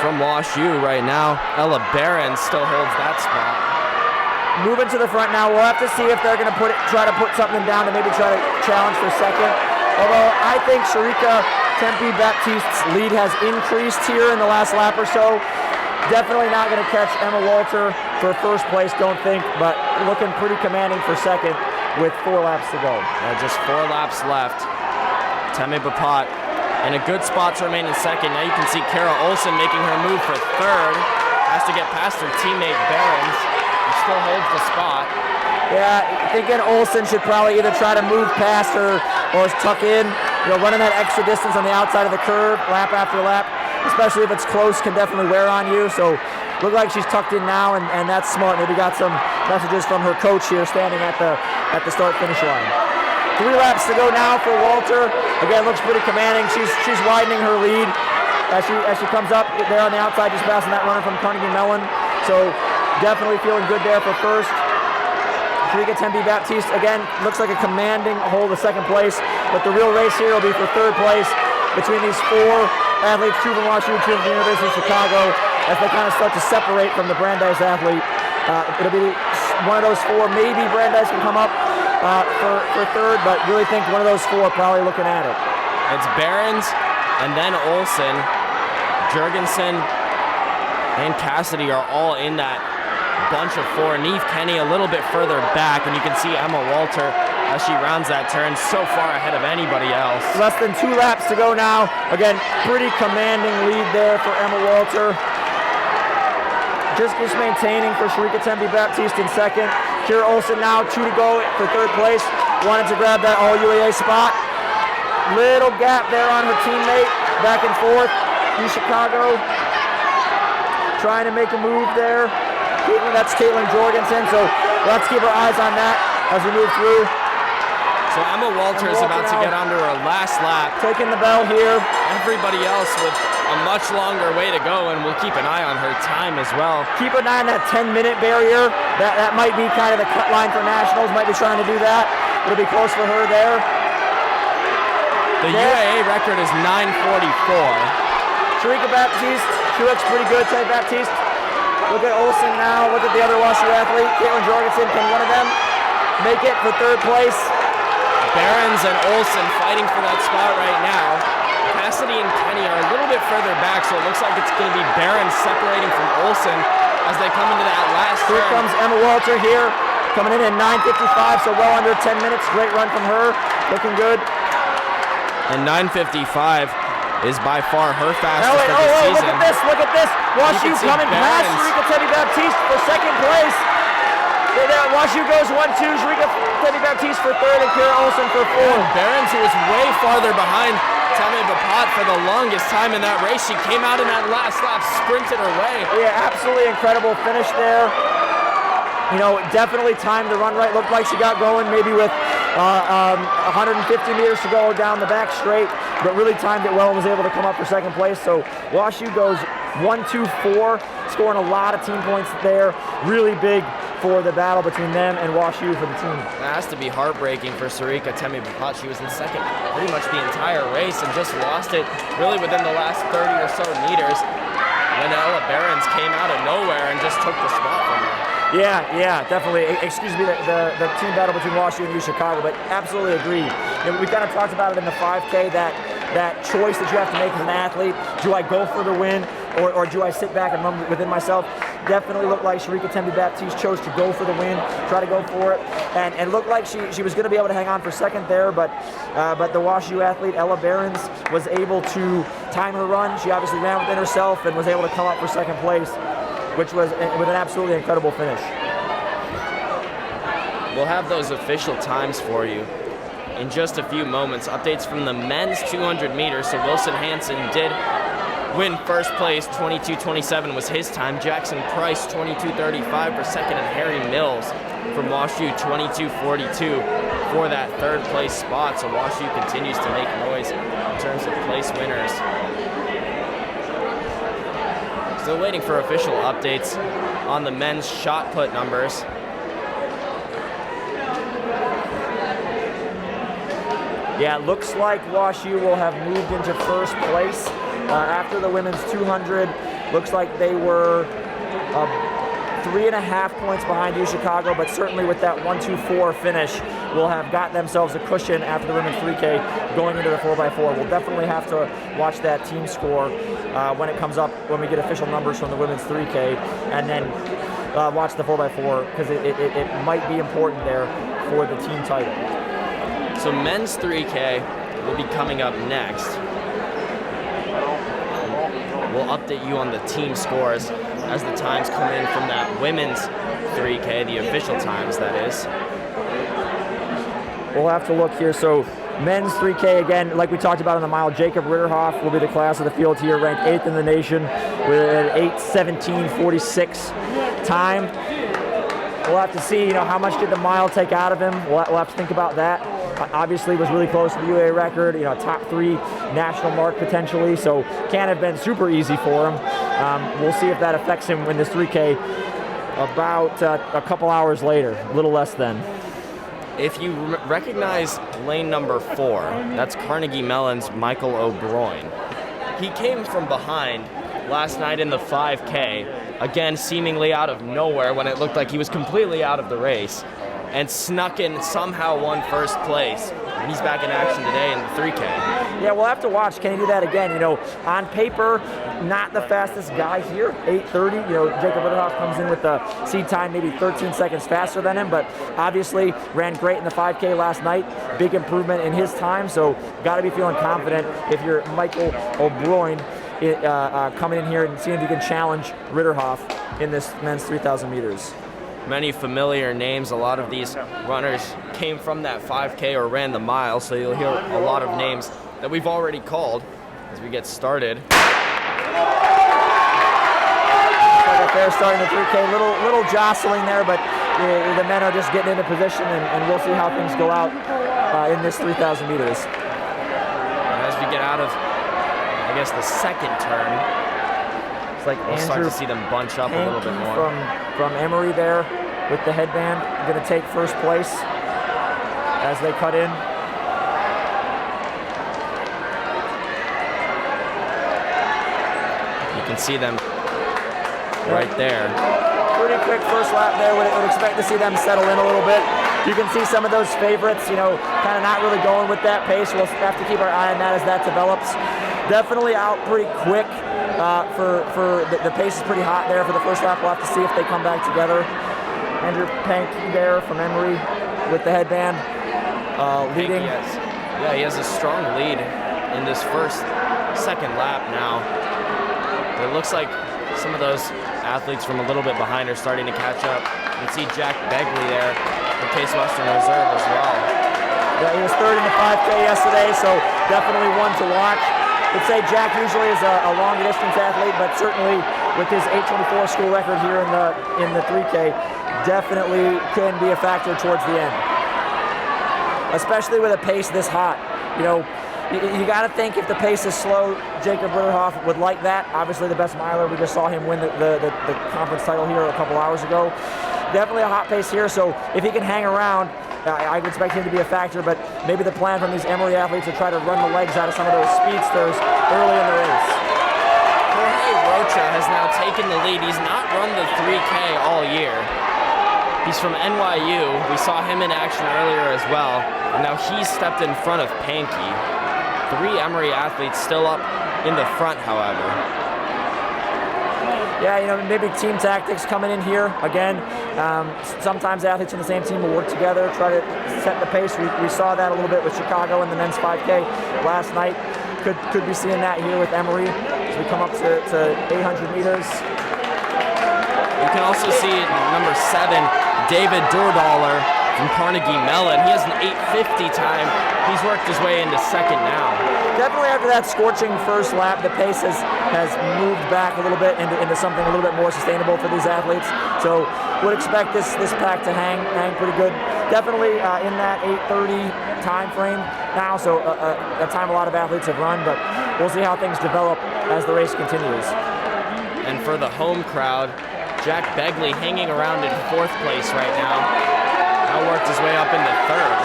from WashU right now, Ella Behrens still holds that spot. Moving to the front now. We'll have to see if they're going to try to put something down to maybe try to challenge for 2nd. Although I think Sarika Tempe-Baptiste's lead has increased here in the last lap or so. Definitely not going to catch Emma Walter for 1st place, don't think, but looking pretty commanding for 2nd. with 4 laps to go. Just 4 laps left. Temi Bapat in a good spot to remain in second. Now you can see Kara Olsen making her move for third. Has to get past her teammate Behrens, who still holds the spot. Yeah, thinking Olsen should probably either try to move past her or tuck in. Running that extra distance on the outside of the curve, lap after lap, especially if it's close, can definitely wear on you. So look like she's tucked in now, and that's smart. Maybe got some messages from her coach here standing at the start-finish line. 3 laps to go now for Walter. Again, looks pretty commanding. She's widening her lead as she comes up there on the outside, just passing that runner from Carnegie Mellon. So definitely feeling good there for first. Sharika Tempe-Baptiste, again, looks like a commanding hold of second place, but the real race here will be for third place between these 4 athletes, 2 from WashU, 2 from the University of Chicago, as they kind of start to separate from the Brandeis athlete. It'll be one of those 4. Maybe Brandeis can come up for third, but really think one of those 4 probably looking at it. It's Behrens, and then Olsen, Jurgensen, and Cassidy are all in that bunch of 4. Neve Kenny a little bit further back, and you can see Emma Walter as she rounds that turn so far ahead of anybody else. Less than 2 laps to go now. Again, pretty commanding lead there for Emma Walter. Just maintaining for Sharika Tempe-Baptiste in second. Kira Olsen now 2 to go for third place. Wanted to grab that all UAA spot. Little gap there on her teammate. Back and forth. Chicago trying to make a move there. That's Caitlin Jorgensen, so let's keep our eyes on that as we move through. So Emma Walter is about to get onto her last lap. Taking the bell here. Everybody else with a much longer way to go, and we'll keep an eye on her time as well. Keep an eye on that 10-minute barrier. That might be kind of the cut line for nationals. Might be trying to do that. It'll be close for her there. The UAA record is 9:44. Sharika Baptiste, she looks pretty good. Temi Baptiste. Look at Olsen now. Look at the other WashU athlete, Caitlin Jorgensen. Can one of them make it for third place? Behrens and Olsen fighting for that spot right now. Cassidy and Kenny are a little bit further back, so it looks like it's going to be Behrens separating from Olsen as they come into that last turn. Here comes Emma Walter here, coming in at 9:55, so well under 10 minutes. Great run from her. Looking good. And 9:55 is by far her fastest of the season. Look at this. WashU coming past Sharika Tempe-Baptiste for second place. WashU goes 1-2, Sharika Tempe-Baptiste for third, and Kira Olsen for fourth. Behrens, who was way farther behind Temi Bapat for the longest time in that race, she came out in that last lap, sprinted her way. Yeah, absolutely incredible finish there. Definitely timed the run right. Looked like she got going maybe with 150 meters to go down the back straight, but really timed it well and was able to come up for second place. So WashU goes 1-2-4, scoring a lot of team points there. Really big for the battle between them and WashU for the team. That has to be heartbreaking for Sharika Tempe-Bapat. She was in second pretty much the entire race and just lost it really within the last 30 or so meters when Ella Behrens came out of nowhere and just took the spot from her. Yeah, definitely. Excuse me, the team battle between WashU and Chicago, but absolutely agree. We kind of talked about it in the 5K, that choice that you have to make as an athlete. Do I go for the win, or do I sit back and run within myself? Definitely looked like Sharika Tempe-Baptiste chose to go for the win, try to go for it, and looked like she was going to be able to hang on for second there, but the WashU athlete, Ella Behrens, was able to time her run. She obviously ran within herself and was able to come up for second place, which was with an absolutely incredible finish. We'll have those official times for you in just a few moments. Updates from the men's 200 meters. So Wilson Hanson did win first place. 22:27 was his time. Jackson Price 22:35 for second, and Harry Mills from WashU 22:42 for that third place spot. So WashU continues to make noise in terms of place winners. Still waiting for official updates on the men's shot put numbers. Yeah, it looks like WashU will have moved into first place after the women's 200. Looks like they were 3.5 points behind Chicago, but certainly with that 1-2-4 finish, will have got themselves a cushion after the women's 3K going into the 4x4. We'll definitely have to watch that team score when it comes up, when we get official numbers from the women's 3K, and then watch the 4x4 because it might be important there for the team title. So men's 3K will be coming up next. We'll update you on the team scores as the times come in from that women's 3K, the official times, that is. We'll have to look here. So men's 3K, again, like we talked about on the mile, Jacob Ritterhoff will be the class of the field here, ranked 8th in the nation with an 8:17.46 time. We'll have to see, how much did the mile take out of him. We'll have to think about that. Obviously was really close to the UAA record, top 3 national mark potentially, so can't have been super easy for him. We'll see if that affects him in this 3K about a couple hours later, a little less than. If you recognize lane number 4, that's Carnegie Mellon's Michael O'Brien. He came from behind last night in the 5K, again seemingly out of nowhere when it looked like he was completely out of the race, and snuck in, somehow won first place. And he's back in action today in the 3K. Yeah, we'll have to watch. Can he do that again? On paper, not the fastest guy here, 8:30. Jacob Ritterhoff comes in with the seed time maybe 13 seconds faster than him, but obviously ran great in the 5K last night. Big improvement in his time, so got to be feeling confident if you're Michael O'Brien coming in here and seeing if you can challenge Ritterhoff in this men's 3,000 meters. Many familiar names. A lot of these runners came from that 5K or ran the mile, so you'll hear a lot of names that we've already called as we get started. Like a fair start in the 3K, little jostling there, but the men are just getting into position, and we'll see how things go out in this 3,000 meters. And as we get out of, I guess, the second turn, like we'll start to see them bunch up a little bit more. From Emory there with the headband, going to take first place as they cut in. You can see them right there. Pretty quick first lap there. Would expect to see them settle in a little bit. You can see some of those favorites, kind of not really going with that pace. We'll have to keep our eye on that as that develops. Definitely out pretty quick. The pace is pretty hot there for the first lap. We'll have to see if they come back together. Andrew Pankey there from Emory with the headband leading. He has a strong lead in this second lap now. It looks like some of those athletes from a little bit behind are starting to catch up. You can see Jack Begley there from Case Western Reserve as well. Yeah, he was third in the 5K yesterday, so definitely one to watch. I'd say Jack usually is a long distance athlete, but certainly with his 8:24 school record here in the 3K, definitely can be a factor towards the end. Especially with a pace this hot. You got to think if the pace is slow, Jacob Ritterhoff would like that. Obviously the best miler, we just saw him win the conference title here a couple hours ago. Definitely a hot pace here, so if he can hang around, I would expect him to be a factor, but maybe the plan from these Emory athletes to try to run the legs out of some of those speedsters early in the race. Jorge Rocha has now taken the lead. He's not run the 3K all year. He's from NYU. We saw him in action earlier as well, and now he's stepped in front of Pankey. 3 Emory athletes still up in the front, however. Yeah, maybe team tactics coming in here. Again, sometimes athletes on the same team will work together, try to set the pace. We saw that a little bit with Chicago in the men's 5K last night. Could be seeing that here with Emory as we come up to 800 meters. You can also see number 7, David Dordaller from Carnegie Mellon. He has an 8:50 time. He's worked his way into second now. Definitely after that scorching first lap, the pace has moved back a little bit into something a little bit more sustainable for these athletes. So would expect this pack to hang pretty good. Definitely in that 8:30 time frame now, so a time a lot of athletes have run, but we'll see how things develop as the race continues. And for the home crowd, Jack Begley hanging around in 4th place right now. Now worked his way up into 3rd.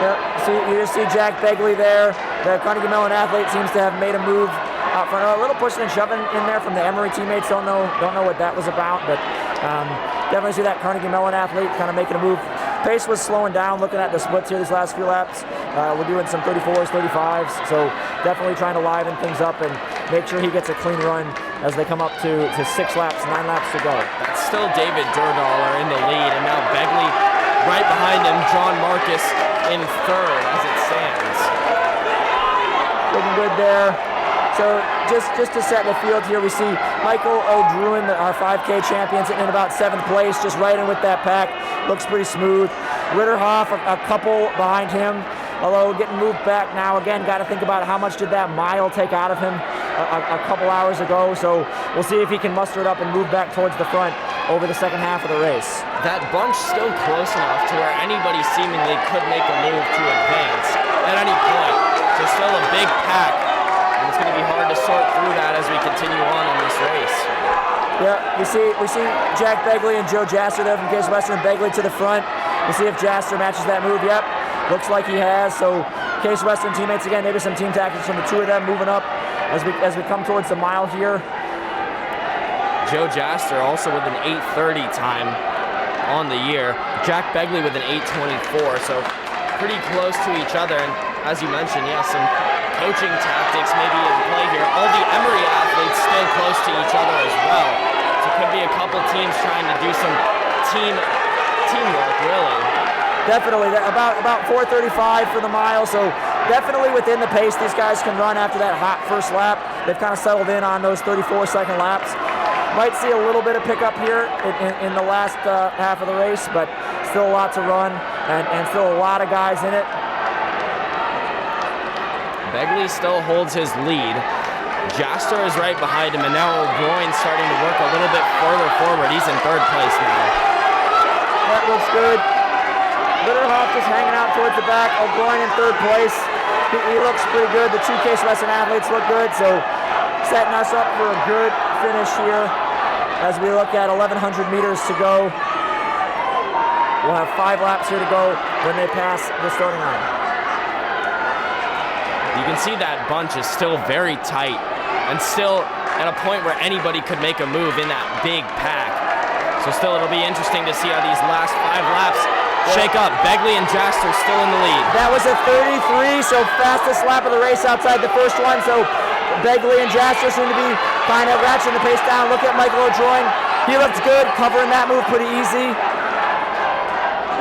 Yep, so you just see Jack Begley there. The Carnegie Mellon athlete seems to have made a move out front. A little pushing and shoving in there from the Emory teammates. Don't know what that was about, but definitely see that Carnegie Mellon athlete kind of making a move. Pace was slowing down looking at the splits here these last few laps. We're doing some 34s, 35s, so definitely trying to liven things up and make sure he gets a clean run as they come up to 6 laps, 9 laps to go. That's still David Durdaller in the lead, and now Begley right behind him, John Marcus in third as it stands. Looking good there. So just to set the field here, we see Michael O'Druin, our 5K champion, sitting in about 7th place, just right in with that pack. Looks pretty smooth. Ritterhoff, a couple behind him, although getting moved back now. Again, got to think about how much did that mile take out of him a couple hours ago. So we'll see if he can muster it up and move back towards the front over the second half of the race. That bunch still close enough to where anybody seemingly could make a move to advance at any point. So still a big pack. And it's going to be hard to sort through that as we continue on in this race. Yeah, we see Jack Begley and Joe Jaster there from Case Western. Begley to the front. We'll see if Jaster matches that move. Yep, looks like he has. So Case Western teammates again. Maybe some team tactics from the two of them moving up as we come towards the mile here. Joe Jaster also with an 8:30 time on the year. Jack Begley with an 8:24. So pretty close to each other. And as you mentioned, yeah, some coaching tactics maybe in play here. All the Emory athletes still close to each other as well. So it could be a couple teams trying to do some teamwork, really. Definitely, about 4:35 for the mile, so definitely within the pace these guys can run after that hot first lap. They've kind of settled in on those 34-second laps. Might see a little bit of pickup here in the last half of the race, but still a lot to run and still a lot of guys in it. Begley still holds his lead. Jaster is right behind him, and now O'Groin's starting to work a little bit further forward. He's in 3rd place now. That looks good. Ritterhoff just hanging out towards the back. O'Groin in 3rd place. He looks pretty good. The 2 Case Western athletes look good, so setting us up for a good finish here as we look at 1,100 meters to go. We'll have 5 laps here to go when they pass the starting line. You can see that bunch is still very tight and still at a point where anybody could make a move in that big pack. So still it'll be interesting to see how these last 5 laps shake up. Begley and Jaster still in the lead. That was a 33, so fastest lap of the race outside the first one. So Begley and Jaster seem to be kind of ratcheting the pace down. Look at Michael O'Droin. He looks good, covering that move pretty easy.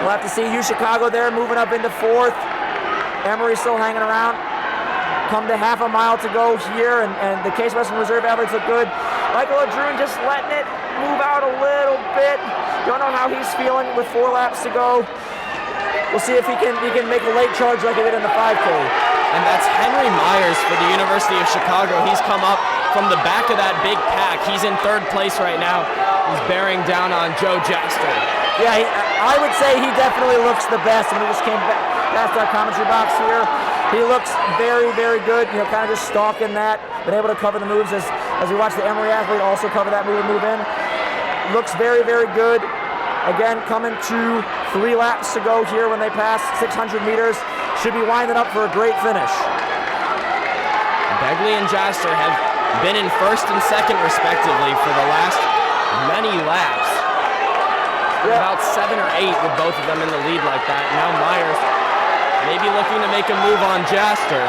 We'll have to see UChicago there moving up into 4th. Emory still hanging around. Come to half a mile to go here, and the Case Western Reserve athletes look good. Michael O'Droin just letting it move out a little bit. Don't know how he's feeling with 4 laps to go. We'll see if he can make a late charge like he did in the 5K. And that's Henry Myers for the University of Chicago. He's come up from the back of that big pack. He's in 3rd place right now. He's bearing down on Joe Jaster. Yeah, I would say he definitely looks the best. And we just came past our commentary box here. He looks very, very good, kind of just stalking that, been able to cover the moves as we watch the Emory athlete also cover that move and move in. Looks very, very good. Again, coming to 3 laps to go here when they pass 600 meters. Should be winding up for a great finish. Begley and Jaster have been in 1st and 2nd respectively for the last many laps. Yeah. About 7 or 8 with both of them in the lead like that. Now Myers maybe looking to make a move on Jaster.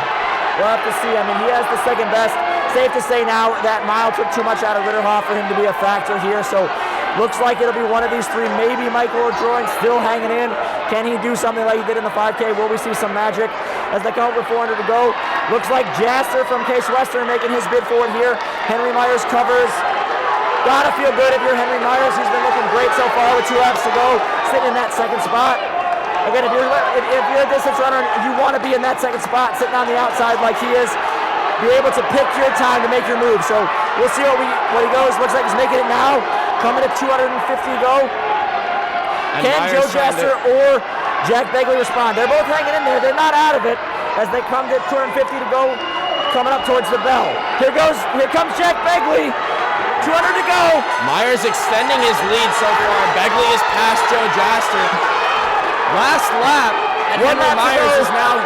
We'll have to see. I mean, he has the 2nd best. Safe to say now that mile took too much out of Ritterhoff for him to be a factor here. So looks like it'll be one of these 3. Maybe Michael O'Droin still hanging in. Can he do something like he did in the 5K? Will we see some magic as they come up with 400 to go? Looks like Jaster from Case Western making his bid forward here. Henry Myers covers. Gotta feel good if you're Henry Myers. He's been looking great so far with 2 laps to go, sitting in that 2nd spot. Again, if you're a distance runner, you want to be in that 2nd spot, sitting on the outside like he is. Be able to pick your time to make your move. So we'll see what he goes. Looks like he's making it now. Coming at 250 to go. And Can Myers Joe Jaster or Jack Begley respond? They're both hanging in there. They're not out of it as they come to 250 to go, coming up towards the bell. Here comes Jack Begley. 200 to go. Myers extending his lead so far. Begley has passed Joe Jaster. Last lap, and Henry Myers is now,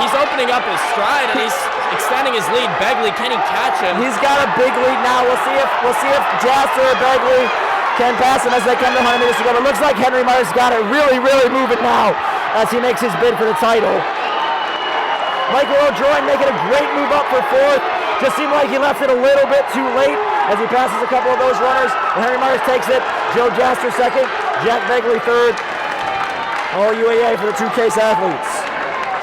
he's opening up his stride and he's extending his lead. Begley, can he catch him? He's got a big lead now. We'll see if Jaster or Begley can pass him as they come to 100 meters to go. It looks like Henry Myers got it really, really moving now. as he makes his bid for the title. Michael O'Droin making a great move up for fourth. Just seemed like he left it a little bit too late as he passes a couple of those runners. And Henry Myers takes it. Joe Jaster second. Jack Begley third. All UAA for the two case athletes.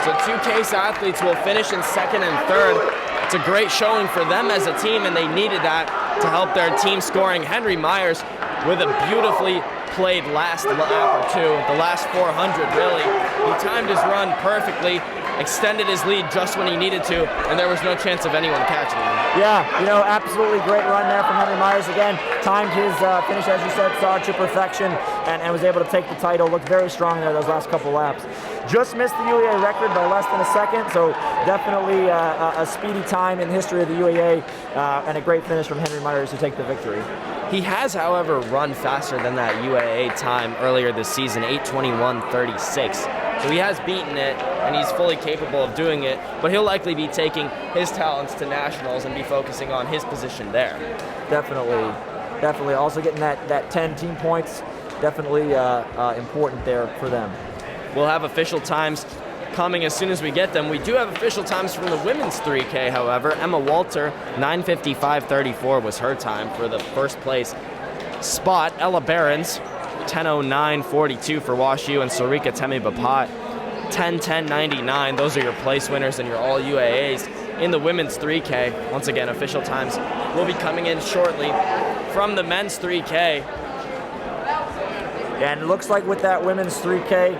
So two case athletes will finish in second and third. It's a great showing for them as a team, and they needed that to help their team scoring. Henry Myers with a beautifully played last lap or two, the last 400 really. He timed his run perfectly, extended his lead just when he needed to, and there was no chance of anyone catching him. Yeah, absolutely great run there from Henry Myers again. Timed his finish, as you said, saw to perfection, and was able to take the title. Looked very strong there those last couple laps. Just missed the UAA record by less than a second, so definitely a speedy time in the history of the UAA, and a great finish from Henry Myers to take the victory. He has, however, run faster than that UAA time earlier this season, 8:21.36. So he has beaten it, and he's fully capable of doing it, but he'll likely be taking his talents to nationals and be focusing on his position there. Definitely. Also getting that 10 team points, definitely important there for them. We'll have official times coming as soon as we get them. We do have official times from the women's 3K, however. Emma Walter, 9:55.34 was her time for the first place spot. Ella Behrens, 10:09.42 for WashU, and Sarika Temi-Bapat, 10:10.99. Those are your place winners and your all UAAs in the women's 3K. Once again, official times will be coming in shortly from the men's 3K. And it looks like with that women's 3K,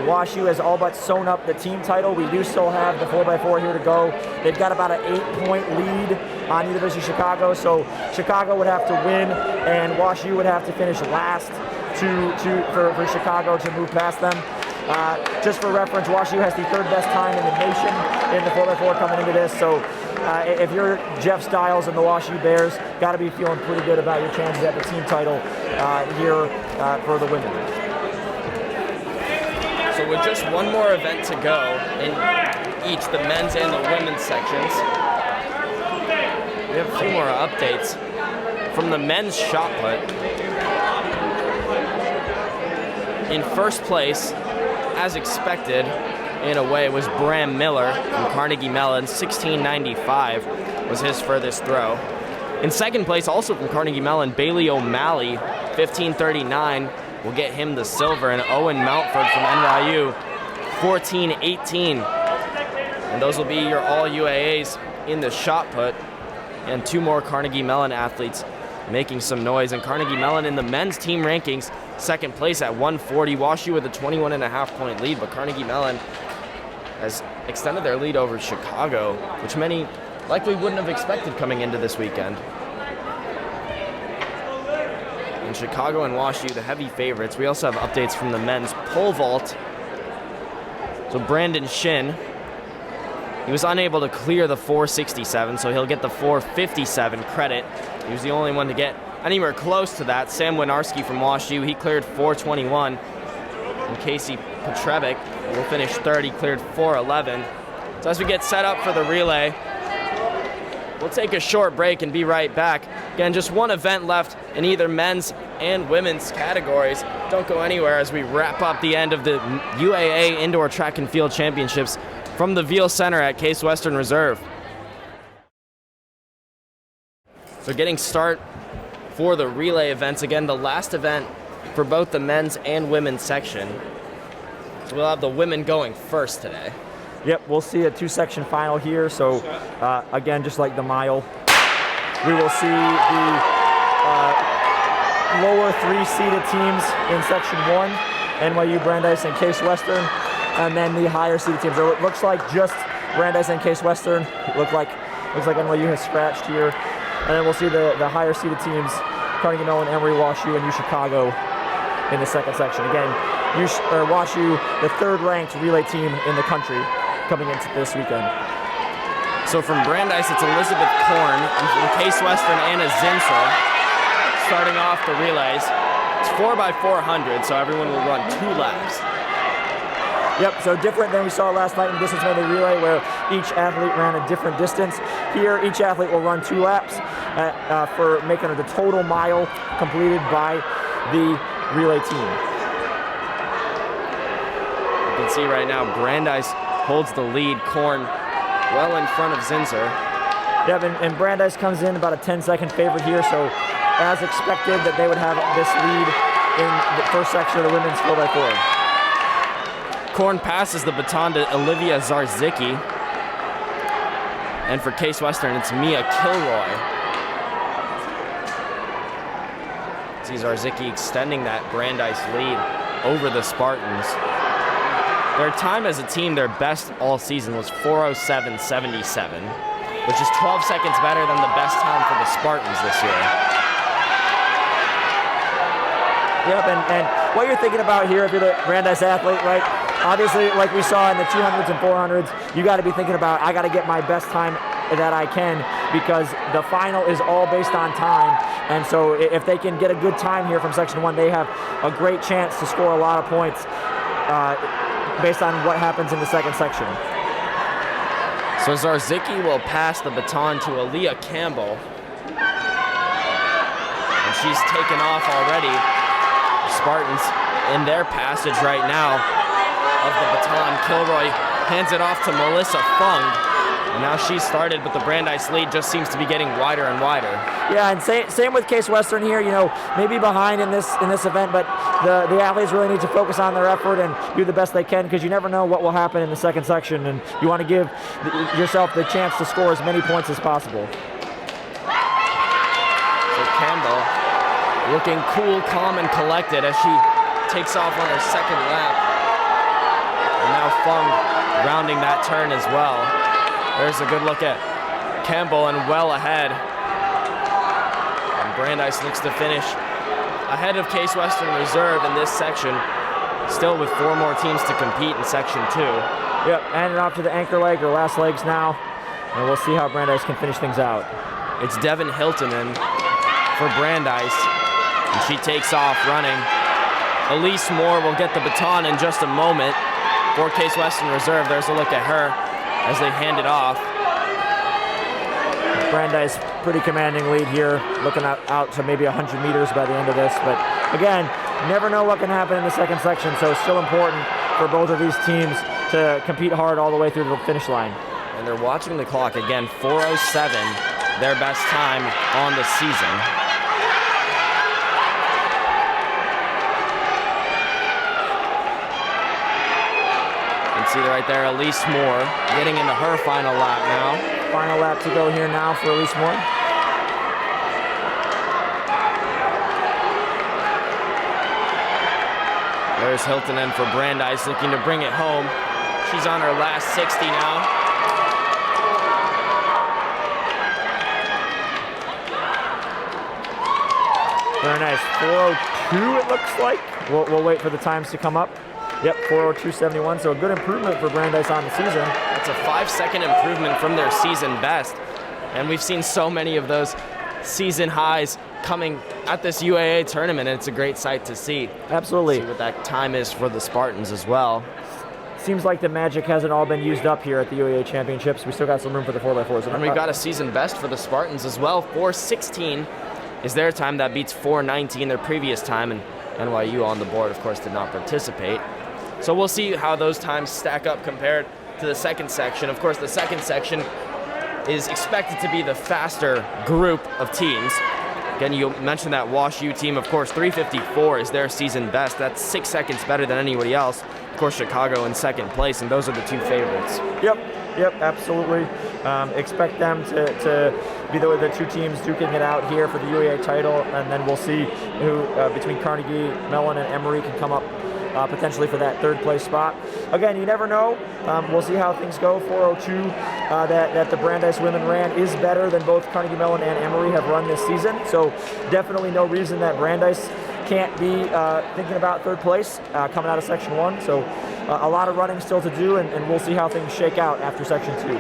WashU has all but sewn up the team title. We do still have the 4x4 here to go. They've got about an 8-point lead on University of Chicago, so Chicago would have to win, and WashU would have to finish last for Chicago to move past them. Just for reference, WashU has the third best time in the nation in the 4x4 coming into this, so if you're Jeff Stiles and the WashU Bears, got to be feeling pretty good about your chances at the team title here for the women. So with just one more event to go in each the men's and the women's sections, we have a few more updates from the men's shot put. In first place, as expected, in a way, was Bram Miller from Carnegie Mellon. 16.95 was his furthest throw. In second place, also from Carnegie Mellon, Bailey O'Malley, 15.39. will get him the silver, and Owen Mountford from NYU, 14.18. And those will be your all UAAs in the shot put, and two more Carnegie Mellon athletes making some noise. And Carnegie Mellon in the men's team rankings, second place at 140. WashU with a 21.5-point lead, but Carnegie Mellon has extended their lead over Chicago, which many likely wouldn't have expected coming into this weekend. And Chicago and WashU, the heavy favorites. We also have updates from the men's pole vault. So Brandon Shin, he was unable to clear the 467, so he'll get the 457 credit. He was the only one to get anywhere close to that. Sam Winarski from WashU, he cleared 421. And Casey Petrevic will finish third. He cleared 411. So as we get set up for the relay, we'll take a short break and be right back. Again, just one event left in either men's and women's categories. Don't go anywhere as we wrap up the end of the UAA Indoor Track and Field Championships from the Veal Center at Case Western Reserve. So getting start for the relay events. Again, the last event for both the men's and women's section. So we'll have the women going first today. Yep, we'll see a two-section final here. So again, just like the mile, we will see the lower three-seeded teams in Section 1, NYU, Brandeis, and Case Western, and then the higher-seeded teams. So it looks like just Brandeis and Case Western. Looks like NYU has scratched here, and then we'll see the higher-seeded teams: Carnegie Mellon, Emory, WashU, and UChicago in the second section. Again, WashU, the third-ranked relay team in the country, coming into this weekend. So from Brandeis, it's Elizabeth Korn, and from Case Western, Anna Zinsel, starting off the relays. It's 4x400, so everyone will run 2 laps. Yep, so different than we saw last night in the distance medley relay, where each athlete ran a different distance. Here, each athlete will run 2 laps for making the total mile completed by the relay team. The can see right now, Brandeis holds the lead. Korn well in front of Zinser. Yep, and Brandeis comes in about a 10-second favorite here, so as expected that they would have this lead in the first section of the women's 4x4. Korn passes the baton to Olivia Zarzicki. And for Case Western, it's Mia Kilroy. See Zarzicki extending that Brandeis lead over the Spartans. Their time as a team, their best all season, was 4:07.77, which is 12 seconds better than the best time for the Spartans this year. Yep, and what you're thinking about here if you're the Brandeis athlete, right? Obviously, like we saw in the 200s and 400s, you got to be thinking about, I got to get my best time that I can, because the final is all based on time. And so if they can get a good time here from Section 1, they have a great chance to score a lot of points based on what happens in the second section. So Zarzicki will pass the baton to Aaliyah Campbell. And she's taken off already. The Spartans in their passage right now of the baton. Kilroy hands it off to Melissa Fung. And now she's started, but the Brandeis lead just seems to be getting wider and wider. Yeah, and same with Case Western here. You know, maybe behind in this event, but the athletes really need to focus on their effort and do the best they can, because you never know what will happen in the second section, and you want to give yourself the chance to score as many points as possible. So Campbell looking cool, calm, and collected as she takes off on her second lap. And now Fung rounding that turn as well. There's a good look at Campbell and well ahead. And Brandeis looks to finish ahead of Case Western Reserve in this section, still with 4 more teams to compete in Section 2. Yep, handing off to the anchor leg, or last legs now, and we'll see how Brandeis can finish things out. It's Devin Hiltonen for Brandeis, and she takes off running. Elise Moore will get the baton in just a moment. For Case Western Reserve, there's a look at her as they hand it off. Brandeis, pretty commanding lead here, looking out to maybe 100 meters by the end of this. But again, never know what can happen in the second section, so it's still important for both of these teams to compete hard all the way through the finish line. And they're watching the clock again, 4:07, their best time on the season. See right there, Elise Moore getting into her final lap now. Final lap to go here now for Elise Moore. There's Hiltonen for Brandeis looking to bring it home. She's on her last 60 now. Very nice. 4:02 it looks like. We'll wait for the times to come up. Yep, 4:02.71, so a good improvement for Brandeis on the season. That's a 5-second improvement from their season best. And we've seen so many of those season highs coming at this UAA tournament, and it's a great sight to see. Absolutely. See what that time is for the Spartans as well. Seems like the magic hasn't all been used up here at the UAA Championships. We still got some room for the 4x4s. And we've got a season best for the Spartans as well. 4:16 is their time. That beats 4:19, their previous time, and NYU on the board, of course, did not participate. So we'll see how those times stack up compared to the second section. Of course, the second section is expected to be the faster group of teams. Again, you mentioned that Wash U team. Of course, 3:54 is their season best. That's 6 seconds better than anybody else. Of course, Chicago in second place, and those are the 2 favorites. Yep, absolutely. Expect them to be the 2 teams duking it out here for the UAA title, and then we'll see who between Carnegie Mellon and Emory can come up potentially for that 3rd place spot. Again, you never know. We'll see how things go. 4:02 that the Brandeis women ran is better than both Carnegie Mellon and Emory have run this season. So definitely no reason that Brandeis can't be thinking about 3rd place coming out of Section 1. So a lot of running still to do, and we'll see how things shake out after Section 2.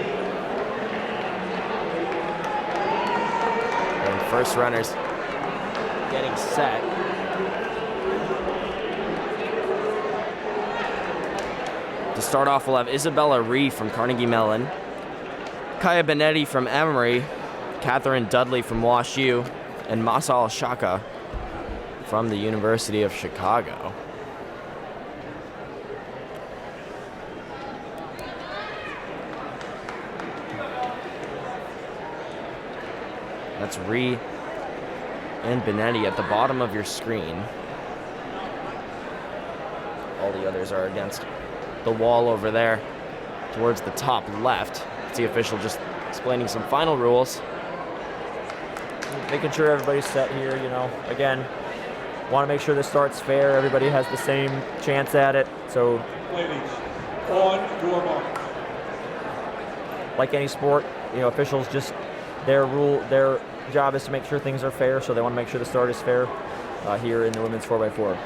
And first runners getting set. To start off, we'll have Isabella Ree from Carnegie Mellon, Kaya Benetti from Emory, Catherine Dudley from Wash U, and Masal Shaka from the University of Chicago. That's Ree and Benetti at the bottom of your screen. All the others are against the wall over there towards the top left. It's the official just explaining some final rules. Making sure everybody's set here, you know. Again, want to make sure this start's fair. Everybody has the same chance at it. So, Ladies, on your mark. like any sport, you know, officials just their job is to make sure things are fair. So they want to make sure the start is fair here in the women's 4x4.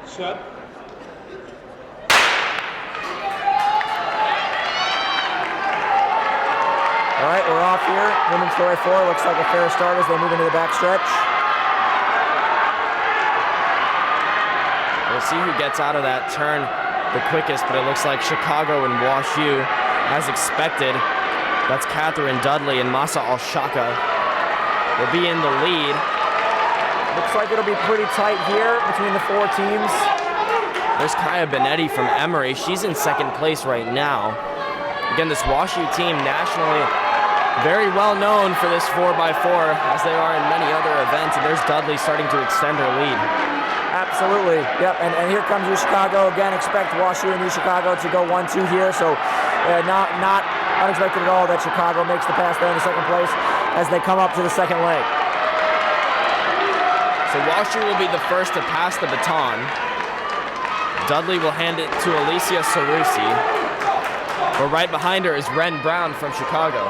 Set. All right, we're off here. Women's 4x4 looks like a fair start as they move into the back stretch. We'll see who gets out of that turn the quickest, but it looks like Chicago and Wash U, as expected. That's Catherine Dudley and Masa Alshaka will be in the lead. Looks like it'll be pretty tight here between the four teams. There's Kaya Benetti from Emory. She's in second place right now. Again, this Wash U team nationally very well known for this 4x4, as they are in many other events, and there's Dudley starting to extend her lead. Absolutely, yep, and here comes U Chicago. Again, expect Wash U and U Chicago to go 1-2 here, so not unexpected at all that Chicago makes the pass there in the second place as they come up to the second leg. So Wash U will be the first to pass the baton. Dudley will hand it to Alicia Sarusi. But right behind her is Ren Brown from Chicago.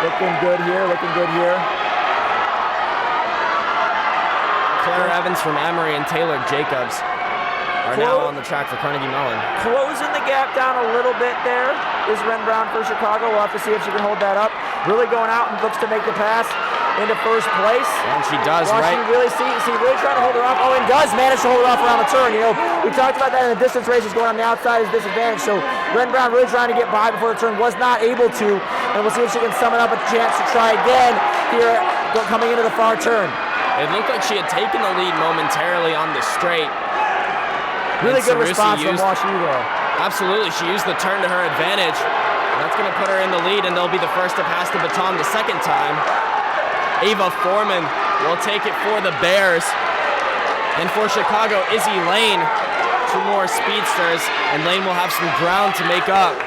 Looking good here, looking good here. Claire Evans from Emory and Taylor Jacobs are now on the track for Carnegie Mellon. Closing the gap down a little bit there is Ren Brown for Chicago. We'll have to see if she can hold that up. Really going out and looks to make the pass into first place. And she does, Wash right? U really really trying to hold her off. Oh, and does manage to hold her off around the turn. You know, we talked about that in the distance races going on the outside is disadvantage. So Ren Brown really trying to get by before the turn, was not able to. And we'll see if she can summon up a chance to try again here coming into the far turn. It looked like she had taken the lead momentarily on the straight. Really good Sarusi response from Wash U there. Absolutely, she used the turn to her advantage. That's going to put her in the lead, and they'll be the first to pass the baton the second time. Ava Foreman will take it for the Bears. And for Chicago, Izzy Lane, two more speedsters, and Lane will have some ground to make up.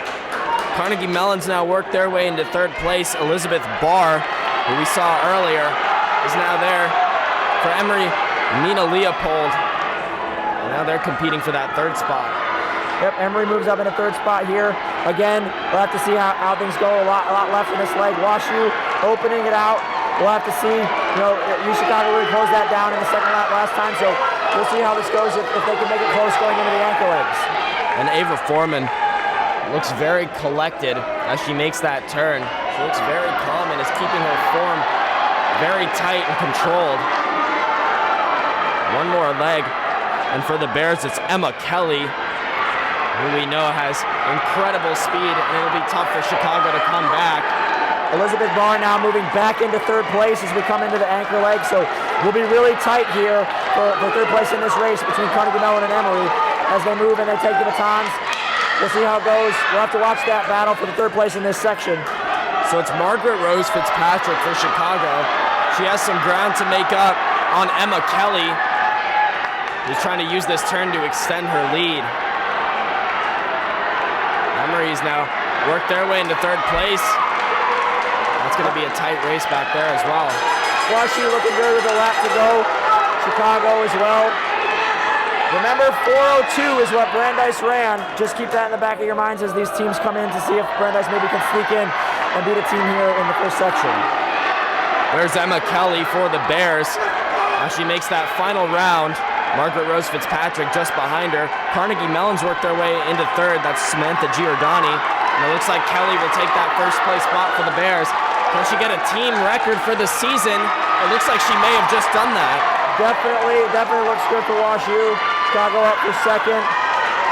Carnegie Mellon's now worked their way into third place. Elizabeth Barr, who we saw earlier, is now there. For Emory, Nina Leopold. And now they're competing for that third spot. Yep, Emory moves up in a third spot here. Again, we'll have to see how things go. A lot left in this leg. Wash U opening it out. We'll have to see. You know, U Chicago really closed that down in the second lap last time, so we'll see how this goes if they can make it close going into the anchor legs. And Ava Foreman looks very collected as she makes that turn. She looks very calm and is keeping her form very tight and controlled. One more leg. And for the Bears, it's Emma Kelly, who we know has incredible speed, and it'll be tough for Chicago to come back. Elizabeth Barr now moving back into third place as we come into the anchor leg, so we'll be really tight here for third place in this race between Carnegie Mellon and Emory as they move and they take the batons. We'll see how it goes. We'll have to watch that battle for the third place in this section. So it's Margaret Rose Fitzpatrick for Chicago. She has some ground to make up on Emma Kelly, who's trying to use this turn to extend her lead. Emory's now worked their way into third place. That's going to be a tight race back there as well. Wash U looking good with a lap to go. Chicago as well. Remember, 4:02 is what Brandeis ran. Just keep that in the back of your minds as these teams come in to see if Brandeis maybe can sneak in and beat a team here in the first section. There's Emma Kelly for the Bears. As she makes that final round, Margaret Rose Fitzpatrick just behind her. Carnegie Mellon's worked their way into third. That's Samantha Giordani. And it looks like Kelly will take that first place spot for the Bears. Can she get a team record for the season? It looks like she may have just done that. Definitely looks good for Wash U. Chicago up for second,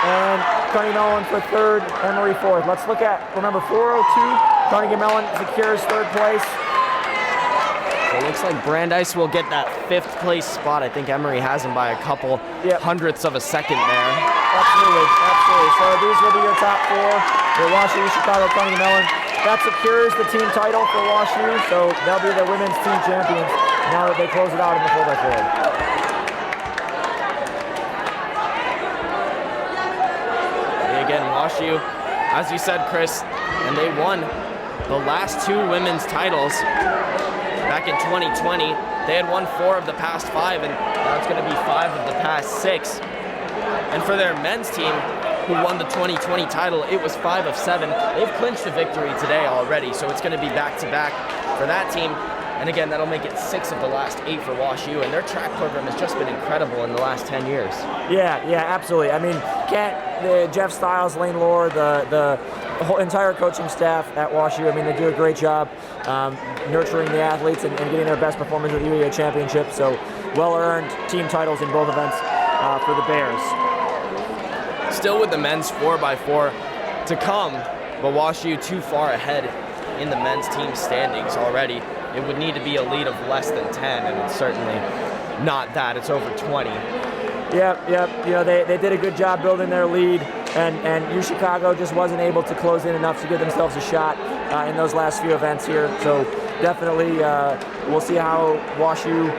and Carnegie Mellon for third, Emory fourth. Let's look at, remember, 402, Carnegie Mellon secures third place. So it looks like Brandeis will get that 5th place spot. I think Emory has him by a couple hundredths of a second there. Absolutely. So these will be your top 4. The WashU, Chicago, Carnegie Mellon. That secures the team title for WashU, so they'll be the women's team champions now that they close it out in the 4x4. Again, WashU, as you said, Chris, and they won the last 2 women's titles back in 2020. They had won 4 of the past 5, and now it's going to be 5 of the past 6. And for their men's team, who won the 2020 title, it was 5 of 7. They've clinched a victory today already, so it's going to be back-to-back for that team. And again, that'll make it 6 of the last 8 for WashU, and their track program has just been incredible in the last 10 years. Yeah, absolutely. I mean, Jeff Stiles, Lane Lohr, the whole entire coaching staff at WashU, I mean, they do a great job nurturing the athletes and getting their best performance at the UAA championship. So well-earned team titles in both events for the Bears. Still with the men's 4x4 to come, but WashU too far ahead in the men's team standings already. It would need to be a lead of less than 10, and it's certainly not that. It's over 20. Yep. You know, they did a good job building their lead, and U Chicago just wasn't able to close in enough to give themselves a shot in those last few events here. So definitely we'll see how WashU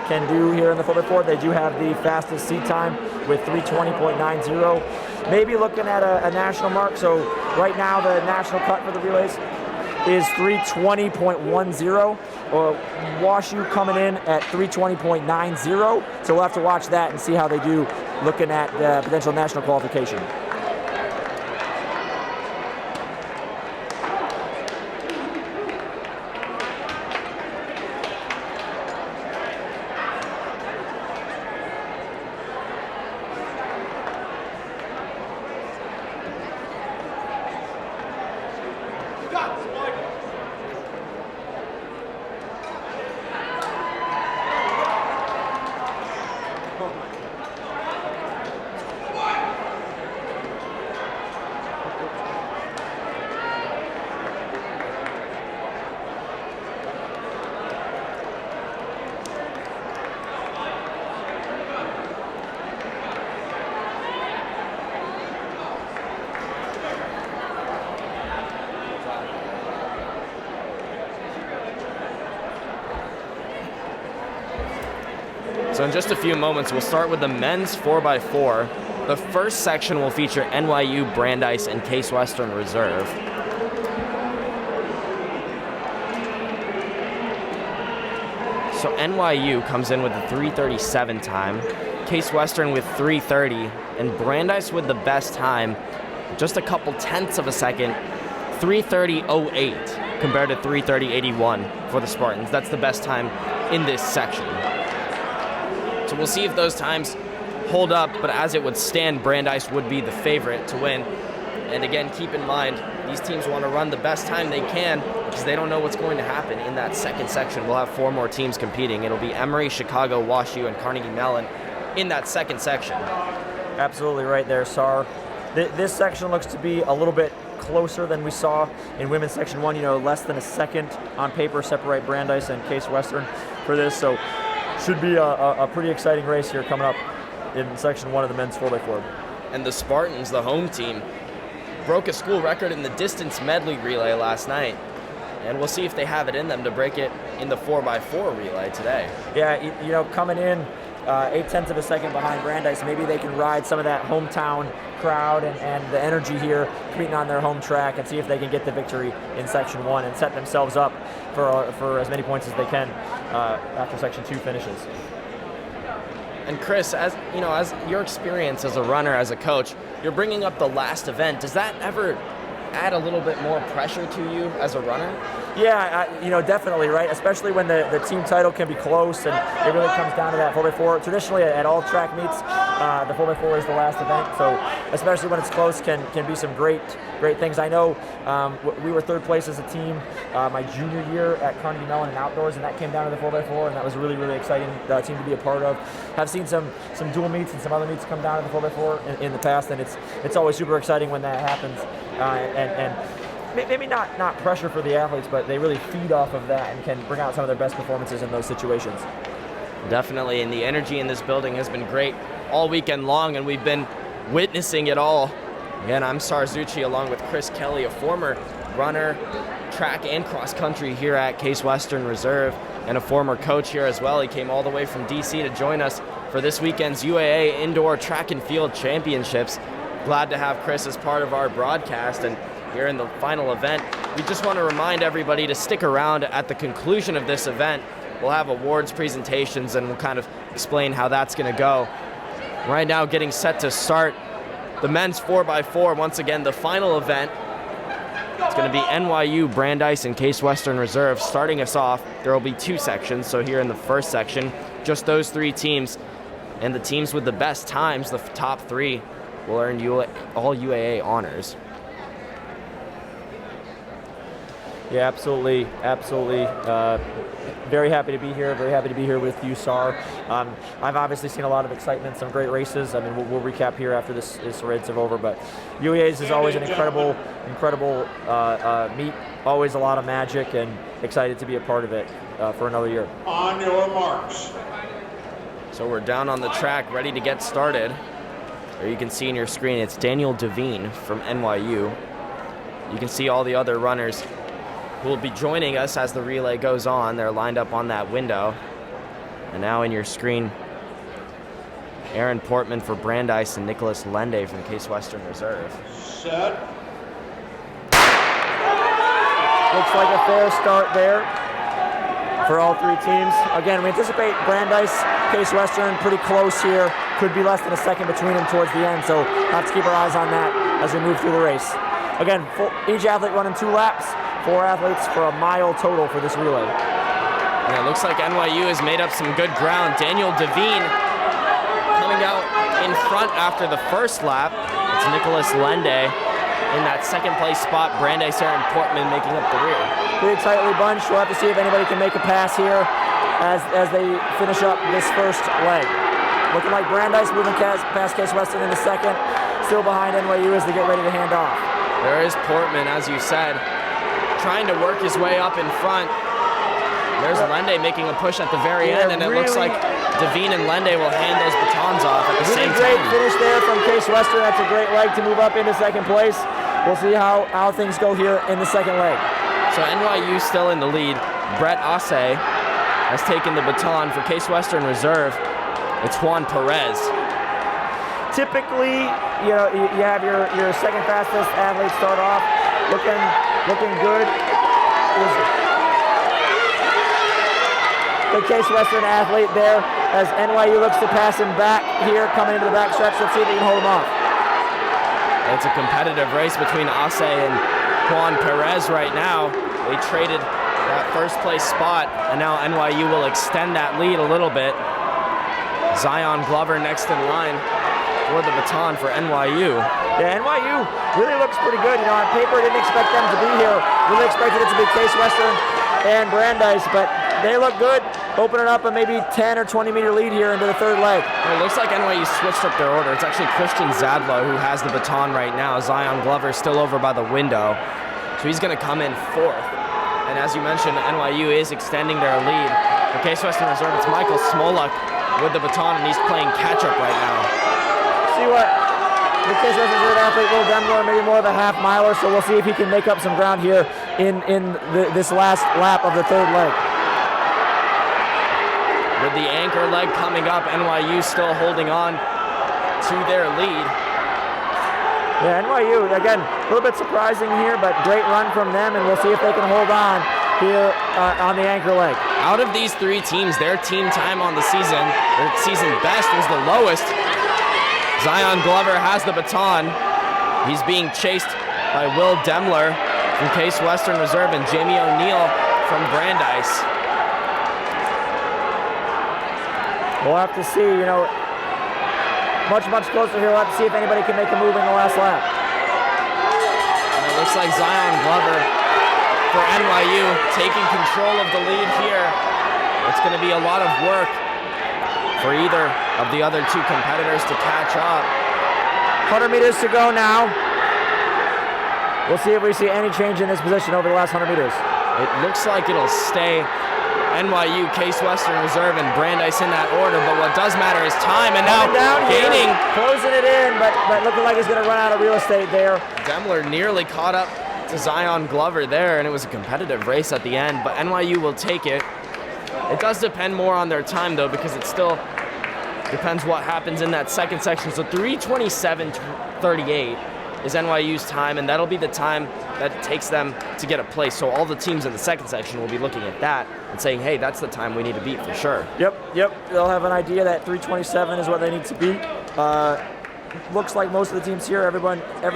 can do here in the 4x4. They do have the fastest seat time with 3:20.90. Maybe looking at a national mark. So right now the national cut for the relays is 3:20.10. WashU coming in at 3:20.90. So we'll have to watch that and see how they do looking at the potential national qualification. So in just a few moments, we'll start with the men's 4x4. The first section will feature NYU, Brandeis, and Case Western Reserve. So NYU comes in with a 3:37 time, Case Western with 3:30, and Brandeis with the best time, just a couple tenths of a second, 3:30.08 compared to 3:30.81 for the Spartans. That's the best time in this section. So we'll see if those times hold up, but as it would stand, Brandeis would be the favorite to win. And again, keep in mind, these teams want to run the best time they can because they don't know what's going to happen in that second section. We'll have 4 more teams competing. It'll be Emory, Chicago, WashU, and Carnegie Mellon in that second section. Absolutely right there, Sar. This section looks to be a little bit closer than we saw in women's section 1. You know, less than a second on paper separate Brandeis and Case Western for this. So should be a pretty exciting race here coming up in section 1 of the men's 4x4. And the Spartans, the home team, broke a school record in the distance medley relay last night. And we'll see if they have it in them to break it in the 4x4 relay today. Yeah, you know, coming in 0.8 of a second behind Brandeis, maybe they can ride some of that hometown crowd and the energy here competing on their home track and see if they can get the victory in section 1 and set themselves up for as many points as they can after section 2 finishes. And Chris, as you know, as your experience as a runner, as a coach, you're bringing up the last event. Does that ever add a little bit more pressure to you as a runner? Yeah, definitely, right? Especially when the team title can be close and it really comes down to that 4x4. Traditionally, at all track meets, the 4x4 is the last event, so especially when it's close, can be some great things. I know we were third place as a team my junior year at Carnegie Mellon in outdoors, and that came down to the 4x4, and that was a really, really exciting team to be a part of. I've seen some dual meets and some other meets come down to the 4x4 in the past, and it's always super exciting when that happens, and maybe not pressure for the athletes, but they really feed off of that and can bring out some of their best performances in those situations. Definitely, and the energy in this building has been great all weekend long, and we've been witnessing it all. Again, I'm Sarzucci along with Chris Kelly, a former runner, track and cross country here at Case Western Reserve, and a former coach here as well. He came all the way from DC to join us for this weekend's UAA Indoor Track and Field Championships. Glad to have Chris as part of our broadcast, and here in the final event, we just want to remind everybody to stick around. At the conclusion of this event, we'll have awards presentations and we'll kind of explain how that's going to go. Right now, getting set to start the men's 4x4. Once again, the final event. It's going to be NYU, Brandeis, and Case Western Reserve. Starting us off, there will be two sections. So here in the first section, just those three teams, and the teams with the best times, the top three, will earn all UAA honors. Yeah, absolutely. Very happy to be here. Very happy to be here with you, Sar. I've obviously seen a lot of excitement, some great races. I mean, we'll recap here after this race is over. But UAAs is always an incredible meet. Always a lot of magic, and excited to be a part of it for another year. On your marks. So we're down on the track, ready to get started. There you can see in your screen, it's Daniel Devine from NYU. You can see all the other runners who will be joining us as the relay goes on. They're lined up on that window. And now in your screen, Aaron Portman for Brandeis and Nicholas Lende from Case Western Reserve. Set. Looks like a fair start there for all three teams. Again, we anticipate Brandeis, Case Western pretty close here. Could be less than a second between them towards the end, so have to keep our eyes on that as we move through the race. Again, each athlete running 2 laps. 4 athletes for a mile total for this relay. And it looks like NYU has made up some good ground. Daniel Devine coming out in front after the first lap. It's Nicholas Lende in that second place spot. Brandeis and Portman making up the rear. Pretty tightly bunched. We'll have to see if anybody can make a pass here as they finish up this first leg. Looking like Brandeis moving past Case Western in the second. Still behind NYU as they get ready to hand off. There is Portman, as you said, trying to work his way up in front. There's Lende making a push at the very end, and it looks like Devine and Lende will hand those batons off at the same time. Great finish there from Case Western. That's a great leg to move up into second place. We'll see how things go here in the second leg. So NYU still in the lead. Brett Asse has taken the baton for Case Western Reserve. It's Juan Perez. Typically, you have your second fastest athlete start off looking good. The Case Western athlete there as NYU looks to pass him back here, coming into the back stretch. Let's see if he can hold him off. It's a competitive race between Asse and Juan Perez right now. They traded that first place spot, and now NYU will extend that lead a little bit. Zion Glover next in line for the baton for NYU. Yeah, NYU really looks pretty good. On paper, didn't expect them to be here. Really expected it to be Case Western and Brandeis, but they look good, opening up a maybe 10 or 20 meter lead here into the third leg. Well, it looks like NYU switched up their order. It's actually Christian Zadlow who has the baton right now. Zion Glover still over by the window, so he's going to come in 4th. And as you mentioned, NYU is extending their lead. For Case Western Reserve, it's Michael Smolak with the baton, and he's playing catch-up right now. See what the Case Western Reserve athlete, Will Demler, maybe more of a half miler, so we'll see if he can make up some ground here in this last lap of the third leg. With the anchor leg coming up, NYU still holding on to their lead. Yeah, NYU, again, a little bit surprising here, but great run from them, and we'll see if they can hold on here on the anchor leg. Out of these 3 teams, their team time on the season, their season best was the lowest. Zion Glover has the baton. He's being chased by Will Demler from Case Western Reserve and Jamie O'Neill from Brandeis. We'll have to see, much closer here. We'll have to see if anybody can make a move in the last lap. And it looks like Zion Glover for NYU taking control of the lead here. It's going to be a lot of work for either of the other two competitors to catch up. 100 meters to go now. We'll see if we see any change in this position over the last 100 meters. It looks like it'll stay NYU, Case Western Reserve, and Brandeis in that order, but what does matter is time, and now gaining. Closing it in, but looking like he's going to run out of real estate there. Demler nearly caught up to Zion Glover there, and it was a competitive race at the end, but NYU will take it. It does depend more on their time, though, because it still depends what happens in that second section. So 3:27:38 is NYU's time, and that'll be the time that it takes them to get a place. So all the teams in the second section will be looking at that and saying, hey, that's the time we need to beat for sure. Yep. They'll have an idea that 3:27 is what they need to beat. Looks like most of the teams here, every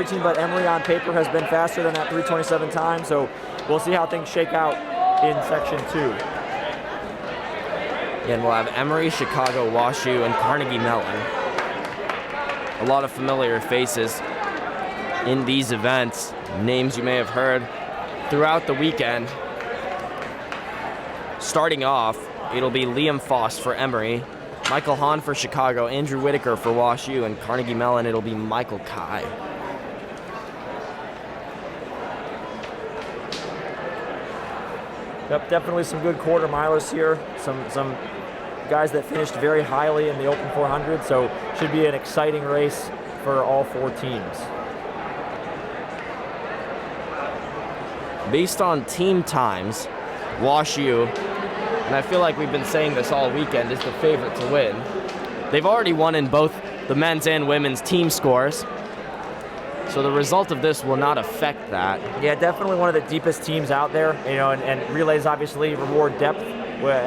team but Emory on paper has been faster than that 3:27 time. So we'll see how things shake out in section 2. And we'll have Emory, Chicago, WashU, and Carnegie Mellon. A lot of familiar faces in these events, names you may have heard throughout the weekend. Starting off, it'll be Liam Foss for Emory, Michael Hahn for Chicago, Andrew Whitaker for WashU, and Carnegie Mellon, it'll be Michael Kai. Yep, definitely some good quarter milers here. Some guys that finished very highly in the Open 400, so should be an exciting race for all 4 teams. Based on team times, WashU, and I feel like we've been saying this all weekend, is the favorite to win. They've already won in both the men's and women's team scores, so the result of this will not affect that. Yeah, definitely one of the deepest teams out there, and relays obviously reward depth with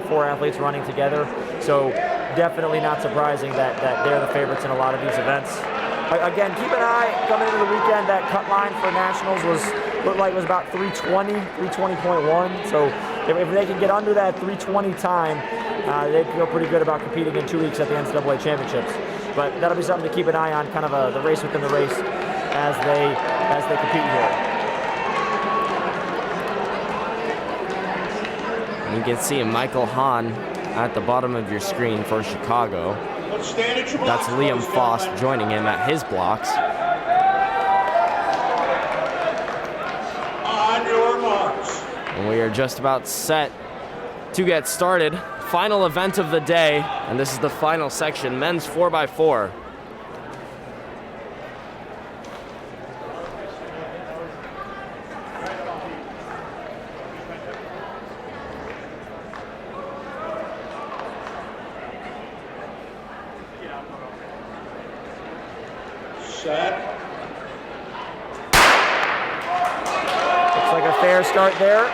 4 athletes running together, so definitely not surprising that they're the favorites in a lot of these events. Again, keep an eye coming into the weekend. That cut line for nationals looked like it was about 3:20, 3:20.1. So if they can get under that 3:20 time, they'd feel pretty good about competing in 2 weeks at the NCAA championships. But that'll be something to keep an eye on, kind of the race within the race as they compete here. You can see Michael Hahn at the bottom of your screen for Chicago. That's Liam Foss joining him at his blocks. On your marks. And we are just about set to get started. Final event of the day, and this is the final section, men's 4x4. Set. Looks like a fair start there.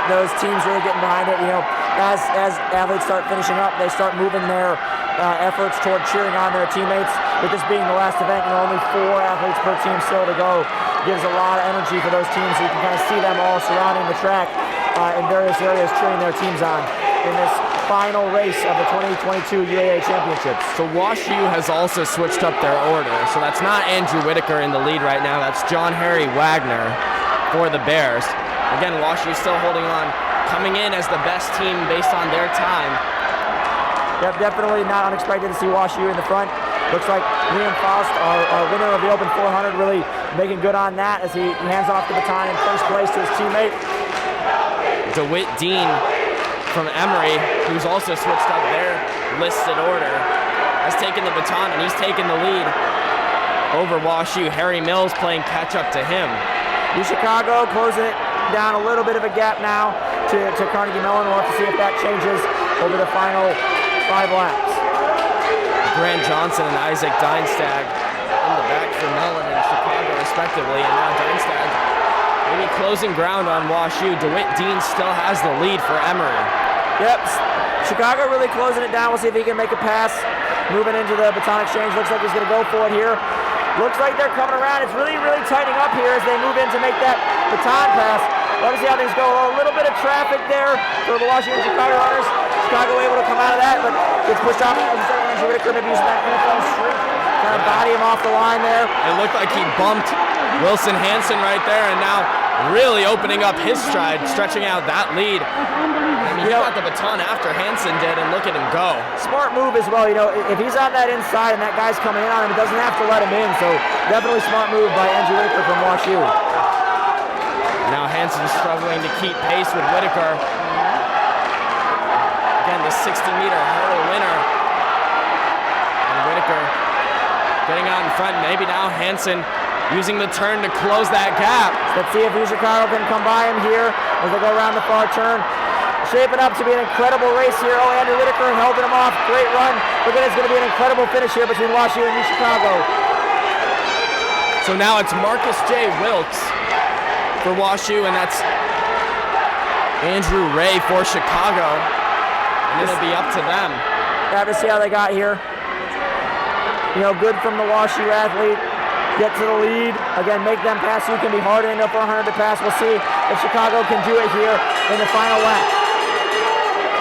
Those teams really getting behind it. As athletes start finishing up, they start moving their efforts toward cheering on their teammates. With this being the last event, only 4 athletes per team still to go. Gives a lot of energy for those teams, so you can kind of see them all surrounding the track in various areas cheering their teams on in this final race of the 2022 UAA Championships. So WashU has also switched up their order. So that's not Andrew Whitaker in the lead right now. That's John Harry Wagner for the Bears. Again, WashU still holding on, coming in as the best team based on their time. Yep, definitely not unexpected to see WashU in the front. Looks like Liam Faust, our winner of the Open 400, really making good on that as he hands off the baton in first place to his teammate. DeWitt Dean from Emory, who's also switched up their listed order, has taken the baton and he's taken the lead over WashU. Harry Mills playing catch up to him. New Chicago closing it down a little bit of a gap now to Carnegie Mellon. We'll have to see if that changes over the final 5 laps. Grant Johnson and Isaac Dienstag in the back for Mellon and Chicago respectively, and now Dienstag maybe closing ground on WashU. DeWitt Dean still has the lead for Emory. Yep, Chicago really closing it down. We'll see if he can make a pass moving into the baton exchange. Looks like he's going to go for it here. Looks like they're coming around. It's really, really tightening up here as they move in to make that baton pass. Let us see how things go. A little bit of traffic there for the Washington Chicago runners. Chicago able to come out of that, but gets pushed off. Andrew Whitaker maybe using that NFL streak. Kind of body him off the line there. It looked like he bumped Wilson Hanson right there, and now really opening up his stride, stretching out that lead. I mean, he got the baton after Hanson did, and look at him go. Smart move as well. If he's on that inside and that guy's coming in on him, he doesn't have to let him in. So definitely smart move by Andrew Whitaker from WashU. Now Hanson's struggling to keep pace with Whitaker. Again, the 60-meter hurdle winner. And Whitaker getting out in front. Maybe now Hanson using the turn to close that gap. Let's see if Chicago can come by him here as they go around the far turn. Shaping up to be an incredible race here. Oh, Andrew Whitaker helping him off. Great run. Look at it. It's going to be an incredible finish here between WashU and Chicago. So now it's Marcus J. Wilkes for WashU, and that's Andrew Ray for Chicago. And it'll be up to them. Have to see how they got here. Good from the WashU athlete. Get to the lead. Again, make them pass. You can be harder than a 400 to pass. We'll see if Chicago can do it here in the final lap.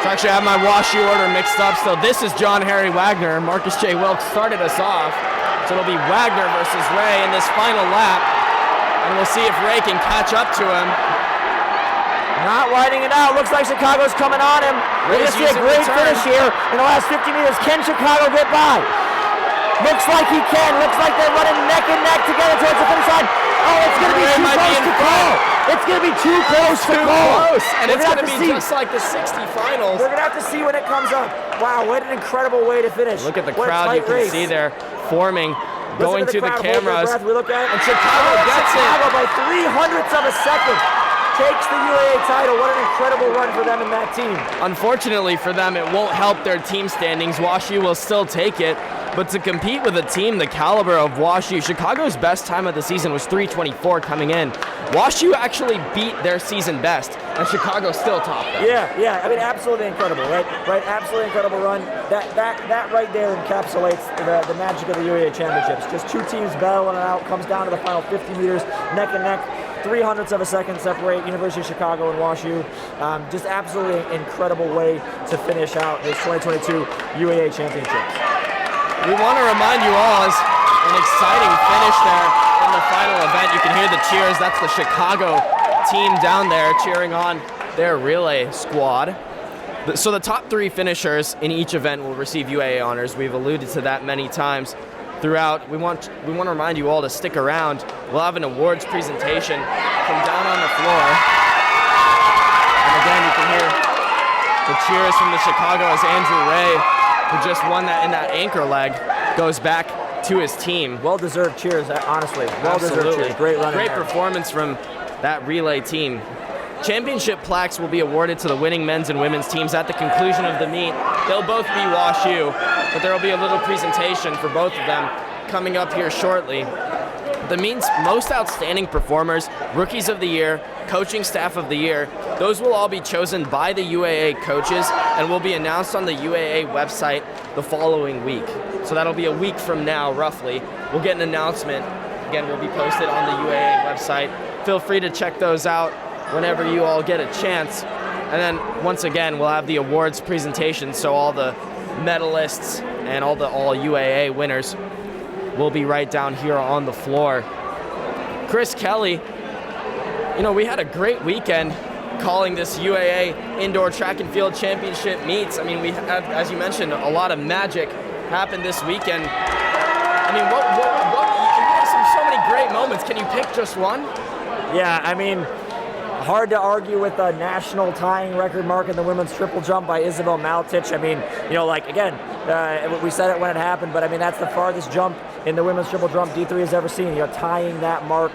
So actually I have my WashU order mixed up. So this is John Harry Wagner. Marcus J. Wilkes started us off. So it'll be Wagner versus Ray in this final lap. And we'll see if Ray can catch up to him. Not riding it out. Looks like Chicago's coming on him. We're going to see a great finish here in the last 50 meters. Can Chicago get by? Looks like he can. Looks like they're running neck and neck together towards the finish line. Oh, it's going to be too close to call. It's going to be too close to call. And it's going to be just like the 60 finals. We're going to have to see when it comes up. Wow, what an incredible way to finish. Look at the crowd. You can see there forming, going to the cameras. We look at it. And Chicago gets it. Chicago by 300ths of a second. Takes the UAA title. What an incredible run for them and that team. Unfortunately for them, it won't help their team standings. WashU will still take it. But to compete with a team the caliber of WashU, Chicago's best time of the season was 3:24 coming in. WashU actually beat their season best, and Chicago still topped them. Yeah. I mean, absolutely incredible, right? Absolutely incredible run. That right there encapsulates the magic of the UAA championships. Just two teams battling it out. Comes down to the final 50 meters, neck and neck. 300ths of a second separate University of Chicago and WashU. Just absolutely incredible way to finish out this 2022 UAA championships. We want to remind you all, as an exciting finish there in the final event. You can hear the cheers. That's the Chicago team down there cheering on their relay squad. So the top three finishers in each event will receive UAA honors. We've alluded to that many times throughout. We want to remind you all to stick around. We'll have an awards presentation from down on the floor. And again, you can hear the cheers from the Chicago as Andrew Ray, who just won that in that anchor leg, goes back to his team. Well-deserved cheers, honestly. Well-deserved cheers. Great run. Great performance from that relay team. Championship plaques will be awarded to the winning men's and women's teams at the conclusion of the meet. They'll both be WashU, but there will be a little presentation for both of them coming up here shortly. The meet's most outstanding performers, rookies of the year, coaching staff of the year, those will all be chosen by the UAA coaches and will be announced on the UAA website the following week. So that'll be a week from now, roughly. We'll get an announcement. Again, will be posted on the UAA website. Feel free to check those out whenever you all get a chance. And then, once again, we'll have the awards presentation, so all the medalists and all UAA winners will be right down here on the floor. Chris Kelly, we had a great weekend calling this UAA Indoor Track and Field Championship meets. I mean, we had, as you mentioned, a lot of magic happened this weekend. I mean, you had so many great moments. Can you pick just one? Yeah, I mean, hard to argue with the national tying record mark in the women's triple jump by Isabel Maltich. I mean, we said it when it happened, but I mean, that's the farthest jump in the women's triple jump D3 has ever seen. Tying that mark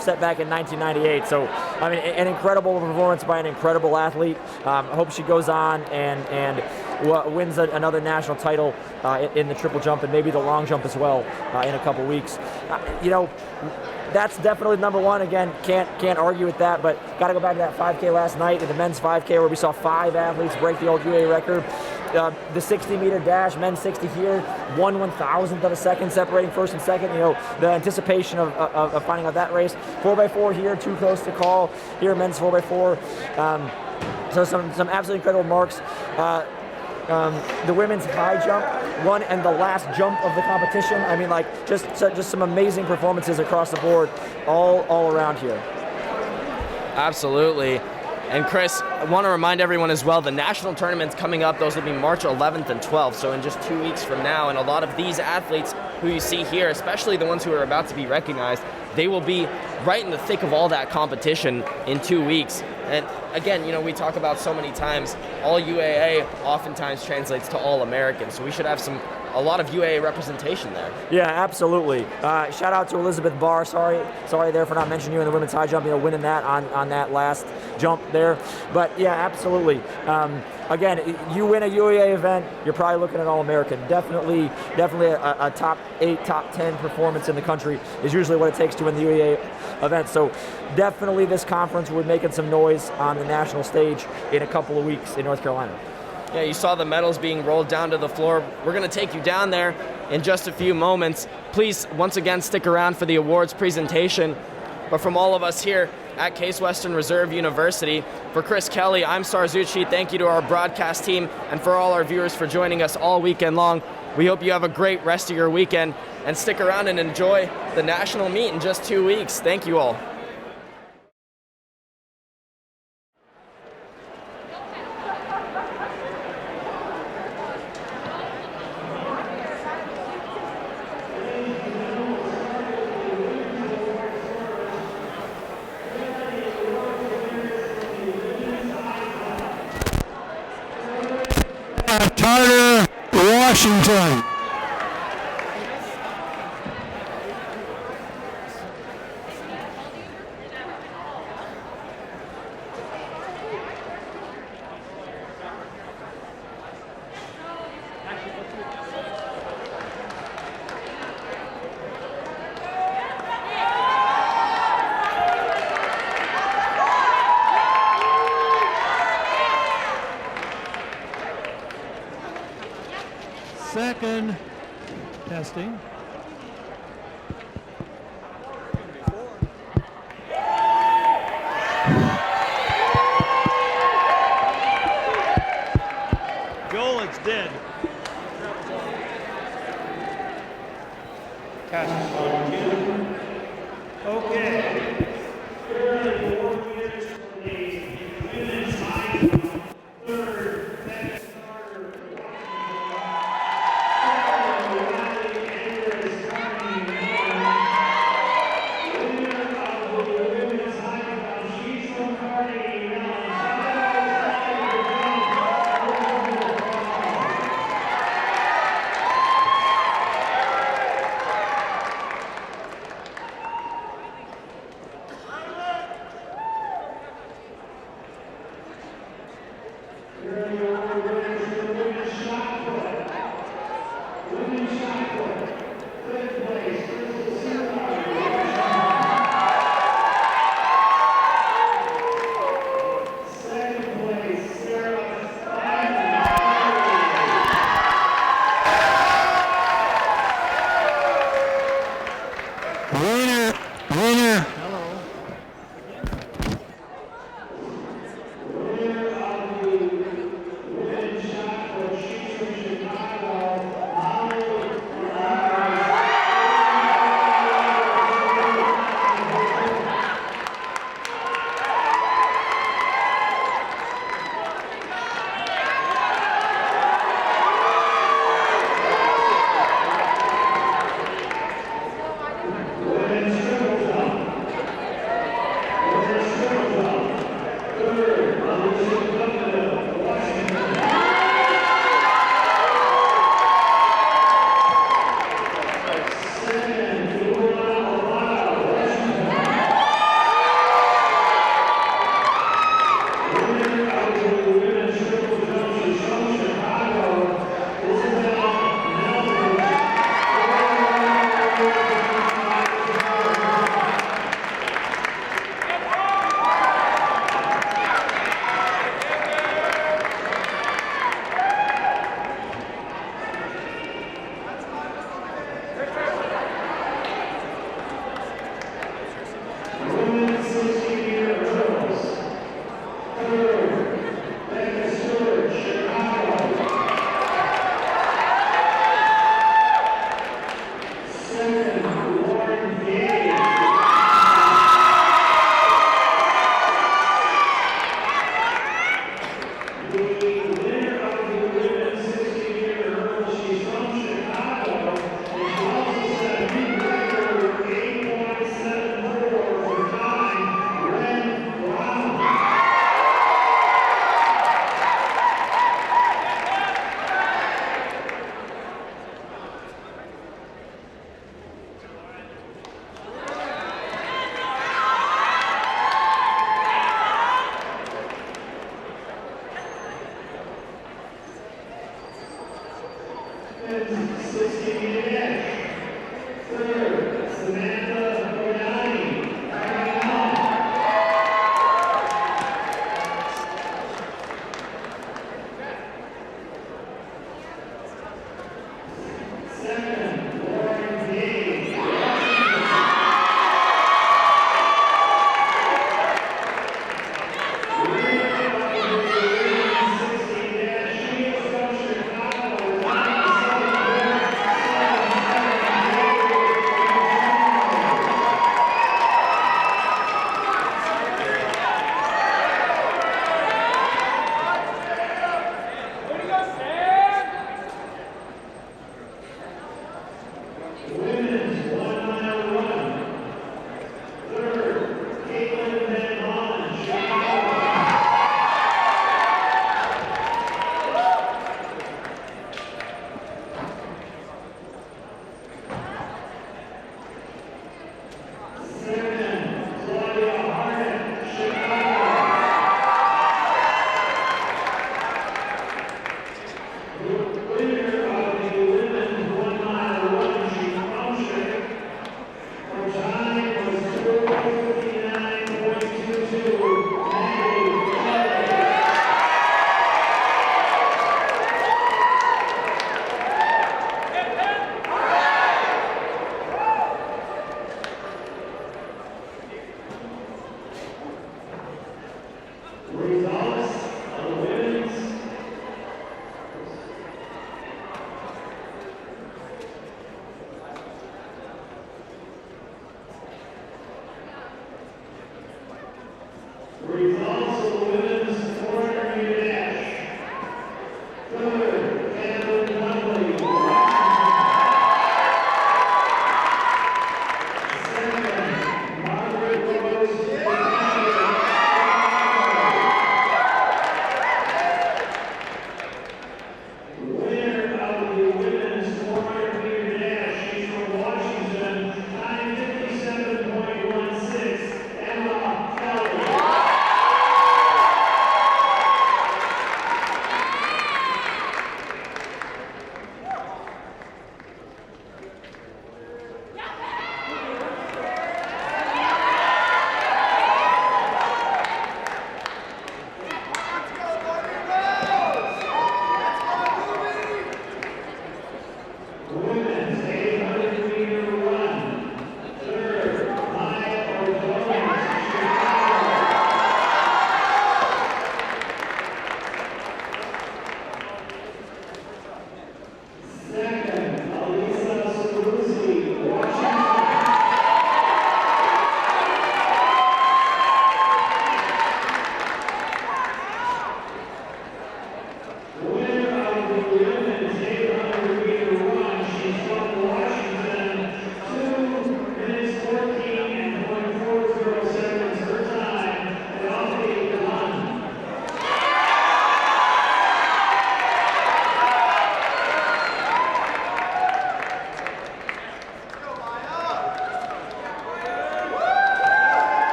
set back in 1998. So, I mean, an incredible performance by an incredible athlete. I hope she goes on and wins another national title in the triple jump and maybe the long jump as well in a couple weeks. That's definitely number one. Again, can't argue with that, but got to go back to that 5K last night, in the men's 5K, where we saw 5 athletes break the old UAA record. the 60-meter dash, men's 60 here, 1/1000th of a second separating first and second. You know, the anticipation of finding out that race. 4x4 here, too close to call. Here, men's 4x4. So some absolutely incredible marks. The women's high jump, one and the last jump of the competition. I mean, like just some amazing performances across the board, all around here. Absolutely. And Chris, I want to remind everyone as well, the national tournament's coming up. Those will be March 11th and 12th, so in just 2 weeks from now. And a lot of these athletes who you see here, especially the ones who are about to be recognized, they will be right in the thick of all that competition in 2 weeks. And again, you know, we talk about so many times, all UAA oftentimes translates to all American. So we should have a lot of UAA representation there. Yeah, absolutely. Shout out to Elizabeth Barr. Sorry there for not mentioning you in the women's high jump. You know, winning that on that last jump there. But yeah, absolutely. Again, you win a UAA event, you're probably looking at All-American. Definitely a top 8, top 10 performance in the country is usually what it takes to win the UAA event. So definitely this conference will be making some noise on the national stage in a couple of weeks in North Carolina. Yeah, you saw the medals being rolled down to the floor. We're going to take you down there in just a few moments. Please, once again, stick around for the awards presentation. But from all of us here at Case Western Reserve University, for Chris Kelly, I'm Sarzucci. Thank you to our broadcast team and for all our viewers for joining us all weekend long. We hope you have a great rest of your weekend and stick around and enjoy the national meet in just 2 weeks. Thank you all. Carter, Washington. Second, testing. Joel, it's dead. Okay. Winner.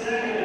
Second.